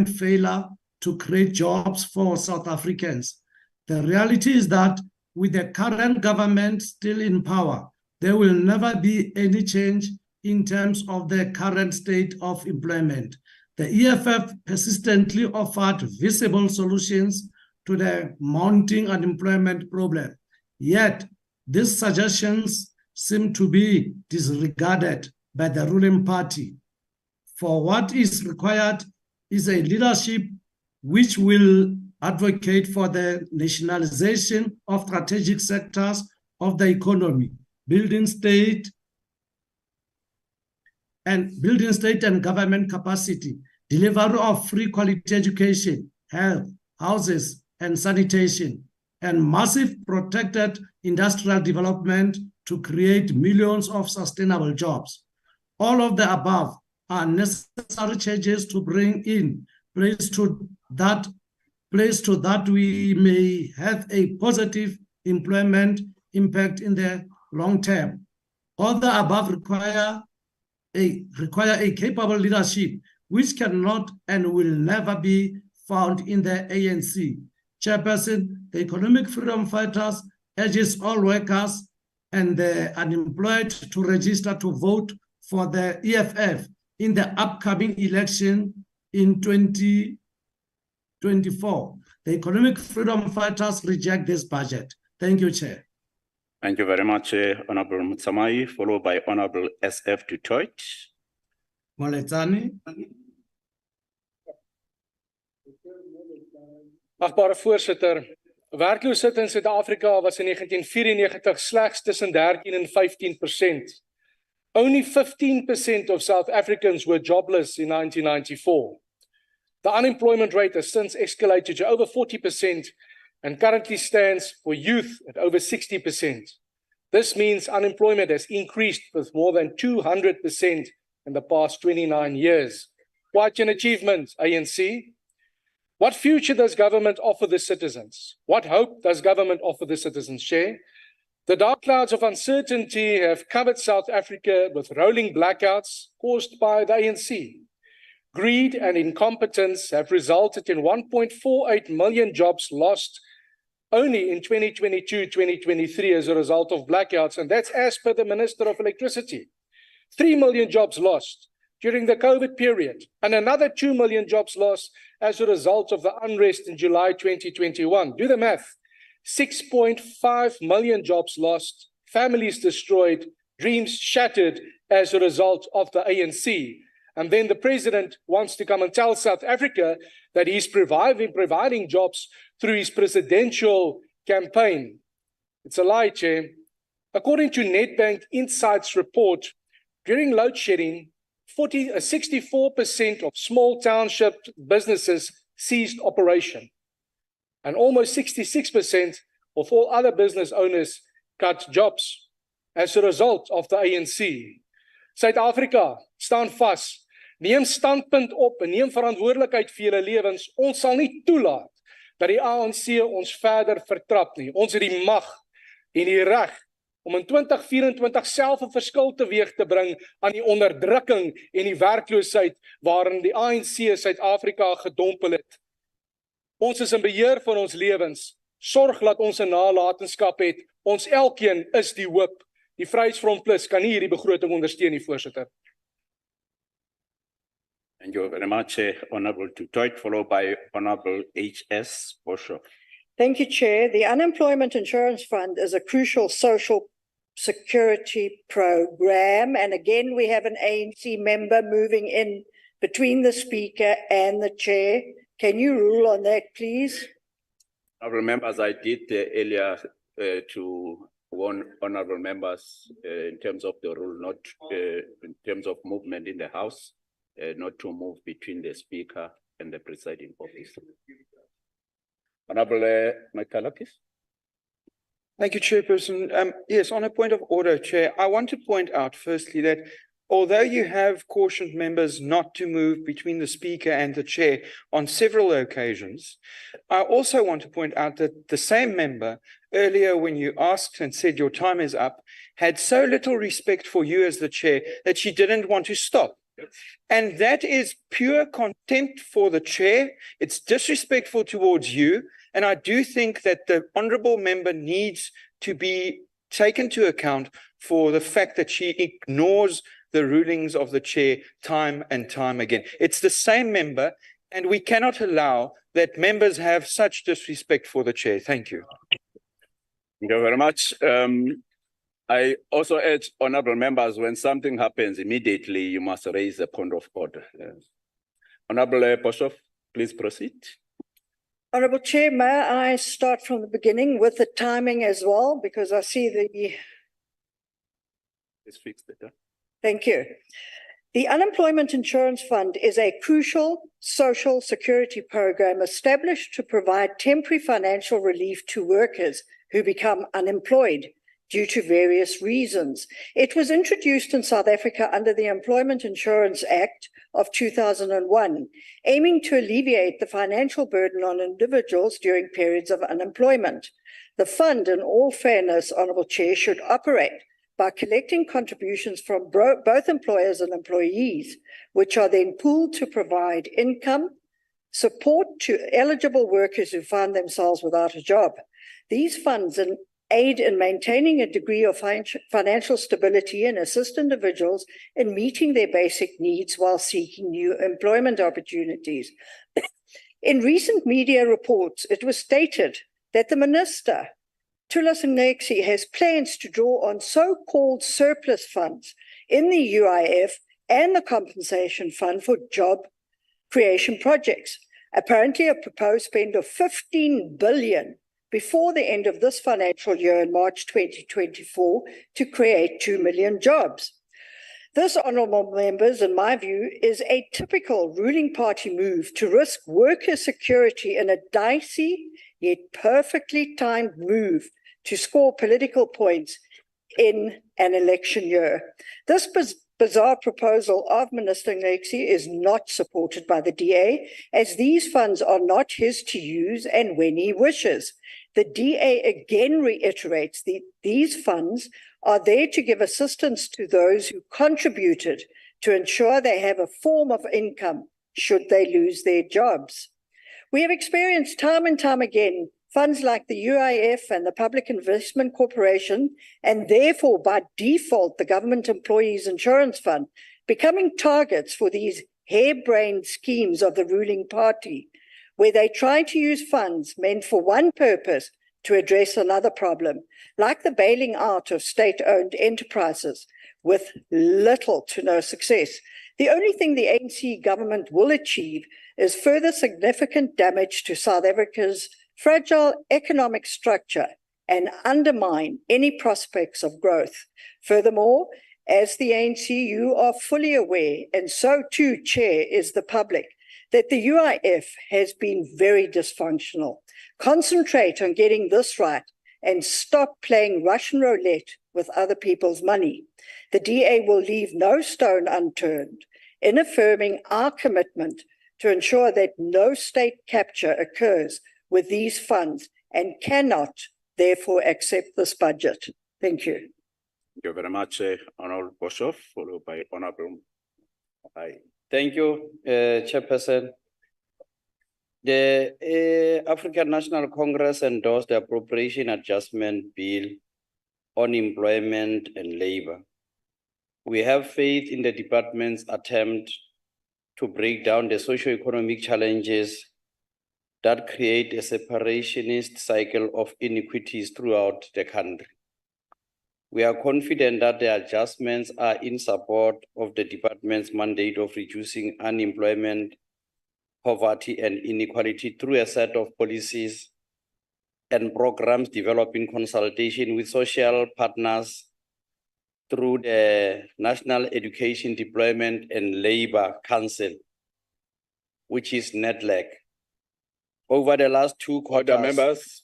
failure to create jobs for South Africans. The reality is that with the current government still in power, there will never be any change in terms of the current state of employment. The EFF persistently offered visible solutions to the mounting unemployment problem. Yet, these suggestions seem to be disregarded by the ruling party. For what is required is a leadership which will advocate for the nationalization of strategic sectors of the economy, building state and government capacity, delivery of free quality education, health, houses, and sanitation, and massive protected industrial development to create millions of sustainable jobs. All of the above are necessary changes to bring in place to that we may have a positive employment impact in the long term. All the above require a capable leadership which cannot and will never be found in the ANC. Chairperson, the Economic Freedom Fighters urges all workers and the unemployed to register to vote for the EFF in the upcoming election in 2024. The Economic Freedom Fighters reject this budget. Thank you, Chair. Thank you very much, Honorable Mutsamai, followed by Honorable SF Dutoit. Moletsane. Agbare voorsitter, werkloosheid in Suid-Afrika was in 1994 slegs tussen 13 en 15%. Only 15% of South Africans were jobless in 1994. The unemployment rate has since escalated to over 40% and currently stands for youth at over 60%. This means unemployment has increased with more than 200% in the past 29 years. Quite an achievement, ANC. What future does government offer the citizens? What hope does government offer the citizens, Chair? The dark clouds of uncertainty have covered South Africa with rolling blackouts caused by the ANC. Greed and incompetence have resulted in 1.48 million jobs lost only in 2022-2023 as a result of blackouts, and that's as per the Minister of Electricity. 3 million jobs lost during the COVID period, and another 2 million jobs lost as a result of the unrest in July 2021. Do the math. 6.5 million jobs lost, families destroyed, dreams shattered as a result of the ANC. And then the president wants to come and tell South Africa that he's providing jobs through his presidential campaign. It's a lie, Chair. According to Nedbank Insights report, during load shedding, 64% of small township businesses ceased operation. And almost 66% of all other business owners cut jobs as a result of the ANC. Suid-Afrika, staan vas. Neem standpunt op en neem verantwoordelikheid vir julle lewens. Ons sal nie toelaat dat die ANC ons verder vertrap nie. Ons het die mag en die reg om in 2024 self 'n verskil teweeg te bring aan die onderdrukking en die werkloosheid waarin die ANC Suid-Afrika gedompel het. Ons is in beheer van ons lewens. Sorg dat ons 'n nalatenskap het. Ons elkeen is die hoop. Die Vryheidsfront Plus kan nie hierdie begroting ondersteun nie, voorsitter. Thank you very much, Honourable Tutoit, followed by Honourable H.S. Boshoff. Thank you, Chair. The Unemployment Insurance Fund is a crucial social security program. And again, we have an ANC member moving in between the Speaker and the Chair. Can you rule on that, please? Honourable members, I did earlier to warn honourable members in terms of the rule, not in terms of movement in the House, not to move between the Speaker and the presiding officer. Honourable Michaelakis. Thank you, Chairperson. Yes, on a point of order, Chair, I want to point out firstly that although you have cautioned members not to move between the Speaker and the Chair on several occasions, I also want to point out that the same member earlier, when you asked and said your time is up, had so little respect for you as the Chair that she didn't want to stop. And that is pure contempt for the Chair. It's disrespectful towards you. And I do think that the honourable member needs to be taken into account for the fact that she ignores the rulings of the Chair time and time again. It's the same member, and we cannot allow that members have such disrespect for the Chair. Thank you. Thank you very much. I also urge honourable members, when something happens immediately, you must raise a point of order. Honourable Boshoff, please proceed. Honourable Chair, may I start from the beginning with the timing as well, because I see the... Let's fix that. Thank you. The Unemployment Insurance Fund is a crucial social security program established to provide temporary financial relief to workers who become unemployed due to various reasons. It was introduced in South Africa under the Employment Insurance Act of 2001, aiming to alleviate the financial burden on individuals during periods of unemployment. The fund, in all fairness, Honourable Chair, should operate by collecting contributions from both employers and employees, which are then pooled to provide income support to eligible workers who find themselves without a job. These funds aid in maintaining a degree of financial stability and assist individuals in meeting their basic needs while seeking new employment opportunities. In recent media reports, it was stated that the Minister, Thulas Nxesi, has plans to draw on so-called surplus funds in the UIF and the Compensation Fund for job creation projects. Apparently, a proposed spend of 15 billion before the end of this financial year in March 2024 to create 2 million jobs. This, honourable members, in my view, is a typical ruling party move to risk worker security in a dicey yet perfectly timed move to score political points in an election year. This bizarre proposal of Minister Ngesi is not supported by the DA, as these funds are not his to use and when he wishes. The DA again reiterates that these funds are there to give assistance to those who contributed to ensure they have a form of income should they lose their jobs. We have experienced time and time again funds like the UIF and the Public Investment Corporation, and therefore by default the Government Employees Insurance Fund, becoming targets for these harebrained schemes of the ruling party, where they try to use funds meant for one purpose to address another problem, like the bailing out of state-owned enterprises, with little to no success. The only thing the ANC government will achieve is further significant damage to South Africa's fragile economic structure and undermine any prospects of growth. Furthermore, as the ANC, you are fully aware, and so too, Chair, is the public, that the UIF has been very dysfunctional. Concentrate on getting this right and stop playing Russian roulette with other people's money. The DA will leave no stone unturned in affirming our commitment to ensure that no state capture occurs with these funds and cannot therefore accept this budget. Thank you. Thank you very much, Honorable Boshoff, followed by Honorable. Thank you, Chairperson. The African National Congress endorsed the Appropriation Adjustment Bill on Employment and Labor. We have faith in the department's attempt to break down the socio-economic challenges that create a separationist cycle of inequities throughout the country. We are confident that the adjustments are in support of the department's mandate of reducing unemployment, poverty, and inequality through a set of policies and programs developed in consultation with social partners through the National Education Deployment and Labor Council, which is NEDLAC. Over the last 2 quarters, Other members,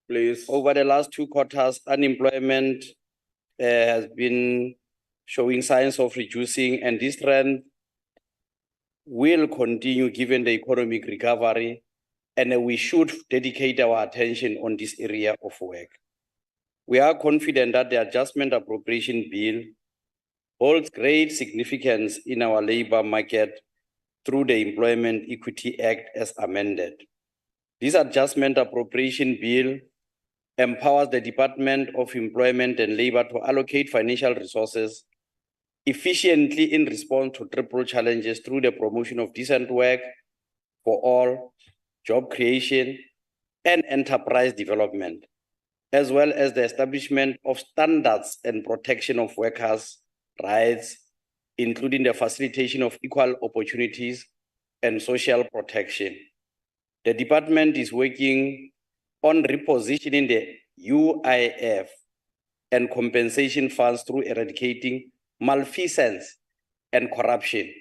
please. Over the last 2 quarters, unemployment has been showing signs of reducing, and this trend will continue given the economic recovery, and we should dedicate our attention on this area of work. We are confident that the Adjustment Appropriation Bill holds great significance in our labor market through the Employment Equity Act as amended. This Adjustment Appropriation Bill empowers the Department of Employment and Labor to allocate financial resources efficiently in response to triple challenges through the promotion of decent work for all, job creation, and enterprise development, as well as the establishment of standards and protection of workers' rights, including the facilitation of equal opportunities and social protection. The department is working on repositioning the UIF and compensation funds through eradicating malfeasance and corruption.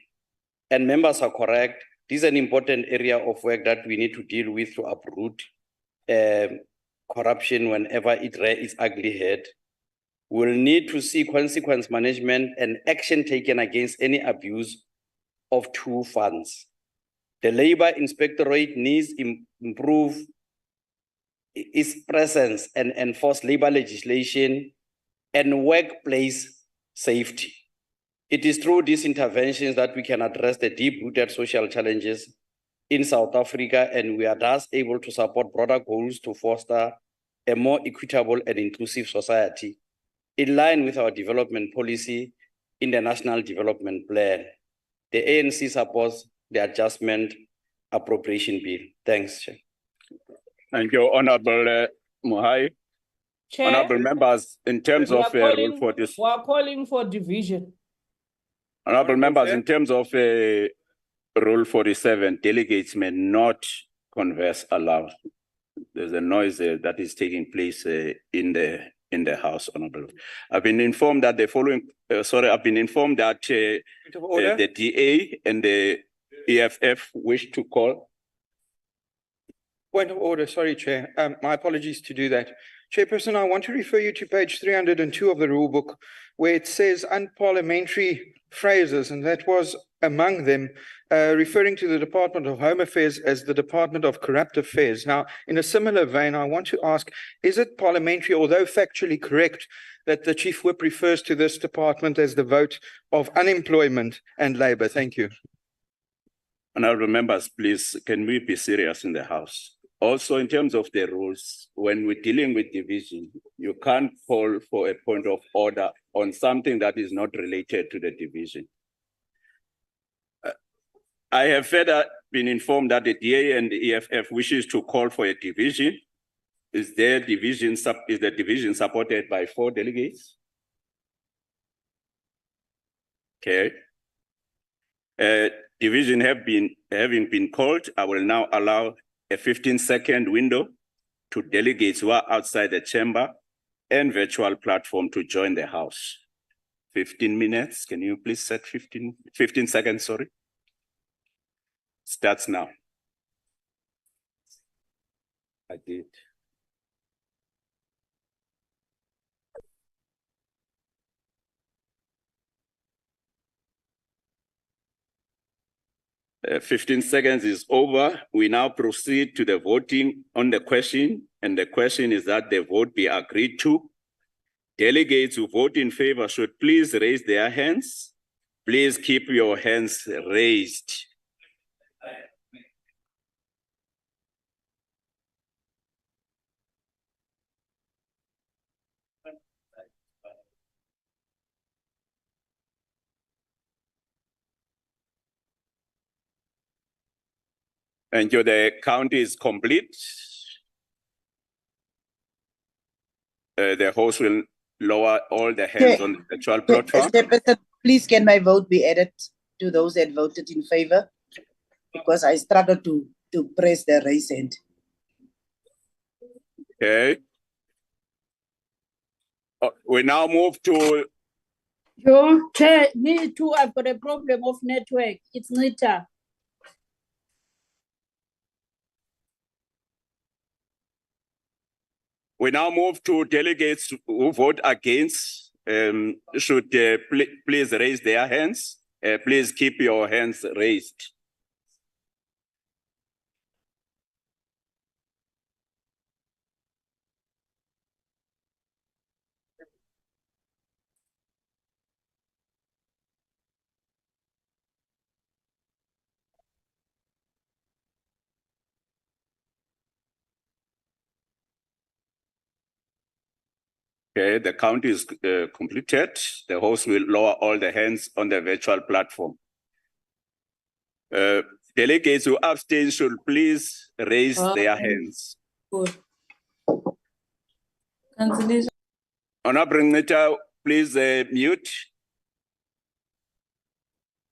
And members are correct. This is an important area of work that we need to deal with to uproot corruption whenever it rears its ugly head. We'll need to see consequence management and action taken against any abuse of two funds. The Labor Inspectorate needs to improve its presence and enforce labor legislation and workplace safety. It is through these interventions that we can address the deep-rooted social challenges in South Africa, and we are thus able to support broader goals to foster a more equitable and inclusive society in line with our development policy in the National Development Plan. The ANC supports the Adjustment Appropriation Bill. Thanks, Chair. Thank you, Honorable Muhai. Chair, Honorable members, in terms of Rule 40, we are calling for division. Honorable members, in terms of Rule 47, delegates may not converse aloud. There's a noise that is taking place in the House, Honorable. I've been informed that the following Sorry, I've been informed that the DA and the EFF wish to call. Point of order, sorry, Chair. My apologies to do that. Chairperson, I want to refer you to page 302 of the rule book, where it says unparliamentary phrases, and that was among them referring to the Department of Home Affairs as the Department of Corrupt Affairs. Now, in a similar vein, I want to ask, is it parliamentary, although factually correct, that the Chief Whip refers to this department as the vote of unemployment and labor? Thank you. Honourable members, please, can we be serious in the House? Also, in terms of the rules, when we're dealing with division, you can't call for a point of order on something that is not related to the division. I have further been informed that the DA and the EFF wishes to call for a division. Is the division supported by 4 delegates? Okay. Division having been called, I will now allow a 15-second window to delegates who are outside the chamber and virtual platform to join the House. 15 minutes. Can you please set 15 seconds, sorry? Starts now. I did. Uh, 15 seconds is over. We now proceed to the voting on the question, and the question is that the vote be agreed to. Delegates who vote in favor should please raise their hands. Please keep your hands raised. Thank you. The count is complete. The host will lower all the hands on the virtual platform. Please, can my vote be added to those that voted in favor? Because I struggled to press the raise hand. Okay. We now move to. Your Chair, me too, I've got a problem of network. It's Nita. We now move to delegates who vote against. Should please raise their hands. Please keep your hands raised. Okay, the count is completed. The host will lower all the hands on the virtual platform. Delegates who abstain should please raise their hands. Good. Honorable Nita, please mute.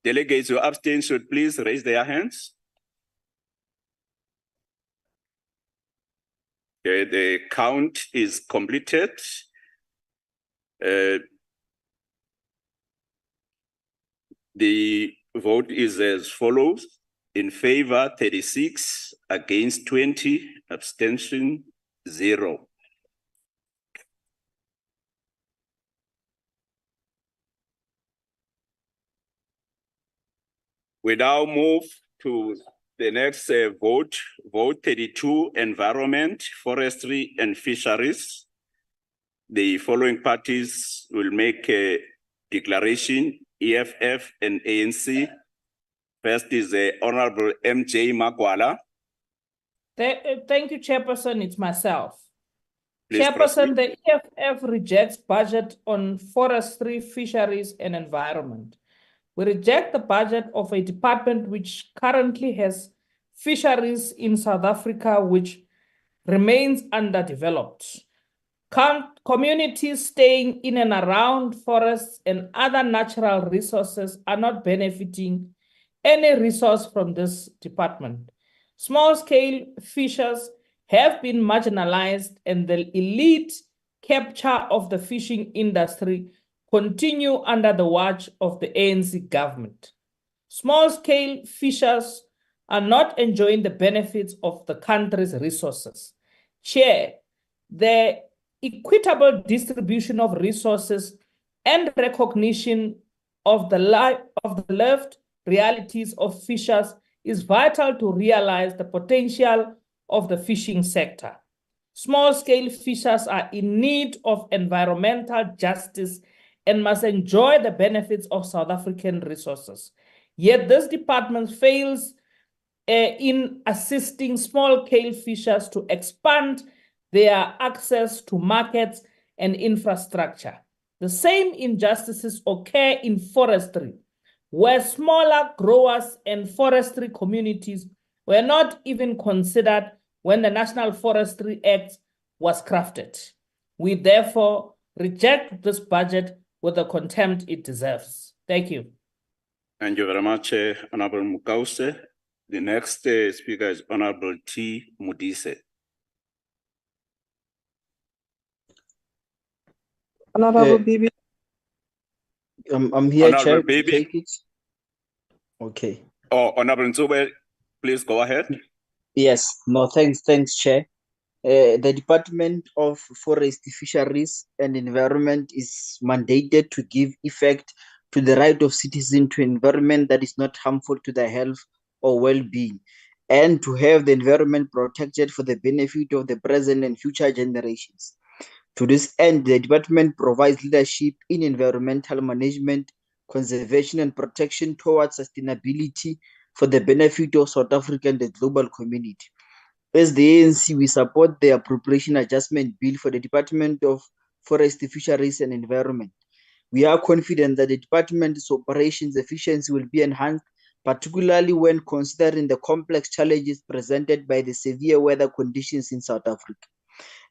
Delegates who abstain should please raise their hands. Okay, the count is completed. The vote is as follows: in favor 36, against 20, abstention 0. We now move to the next vote 32, environment, forestry and fisheries. The following parties will make a declaration, EFF and ANC. First is the Honorable MJ Magwala. Thank you, Chairperson. It's myself. Please Chairperson, the EFF rejects budget on forestry, fisheries, and environment. We reject the budget of a department which currently has fisheries in South Africa, which remains underdeveloped. Communities staying in and around forests and other natural resources are not benefiting any resource from this department. Small-scale fishers have been marginalized, and the elite capture of the fishing industry continue under the watch of the ANC government. Small-scale fishers are not enjoying the benefits of the country's resources. Chair, the equitable distribution of resources and recognition of the lived realities of fishers is vital to realize the potential of the fishing sector. Small-scale fishers are in need of environmental justice and must enjoy the benefits of South African resources. Yet this department fails in assisting small-scale fishers to expand their access to markets and infrastructure. The same injustices occur in forestry, where smaller growers and forestry communities were not even considered when the National Forestry Act was crafted. We therefore reject this budget with the contempt it deserves. Thank you. Thank you very much, Honorable Mukause. The next speaker is Honorable T. Mudise. Honorable Bibi. I'm here, Honorable Chair, Bibi. to take it. Okay. Oh, Honorable Nzube, please go ahead. Yes, no, thanks, Chair. The Department of Forest, Fisheries and Environment is mandated to give effect to the right of citizens to environment that is not harmful to their health or well-being, and to have the environment protected for the benefit of the present and future generations. To this end, the department provides leadership in environmental management, conservation and protection towards sustainability for the benefit of South Africa and the global community. As the ANC, we support the Appropriation Adjustment Bill for the Department of Forest, Fisheries and Environment. We are confident that the department's operations efficiency will be enhanced, particularly when considering the complex challenges presented by the severe weather conditions in South Africa.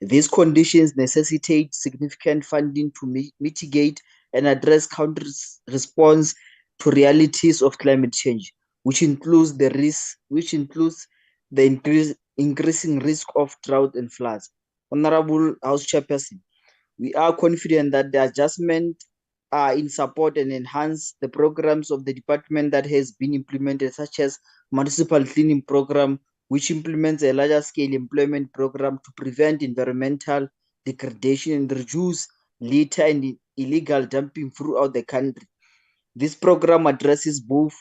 These conditions necessitate significant funding to mitigate and address counter response to realities of climate change, which includes the increasing risk of drought and floods. Honorable House Chairperson, we are confident that the adjustment are in support and enhance the programs of the department that has been implemented, such as municipal cleaning program, which implements a larger scale employment program to prevent environmental degradation and reduce litter and illegal dumping throughout the country. This program addresses both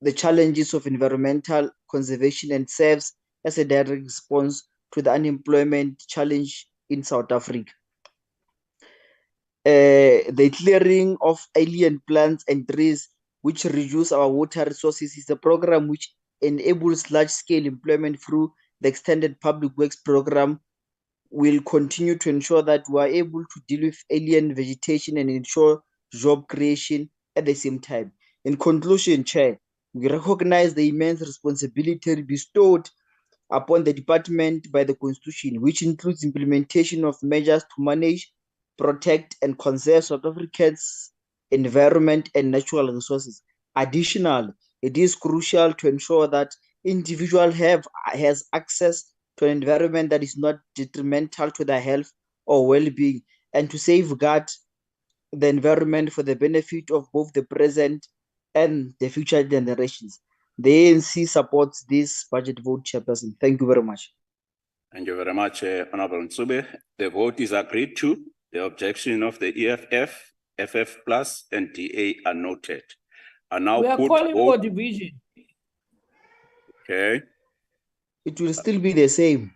the challenges of environmental conservation and serves as a direct response to the unemployment challenge in South Africa. The clearing of alien plants and trees, which reduce our water resources, is a program which enables large-scale employment through the extended public works program. Will continue to ensure that we are able to deal with alien vegetation and ensure job creation at the same time. In conclusion, Chair, we recognize the immense responsibility bestowed upon the department by the Constitution, which includes implementation of measures to manage, protect, and conserve South Africa's environment and natural resources. Additionally, it is crucial to ensure that individuals has access to an environment that is not detrimental to their health or well-being, and to safeguard the environment for the benefit of both the present and the future generations. The ANC supports this budget vote, Chairperson. Thank you very much. Thank you very much, Honorable Nzube. The vote is agreed to. The objection of the EFF, FF Plus, and DA are noted. And now we are calling for division. Okay. It will still be the same.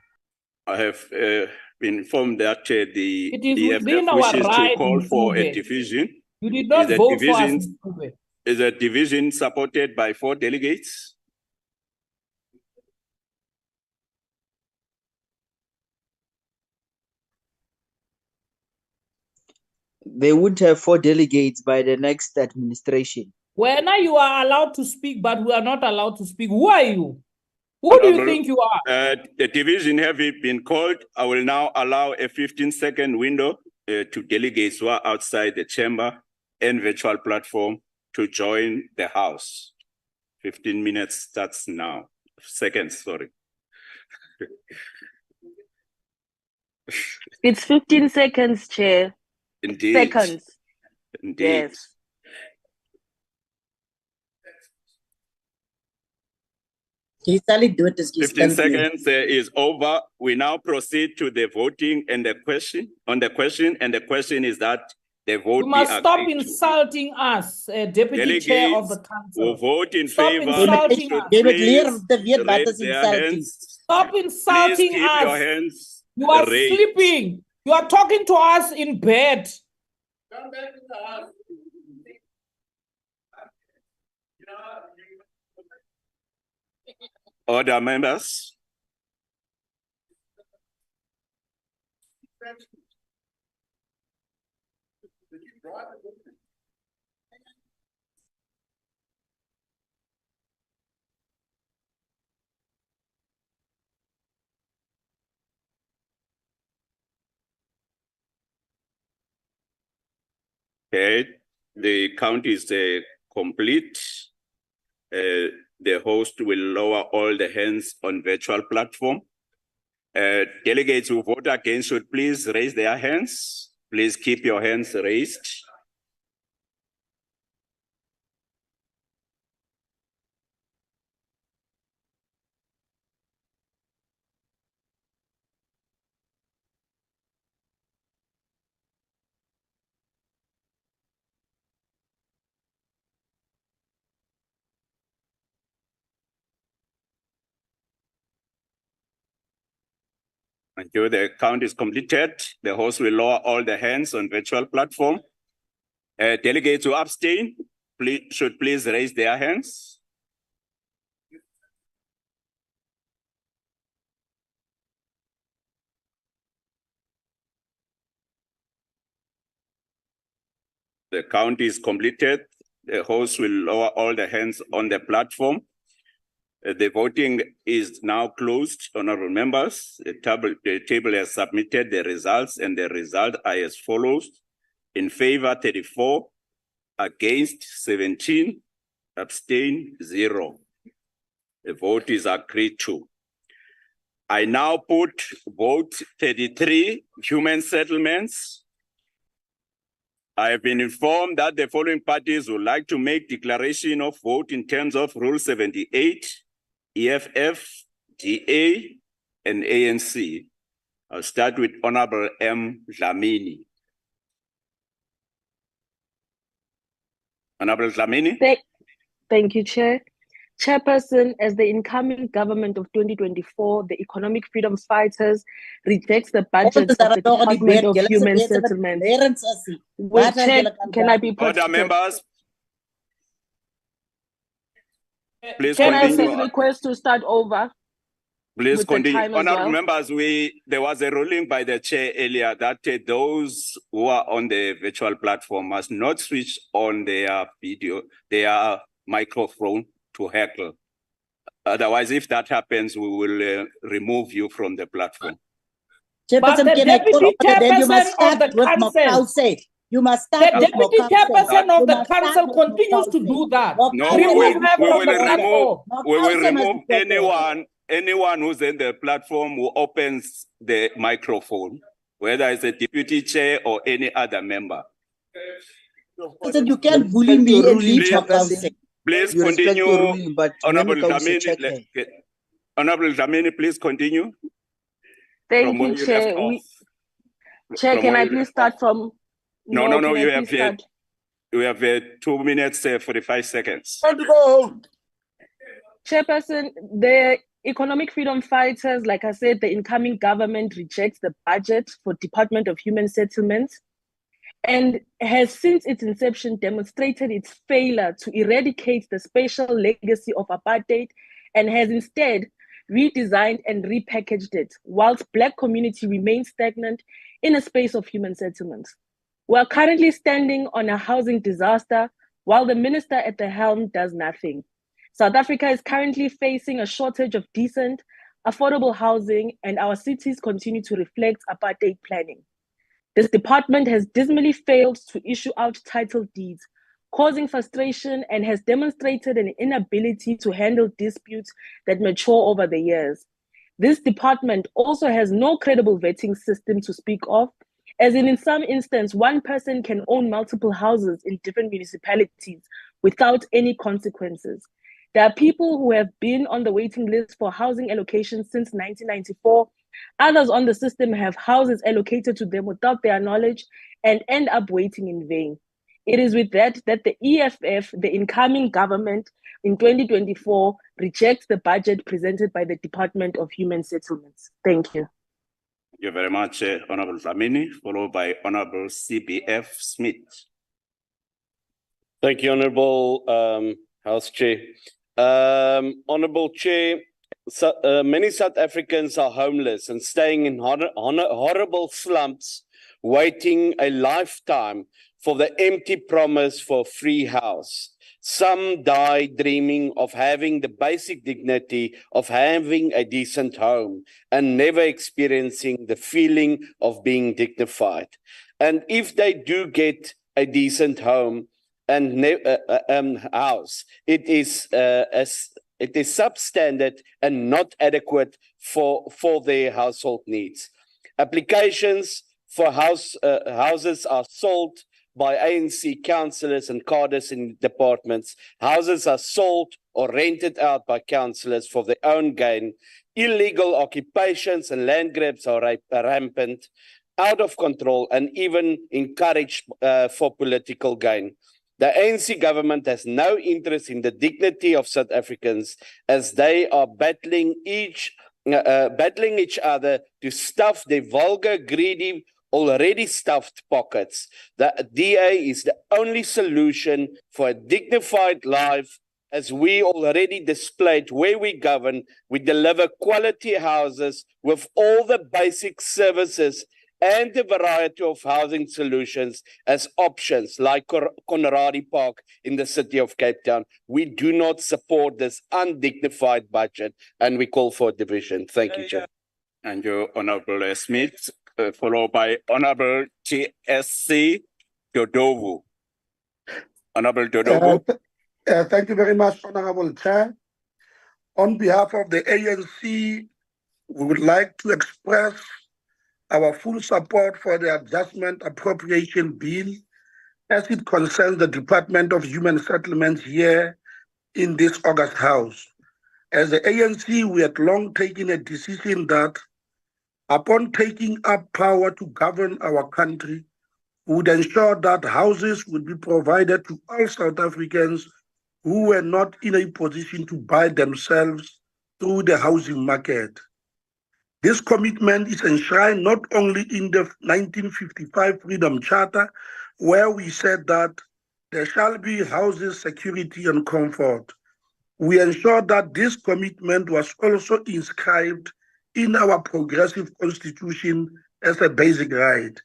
I have been informed that the EFF wishes to call for a division. You did not vote for us. Is a division supported by 4 delegates? They would have 4 delegates by the next administration. Well, now you are allowed to speak, but we are not allowed to speak. Who are you? Who do you think you are? The division having been called, I will now allow a 15-second window to delegates who are outside the chamber and virtual platform to join the House. 15 minutes starts now. Seconds, sorry. It's 15 seconds, Chair. Indeed. Seconds. Indeed. Yes. Jy sal nie dood as jy 15 stink nie. seconds is over. We now proceed to the voting and the question and the question is that the vote You must be stop agreed to. insulting us, Deputy Chair of the Delegates Council. will vote in Stop favor. insulting Should us. David, leer please te weet wat raise is their insulting. hands. Stop Please insulting keep your us. hands You are raised. sleeping. You are talking to us in bed. Come back to the house. Order, members. Okay, the count is complete. The host will lower all the hands on virtual platform. Delegates who vote against should please raise their hands. Please keep your hands raised. Until the count is completed, the host will lower all the hands on virtual platform. Delegates who abstain should please raise their hands. The count is completed. The host will lower all the hands on the platform. The voting is now closed, honorable members. The table has submitted the results and the results are as follows. In favor, 34, against 17, abstain 0. The vote is agreed to. I now put vote 33, human settlements. I have been informed that the following parties would like to make declaration of vote in terms of Rule 78, EFF, DA, and ANC. I'll start with Honorable M. Dlamini. Honorable Dlamini. Thank you, Chair. Chairperson, as the incoming government of 2024, the economic freedom fighters rejects the budget of the Department of Human Settlements. Wait, Chair, can I be put? Order, members. Please can continue. I say request to start over? Please with continue. the time as Honorable well? members, there was a ruling by the chair earlier that those who are on the virtual platform must not switch on their video, their microphone to heckle. Otherwise, if that happens, we will remove you from the platform. But the deputy chairperson of the council, you must start the deputy chairperson of the council continues to do that. No, we will remove anyone who's in the platform who opens the microphone, whether it's a deputy chair or any other member. You can't bully me and leave your council. Please continue, Honorable Dlamini. Honorable Dlamini, please continue. Thank you, Chair. Chair, can I please start from? No, you have 2 minutes, 45 seconds. Chairperson, the economic freedom fighters, like I said, the incoming government rejects the budget for Department of Human Settlements and has since its inception demonstrated its failure to eradicate the spatial legacy of apartheid and has instead redesigned and repackaged it, whilst Black community remains stagnant in a space of human settlements. We are currently standing on a housing disaster while the minister at the helm does nothing. South Africa is currently facing a shortage of decent, affordable housing, and our cities continue to reflect apartheid planning. This department has dismally failed to issue out title deeds, causing frustration and has demonstrated an inability to handle disputes that mature over the years. This department also has no credible vetting system to speak of as in some instance, one person can own multiple houses in different municipalities without any consequences. There are people who have been on the waiting list for housing allocations since 1994. Others on the system have houses allocated to them without their knowledge and end up waiting in vain. It is with that the EFF, the incoming government in 2024, rejects the budget presented by the Department of Human Settlements. Thank you. Thank you very much, Honorable Dlamini, followed by Honorable CBF Smith. Thank you, Honorable House Chair. Honorable Chair, many South Africans are homeless and staying in horrible slumps, waiting a lifetime for the empty promise for a free house. Some die dreaming of having the basic dignity of having a decent home and never experiencing the feeling of being dignified. And if they do get a decent home and house, it is substandard and not adequate for their household needs. Applications for houses are sold by ANC councillors and cadres in departments. Houses are sold or rented out by councillors for their own gain. Illegal occupations and land grabs are rampant, out of control, and even encouraged for political gain. The ANC government has no interest in the dignity of South Africans as they are battling each other to stuff their vulgar, greedy, already stuffed pockets. The DA is the only solution for a dignified life, as we already displayed where we govern. We deliver quality houses with all the basic services and a variety of housing solutions as options, like Conradi Park in the city of Cape Town. We do not support this undignified budget, and we call for division. Thank you, Chair. And you, Honorable Smith, followed by Honorable TSC Dodovu. Honorable Dodovu. Thank you very much, Honorable Chair. On behalf of the ANC, we would like to express our full support for the adjustment appropriation bill as it concerns the Department of Human Settlements here in this August House. As the ANC, we had long taken a decision that upon taking up power to govern our country, we would ensure that houses would be provided to all South Africans who were not in a position to buy themselves through the housing market. This commitment is enshrined not only in the 1955 Freedom Charter, where we said that there shall be houses, security, and comfort. We ensure that this commitment was also inscribed in our progressive constitution as a basic right.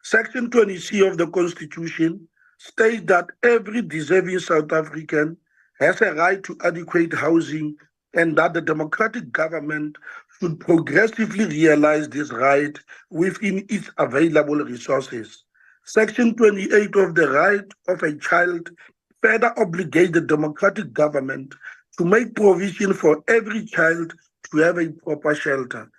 Section 20C of the Constitution states that every deserving South African has a right to adequate housing and that the democratic government should progressively realize this right within its available resources. Section 28 of the Right of a Child further obligates the democratic government to make provision for every child to have a proper shelter.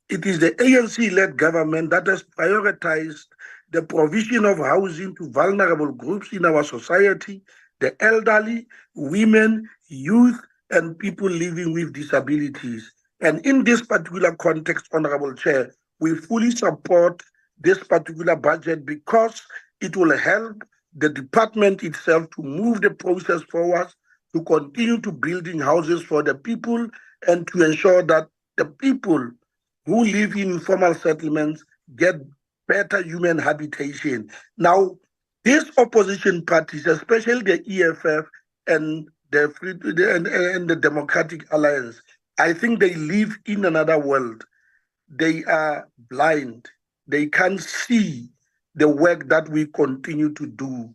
It is the ANC-led government that has prioritized the provision of housing to vulnerable groups in our society, the elderly, women, youth, and people living with disabilities. And in this particular context, Honorable Chair, we fully support this particular budget because it will help the department itself to move the process forward, to continue to building houses for the people and to ensure that the people who live in informal settlements get better human habitation. Now, these opposition parties, especially the EFF and the Democratic Alliance, I think they live in another world. They are blind. They can't see the work that we continue to do.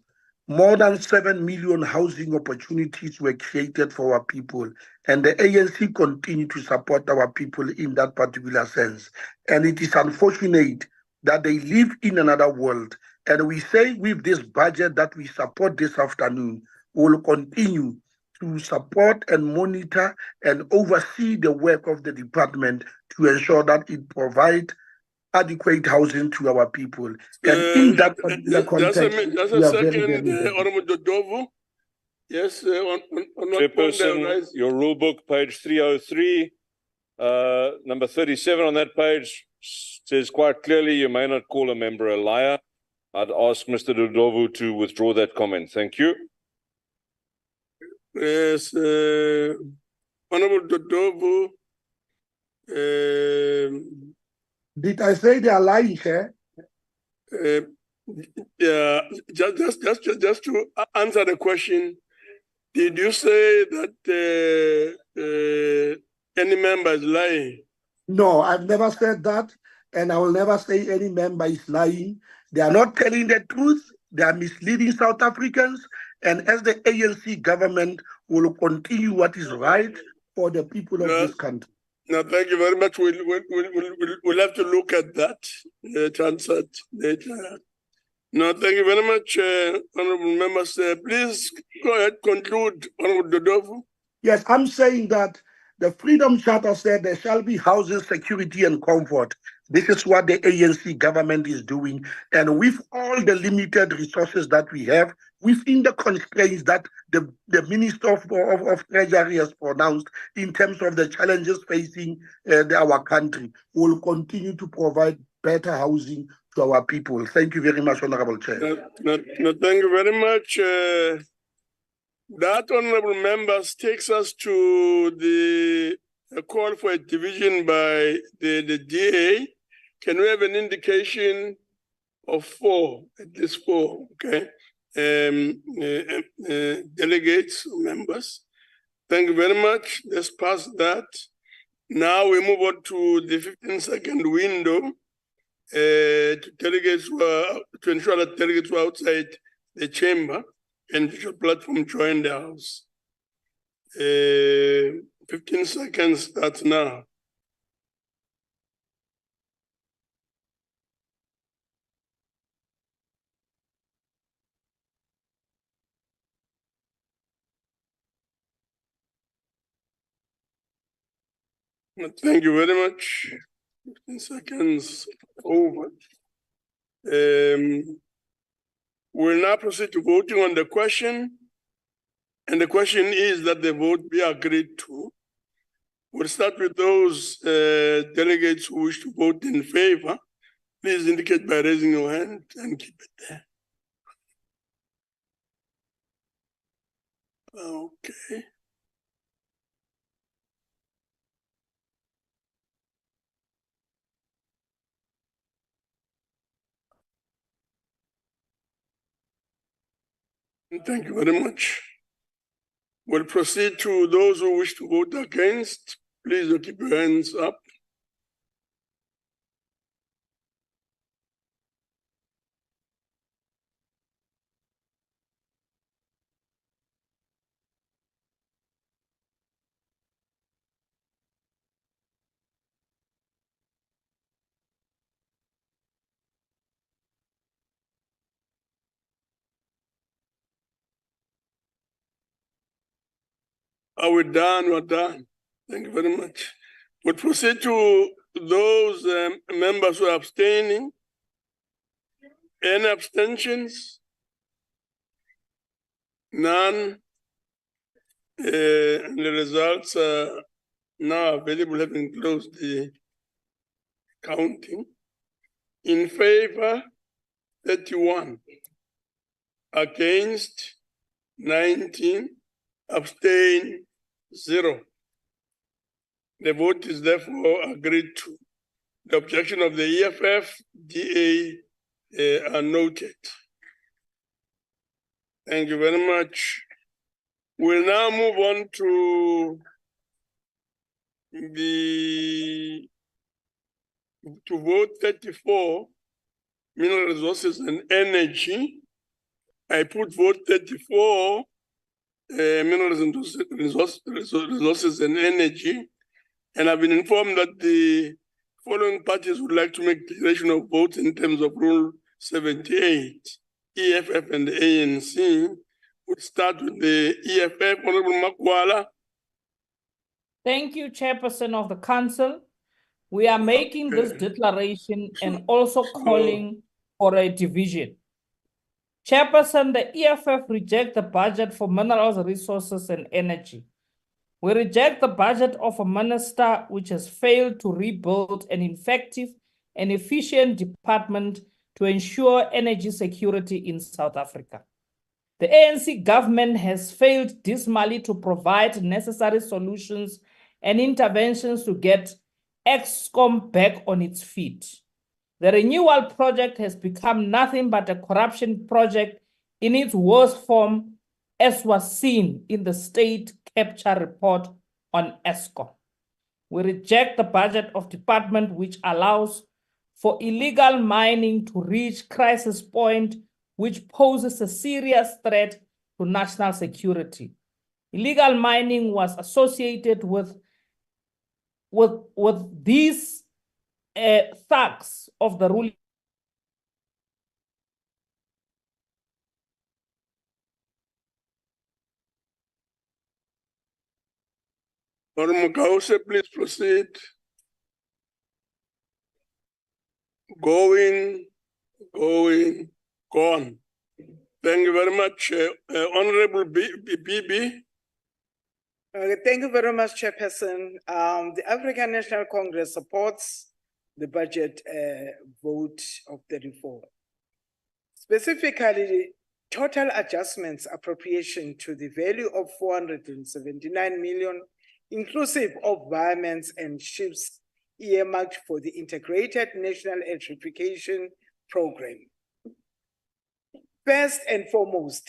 More than 7 million housing opportunities were created for our people, and the ANC continue to support our people in that particular sense. And it is unfortunate that they live in another world. And we say with this budget that we support this afternoon, we will continue to support and monitor and oversee the work of the department to ensure that it provides adequate housing to our people. And in that particular context, just we a are very, second, very happy. Honorable Dodovu. Yes, on Chairperson, your rule book, page 303, number 37 on that page says quite clearly you may not call a member a liar. I'd ask Mr. Dodovu to withdraw that comment. Thank you. Yes, Honorable Dodovu. Did I say they are lying, Chair? Yeah, just to answer the question, did you say that any member is lying? No, I've never said that, and I will never say any member is lying. They are not telling the truth. They are misleading South Africans, and as the ANC government will continue what is right for the people of this country. No, thank you very much. We'll have to look at that to answer it later. No, thank you very much, honorable members. Please go ahead, conclude, Honorable Dodovu. Yes, I'm saying that the Freedom Charter said there shall be housing, security, and comfort. This is what the ANC government is doing. And with all the limited resources that we have, within the constraints that the Minister of Treasury has pronounced in terms of the challenges facing our country, will continue to provide better housing to our people. Thank you very much, Honorable Chair. No, thank you very much. That, honorable members, takes us to the call for a division by the DA. Can we have an indication of 4, at least 4, okay? Delegates, members. Thank you very much. Let's pass that. Now we move on to the 15-second window to ensure that delegates who are outside the chamber and visual platform join the house. 15 seconds starts now. Thank you very much. 15 seconds over. We'll now proceed to voting on the question. And the question is that the vote be agreed to. We'll start with those delegates who wish to vote in favor. Please indicate by raising your hand and keep it there. Okay. Thank you very much. We'll proceed to those who wish to vote against. Please keep your hands up. Are we done? We're done. Thank you very much. We'll proceed to those members who are abstaining. Any abstentions? None. And the results are now available, having closed the counting. In favor, 31. Against, 19. Abstain, 0. The vote is therefore agreed to. The objection of the EFF, DA are noted. Thank you very much. We'll now move on to vote 34, mineral resources and energy. I put vote 34, minerals and resources and energy. And I've been informed that the following parties would like to make declaration of votes in terms of Rule 78, EFF and the ANC. We'll start with the EFF, Honorable Makwala. Thank you, Chairperson of the Council. We are making this declaration and also calling for a division. Chairperson, the EFF rejects the budget for minerals, resources, and energy. We reject the budget of a minister which has failed to rebuild an effective and efficient department to ensure energy security in South Africa. The ANC government has failed dismally to provide necessary solutions and interventions to get ESCOM back on its feet. The renewal project has become nothing but a corruption project in its worst form, as was seen in the state capture report on ESCOM. We reject the budget of department which allows for illegal mining to reach crisis point, which poses a serious threat to national security. Illegal mining was associated with these thugs of the ruling. Mukause, please proceed. Going, gone. Thank you very much, Honorable Bibi. Thank you very much, Chairperson. The African National Congress supports the budget vote of 34. Specifically, total adjustments appropriation to the value of 479 million, inclusive of environments and ships earmarked for the Integrated National Electrification Program. First and foremost,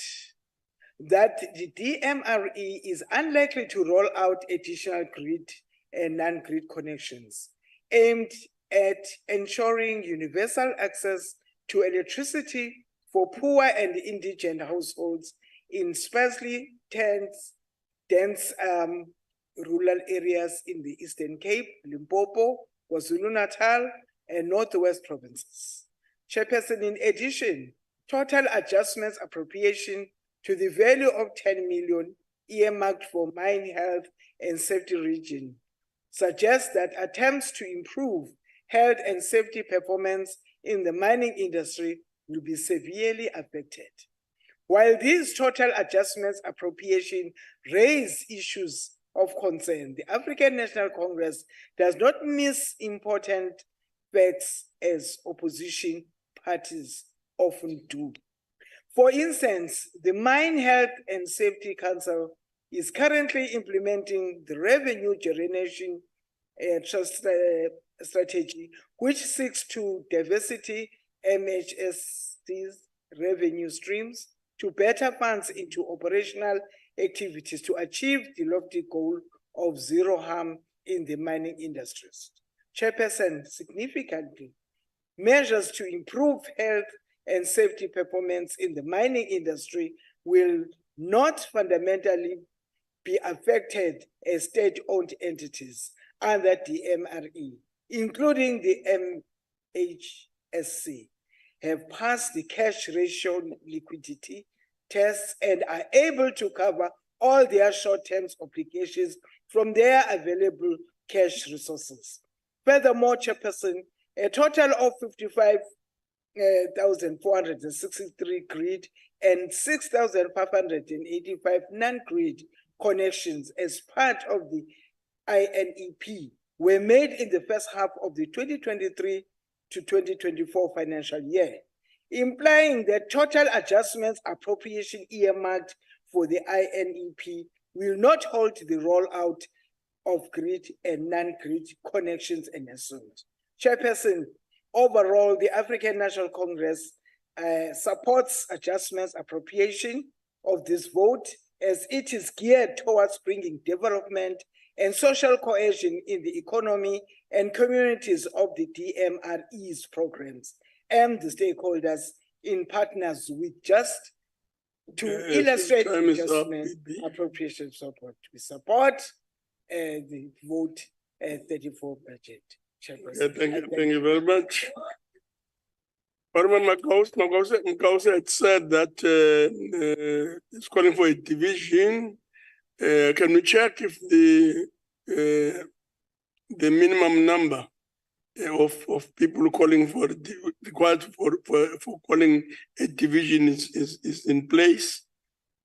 that the DMRE is unlikely to roll out additional grid and non-grid connections aimed at ensuring universal access to electricity for poor and indigent households in sparsely dense rural areas in the Eastern Cape, Limpopo, KwaZulu-Natal, and Northwest provinces. Chairperson, in addition, total adjustments appropriation to the value of 10 million earmarked for mine health and safety region suggests that attempts to improve health and safety performance in the mining industry will be severely affected. While these total adjustments appropriation raise issues of concern, the African National Congress does not miss important facts as opposition parties often do. For instance, the Mine Health and Safety Council is currently implementing the revenue generation strategy, which seeks to diversity MHSC's revenue streams to better funds into operational activities to achieve the lofty goal of zero harm in the mining industries. Chairperson, significantly, measures to improve health and safety performance in the mining industry will not fundamentally be affected as state-owned entities under the MRE, including the MHSC, have passed the cash ratio liquidity tests and are able to cover all their short-term obligations from their available cash resources. Furthermore, Chairperson, a total of 55,463 grid and 6,585 non-grid connections as part of the INEP were made in the first half of the 2023 to 2024 financial year, implying that total adjustments appropriation earmarked for the INEP will not halt the rollout of grid and non-grid connections and assumed. Chairperson, overall, the African National Congress supports adjustments appropriation of this vote as it is geared towards bringing development and social cohesion in the economy and communities of the DMRE's programs and the stakeholders in partners with just to illustrate adjustment appropriation support. We support the vote 34 budget. Thank you very much. Honorable Mukause had said that it's calling for a division. Can we check if the minimum number of people calling for required for calling a division is in place.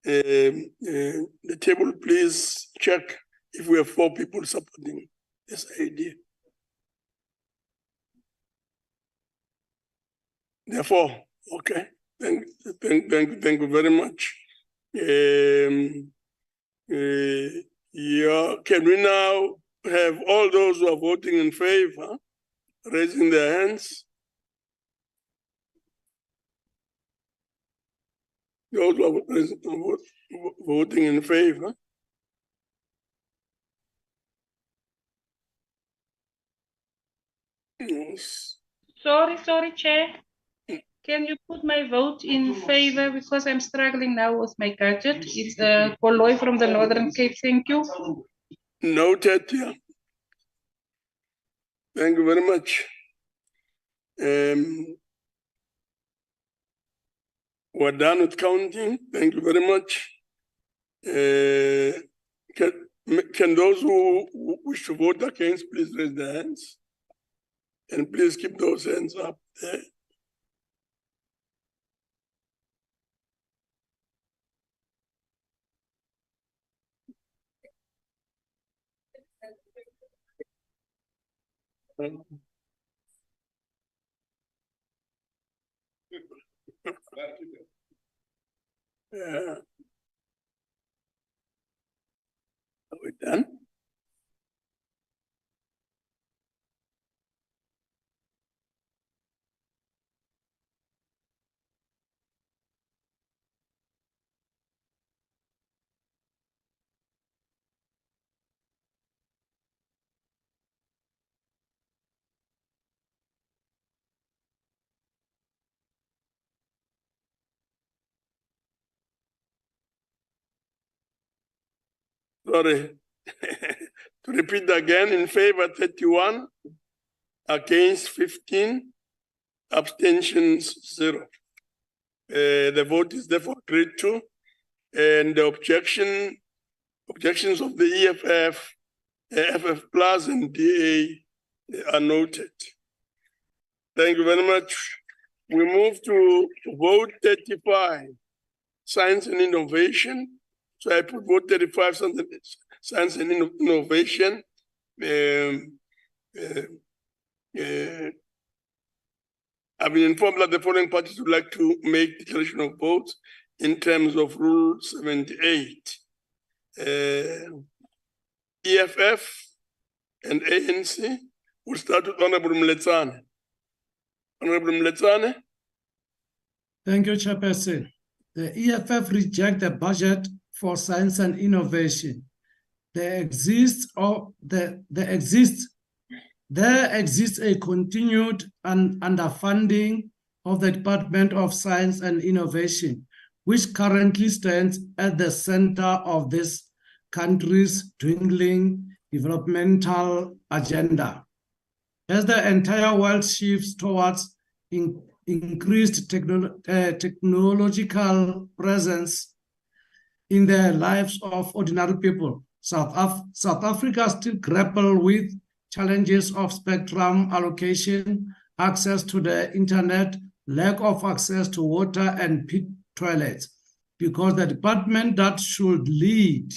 The table, please check if we have 4 people supporting this idea. Therefore, okay, thank you very much. Yeah, can we now have all those who are voting in favor raising their hands? Those who are voting in favor. Yes. Sorry, Chair. Can you put my vote in favor because I'm struggling now with my gadget? It's Koloy from the Northern Cape. Thank you. Noted. Yeah. Thank you very much. We're done with counting. Thank you very much. Can those who wish to vote against please raise their hands? And please keep those hands up there. Yeah. Are we done? Sorry. To repeat again, in favor 31, against 15, abstentions 0. The vote is therefore agreed to, and the objections of the EFF, FF Plus, and DA are noted. Thank you very much. We move to vote 35, science and innovation. So I put vote 35, science and innovation. I've been informed that the following parties would like to make declaration of votes in terms of Rule 78. EFF and ANC. We'll start with Honorable Mletsane. Honorable Mletsane. Thank you, Chairperson. The EFF reject the budget for science and innovation. There exists a continued underfunding of the Department of Science and Innovation, which currently stands at the center of this country's dwindling developmental agenda. As the entire world shifts towards increased technological presence in the lives of ordinary people, South Africa still grapples with challenges of spectrum allocation, access to the internet, lack of access to water and pit toilets, because the department that should lead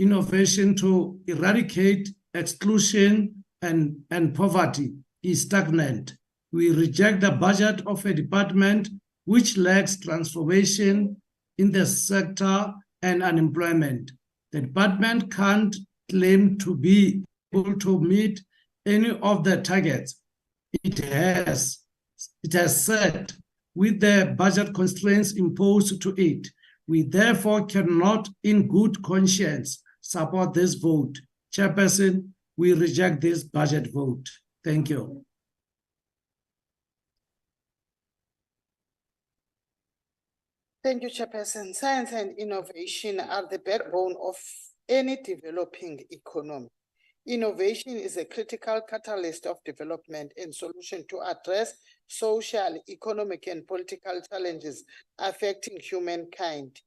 innovation to eradicate exclusion and poverty is stagnant. We reject the budget of a department which lacks transformation in the sector and unemployment. The department can't claim to be able to meet any of the targets it has set with the budget constraints imposed to it. We therefore cannot, in good conscience, support this vote. Chairperson, we reject this budget vote. Thank you. Thank you, Chairperson. Science and innovation are the backbone of any developing economy. Innovation is a critical catalyst of development and solution to address social, economic, and political challenges affecting humankind.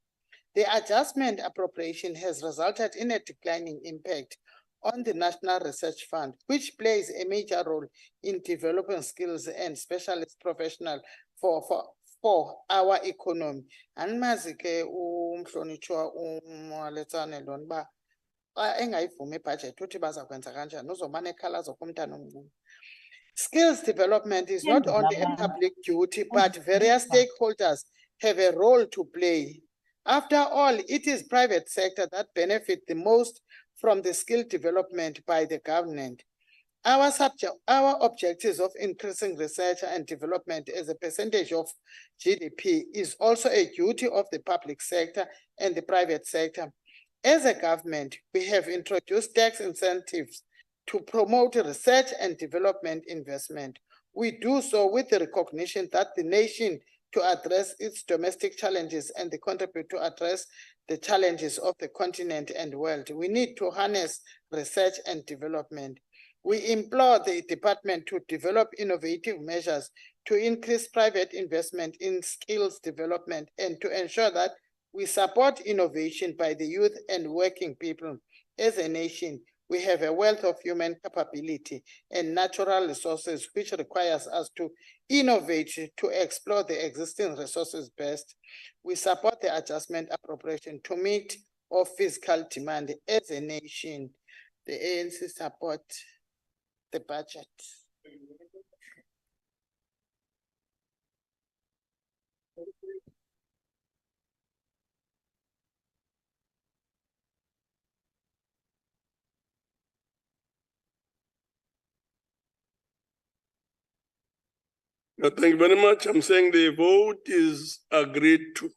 The adjustment appropriation has resulted in a declining impact on the National Research Fund, which plays a major role in developing skills and specialist professionals for our economy. Andimazi ke umhlonitshwa uMaletsane lona uba xa engayivumi ibhajethi uthi bazakwenza kanjani, uzomane ekhalaza kumntana omncinci. Skills development is not only a public duty, but various stakeholders have a role to play. After all, it is private sector that benefit the most from the skill development by the government. Our objectives of increasing research and development as a percentage of GDP is also a duty of the public sector and the private sector. As a government, we have introduced tax incentives to promote research and development investment. We do so with the recognition that the nation to address its domestic challenges and contribute to address the challenges of the continent and world. We need to harness research and development. We implore the department to develop innovative measures to increase private investment in skills development and to ensure that we support innovation by the youth and working people. As a nation, we have a wealth of human capability and natural resources, which requires us to innovate to explore the existing resources best. We support the adjustment appropriation to meet our fiscal demand as a nation. The ANC support the budget. Thank you very much. I'm saying the vote is agreed to.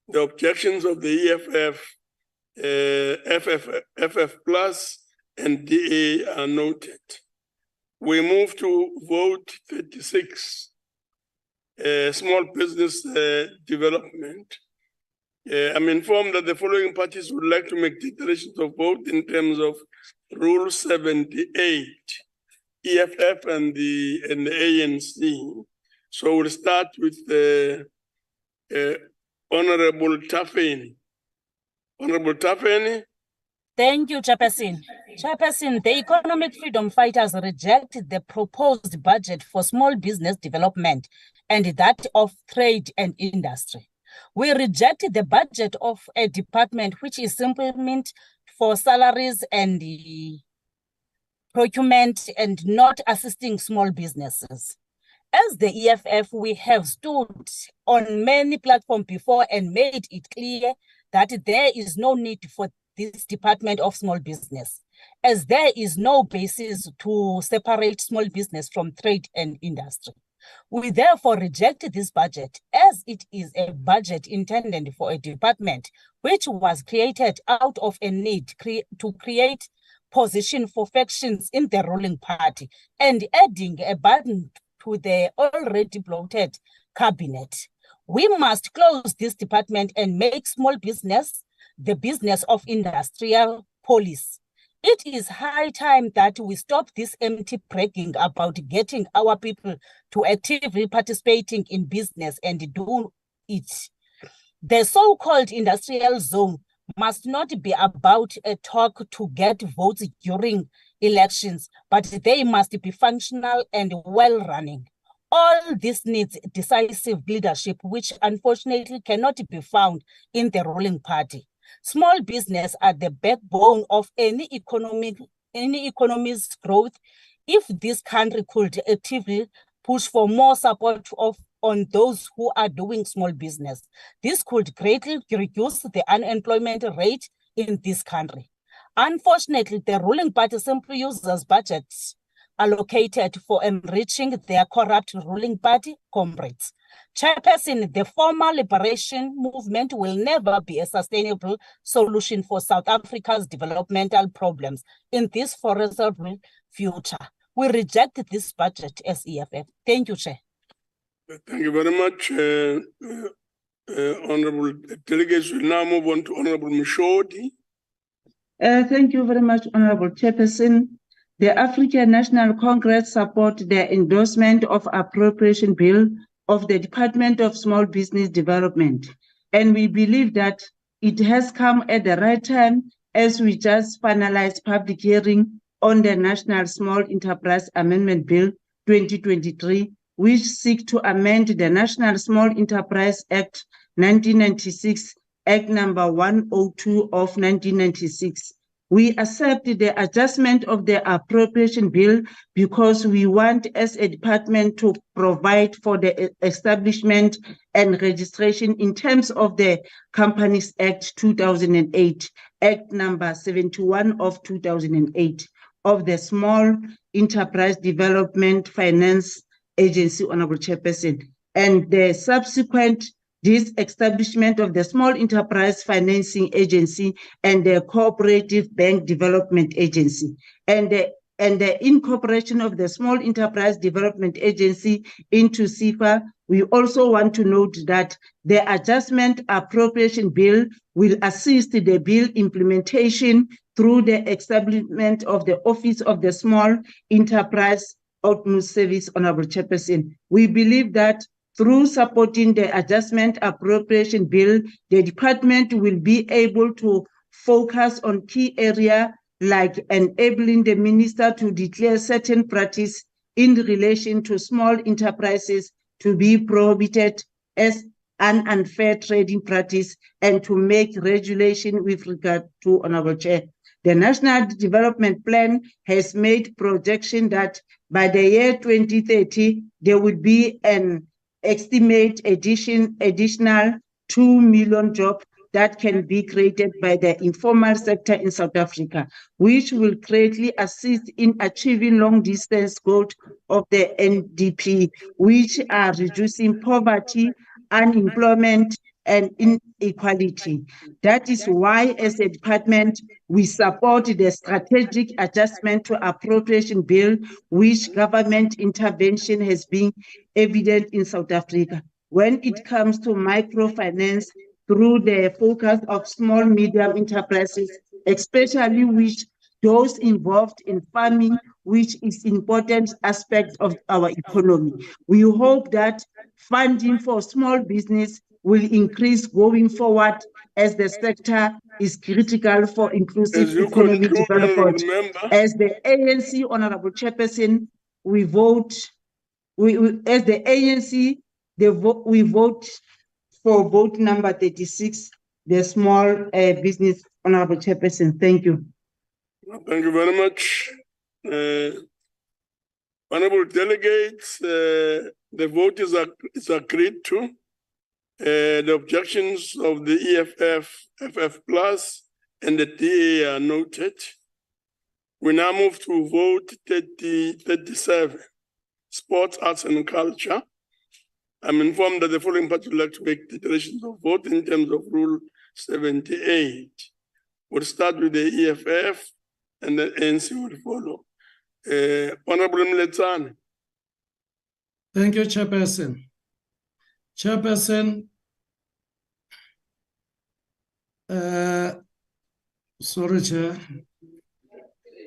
The objections of the EFF, FF Plus, and DA are noted. We move to vote 36, small business development. I'm informed that the following parties would like to make declarations of vote in terms of Rule 78. EFF and the ANC. So we'll start with the Honorable Tafeni. Honorable Tafeni. Thank you, Chairperson. Chairperson, the Economic Freedom Fighters reject the proposed budget for small business development and that of trade and industry. We reject the budget of a department which is simply meant for salaries and procurement and not assisting small businesses. As the EFF, we have stood on many platforms before and made it clear that there is no need for this department of small business, as there is no basis to separate small business from trade and industry. We therefore reject this budget as it is a budget intended for a department which was created out of a need to create position for factions in the ruling party and adding a burden to the already bloated cabinet. We must close this department and make small business the business of industrial police. It is high time that we stop this empty bragging about getting our people to actively participating in business and do it. The so-called industrial zone must not be about a talk to get votes during elections, but they must be functional and well-running. All this needs decisive leadership, which unfortunately cannot be found in the ruling party. Small business are the backbone of any economy's growth. If this country could actively push for more support on those who are doing small business, this could greatly reduce the unemployment rate in this country. Unfortunately, the ruling party simply uses budgets allocated for enriching their corrupt ruling party comrades. Chairperson, the formal liberation movement will never be a sustainable solution for South Africa's developmental problems in this foreseeable future. We reject this budget as EFF. Thank you, Chair. Thank you very much, Honorable Delegates. We now move on to Honorable Mishodi. Thank you very much, Honorable Chairperson. The African National Congress support the endorsement of Appropriation Bill of the Department of Small Business Development. And we believe that it has come at the right time as we just finalized public hearing on the National Small Enterprise Amendment Bill 2023, which seek to amend the National Small Enterprise Act 1996, Act number 102 of 1996. We accept the adjustment of the appropriation bill because we want as a department to provide for the establishment and registration in terms of the Companies Act 2008, Act number 71 of 2008 of the Small Enterprise Development Finance Agency, Honorable Chairperson, and the subsequent establishment of the Small Enterprise Financing Agency and the Cooperative Bank Development Agency, and the incorporation of the Small Enterprise Development Agency into SIFA. We also want to note that the adjustment appropriation bill will assist the bill implementation through the establishment of the Office of the Small Enterprise Outreach Service, Honorable Chairperson. We believe that through supporting the adjustment appropriation bill, the department will be able to focus on key areas like enabling the minister to declare certain practice in relation to small enterprises to be prohibited as an unfair trading practice and to make regulation with regard to, Honorable Chair. The National Development Plan has made projection that by the year 2030, there would be an estimate additional 2 million jobs that can be created by the informal sector in South Africa, which will greatly assist in achieving long-distance goals of the NDP, which are reducing poverty, unemployment, and inequality. That is why, as a department, we support the strategic adjustment to appropriation bill, which government intervention has been evident in South Africa. When it comes to microfinance, through the focus of small, medium enterprises, especially which those involved in farming, which is an important aspect of our economy. We hope that funding for small business will increase going forward as the sector is critical for inclusive economic development. As the ANC, Honorable Chairperson, we vote, as the ANC, we vote for vote number 36, the small business, Honorable Chairperson. Thank you. Thank you very much. Honorable delegates, the vote is agreed to. The objections of the EFF, FF Plus, and the DA are noted. We now move to vote 37, Sports, Arts and Culture. I'm informed that the following party would like to make declarations of vote in terms of Rule 78. We'll start with the EFF and the ANC will follow. Honorable Mletsane. Thank you, Chairperson. Chairperson, sorry, Chair.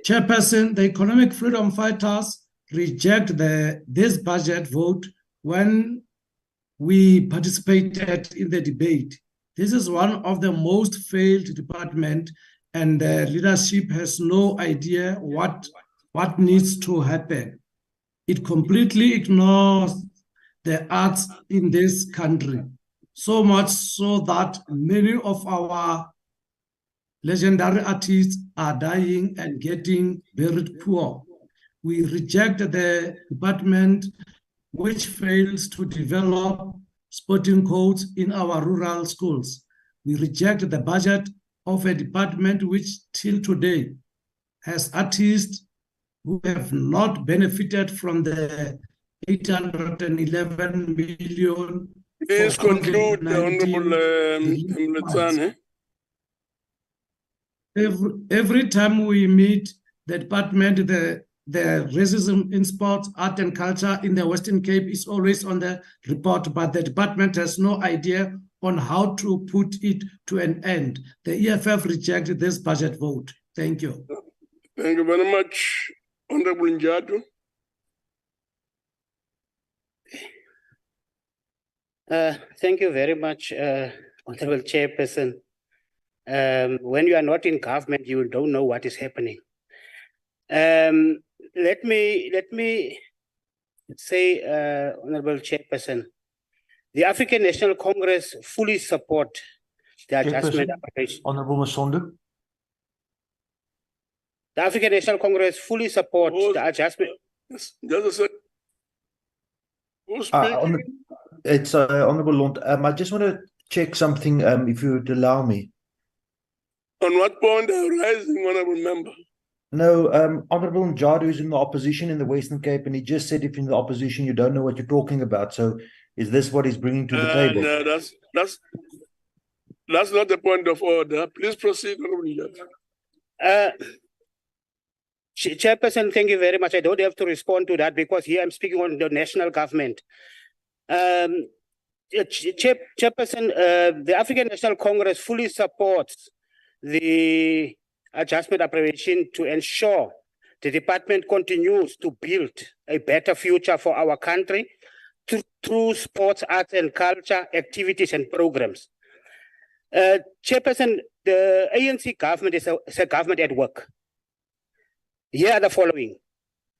Chairperson, the economic freedom fighters reject this budget vote when we participated in the debate. This is one of the most failed departments, and the leadership has no idea what needs to happen. It completely ignores the arts in this country, so much so that many of our legendary artists are dying and getting buried poor. We reject the department which fails to develop sporting codes in our rural schools. We reject the budget of a department which till today has artists who have not benefited from the 811 million. Please conclude, Honorable Mletsane. Every time we meet the department, the racism in sports, art and culture in the Western Cape is always on the report, but the department has no idea on how to put it to an end. The EFF rejected this budget vote. Thank you. Thank you very much, Honorable Njadu. Thank you very much, Honorable Chairperson. When you are not in government, you don't know what is happening. Let me say, Honorable Chairperson, the African National Congress fully support the adjustment application. Honorable Masondu. The African National Congress fully supports the adjustment. Just a sec. Who's speaking? It's Honorable Lund. I just want to check something, if you would allow me. On what point are you rising, Honorable Member? No, Honorable Njadu is in the opposition in the Western Cape, and he just said if you're in the opposition, you don't know what you're talking about. So is this what he's bringing to the table? No, that's not the point of order. Please proceed, Honorable Njadu. Chairperson, thank you very much. I don't have to respond to that because here I'm speaking on the national government. Chairperson, the African National Congress fully supports the adjustment appropriation to ensure the department continues to build a better future for our country through sports, arts and culture activities and programs. Chairperson, the ANC government is a government at work. Here are the following.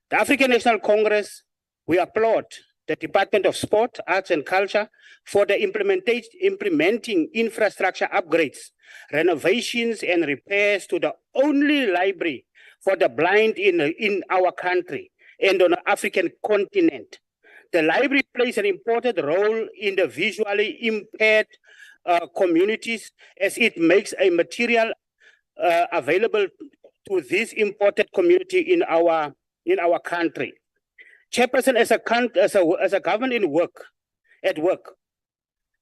The African National Congress, we applaud the Department of Sport, Arts and Culture for the implementing infrastructure upgrades, renovations and repairs to the only library for the blind in our country and on the African continent. The library plays an important role in the visually impaired communities as it makes a material available to this important community in our country. Chairperson, as a government at work,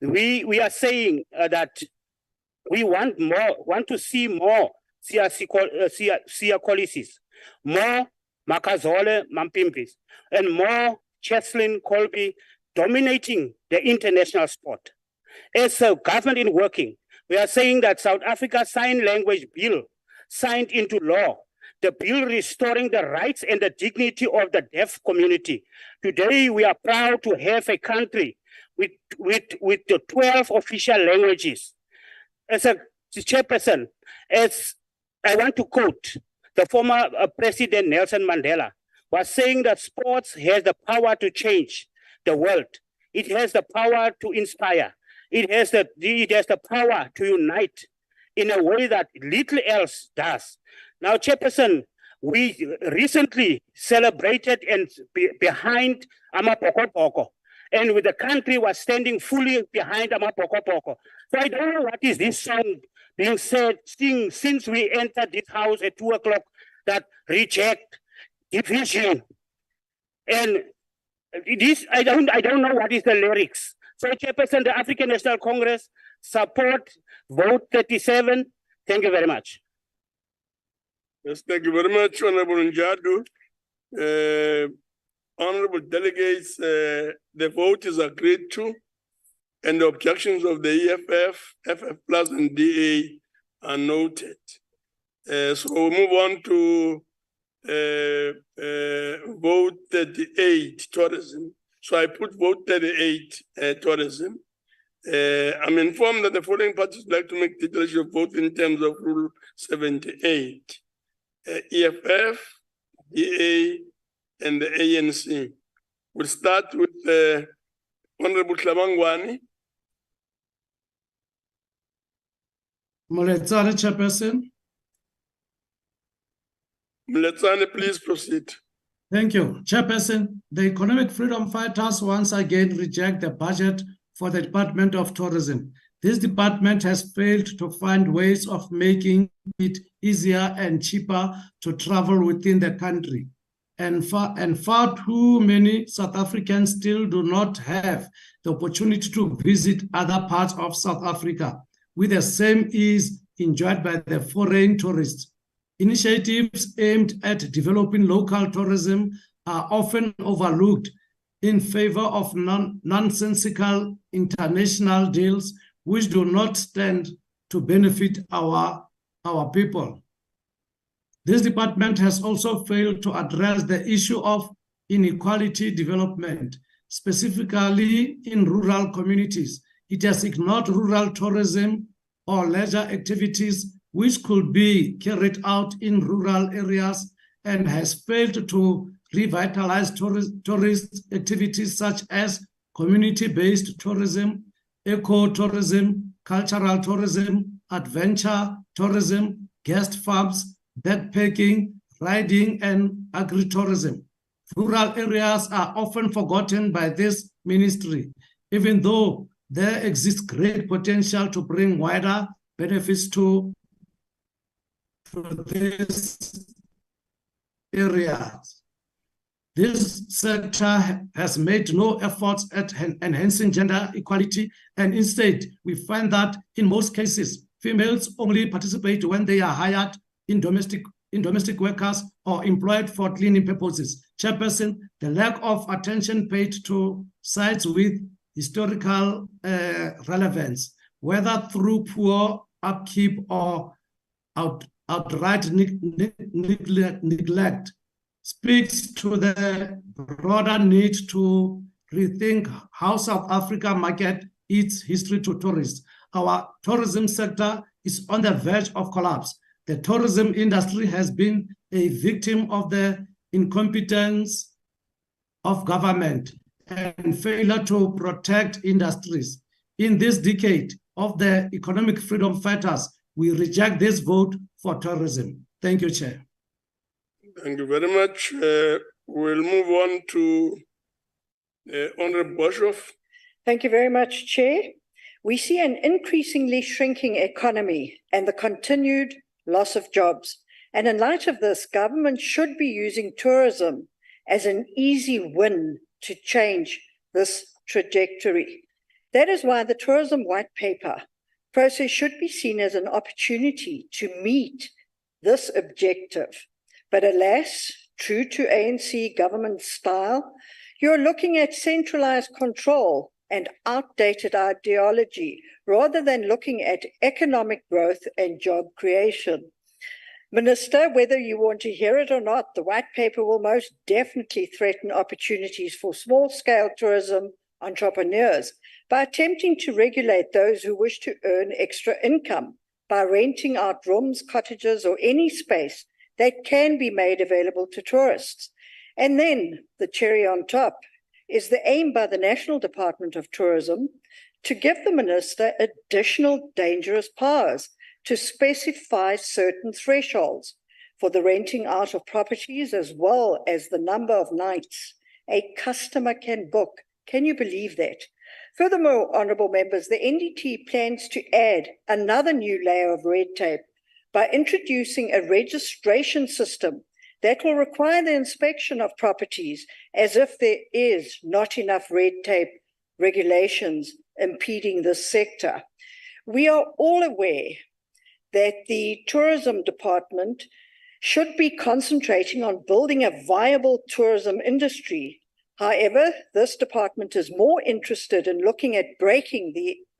we are saying that we want to see more Siakolisis, more Makazole Mampimpis, and more Cheslin Colby dominating the international sport. As a government in working, we are saying that South Africa's Sign Language Bill signed into law, the bill restoring the rights and the dignity of the deaf community. Today, we are proud to have a country with the 12 official languages. As a chairperson, as I want to quote the former President Nelson Mandela, was saying that sports has the power to change the world. It has the power to inspire. It has the power to unite in a way that little else does. Now, Chairperson, we recently celebrated and behind Amapokopoko, and with the country was standing fully behind Amapokopoko. So I don't know what is this song being said since we entered this house at 2 o'clock that reject division. And this, I don't know what is the lyrics. So, Chairperson, the African National Congress support vote 37. Thank you very much. Yes, thank you very much, Honorable Njadu. Honorable delegates, the vote is agreed to, and the objections of the EFF, FF Plus, and DA are noted. So we'll move on to vote 38, tourism. So I put vote 38, tourism. I'm informed that the following parties would like to make declaration of vote in terms of Rule 78. EFF, EA, and the ANC. We'll start with Honorable Tlabangwani. Moletsane, Chairperson. Moletsane, please proceed. Thank you. Chairperson, the Economic Freedom Fighters once again reject the budget for the Department of Tourism. This department has failed to find ways of making it easier and cheaper to travel within the country. And far too many South Africans still do not have the opportunity to visit other parts of South Africa with the same ease enjoyed by the foreign tourists. Initiatives aimed at developing local tourism are often overlooked in favor of nonsensical international deals which do not stand to benefit our people. This department has also failed to address the issue of inequality development, specifically in rural communities. It has ignored rural tourism or leisure activities which could be carried out in rural areas and has failed to revitalize tourist activities such as community-based tourism, eco-tourism, cultural tourism, adventure tourism, guest farms, backpacking, riding, and agritourism. Rural areas are often forgotten by this ministry, even though there exists great potential to bring wider benefits to these areas. This sector has made no efforts at enhancing gender equality, and instead we find that in most cases, females only participate when they are hired in domestic workers or employed for cleaning purposes. Chairperson, the lack of attention paid to sites with historical relevance, whether through poor upkeep or outright neglect, speaks to the broader need to rethink how South Africa market its history to tourists. Our tourism sector is on the verge of collapse. The tourism industry has been a victim of the incompetence of government and failure to protect industries. In this decade of the economic freedom fighters, we reject this vote for tourism. Thank you, Chair. Thank you very much. We'll move on to Honorable Boshoff. Thank you very much, Chair. We see an increasingly shrinking economy and the continued loss of jobs. And in light of this, government should be using tourism as an easy win to change this trajectory. That is why the tourism white paper process should be seen as an opportunity to meet this objective. But alas, true to ANC government style, you're looking at centralized control and outdated ideology rather than looking at economic growth and job creation. Minister, whether you want to hear it or not, the white paper will most definitely threaten opportunities for small-scale tourism entrepreneurs by attempting to regulate those who wish to earn extra income by renting out rooms, cottages, or any space that can be made available to tourists. And then the cherry on top is the aim by the National Department of Tourism to give the minister additional dangerous powers to specify certain thresholds for the renting out of properties as well as the number of nights a customer can book. Can you believe that? Furthermore, honourable members, the NDT plans to add another new layer of red tape by introducing a registration system that will require the inspection of properties as if there is not enough red tape regulations impeding this sector. We are all aware that the tourism department should be concentrating on building a viable tourism industry. However, this department is more interested in looking at breaking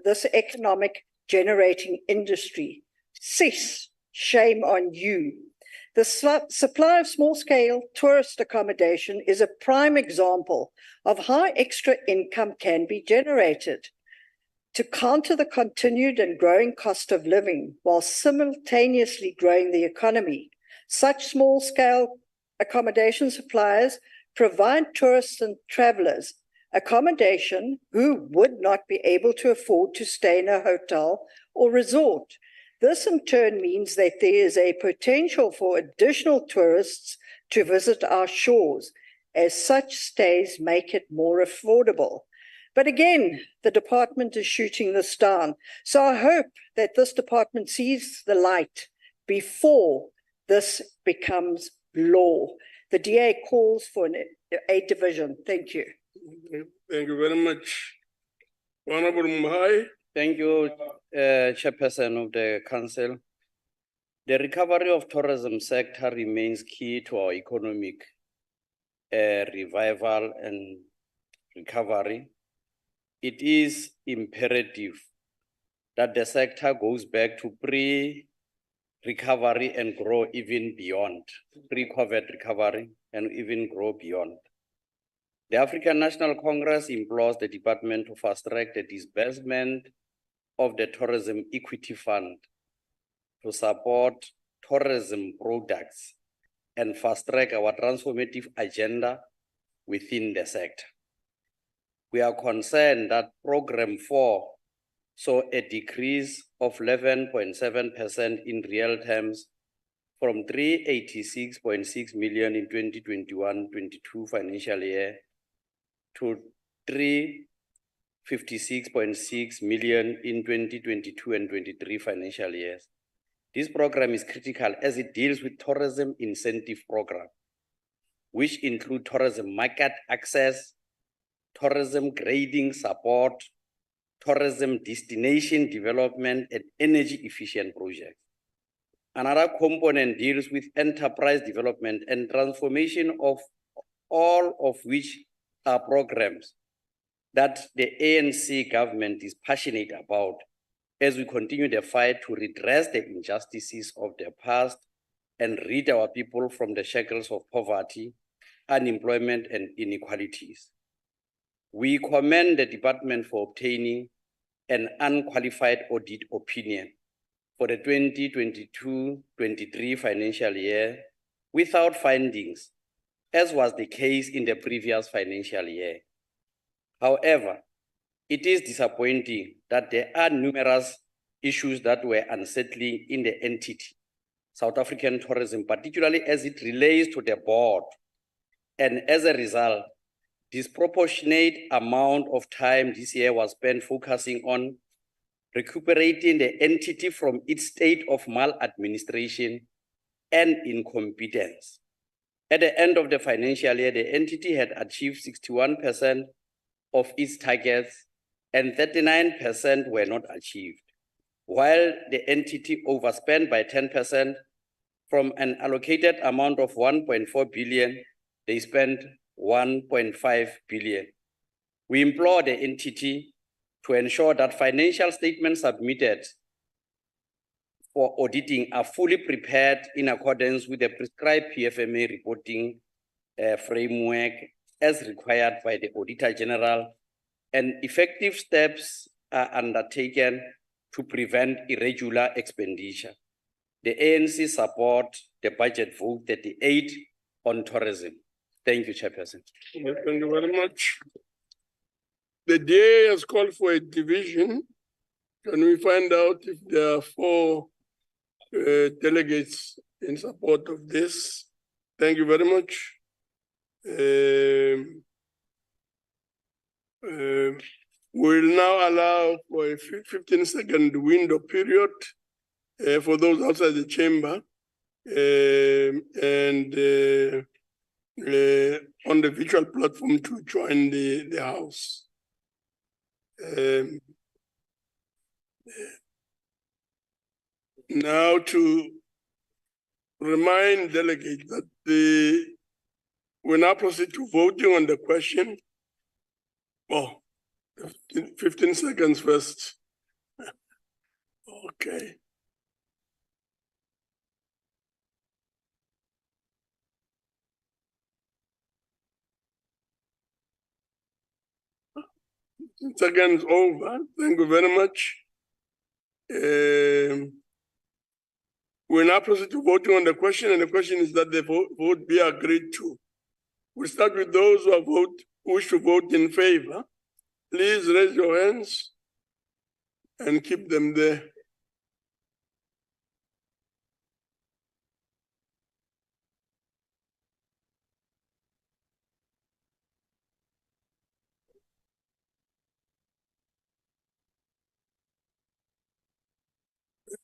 this economic generating industry. Cease. Shame on you. The supply of small-scale tourist accommodation is a prime example of how extra income can be generated. To counter the continued and growing cost of living while simultaneously growing the economy, such small-scale accommodation suppliers provide tourists and travelers accommodation who would not be able to afford to stay in a hotel or resort. This in turn means that there is a potential for additional tourists to visit our shores, as such stays make it more affordable. But again, the department is shooting this down. So I hope that this department sees the light before this becomes law. The DA calls for a division. Thank you. Thank you very much. Honorable Mhai. Thank you, Chairperson of the Council. The recovery of tourism sector remains key to our economic revival and recovery. It is imperative that the sector goes back to pre-recovery and grow even beyond, pre-COVID recovery and even grow beyond. The African National Congress implores the department to fast-track the disbursement of the Tourism Equity Fund to support tourism products and fast-track our transformative agenda within the sector. We are concerned that Program 4 saw a decrease of 11.7% in real terms from 386.6 million in 2021-22 financial year to 356.6 million in 2022 and 23 financial years. This program is critical as it deals with tourism incentive program, which include tourism market access, tourism grading support, tourism destination development, and energy efficient projects. Another component deals with enterprise development and transformation, of all of which are programs that the ANC government is passionate about as we continue the fight to redress the injustices of the past and rid our people from the shackles of poverty, unemployment, and inequalities. We commend the department for obtaining an unqualified audit opinion for the 2022-23 financial year without findings, as was the case in the previous financial year. However, it is disappointing that there are numerous issues that were unsettling in the entity, South African tourism, particularly as it relates to the board. And as a result, disproportionate amount of time this year was spent focusing on recuperating the entity from its state of maladministration and incompetence. At the end of the financial year, the entity had achieved 61% of its targets and 39% were not achieved. While the entity overspent by 10% from an allocated amount of 1.4 billion, they spent 1.5 billion. We implore the entity to ensure that financial statements submitted for auditing are fully prepared in accordance with the prescribed PFMA reporting framework as required by the Auditor General, and effective steps are undertaken to prevent irregular expenditure. The ANC support the budget vote 38 on tourism. Thank you, Chairperson. Thank you very much. The DA has called for a division. Can we find out if there are 4 delegates in support of this? Thank you very much. We'll now allow for a 15-second window period for those outside the chamber and on the virtual platform to join the House. Now to remind delegates that we now proceed to voting on the question. Oh, 15 seconds first. Okay. Seconds over. Thank you very much. We now proceed to voting on the question, and the question is that the vote be agreed to. We'll start with those who wish to vote in favor. Please raise your hands and keep them there.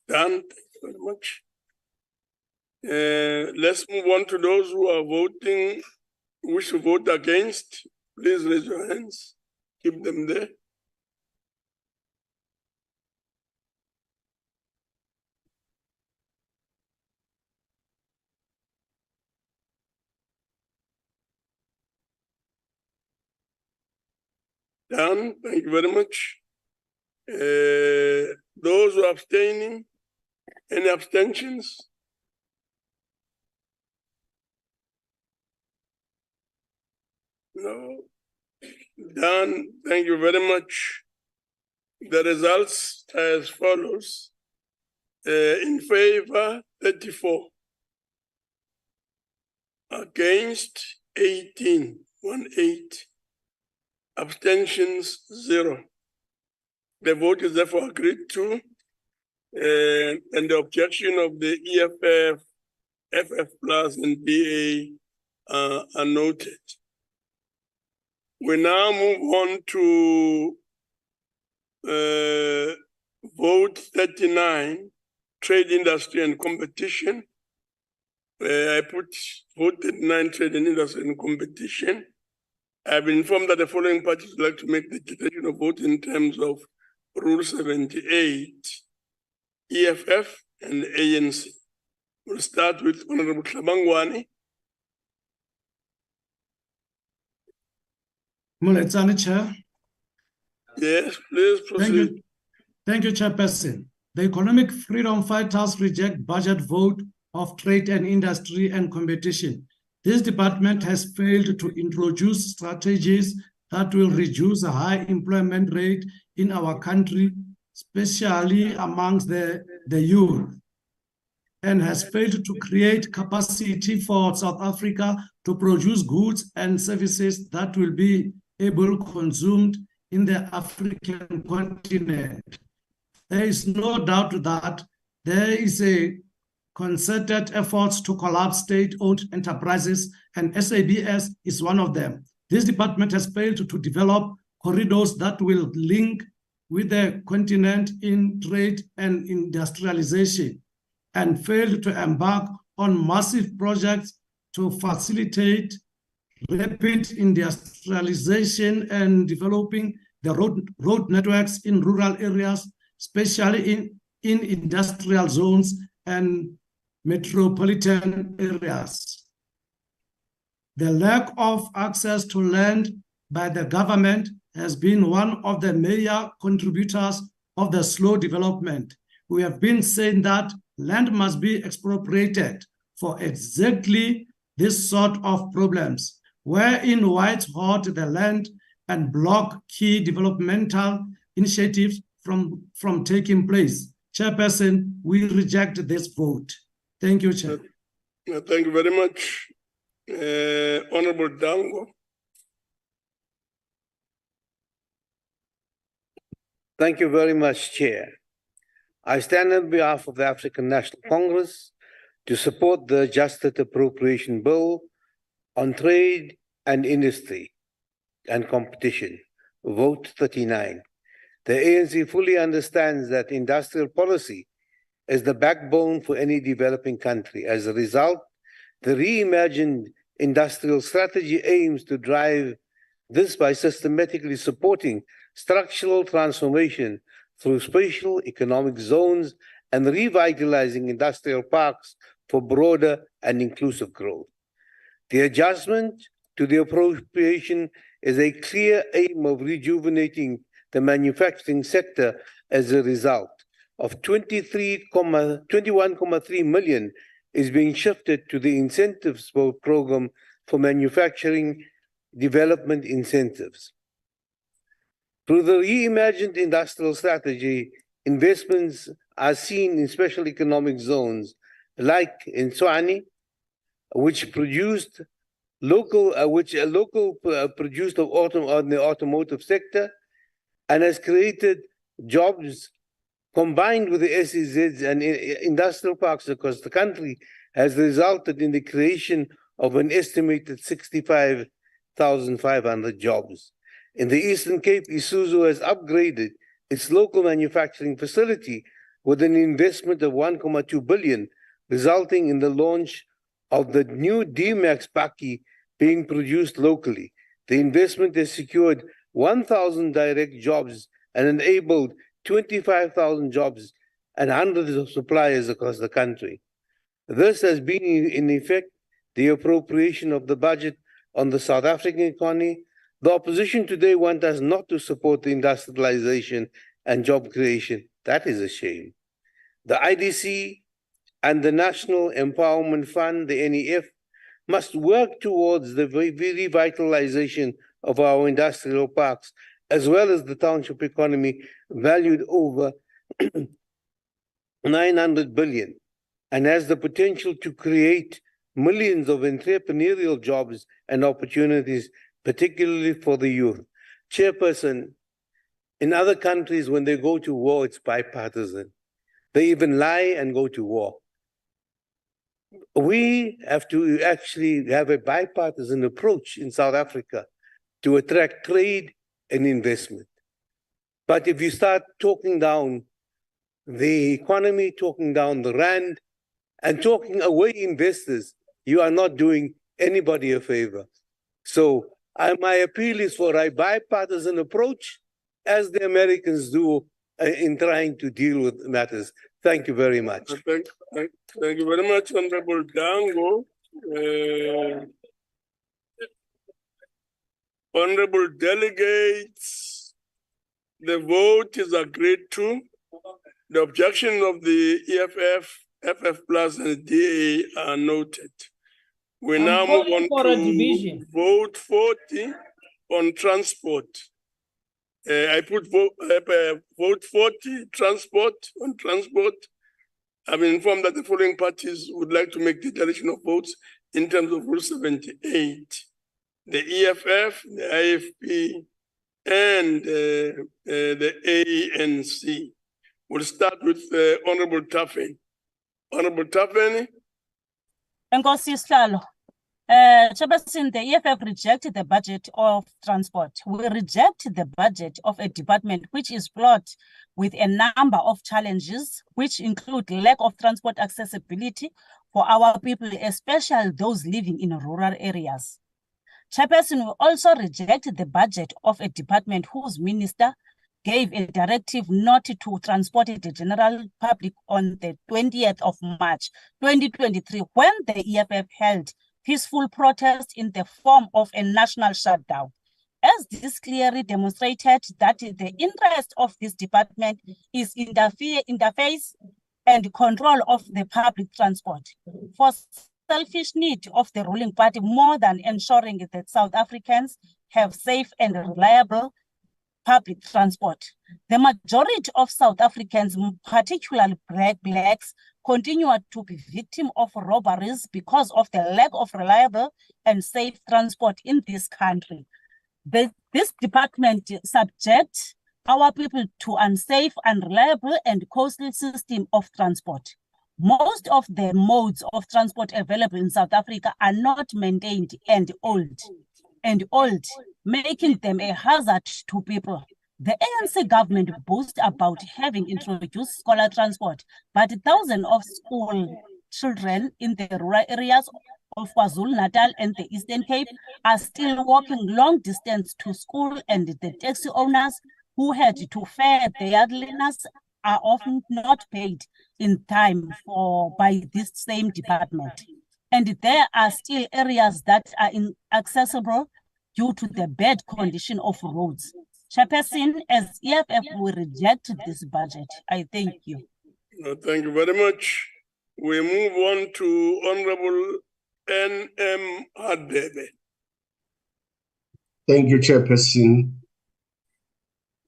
Done. Thank you very much. Let's move on to those who are voting, wish to vote against. Please raise your hands. Keep them there. Done. Thank you very much. Those who are abstaining, any abstentions? No. Done. Thank you very much. The results are as follows. In favor, 34. Against, 18. 1-8. Abstentions, 0. The vote is therefore agreed to, and the objection of the EFF, FF Plus, and BA are noted. We now move on to vote 39, trade, industry, and competition. I put vote 39, trade and industry and competition. I've been informed that the following parties would like to make the declaration of vote in terms of Rule 78, EFF, and ANC. We'll start with Honorable Tlhabangwane. Muletsani, Chair. Yes, please proceed. Thank you, Chairperson. The Economic Freedom Fighters reject budget vote of trade and industry and competition. This department has failed to introduce strategies that will reduce the high employment rate in our country, especially amongst the youth, and has failed to create capacity for South Africa to produce goods and services that will be able consumed in the African continent. There is no doubt that there is a concerted efforts to collapse state-owned enterprises, and SABS is one of them. This department has failed to develop corridors that will link with the continent in trade and industrialization, and failed to embark on massive projects to facilitate rapid industrialization and developing the road networks in rural areas, especially in industrial zones and metropolitan areas. The lack of access to land by the government has been one of the major contributors of the slow development. We have been saying that land must be expropriated for exactly this sort of problems, wherein whites hoard the land and block key developmental initiatives from taking place. Chairperson, we reject this vote. Thank you, Chair. Thank you very much. Honorable Dango. Thank you very much, Chair. I stand on behalf of the African National Congress to support the Adjusted Appropriation Bill on Trade and Industry and Competition, Vote 39. The ANC fully understands that industrial policy is the backbone for any developing country. As a result, the reimagined industrial strategy aims to drive this by systematically supporting structural transformation through spatial economic zones and revitalizing industrial parks for broader and inclusive growth. The adjustment to the appropriation is a clear aim of rejuvenating the manufacturing sector. As a result of 21.3 million is being shifted to the incentives program for manufacturing development incentives. Through the reimagined industrial strategy, investments are seen in special economic zones like in Tshwane, which produced produced on the automotive sector, and has created jobs combined with the SEZs and industrial parks across the country, has resulted in the creation of an estimated 65,500 jobs. In the Eastern Cape, Isuzu has upgraded its local manufacturing facility with an investment of 1.2 billion, resulting in the launch of the new D-Max Bakkie being produced locally. The investment has secured 1,000 direct jobs and enabled 25,000 jobs and hundreds of suppliers across the country. This has been, in effect, the appropriation of the budget on the South African economy. The opposition today want us not to support the industrialization and job creation. That is a shame. The IDC and the National Empowerment Fund, the NEF, must work towards the revitalization of our industrial parks as well as the township economy, valued over 900 billion, and has the potential to create millions of entrepreneurial jobs and opportunities, particularly for the youth. Chairperson, in other countries, when they go to war, it's bipartisan. They even lie and go to war. We have to actually have a bipartisan approach in South Africa to attract trade and investment. But if you start talking down the economy, talking down the rand, and talking away investors, you are not doing anybody a favor. So my appeal is for a bipartisan approach, as the Americans do in trying to deal with matters. Thank you very much. Thank you very much, Honorable Dango. Honorable delegates, the vote is agreed to. The objections of the EFF, FF Plus, and DA are noted. We now move on to vote 40 on transport. I put vote 40 on transport. I've been informed that the following parties would like to make declaration of votes in terms of Rule 78. The EFF, the IFP, and the ANC. We'll start with Honorable Taffin. Honorable Taffin. Enkosi Sihlalo. Chairperson, the EFF rejected the budget of transport. We reject the budget of a department which is fraught with a number of challenges, which include lack of transport accessibility for our people, especially those living in rural areas. Chairperson, we also reject the budget of a department whose minister gave a directive not to transport the general public on the 20th of March, 2023, when the EFF held peaceful protest in the form of a national shutdown. As this clearly demonstrated that the interest of this department is interface and control of the public transport for selfish need of the ruling party more than ensuring that South Africans have safe and reliable public transport. The majority of South Africans, particularly blacks, continue to be victims of robberies because of the lack of reliable and safe transport in this country. This department subjects our people to unsafe, unreliable, and costly system of transport. Most of the modes of transport available in South Africa are not maintained and old, making them a hazard to people. The ANC government boasts about having introduced scholar transport, but thousands of school children in the rural areas of KwaZulu-Natal and the Eastern Cape are still walking long distance to school, and the taxi owners who had to fare their learners are often not paid in time by this same department. And there are still areas that are inaccessible due to the bad condition of roads. Chairperson, as EFF, we reject this budget. I thank you. Thank you very much. We move on to Honorable N.M. Hadebe. Thank you, Chairperson.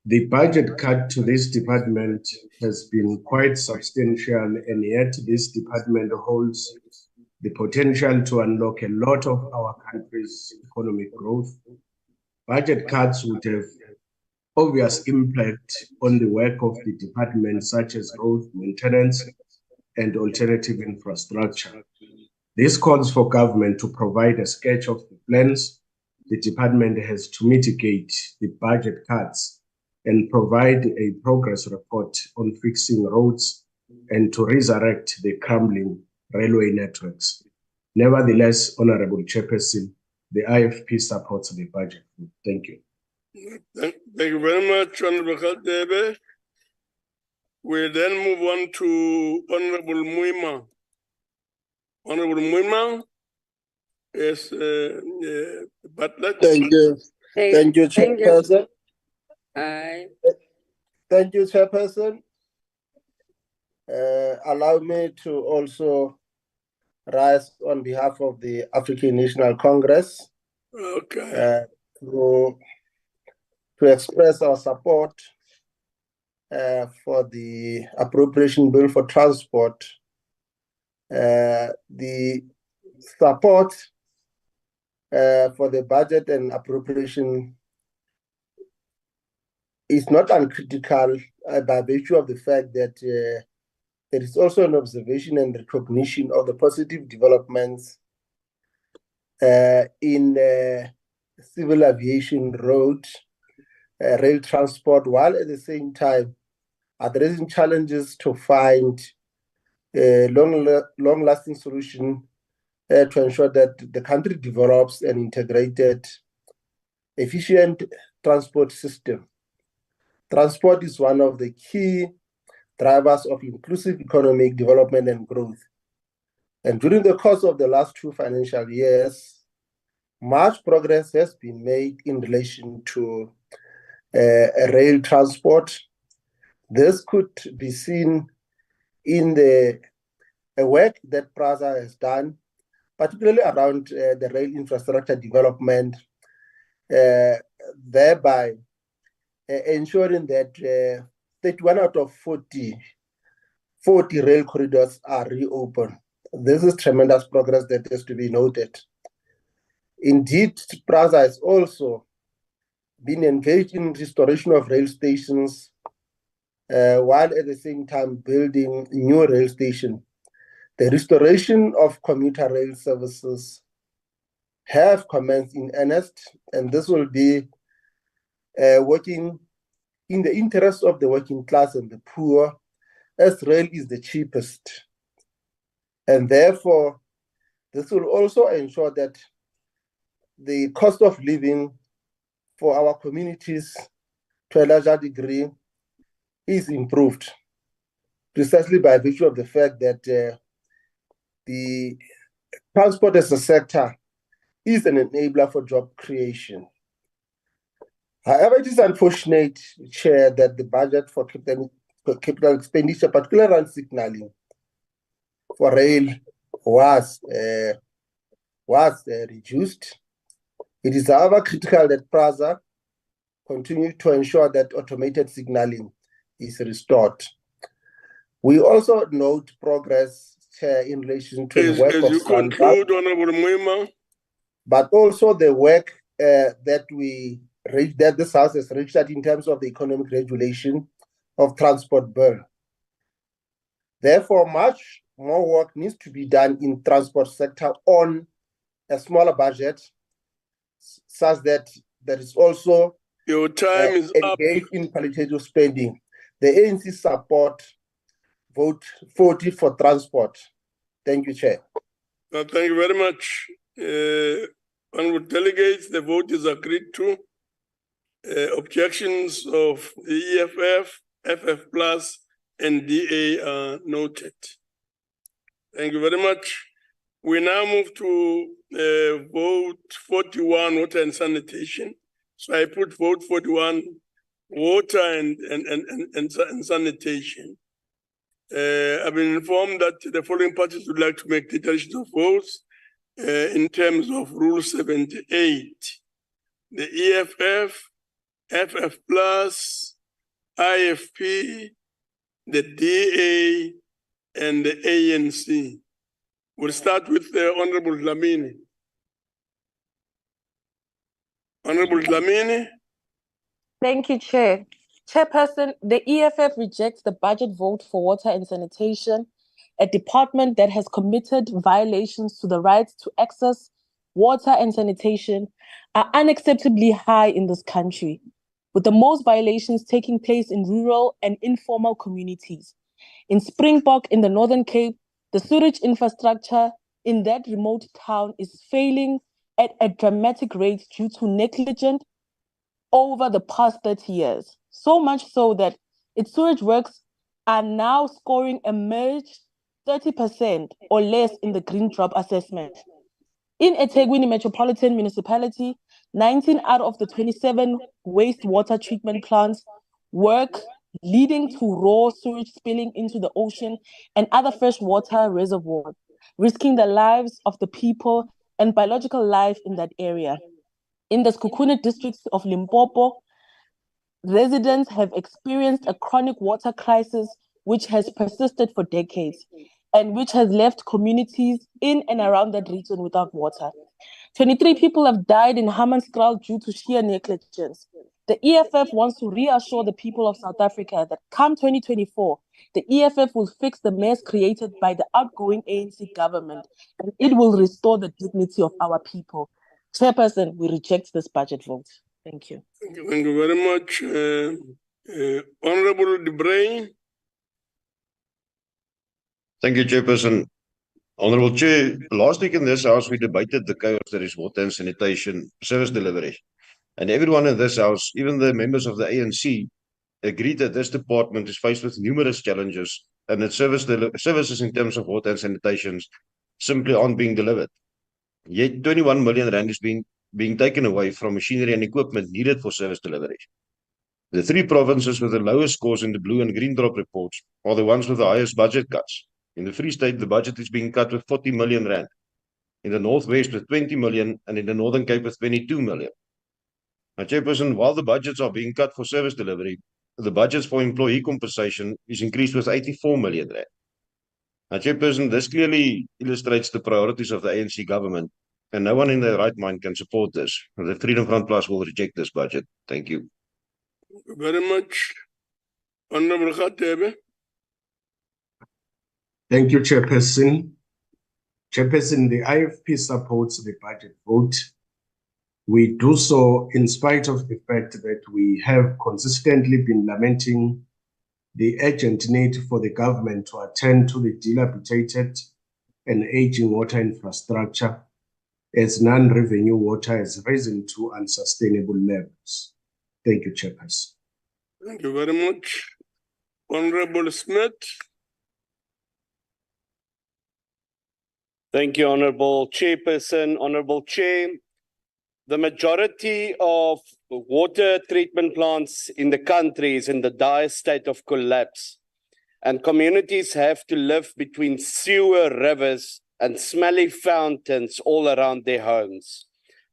The budget cut to this department has been quite substantial, and yet this department holds the potential to unlock a lot of our country's economic growth. Budget cuts would have obvious impact on the work of the department, such as road maintenance and alternative infrastructure. This calls for government to provide a sketch of the plans the department has to mitigate the budget cuts and provide a progress report on fixing roads and to resurrect the crumbling railway networks. Nevertheless, Honorable Chairperson, the IFP supports the budget. Thank you. Thank you very much, Honorable Hadebe. We then move on to Honorable Muima. Honorable Muima, yes, Butler. Thank you. Thank you, Chairperson. Aye. Thank you, Chairperson. Allow me to also rise on behalf of the African National Congress. Okay. To to express our support for the appropriation bill for transport. The support for the budget and appropriation is not uncritical by virtue of the fact that there is also an observation and recognition of the positive developments in civil aviation, road, rail transport, while at the same time addressing challenges to find a long-lasting solution to ensure that the country develops an integrated, efficient transport system. Transport is one of the key drivers of inclusive economic development and growth. And during the course of the last 2 financial years, much progress has been made in relation to rail transport. This could be seen in the work that PRASA has done, particularly around the rail infrastructure development, thereby ensuring that 31 out of 40 rail corridors are reopened. This is tremendous progress that has to be noted. Indeed, PRASA has also been engaged in restoration of rail stations, while at the same time building new rail stations. The restoration of commuter rail services have commenced in earnest, and this will be working in the interest of the working class and the poor, as rail is the cheapest. And therefore, this will also ensure that the cost of living for our communities to a larger degree is improved, precisely by virtue of the fact that the transport as a sector is an enabler for job creation. However, it is unfortunate, Chair, that the budget for capital expenditure, particularly around signaling for rail, was reduced. It is, however, critical that PRASA continue to ensure that automated signaling is restored. We also note progress, Chair, in relation to the work of conclude, Honorable Mwima, but also the work that this House has reached out in terms of the economic regulation of transport bill. Therefore, much more work needs to be done in transport sector on a smaller budget, such that there is also your time is engaged in palliative spending. The ANC support vote 40 for transport. Thank you, Chair. Thank you very much. Honorable delegates, the vote is agreed to. Objections of the EFF, FF Plus, and DA are noted. Thank you very much. We now move to vote 41, water and sanitation. So I put vote 41, water and sanitation. I've been informed that the following parties would like to make declarations of votes in terms of Rule 78. The EFF, FF Plus, IFP, the DA, and the ANC. We'll start with the Honorable Dlamini. Honorable Dlamini. Thank you, Chair. Chairperson, the EFF rejects the budget vote for water and sanitation, a department that has committed violations to the right to access water and sanitation are unacceptably high in this country, with the most violations taking place in rural and informal communities. In Springbok, in the Northern Cape, the sewage infrastructure in that remote town is failing at a dramatic rate due to negligence over the past 30 years. So much so that its sewage works are now scoring a merged 30% or less in the green drop assessment. In eThekwini Metropolitan Municipality, 19 out of the 27 wastewater treatment plants work, leading to raw sewage spilling into the ocean and other freshwater reservoirs, risking the lives of the people and biological life in that area. In the Sekhukhune districts of Limpopo, Residents have experienced a chronic water crisis which has persisted for decades and which has left communities in and around that region without water. 23 people have died in Hammanskraal due to sheer negligence. The EFF wants to reassure the people of South Africa that come 2024, the EFF will fix the mess created by the outgoing ANC government, and it will restore the dignity of our people. Chairperson, we reject this budget vote. Thank you. Thank you very much. Honorable De Bruin. Thank you, Chairperson. Honorable Chair, last week in this House, we debated the chaos that is water and sanitation service delivery. And everyone in this House, even the members of the ANC, agreed that this department is faced with numerous challenges and that services in terms of water and sanitation simply aren't being delivered. Yet 21 million rand is being taken away from machinery and equipment needed for service delivery. The three provinces with the lowest scores in the blue and green drop reports are the ones with the highest budget cuts. In the Free State, the budget is being cut with 40 million rand. In the Northwest with 20 million and in the Northern Cape with 22 million. Now, Chairperson, while the budgets are being cut for service delivery, the budgets for employee compensation is increased with 84 million rand. Now, Chairperson, this clearly illustrates the priorities of the ANC government, and no one in their right mind can support this. The Freedom Front Plus will reject this budget. Thank you. Thank you very much. Honorable Khatebe. Thank you, Chairperson. Chairperson, the IFP supports the budget vote. We do so in spite of the fact that we have consistently been lamenting the urgent need for the government to attend to the dilapidated and aging water infrastructure as non-revenue water has risen to unsustainable levels. Thank you, Chairperson. Thank you very much. Honorable Smith. Thank you, Honorable Chairperson. Honorable Chair, the majority of water treatment plants in the country is in the dire state of collapse, and communities have to live between sewer rivers and smelly fountains all around their homes.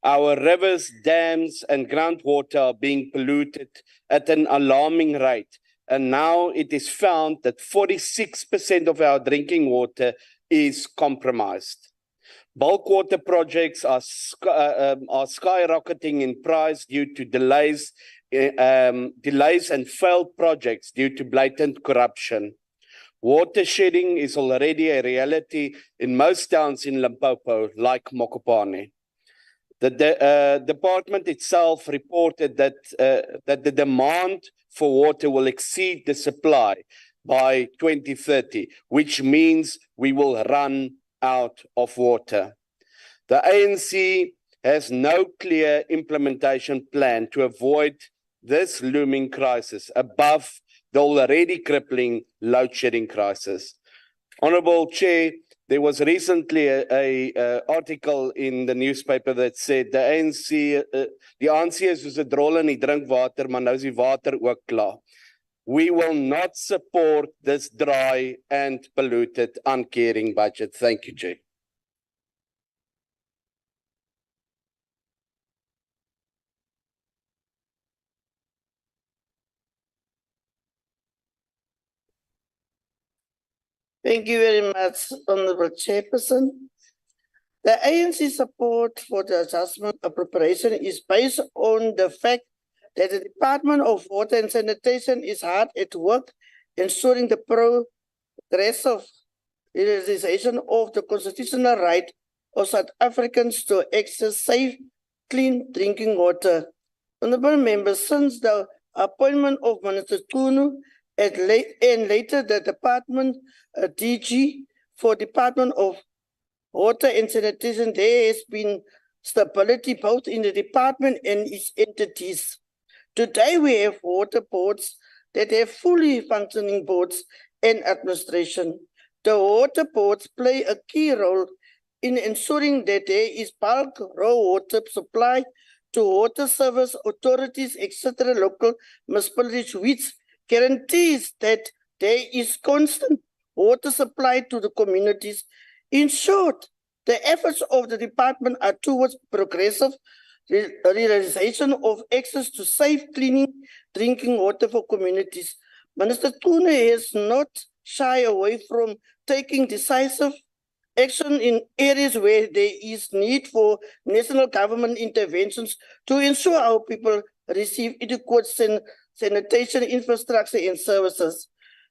Our rivers, dams, and groundwater are being polluted at an alarming rate, and now it is found that 46% of our drinking water is compromised. Bulk water projects are skyrocketing in price due to delays and failed projects due to blatant corruption. Water shedding is already a reality in most towns in Limpopo, like Mokopane. The department itself reported that the demand for water will exceed the supply by 2030, which means we will run out of water. The ANC has no clear implementation plan to avoid this looming crisis above the already crippling load shedding crisis. Honorable Chair, there was recently a article in the newspaper that said the ANC, die ANC is soos 'n drol en die drink water, maar nou is die water ook klaar. We will not support this dry and polluted, uncaring budget. Thank you, Chair. Thank you very much, Honorable Chairperson. The ANC support for the adjustment appropriation is based on the fact that the Department of Water and Sanitation is hard at work ensuring the progressive realization of the constitutional right of South Africans to access safe, clean drinking water. Honorable members, since the appointment of Minister Kunu and later the Department DG for Department of Water and Sanitation, there has been stability both in the department and its entities. Today we have water boards that have fully functioning boards and administration. The water boards play a key role in ensuring that there is bulk raw water supply to water service authorities, etc., local municipalities, which guarantees that there is constant water supply to the communities. In short, the efforts of the department are towards progressive realization of access to safe, clean drinking water for communities. Minister Tune has not shy away from taking decisive action in areas where there is need for national government interventions to ensure our people receive adequate sanitation infrastructure and services.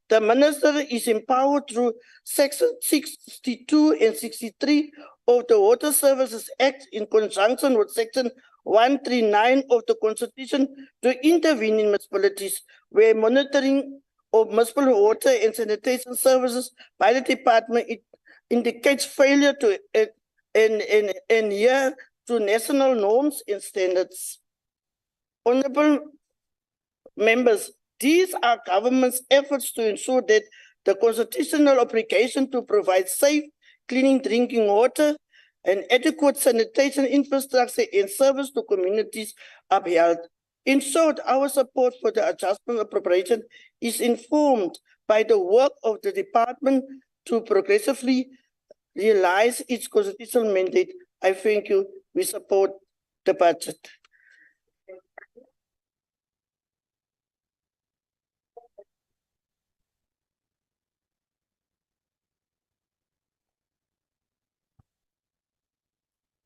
The Minister is empowered through Section 62 and 63 of the Water Services Act in conjunction with Section 139 of the Constitution to intervene in municipalities where monitoring of municipal water and sanitation services by the department indicates failure to adhere to national norms and standards. Honorable members, these are government's efforts to ensure that the constitutional obligation to provide safe, clean drinking water and adequate sanitation infrastructure and service to communities are upheld. In short, our support for the adjustment appropriation is informed by the work of the department to progressively realize its constitutional mandate. I thank you. We support the budget.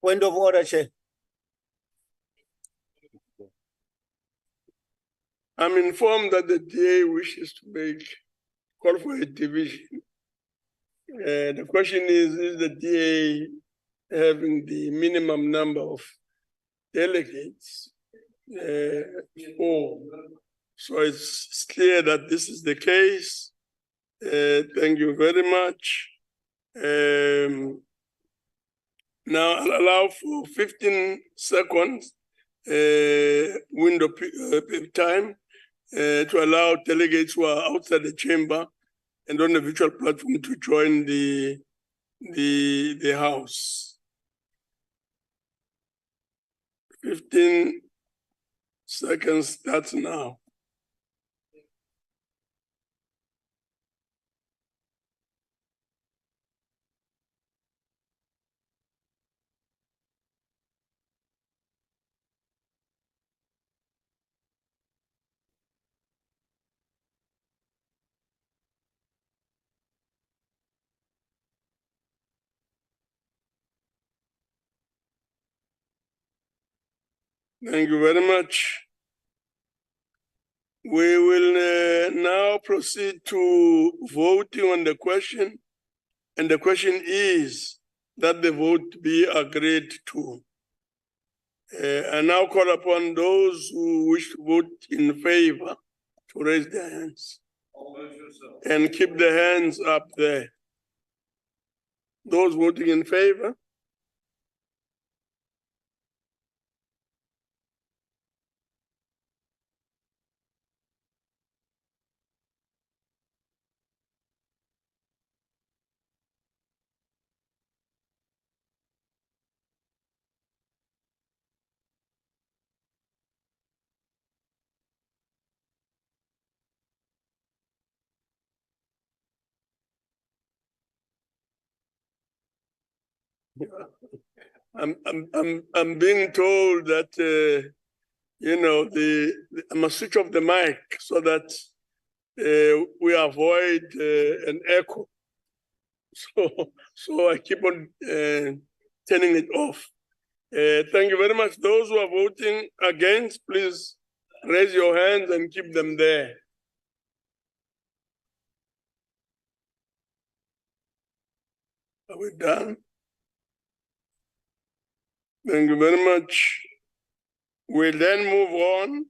Point of order, Chair. I'm informed that the DA wishes to call for a division. The question is the DA having the minimum number of delegates? So it's clear that this is the case. Thank you very much. Now I'll allow for 15 seconds window time to allow delegates who are outside the chamber and on the virtual platform to join the House. 15 seconds starts now. Thank you very much. We will now proceed to voting on the question. And the question is that the vote be agreed to. I now call upon those who wish to vote in favor to raise their hands. And keep the hands up there. Those voting in favor. I'm being told that you know I must switch off the mic so that we avoid an echo. So I keep on turning it off. Thank you very much. Those who are voting against, please raise your hands and keep them there. Are we done? Thank you very much. We'll then move on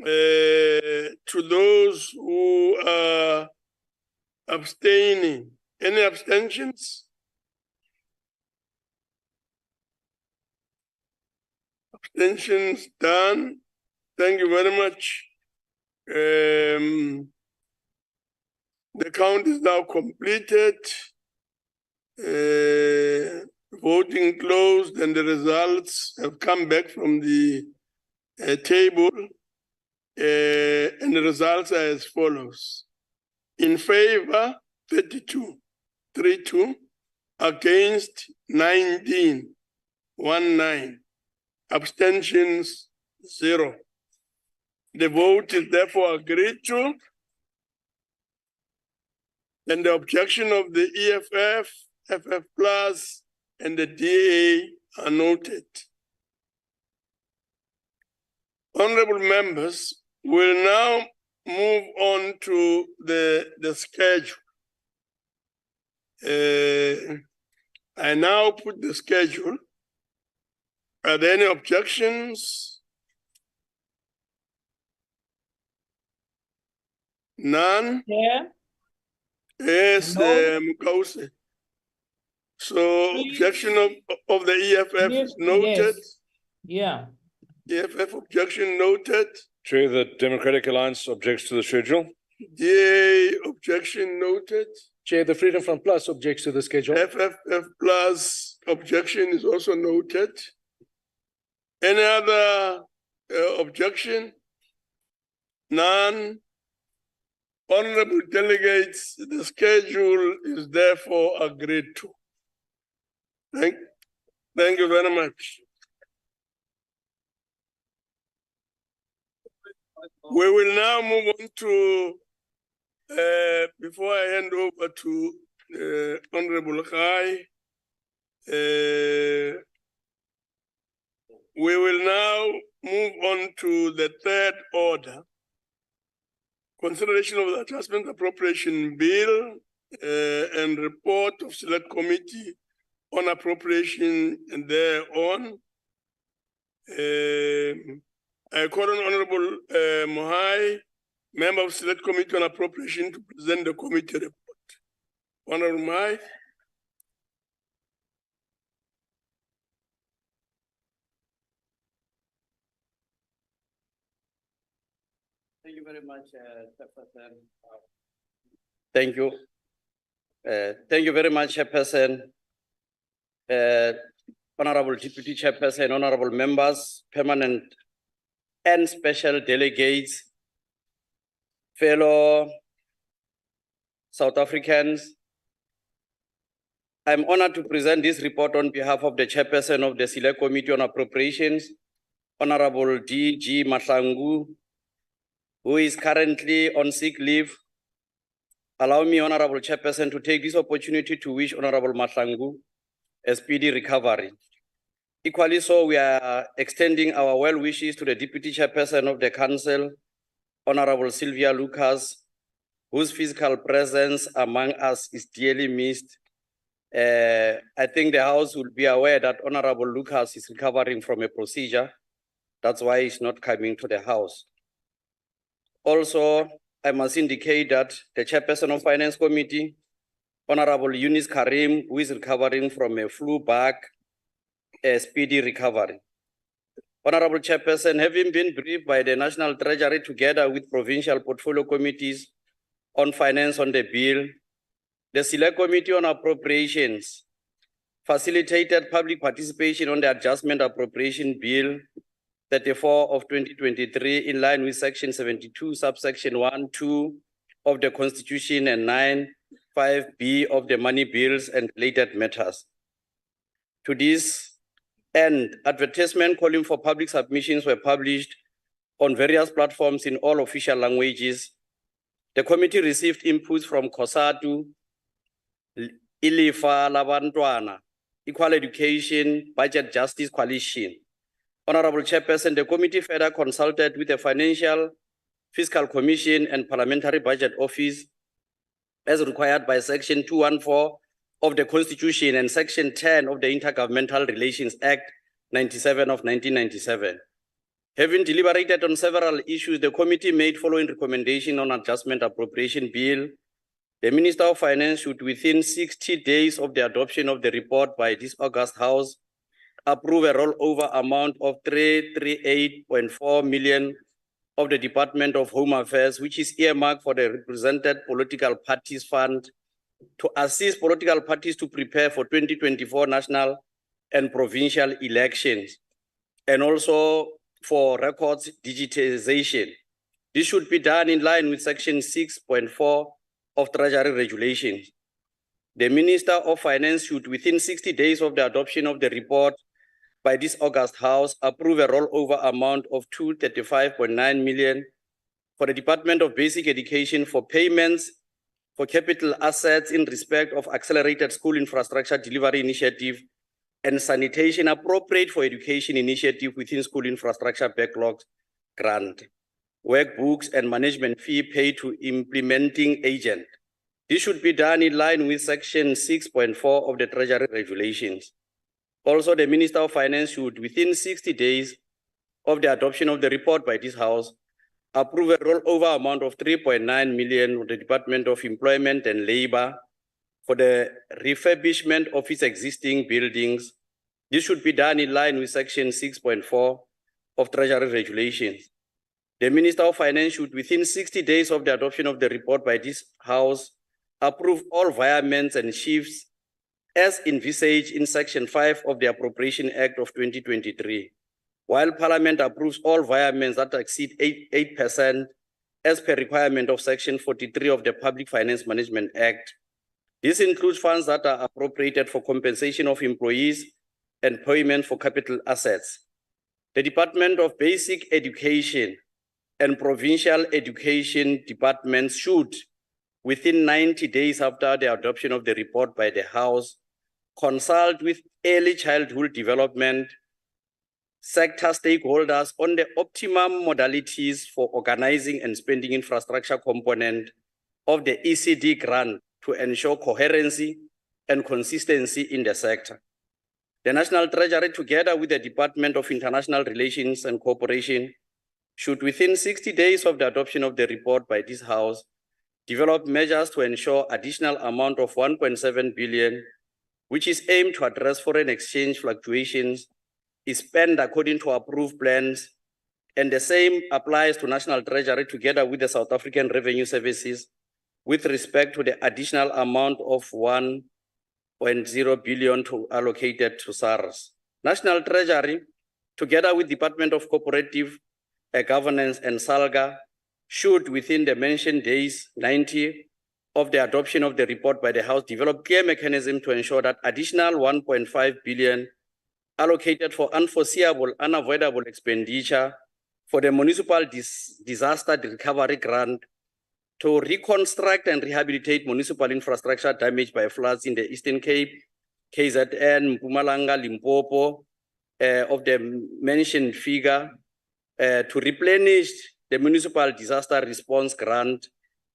to those who are abstaining. Any abstentions? Abstentions done. Thank you very much. The count is now completed. Voting closed and the results have come back from the table. And the results are as follows. In favor, 32, 32. Against, 19, 19. abstentions 0. The vote is therefore agreed to. And the objection of the EFF, FF Plus, and the DA are noted. Honorable members, we'll now move on to the schedule. I now put the schedule. Are there any objections? None? Yeah. Yes, Mukause. So objection of the EFF is noted. Yes. Yeah. EFF objection noted. Chair, the Democratic Alliance objects to the schedule. DA objection noted. Chair, the Freedom Front Plus objects to the schedule. FFF Plus objection is also noted. Any other objection? None. Honorable delegates, the schedule is therefore agreed to. Thank you very much. We will now move on to, before I hand over to Honorable Khai, we will now move on to the third order. Consideration of the Adjustment Appropriation Bill and report of Select Committee on Appropriation and thereon. I call on Honorable Mohai, Member of Select Committee on Appropriation, to present the committee report. Honorable Mohai. Thank you very much, Chairperson. Thank you. Thank you very much, Chairperson. Honorable Deputy Chairperson, honorable members, permanent and special delegates, fellow South Africans. I'm honored to present this report on behalf of the Chairperson of the Select Committee on Appropriations, Honorable D.G. Mahlangu, who is currently on sick leave. Allow me, Honorable Chairperson, to take this opportunity to wish Honorable Mahlangu a speedy recovery. Equally so, we are extending our well wishes to the Deputy Chairperson of the Council, Honorable Sylvia Lucas, whose physical presence among us is dearly missed. I think the House will be aware that Honorable Lucas is recovering from a procedure. That's why he's not coming to the House. Also, I must indicate that the Chairperson of Finance Committee, Honorable Eunice Karim, who is recovering from a flu bug, a speedy recovery. Honorable Chairperson, having been briefed by the National Treasury together with provincial portfolio committees on finance on the bill, the Select Committee on Appropriations facilitated public participation on the Adjustment Appropriation Bill 34 of 2023 in line with Section 72, subsection 1, 2 of the Constitution and 9, 5B of the Money Bills and related matters. To this end, advertisements calling for public submissions were published on various platforms in all official languages. The committee received inputs from COSATU, Ilifa Labantwana, Equal Education, Budget Justice Coalition. Honorable Chairperson, the committee further consulted with the Financial Fiscal Commission and Parliamentary Budget Office as required by Section 214 of the Constitution and Section 10 of the Intergovernmental Relations Act 97 of 1997. Having deliberated on several issues, the committee made following recommendation on Adjustment Appropriation Bill. The Minister of Finance should, within 60 days of the adoption of the report by this August House, approve a rollover amount of 338.4 million of the Department of Home Affairs, which is earmarked for the represented political parties fund to assist political parties to prepare for 2024 national and provincial elections, and also for records digitization. This should be done in line with Section 6.4 of Treasury Regulations. The Minister of Finance should, within 60 days of the adoption of the report by this August House approve a rollover amount of 235.9 million for the Department of Basic Education for payments for capital assets in respect of accelerated school infrastructure delivery initiative and sanitation appropriate for education initiative within school infrastructure backlogs grant, workbooks and management fee paid to implementing agent. This should be done in line with section 6.4 of the Treasury regulations. Also, the Minister of Finance should, within 60 days of the adoption of the report by this House, approve a rollover amount of 3.9 million with the Department of Employment and Labor for the refurbishment of its existing buildings. This should be done in line with section 6.4 of Treasury regulations. The Minister of Finance should, within 60 days of the adoption of the report by this House, approve all virements and shifts as envisaged in section 5 of the Appropriation Act of 2023, while Parliament approves all virements that exceed 8% as per requirement of section 43 of the Public Finance Management Act. This includes funds that are appropriated for compensation of employees and payment for capital assets. The Department of Basic Education and Provincial Education departments should, within 90 days after the adoption of the report by the House, consult with early childhood development sector stakeholders on the optimum modalities for organizing and spending infrastructure component of the ECD grant to ensure coherency and consistency in the sector. The National Treasury, together with the Department of International Relations and Cooperation, should, within 60 days of the adoption of the report by this House, develop measures to ensure additional amount of 1.7 billion, which is aimed to address foreign exchange fluctuations, is spent according to approved plans, and the same applies to National Treasury together with the South African Revenue Services with respect to the additional amount of 1.0 billion allocated to SARS. National Treasury, together with Department of Cooperative Governance and SALGA, should, within the mentioned days, 90 of the adoption of the report by the House, develop clear mechanism to ensure that additional 1.5 billion allocated for unforeseeable, unavoidable expenditure for the municipal disaster recovery grant to reconstruct and rehabilitate municipal infrastructure damaged by floods in the Eastern Cape, KZN, Mpumalanga, Limpopo, of the mentioned figure, to replenish the municipal disaster response grant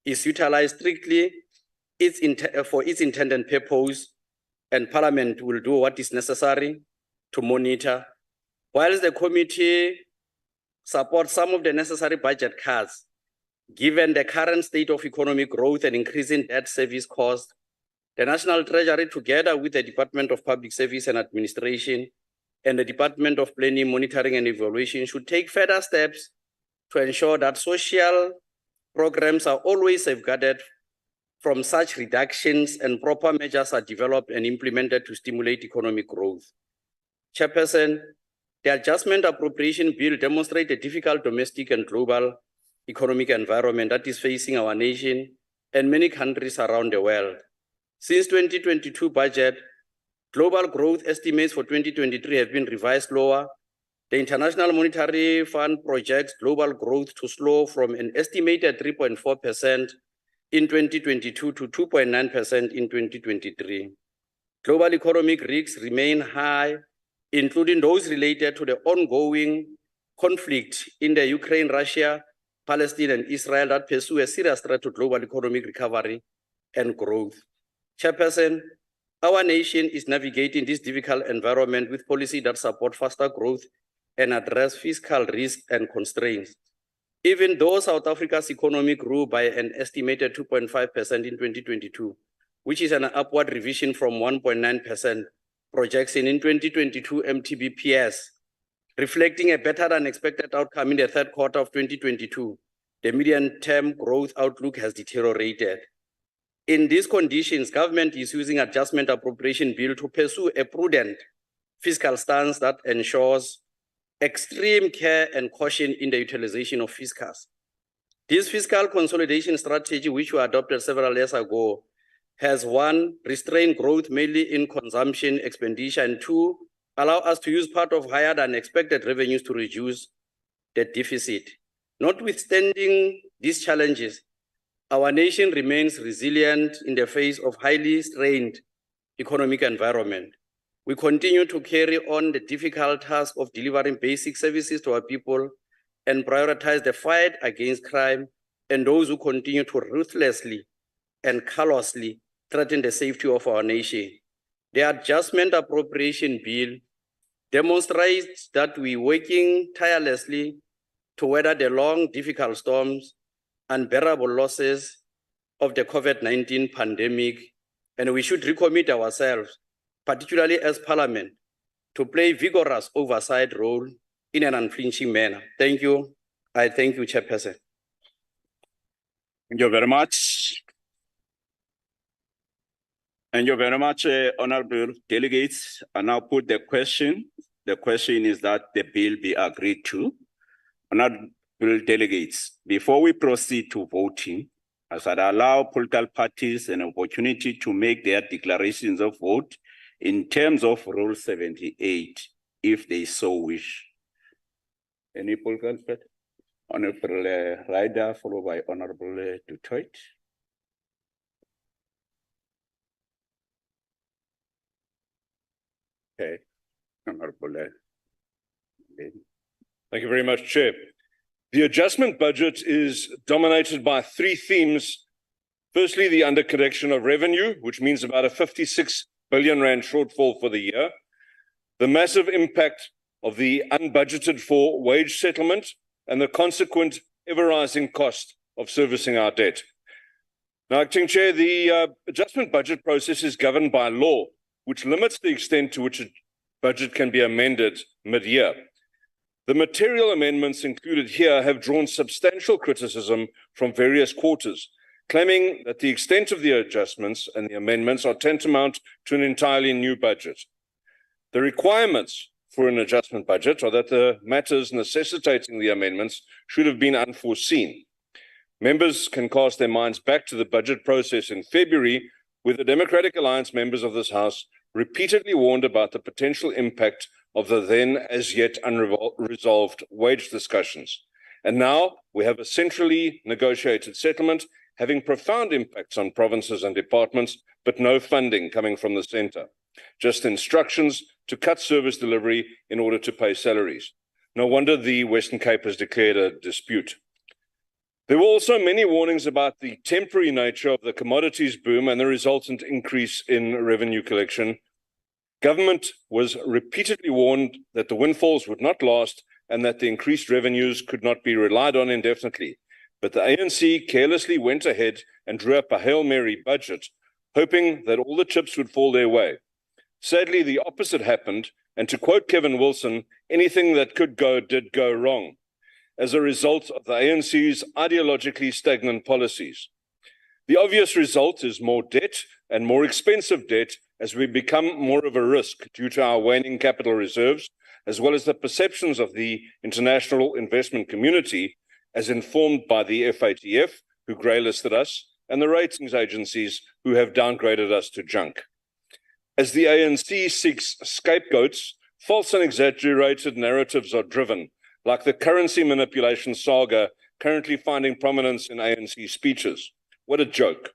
is utilized strictly for its intended purpose, and Parliament will do what is necessary to monitor. Whilst the committee supports some of the necessary budget cuts, given the current state of economic growth and increasing debt service costs, the National Treasury, together with the Department of Public Service and Administration and the Department of Planning, Monitoring and Evaluation, should take further steps to ensure that social programs are always safeguarded from such reductions and proper measures are developed and implemented to stimulate economic growth. Chairperson, the Adjustment Appropriation Bill demonstrates a difficult domestic and global economic environment that is facing our nation and many countries around the world. Since 2022 budget, global growth estimates for 2023 have been revised lower. The International Monetary Fund projects global growth to slow from an estimated 3.4% in 2022 to 2.9% in 2023. Global economic risks remain high, including those related to the ongoing conflict in the Ukraine, Russia, Palestine, and Israel that pursue a serious threat to global economic recovery and growth. Chairperson, our nation is navigating this difficult environment with policy that support faster growth and address fiscal risk and constraints. Even though South Africa's economy grew by an estimated 2.5% in 2022, which is an upward revision from 1.9% projection in 2022 MTBPS, reflecting a better than expected outcome in the third quarter of 2022, the medium-term growth outlook has deteriorated. In these conditions, government is using Adjustment Appropriation Bill to pursue a prudent fiscal stance that ensures extreme care and caution in the utilization of fiscals. This fiscal consolidation strategy, which we adopted several years ago, has one, restrained growth mainly in consumption expenditure, and two, allow us to use part of higher than expected revenues to reduce the deficit. Notwithstanding these challenges, our nation remains resilient in the face of highly strained economic environment. We continue to carry on the difficult task of delivering basic services to our people and prioritize the fight against crime and those who continue to ruthlessly and callously threaten the safety of our nation. The Adjustment Appropriation Bill demonstrates that we're working tirelessly to weather the long, difficult storms, unbearable losses of the COVID-19 pandemic, and we should recommit ourselves, particularly as Parliament, to play vigorous oversight role in an unflinching manner. Thank you. I thank you, Chairperson. Thank you very much. Thank you very much, honorable delegates. I now put the question. The question is that the bill be agreed to. Honorable delegates, before we proceed to voting, I should allow political parties an opportunity to make their declarations of vote in terms of Rule 78, if they so wish. Any political party? Honorable Ryder, followed by Honorable Dutoit. Okay, Honorable. Thank you very much, Chair. The adjustment budget is dominated by three themes. Firstly, the undercorrection of revenue, which means about a 56 billion rand shortfall for the year. The massive impact of the unbudgeted for wage settlement and the consequent ever-rising cost of servicing our debt. Now, Acting Chair, the adjustment budget process is governed by law, which limits the extent to which a budget can be amended mid-year. The material amendments included here have drawn substantial criticism from various quarters, claiming that the extent of the adjustments and the amendments are tantamount to an entirely new budget. The requirements for an adjustment budget are that the matters necessitating the amendments should have been unforeseen. Members can cast their minds back to the budget process in February, where the Democratic Alliance members of this House repeatedly warned about the potential impact of the then as yet unresolved wage discussions. And now we have a centrally negotiated settlement having profound impacts on provinces and departments, but no funding coming from the centre. Just instructions to cut service delivery in order to pay salaries. No wonder the Western Cape has declared a dispute. There were also many warnings about the temporary nature of the commodities boom and the resultant increase in revenue collection. Government was repeatedly warned that the windfalls would not last and that the increased revenues could not be relied on indefinitely. But the ANC carelessly went ahead and drew up a Hail Mary budget, hoping that all the chips would fall their way. Sadly, the opposite happened, and to quote Kevin Wilson, anything that could go did go wrong, as a result of the ANC's ideologically stagnant policies. The obvious result is more debt and more expensive debt as we become more of a risk due to our waning capital reserves, as well as the perceptions of the international investment community as informed by the FATF, who grey-listed us, and the ratings agencies who have downgraded us to junk. As the ANC seeks scapegoats, false and exaggerated narratives are driven, like the currency manipulation saga currently finding prominence in ANC speeches. What a joke.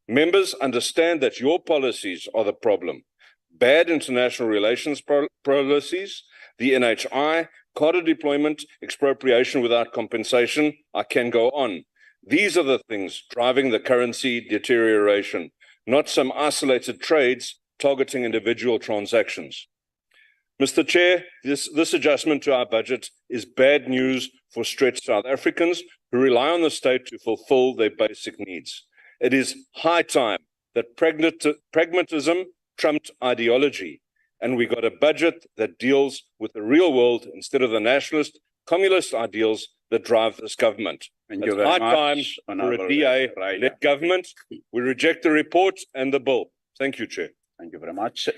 Members understand that your policies are the problem. Bad international relations policies, the NHI, cadre deployment, expropriation without compensation, I can go on. These are the things driving the currency deterioration, not some isolated trades targeting individual transactions. Mr. Chair, this adjustment to our budget is bad news for stretched South Africans who rely on the state to fulfill their basic needs. It is high time that pragmatism trumped ideology, and we got a budget that deals with the real world instead of the nationalist, communist ideals that drive this government. Thank you very much, for a DA-led government. We reject the report and the bill. Thank you, Chair. Thank you very much.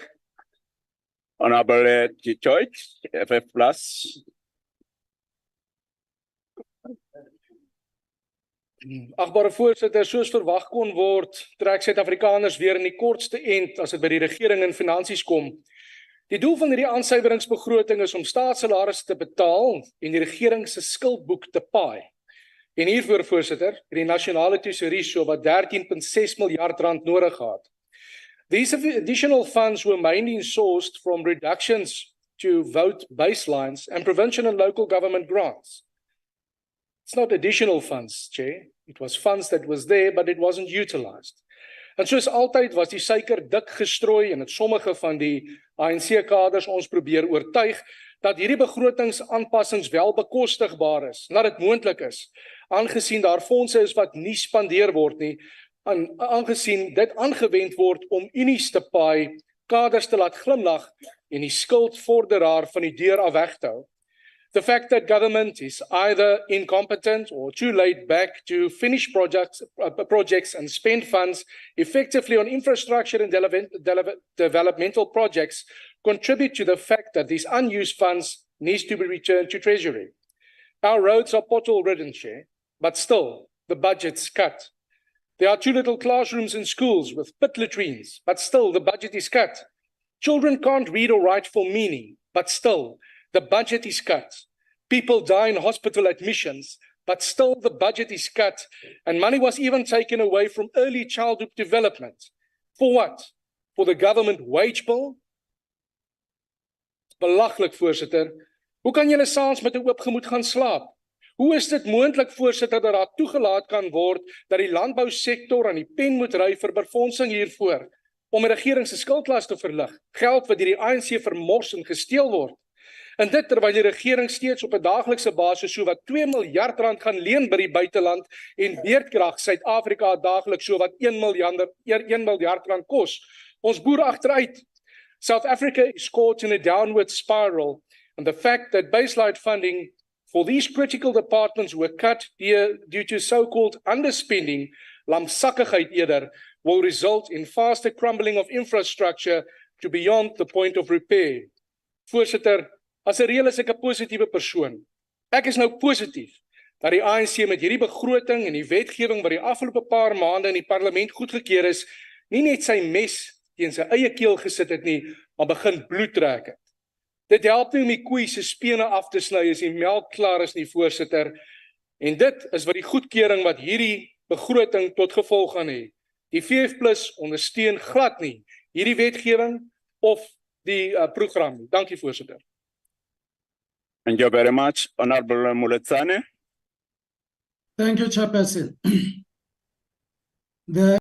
Honorable Detroit, FF Plus. Agbare voorsitter, soos verwag kon word, trek Suid-Afrikaners weer in die kortste end as dit by die regering en finansies kom. Die doel van hierdie aansuiveringsbegroting is om staatssalarisse te betaal en die regering se skuldboek te paai. En hiervoor, voorsitter, het die nasionale tesourie so wat 13.6 miljard rand nodig gehad. These additional funds were mainly sourced from reductions to vote baselines and provincial and local government grants. It's not additional funds, Chair. It was funds that was there, but it wasn't utilized. En soos altyd was die suiker dik gestrooi en het sommige van die ANC-kaders ons probeer oortuig dat hierdie begrotingsaanpassings wel bekostigbaar is, dat dit moontlik is, aangesien daar fondse is wat nie spandeer word nie, en aangesien dit aangewend word om unies te paai, kaders te laat glimlag en die skuldvorderaar van die deur af weg te hou. The fact that government is either incompetent or too laid back to finish projects and spend funds effectively on infrastructure and developmental projects contribute to the fact that these unused funds needs to be returned to treasury. Our roads are pothole-ridden, Chair, but still the budget's cut. There are too little classrooms in schools with pit latrines, but still the budget is cut. Children can't read or write for meaning, but still the budget is cut. People die in hospital admissions, but still the budget is cut. And money was even taken away from early childhood development. For what? For the government wage bill? Belaglik, voorsitter. Hoe kan julle saans met 'n oop gemoed gaan slaap? Hoe is dit moontlik, voorsitter, dat daar toegelaat kan word dat die landbousektor aan die pen moet ry vir befondsing hiervoor om die regering se skuldlas te verlig, geld wat deur die ANC vermors en gesteel word? En dit terwyl die regering steeds op 'n daaglikse basis so wat 2 miljard rand gaan leen by die buiteland en beerdkrag Suid-Afrika daagliks so wat 1 miljard rand kos. Ons boere agteruit. South Africa is caught in a downward spiral, and the fact that baseline funding for these critical departments were cut due to so-called underspending, lamsakkigheid eerder, will result in faster crumbling of infrastructure to beyond the point of repair. Voorsitter, as 'n reël is ek 'n positiewe persoon. Ek is nou positief dat die ANC met hierdie begroting en die wetgewing wat die afgelope paar maande in die parlement goedgekeur is, nie net sy mes teen sy eie keel gesit het nie, maar begin bloed trek het. Dit help nie om die koei se spene af te sny as die melk klaar is nie, voorsitter. En dit is wat die goedkeuring wat hierdie begroting tot gevolg gaan hê. Die VF+ ondersteun glad nie hierdie wetgewing of die program nie. Dankie, voorsitter. Thank you very much, Honorable Muletsane. Thank you, Chairperson. The